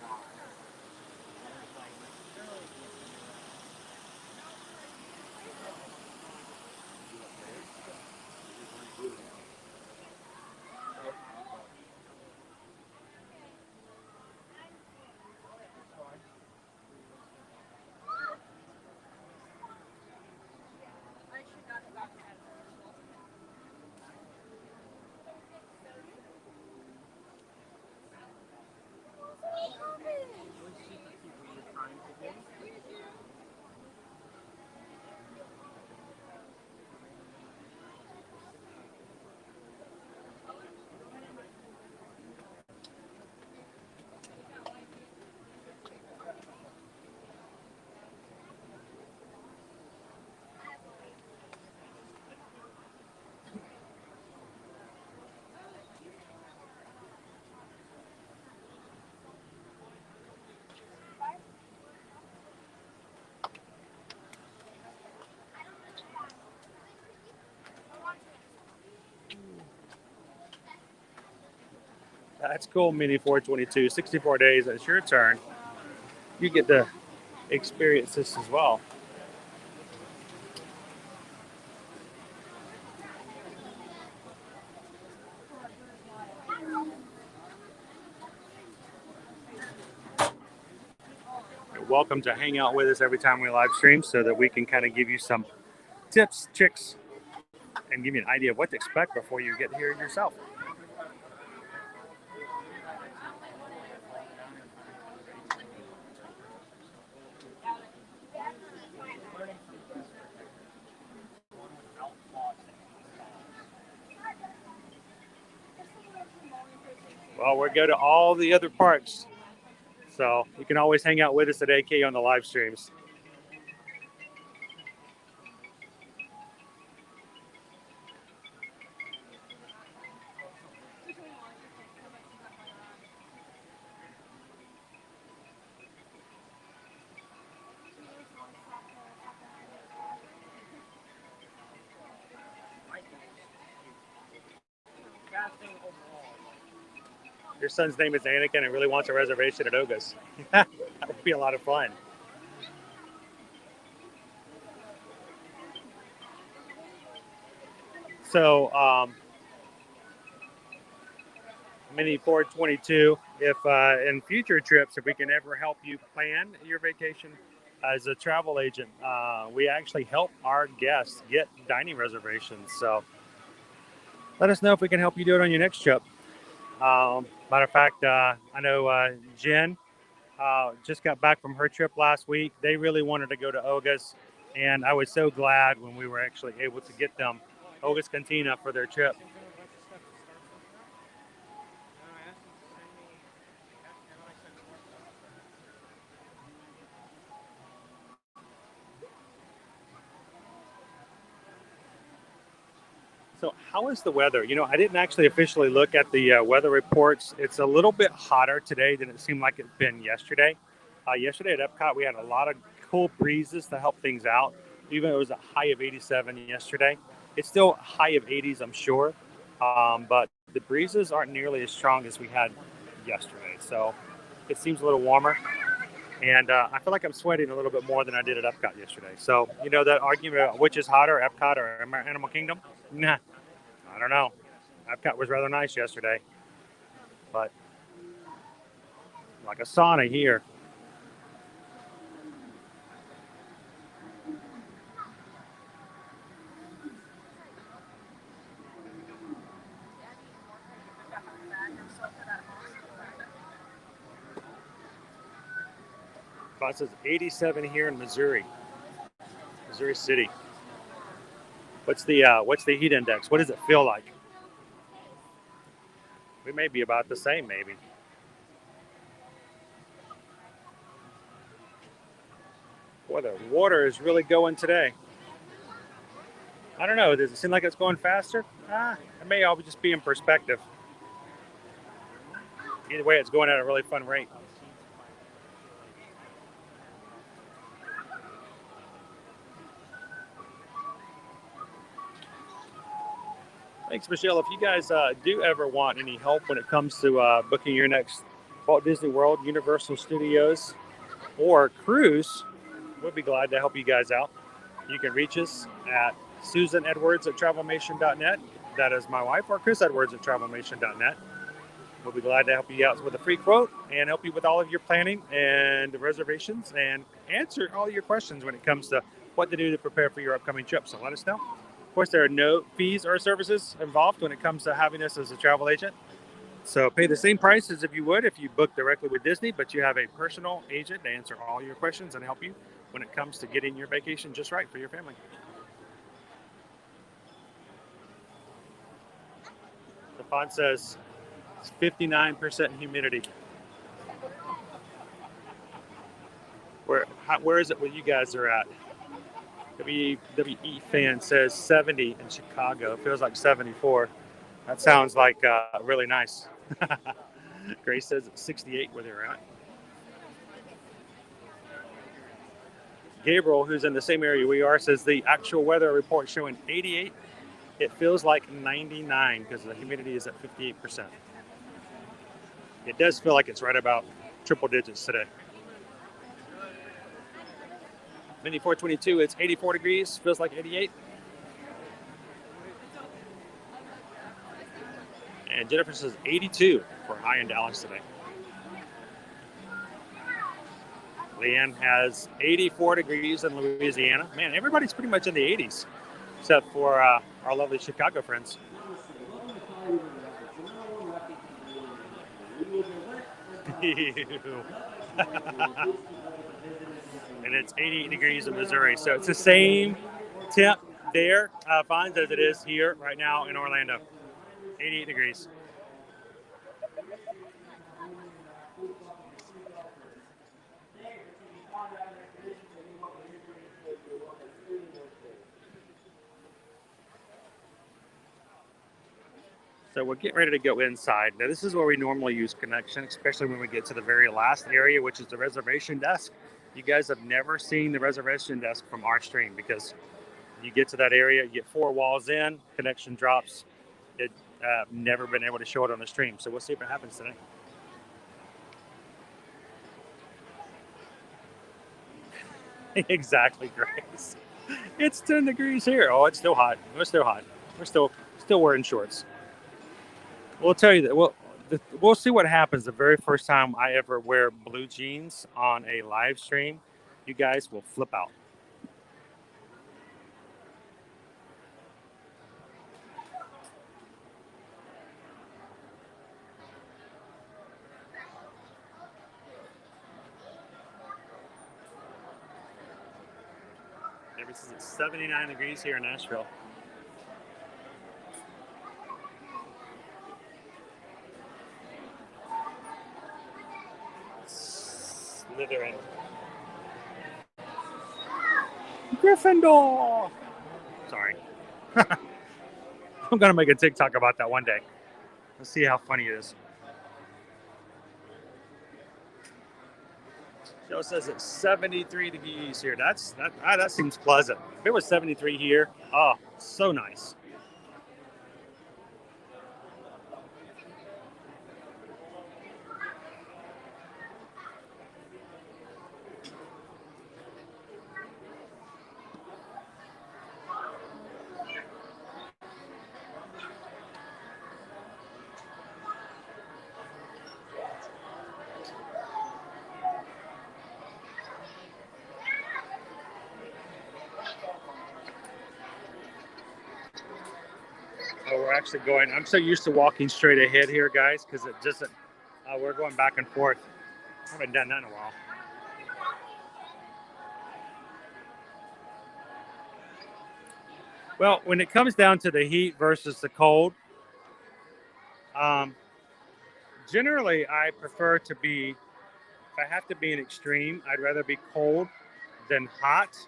Speaker 1: That's cool, Mini 422. 64 days, it's your turn. You get to experience this as well. You're welcome to hang out with us every time we live stream so that we can kind of give you some tips, tricks, and give you an idea of what to expect before you get here yourself. Well, we're going to all the other parks, so you can always hang out with us at AK on the live streams. Your son's name is Anakin and really wants a reservation at Oga's. That would be a lot of fun. So, Mini 422, if in future trips, if we can ever help you plan your vacation as a travel agent, we actually help our guests get dining reservations. So let us know if we can help you do it on your next trip. Matter of fact, I know Jen just got back from her trip last week. They really wanted to go to Oga's, and I was so glad when we were actually able to get them Oga's Cantina for their trip. So how is the weather? You know, I didn't actually officially look at the weather reports. It's a little bit hotter today than it seemed like it's been yesterday. Yesterday at Epcot, we had a lot of cool breezes to help things out. Even though it was a high of 87 yesterday. It's still a high of 80s, I'm sure. But the breezes aren't nearly as strong as we had yesterday. So it seems a little warmer. And I feel like I'm sweating a little bit more than I did at Epcot yesterday. So, you know, that argument about which is hotter, Epcot or Animal Kingdom? Nah, I don't know. Epcot was rather nice yesterday. But like a sauna here. It says 87 here in Missouri City. What's the heat index? What does it feel like? We may be about the same, maybe. Boy, the water is really going today. I don't know. Does it seem like it's going faster? It may all just be in perspective. Either way, it's going at a really fun rate. Thanks, Michelle. If you guys do ever want any help when it comes to booking your next Walt Disney World, Universal Studios, or cruise, we'll be glad to help you guys out. You can reach us at susanedwards@travelmation.net. That is my wife, or chrisedwards@travelmation.net. We'll be glad to help you out with a free quote and help you with all of your planning and reservations and answer all your questions when it comes to what to do to prepare for your upcoming trip. So let us know. Of course, there are no fees or services involved when it comes to having us as a travel agent. So pay the same price as if you would if you book directly with Disney, but you have a personal agent to answer all your questions and help you when it comes to getting your vacation just right for your family. The font says it's 59% humidity. Where is it where you guys are at? WWE fan says 70 in Chicago. It feels like 74. That sounds like really nice. Grace says it's 68 where they're at. Gabriel, who's in the same area we are, says the actual weather report showing 88. It feels like 99 because the humidity is at 58%. It does feel like it's right about triple digits today. Mini 422, it's 84 degrees, feels like 88. And Jennifer says 82 for high in Dallas today. Leanne has 84 degrees in Louisiana. Man, everybody's pretty much in the 80s, except for our lovely Chicago friends. And it's 88 degrees in Missouri. So it's the same temp there, Fonz, as it is here right now in Orlando. 88 degrees. So we're getting ready to go inside. Now this is where we normally use connection, especially when we get to the very last area, which is the reservation desk. You guys have never seen the reservation desk from our stream because you get to that area, you get 4 walls in, connection drops. It never been able to show it on the stream. So we'll see if it happens today. Exactly, Grace. It's 10 degrees here. Oh, it's still hot. We're still hot. We're still wearing shorts. We'll tell you that we'll see what happens the very first time I ever wear blue jeans on a live stream. You guys will flip out. It's 79 degrees here in Nashville. Slytherin. Gryffindor. Sorry. I'm gonna make a TikTok about that one day. Let's see how funny it is. Joe says it's 73 degrees here. That seems pleasant. If it was 73 here, oh, so nice. We're actually going, I'm so used to walking straight ahead here, guys, because it doesn't, we're going back and forth. I haven't done that in a while. Well, when it comes down to the heat versus the cold, um, generally I prefer to be, if I have to be an extreme, I'd rather be cold than hot.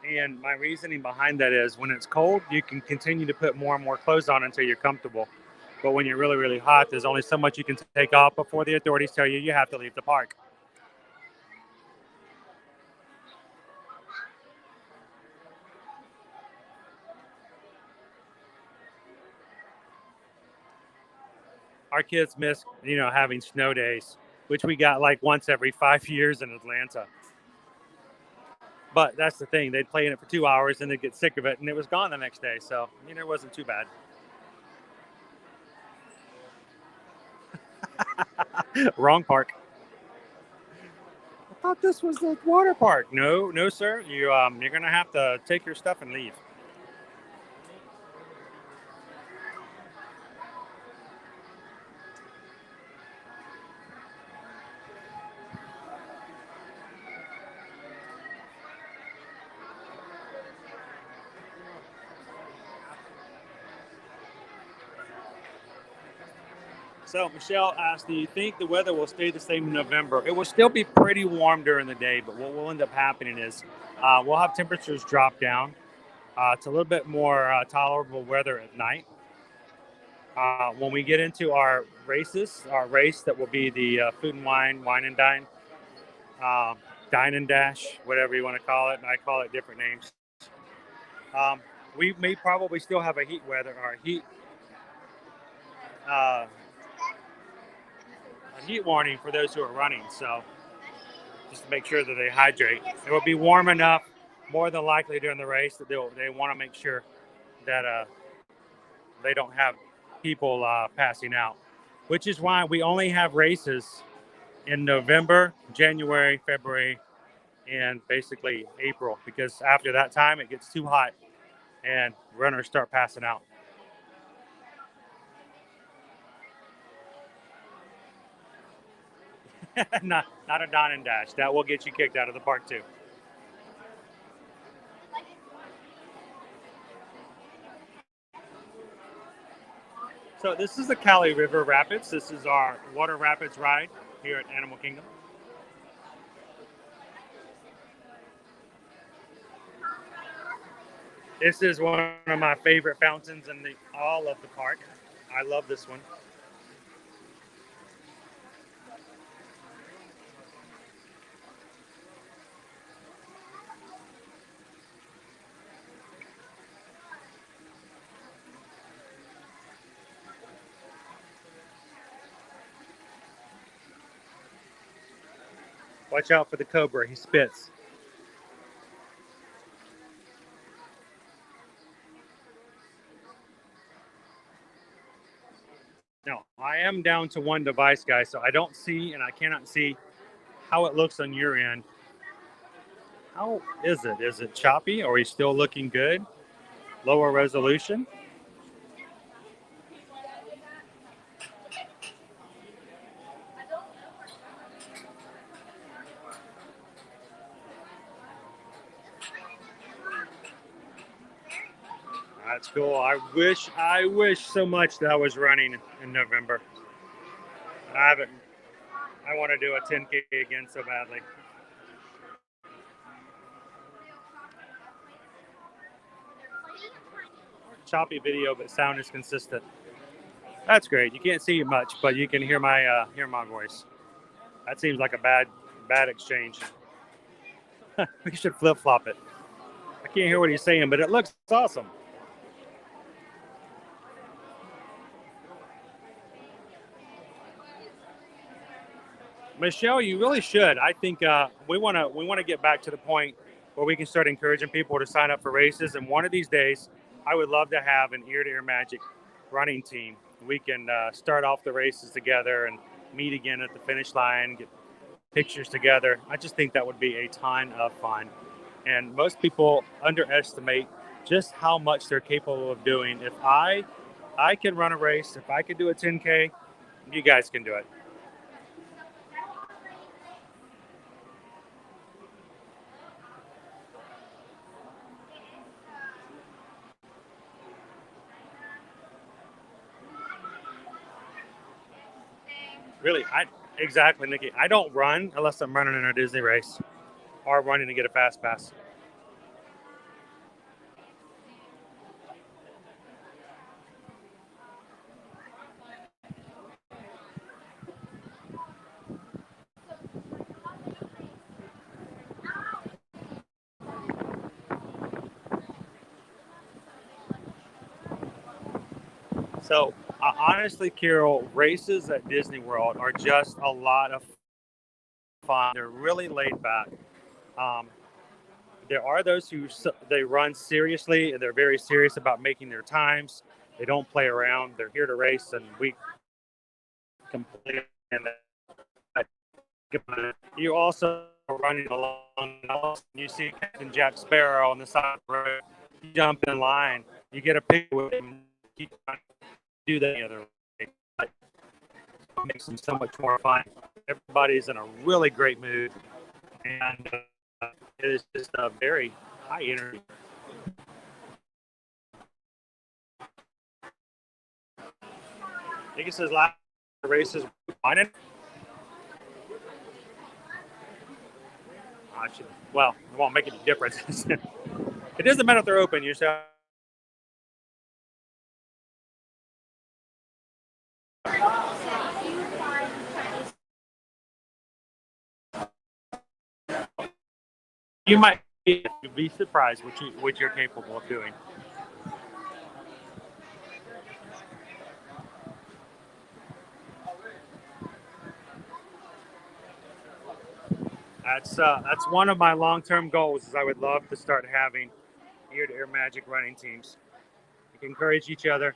Speaker 1: And my reasoning behind that is when it's cold, you can continue to put more and more clothes on until you're comfortable. But when you're really, really hot, there's only so much you can take off before the authorities tell you you have to leave the park. Our kids miss, having snow days, which we got like once every 5 years in Atlanta. But that's the thing. They'd play in it for 2 hours and they'd get sick of it and it was gone the next day. So, it wasn't too bad. Wrong park. I thought this was the water park. No, sir. You're going to have to take your stuff and leave. So Michelle asked, do you think the weather will stay the same in November? It will still be pretty warm during the day, but what will end up happening is we'll have temperatures drop down. It's a little bit more tolerable weather at night. When we get into our races, our race that will be the food and wine and dine, dine and dash, whatever you want to call it. And I call it different names. We may probably still have a heat weather or a heat warning for those who are running. So just to make sure that they hydrate. It will be warm enough, more than likely during the race, that they want to make sure that they don't have people passing out, which is why we only have races in November, January, February, and basically April, because after that time it gets too hot and runners start passing out. not a dine and dash. That will get you kicked out of the park too. So this is the Cali River Rapids. This is our water rapids ride here at Animal Kingdom. This is one of my favorite fountains in all of the park. I love this one. Watch out for the cobra. He spits. No, I am down to one device, guys, so I don't see and I cannot see how it looks on your end. How is it? Is it choppy? Or are we still looking good? Lower resolution? That's cool. I wish so much that I was running in November. I want to do a 10K again so badly. Choppy video, but sound is consistent. That's great. You can't see much, but you can hear my voice. That seems like a bad exchange. We should flip flop it. I can't hear what he's saying, but it looks awesome. Michelle, you really should. I think we want to get back to the point where we can start encouraging people to sign up for races. And one of these days, I would love to have an Ear to Ear Magic running team. We can start off the races together and meet again at the finish line, get pictures together. I just think that would be a ton of fun. And most people underestimate just how much they're capable of doing. If I can run a race, if I can do a 10K, you guys can do it. Really, exactly, Nikki. I don't run unless I'm running in a Disney race or running to get a fast pass. So, honestly, Carol, races at Disney World are just a lot of fun. They're really laid back. Um, there are those who they run seriously and they're very serious about making their times. They don't play around. They're here to race, and we completely. You also are running along. You see Captain Jack Sparrow on the side of the road. You jump in line. You get a picture with him. Keep trying to do that the other way. It makes them so much more fun. Everybody's in a really great mood, and it is just a very high energy. I think it says last races. Well, it won't make any difference. It doesn't matter if they're open. You say. You might be surprised what you're capable of doing. That's one of my long-term goals. Is I would love to start having ear-to-ear magic running teams. You can encourage each other,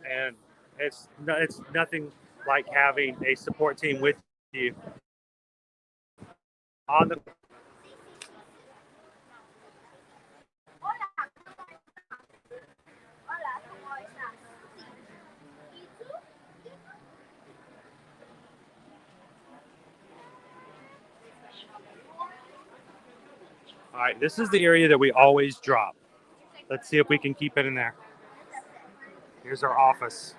Speaker 1: and it's nothing like having a support team with you on the. All right, this is the area that we always drop. Let's see if we can keep it in there. Here's our office.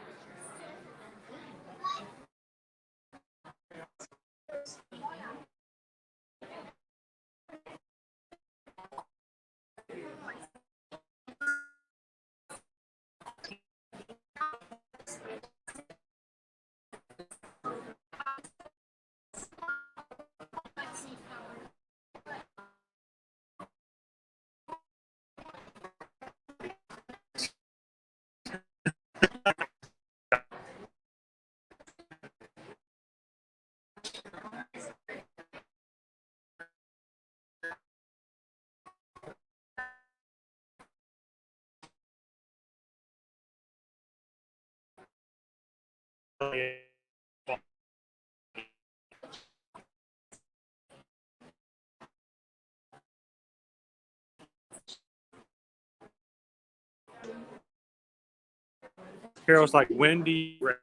Speaker 1: Carol's like, when do you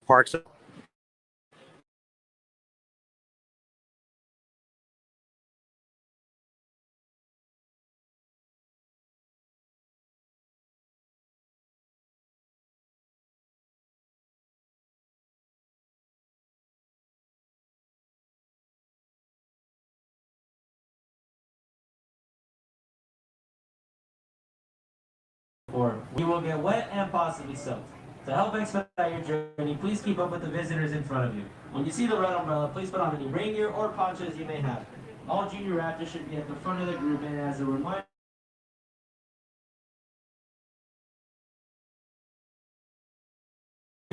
Speaker 1: parks?
Speaker 3: Or we will get wet and possibly soaked. To help expedite your journey, please keep up with the visitors in front of you. When you see the red umbrella, please put on any rain gear or ponchos you may have. All junior raptors should be at the front of the group, and as a reminder,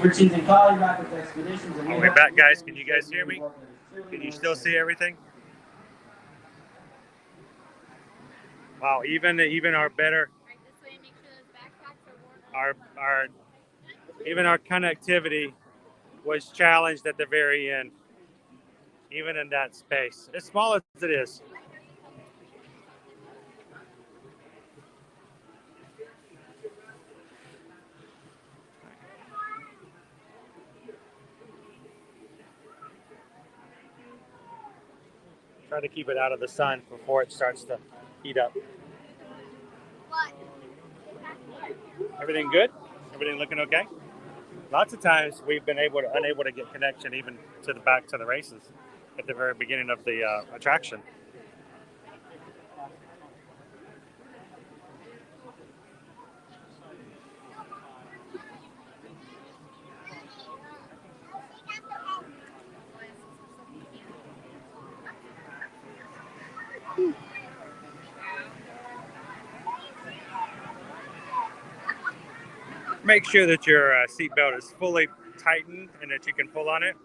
Speaker 3: choosing Collie Rapids Expeditions.
Speaker 1: We're back, guys. Can you guys hear me? Can you still see everything? Wow, even our better, even our connectivity was challenged at the very end, even in that space, as small as it is. Try to keep it out of the sun before it starts to heat up. Everything good? Everything looking okay? Lots of times we've been unable to get connection even to the back to the races at the very beginning of the attraction. Make sure that your seatbelt is fully tightened and that you can pull on it.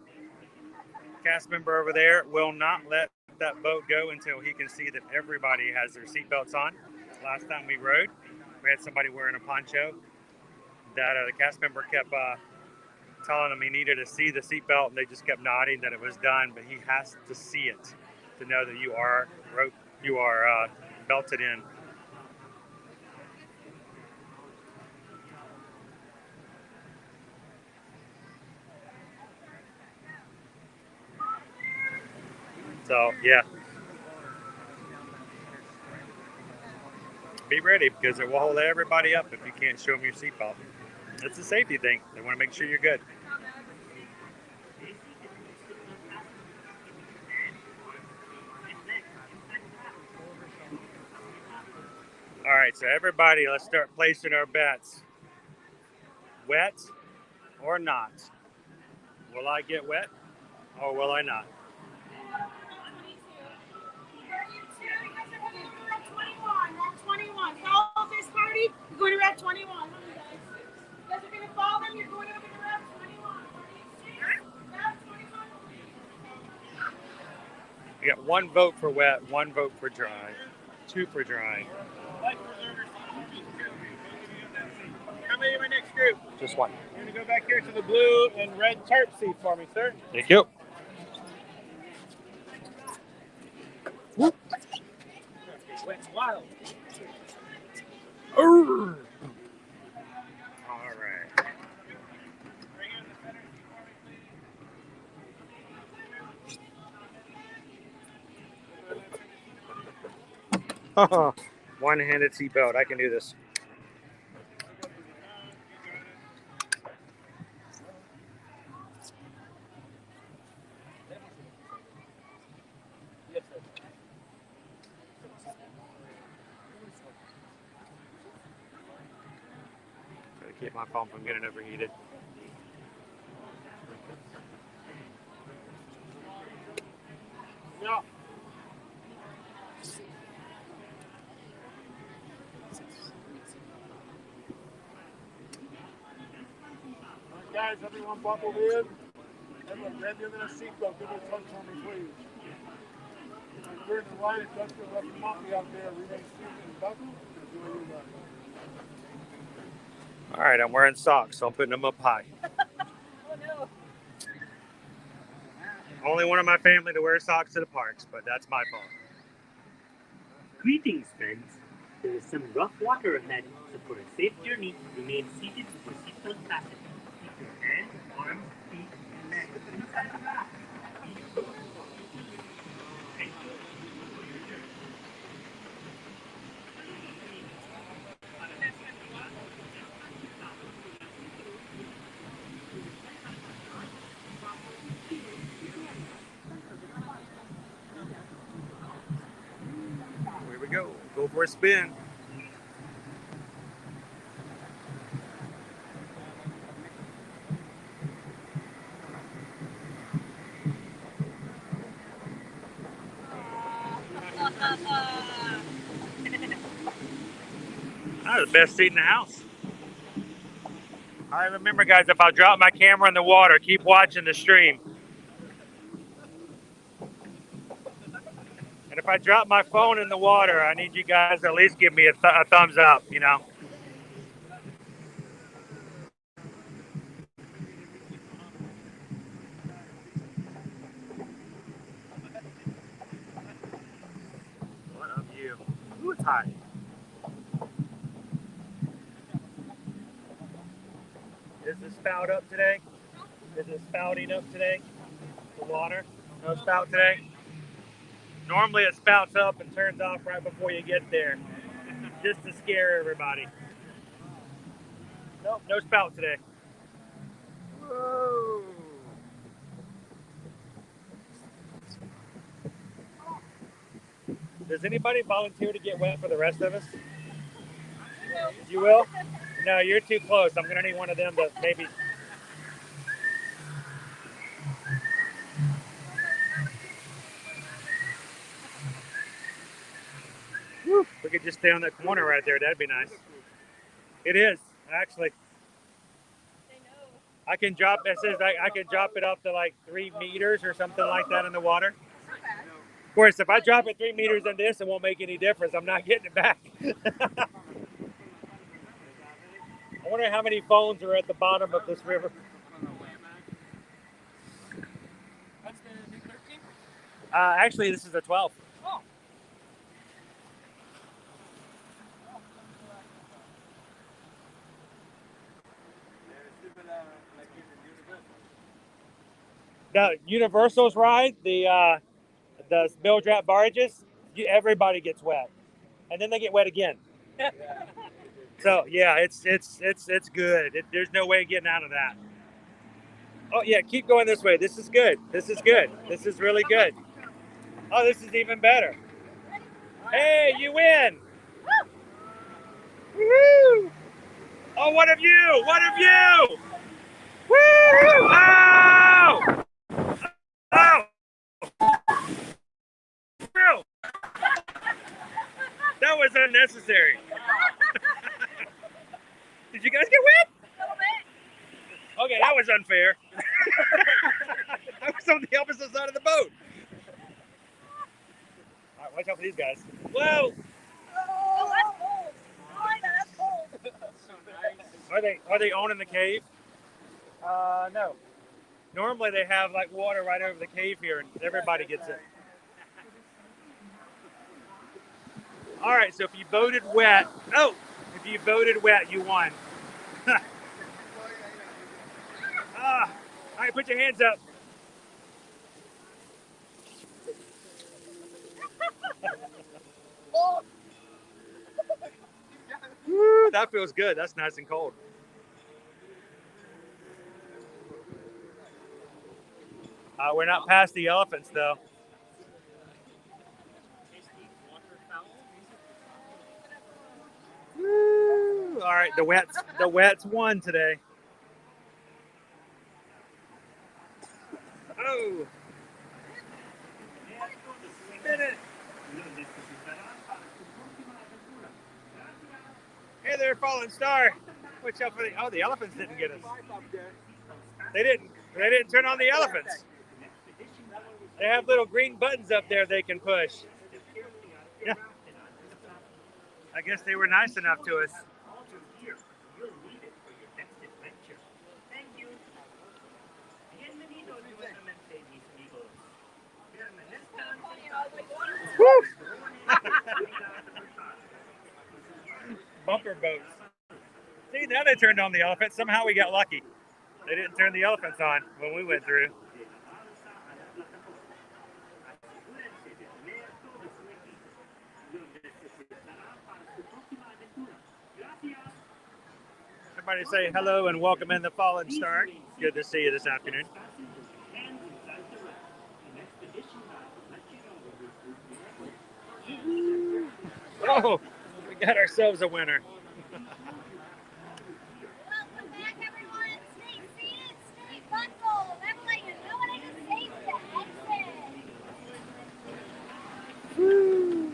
Speaker 1: Cast member over there will not let that boat go until he can see that everybody has their seatbelts on. Last time we rode, we had somebody wearing a poncho that the cast member kept telling him he needed to see the seatbelt, and they just kept nodding that it was done, but he has to see it to know that you are belted in. So, yeah. Be ready because it will hold everybody up if you can't show them your seatbelt. It's a safety thing. They want to make sure you're good. All right, so everybody, let's start placing our bets. Wet or not? Will I get wet or will I not?
Speaker 6: Route 21. How old is this party? You're going to Route 21. Huh, you guys? You guys are going to follow them. You're going over to Route 21. Route 21.
Speaker 1: We got one vote for wet, one vote for dry, two for dry.
Speaker 11: How many in my next group?
Speaker 1: Just one.
Speaker 11: You're going to go back here to the blue and red tarp seat for me, sir.
Speaker 1: Thank you.
Speaker 11: Wet's wild.
Speaker 1: All right. One-handed seatbelt. I can do this. Try to keep my phone from getting overheated.
Speaker 11: Yeah. Guys, everyone buckled in. Everyone grab your little seatbelt. Give it a touch on me, please. During the line, it's just to let the monkey out there. Remain seated and buckled. Enjoy your ride.
Speaker 1: All right, I'm wearing socks, so I'm putting them up high.
Speaker 6: Oh, no.
Speaker 1: Only one of my family to wear socks at the parks, but that's my fault.
Speaker 12: Greetings, friends. There is some rough water ahead, so for a safe journey, remain seated with your seatbelt fastened. Keep your hands, arms, feet, and legs inside the bag.
Speaker 1: Here we go. Go for a spin. That was the best seat in the house. All right, remember, guys, if I drop my camera in the water, keep watching the stream. And if I drop my phone in the water, I need you guys to at least give me a thumbs up, you know. What a view. Ooh, it's hot. Is the spout up today? Is it spouting up today? The water? No spout today? Normally it spouts up and turns off right before you get there, just to scare everybody. Nope, no spout today. Whoa. Does anybody volunteer to get wet for the rest of us? You will? No, you're too close. I'm going to need one of them to maybe. Whew. We could just stay on that corner right there. That'd be nice. It is, actually. I can drop, it says I can drop it up to like 3 meters or something like that in the water. Of course, if I drop it 3 meters in this, it won't make any difference. I'm not getting it back. I wonder how many phones are at the bottom of this river.
Speaker 13: That's the big 13?
Speaker 1: Actually, this is a 12.
Speaker 13: Oh.
Speaker 1: The Universal's ride, the Bilge-Rat barges, everybody gets wet, and then they get wet again. So yeah, it's good. There's no way of getting out of that. Oh yeah, keep going this way. This is good. This is good. This is really good. Oh, this is even better. Hey, you win! Woo! Oh, what of you? What of you? Woo! Oh! Oh! That was unnecessary. Did you guys get wet?
Speaker 6: A little bit.
Speaker 1: Okay, that was unfair. I was on the opposite side of the boat. All right, watch out for these guys. Whoa!
Speaker 6: Oh, that's cold. Oh, I know, that's cold.
Speaker 13: That's so nice.
Speaker 1: Are they owning the cave? No. Normally they have like water right over the cave here, and everybody gets it. All right, so if you voted wet, you won. All right, put your hands up. Woo, that feels good. That's nice and cold. We're not past the elephants, though. Woo. All right, the wets won today. Oh. Spin it. Hey there, Fallen Star. Watch out for the elephants didn't get us. They didn't turn on the elephants. They have little green buttons up there they can push. Yeah. I guess they were nice enough to us. Woo! Bumper boats. See, now they turned on the elephants. Somehow we got lucky. They didn't turn the elephants on when we went through. Everybody say hello and welcome in the Fallen Star. Good to see you this afternoon. Oh, we got ourselves a winner.
Speaker 10: Welcome back, everyone. Stay seated, stay buckled. I'm letting you know what I just saved the exit.
Speaker 1: Woo.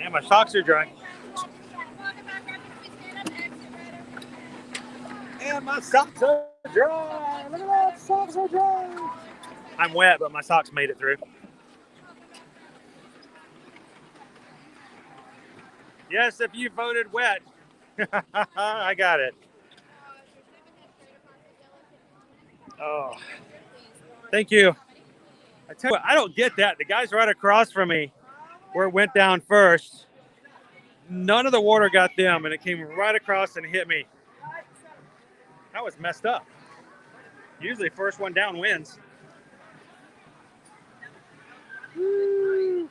Speaker 1: And my socks are dry. And my socks are dry. Look at that, socks are dry. I'm wet, but my socks made it through. Yes, if you voted wet. I got it. Oh, thank you. I tell you what, I don't get that. The guy's right across from me where it went down first. None of the water got them, and it came right across and hit me. That was messed up. Usually first one down wins. Woo.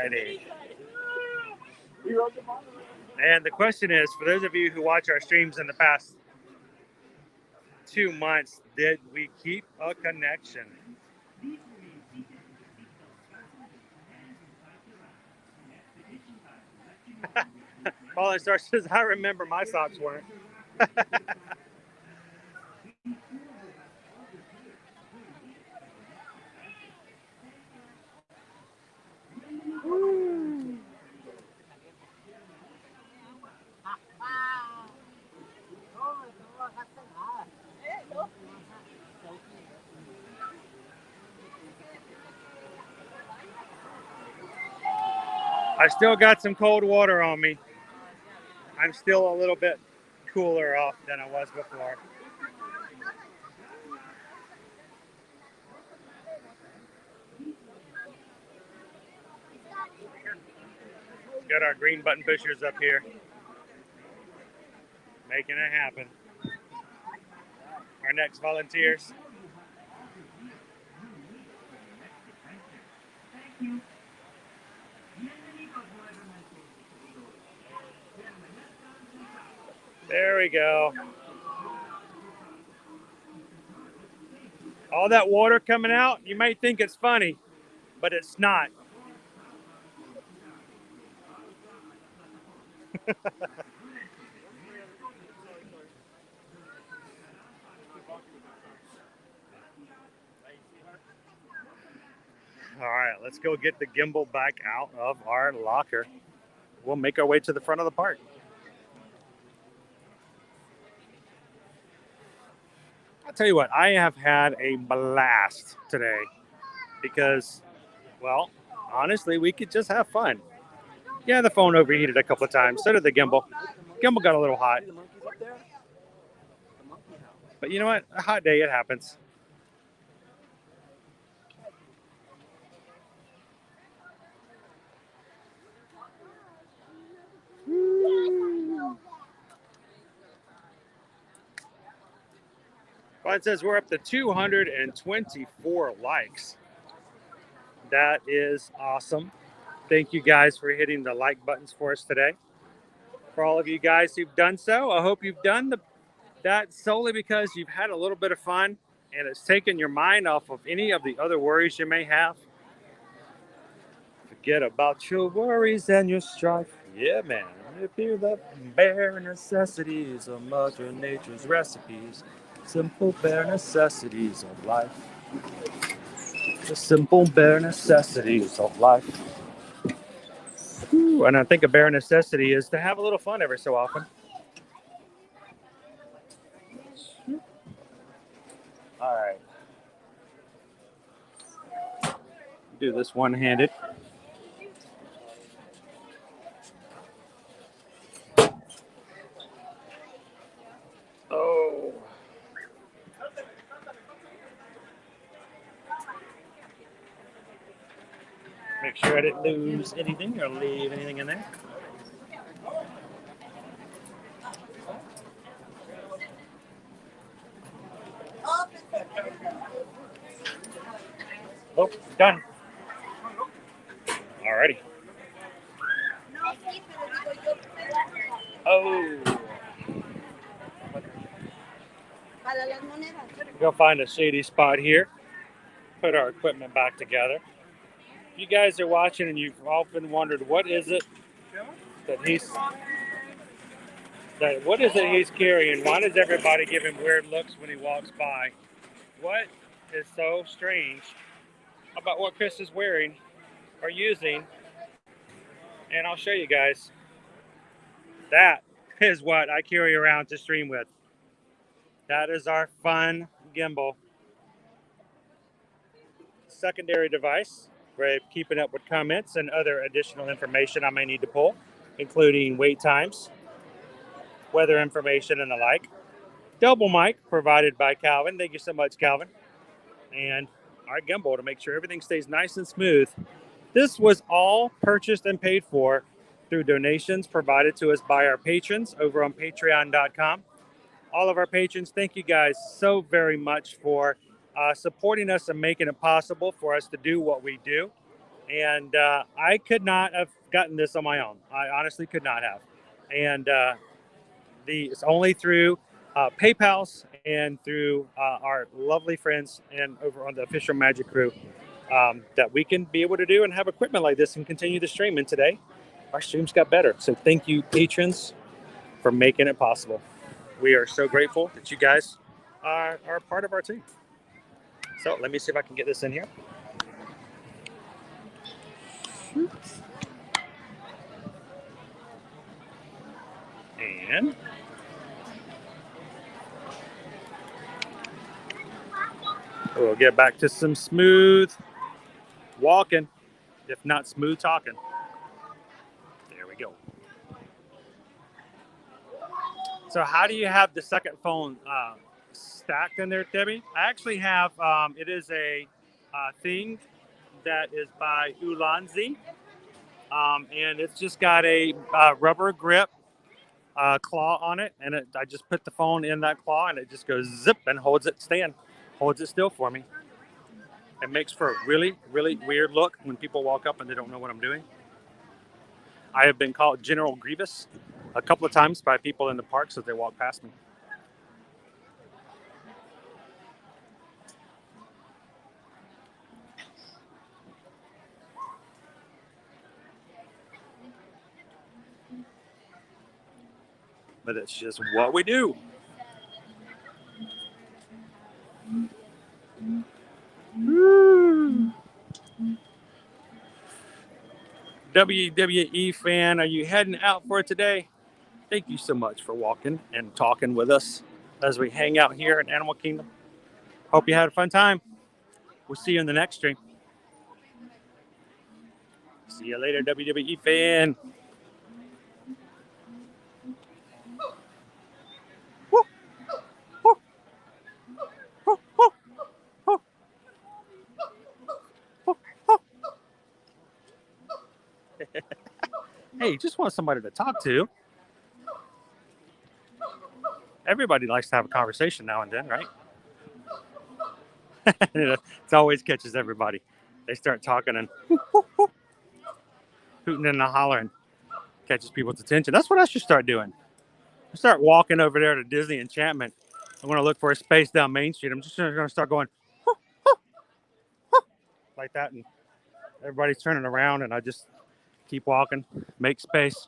Speaker 1: righty. And the question is, for those of you who watch our streams in the past 2 months, did we keep a connection? Fallen Star says, I remember my socks weren't. I still got some cold water on me. I'm still a little bit cooler off than I was before. Got our green button pushers up here, making it happen. Our next volunteers. There we go. All that water coming out, you may think it's funny, but it's not. All right, let's go get the gimbal back out of our locker. We'll make our way to the front of the park. I'll tell you what, I have had a blast today because, well, honestly, we could just have fun. Yeah, the phone overheated a couple of times. So did the gimbal. Gimbal got a little hot. But you know what? A hot day, it happens. Well, it says we're up to 224 likes. That is awesome. Thank you guys for hitting the like buttons for us today. For all of you guys who've done so, I hope you've done that solely because you've had a little bit of fun and it's taken your mind off of any of the other worries you may have. Forget about your worries and your strife. Yeah, man. If you the bare necessities of Mother Nature's recipes, simple bare necessities of life. The simple bare necessities of life. Ooh, and I think a bare necessity is to have a little fun every so often. All right. Do this one-handed. Oh. Make sure I didn't lose anything or leave anything in there. Oh, done. Alrighty. Oh. Go find a shady spot here. Put our equipment back together. If you guys are watching and you've often wondered what is it he's carrying? Why does everybody give him weird looks when he walks by? What is so strange about what Chris is wearing or using? And I'll show you guys. That is what I carry around to stream with. That is our fun gimbal. Secondary device for keeping up with comments and other additional information I may need to pull, including wait times, weather information, and the like. Double mic provided by Calvin. Thank you so much, Calvin. And our gimbal to make sure everything stays nice and smooth. This was all purchased and paid for through donations provided to us by our patrons over on patreon.com. All of our patrons, thank you guys so very much for supporting us and making it possible for us to do what we do. And I could not have gotten this on my own. I honestly could not have. And it's only through PayPal's and through our lovely friends and over on the Official Magic Crew that we can be able to do and have equipment like this and continue the stream. And today, our streams got better. So thank you, patrons, for making it possible. We are so grateful that you guys are part of our team. So let me see if I can get this in here. And we'll get back to some smooth walking, if not smooth talking. There we go. So how do you have the second phone stacked in there, Debbie? I actually have, it is a thing that is by Ulanzi. And it's just got a rubber grip claw on it. And I just put the phone in that claw and it just goes zip and holds it still for me. It makes for a really, really weird look when people walk up and they don't know what I'm doing. I have been called General Grievous a couple of times by people in the parks as they walk past me. But it's just what we do. WWE fan, are you heading out for today? Thank you so much for walking and talking with us as we hang out here in Animal Kingdom. Hope you had a fun time. We'll see you in the next stream. See you later, WWE fan. Hey, just want somebody to talk to. Everybody likes to have a conversation now and then, right? It always catches everybody. They start talking and hooting and hollering. Catches people's attention. That's what I should start doing. I start walking over there to Disney Enchantment. I'm going to look for a space down Main Street. I'm just going to start going like that, and everybody's turning around, and I just keep walking, make space.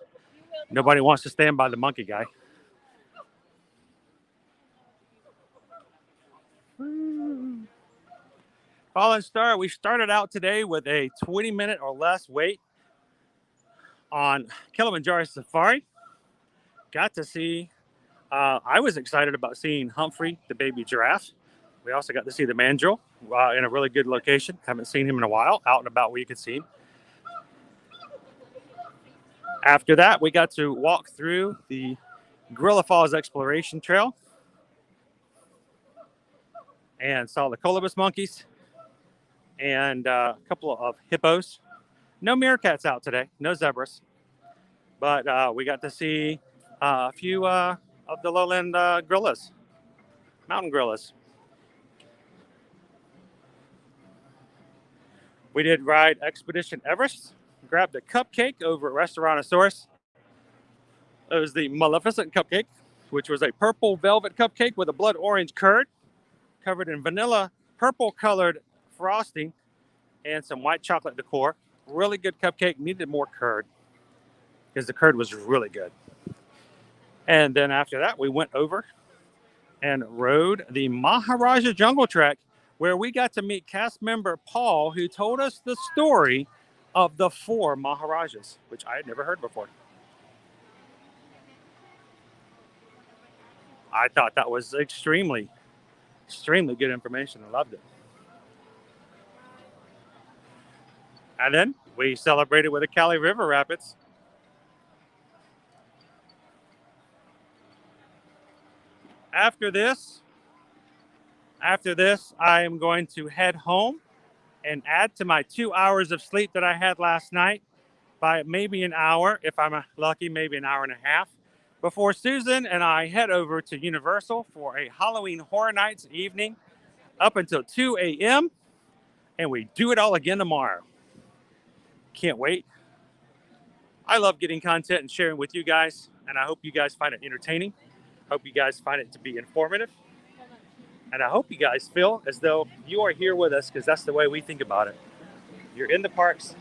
Speaker 1: Nobody wants to stand by the monkey guy. Fallen Star, we started out today with a 20-minute or less wait on Kilimanjaro Safari. Got to see, I was excited about seeing Humphrey, the baby giraffe. We also got to see the mandrill in a really good location. Haven't seen him in a while, out and about where you could see him. After that, we got to walk through the Gorilla Falls Exploration Trail and saw the colobus monkeys and a couple of hippos. No meerkats out today, no zebras, but we got to see a few of the lowland gorillas, mountain gorillas. We did ride Expedition Everest, grabbed a cupcake over at Restaurantosaurus. It was the Maleficent cupcake, which was a purple velvet cupcake with a blood orange curd covered in vanilla purple colored frosting and some white chocolate decor. Really good cupcake, needed more curd because the curd was really good. And then after that, we went over and rode the Maharaja Jungle Trek, where we got to meet cast member Paul, who told us the story of the 4 Maharajas, which I had never heard before. I thought that was extremely good information. I loved it. And then we celebrated with the Cali River Rapids. After this, I am going to head home and add to my 2 hours of sleep that I had last night by maybe an hour, if I'm lucky, maybe an hour and a half, before Susan and I head over to Universal for a Halloween Horror Nights evening up until 2 a.m. And we do it all again tomorrow. Can't wait. I love getting content and sharing with you guys, and I hope you guys find it entertaining. Hope you guys find it to be informative. And I hope you guys feel as though you are here with us, because that's the way we think about it. You're in the parks,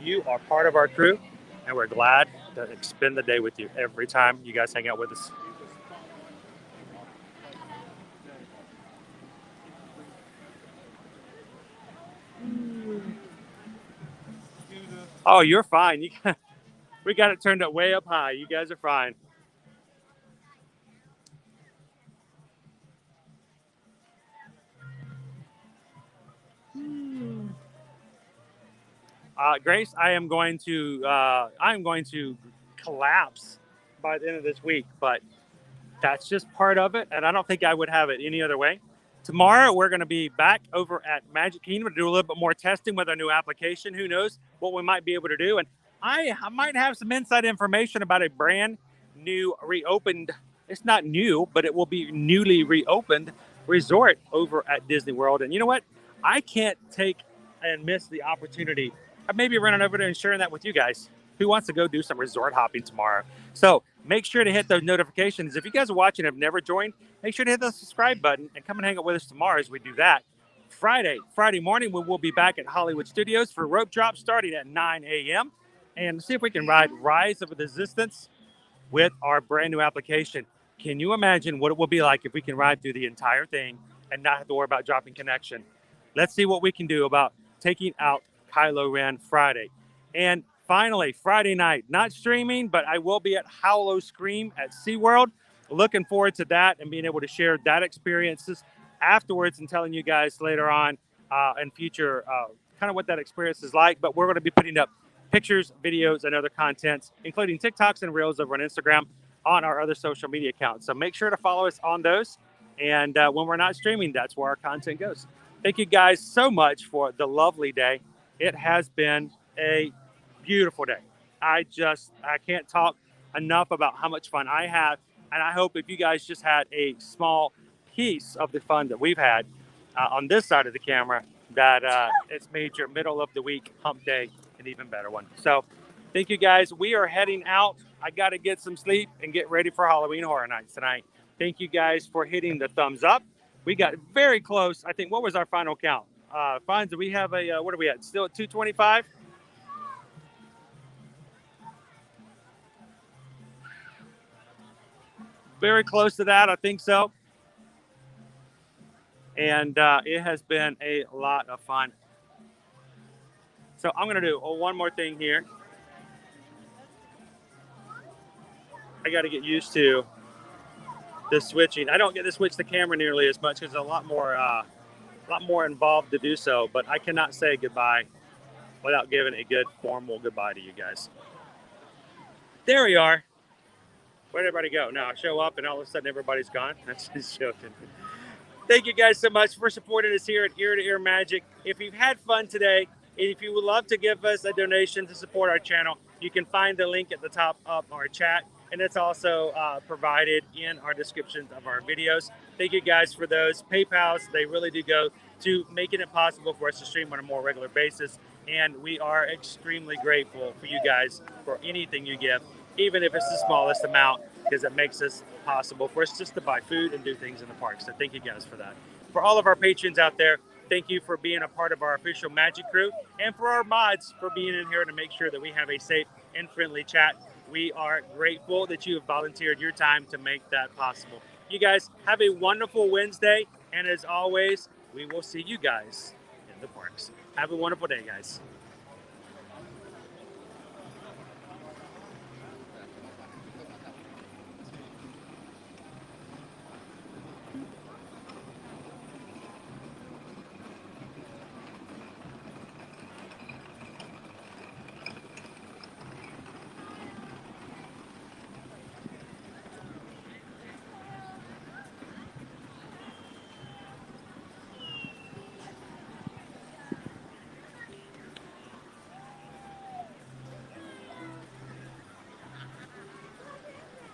Speaker 1: you are part of our crew, and we're glad to spend the day with you every time you guys hang out with us. Oh, you're fine. We got it turned up way up high. You guys are fine. Grace, I am going to collapse by the end of this week, but that's just part of it, and I don't think I would have it any other way. Tomorrow, we're going to be back over at Magic Kingdom to do a little bit more testing with our new application. Who knows what we might be able to do, and I might have some inside information about a brand new reopened, it's not new, but it will be newly reopened resort over at Disney World. And you know what? I can't take and miss the opportunity of maybe running over there and sharing that with you guys. Who wants to go do some resort hopping tomorrow? So make sure to hit those notifications. If you guys are watching and have never joined, make sure to hit the subscribe button and come and hang out with us tomorrow as we do that. Friday morning, we will be back at Hollywood Studios for rope drop starting at 9 a.m. and see if we can ride Rise of the Resistance with our brand new application. Can you imagine what it will be like if we can ride through the entire thing and not have to worry about dropping connection? Let's see what we can do about taking out Kylo Ren Friday. And finally, Friday night, not streaming, but I will be at Howlo Scream at SeaWorld. Looking forward to that and being able to share that experiences afterwards and telling you guys later on in future kind of what that experience is like. But we're going to be putting up pictures, videos, and other contents, including TikToks and Reels over on Instagram on our other social media accounts. So make sure to follow us on those. And when we're not streaming, that's where our content goes. Thank you guys so much for the lovely day. It has been a beautiful day. I can't talk enough about how much fun I have. And I hope if you guys just had a small piece of the fun that we've had on this side of the camera, that it's made your middle of the week hump day an even better one. So thank you guys. We are heading out. I got to get some sleep and get ready for Halloween Horror Nights tonight. Thank you guys for hitting the thumbs up. We got very close. I think, what was our final count? Fonz, do we have a, what are we at? Still at 225? Very close to that, I think so. And it has been a lot of fun. So I'm going to do one more thing here. I got to get used to the switching. I don't get to switch the camera nearly as much because it's a lot more involved to do so. But I cannot say goodbye without giving a good formal goodbye to you guys. There we are. Where'd everybody go? Now I show up and all of a sudden everybody's gone. That's just joking. Thank you guys so much for supporting us here at Ear to Ear Magic. If you've had fun today, and if you would love to give us a donation to support our channel, you can find the link at the top of our chat, and it's also provided in our descriptions of our videos. Thank you guys for those. PayPals, they really do go to making it possible for us to stream on a more regular basis, and we are extremely grateful for you guys for anything you give, even if it's the smallest amount, because it makes us possible for us just to buy food and do things in the park. So thank you guys for that. For all of our patrons out there, thank you for being a part of our official Magic crew, and for our mods for being in here to make sure that we have a safe and friendly chat. We are grateful that you have volunteered your time to make that possible. You guys have a wonderful Wednesday, and as always, we will see you guys in the parks. Have a wonderful day, guys.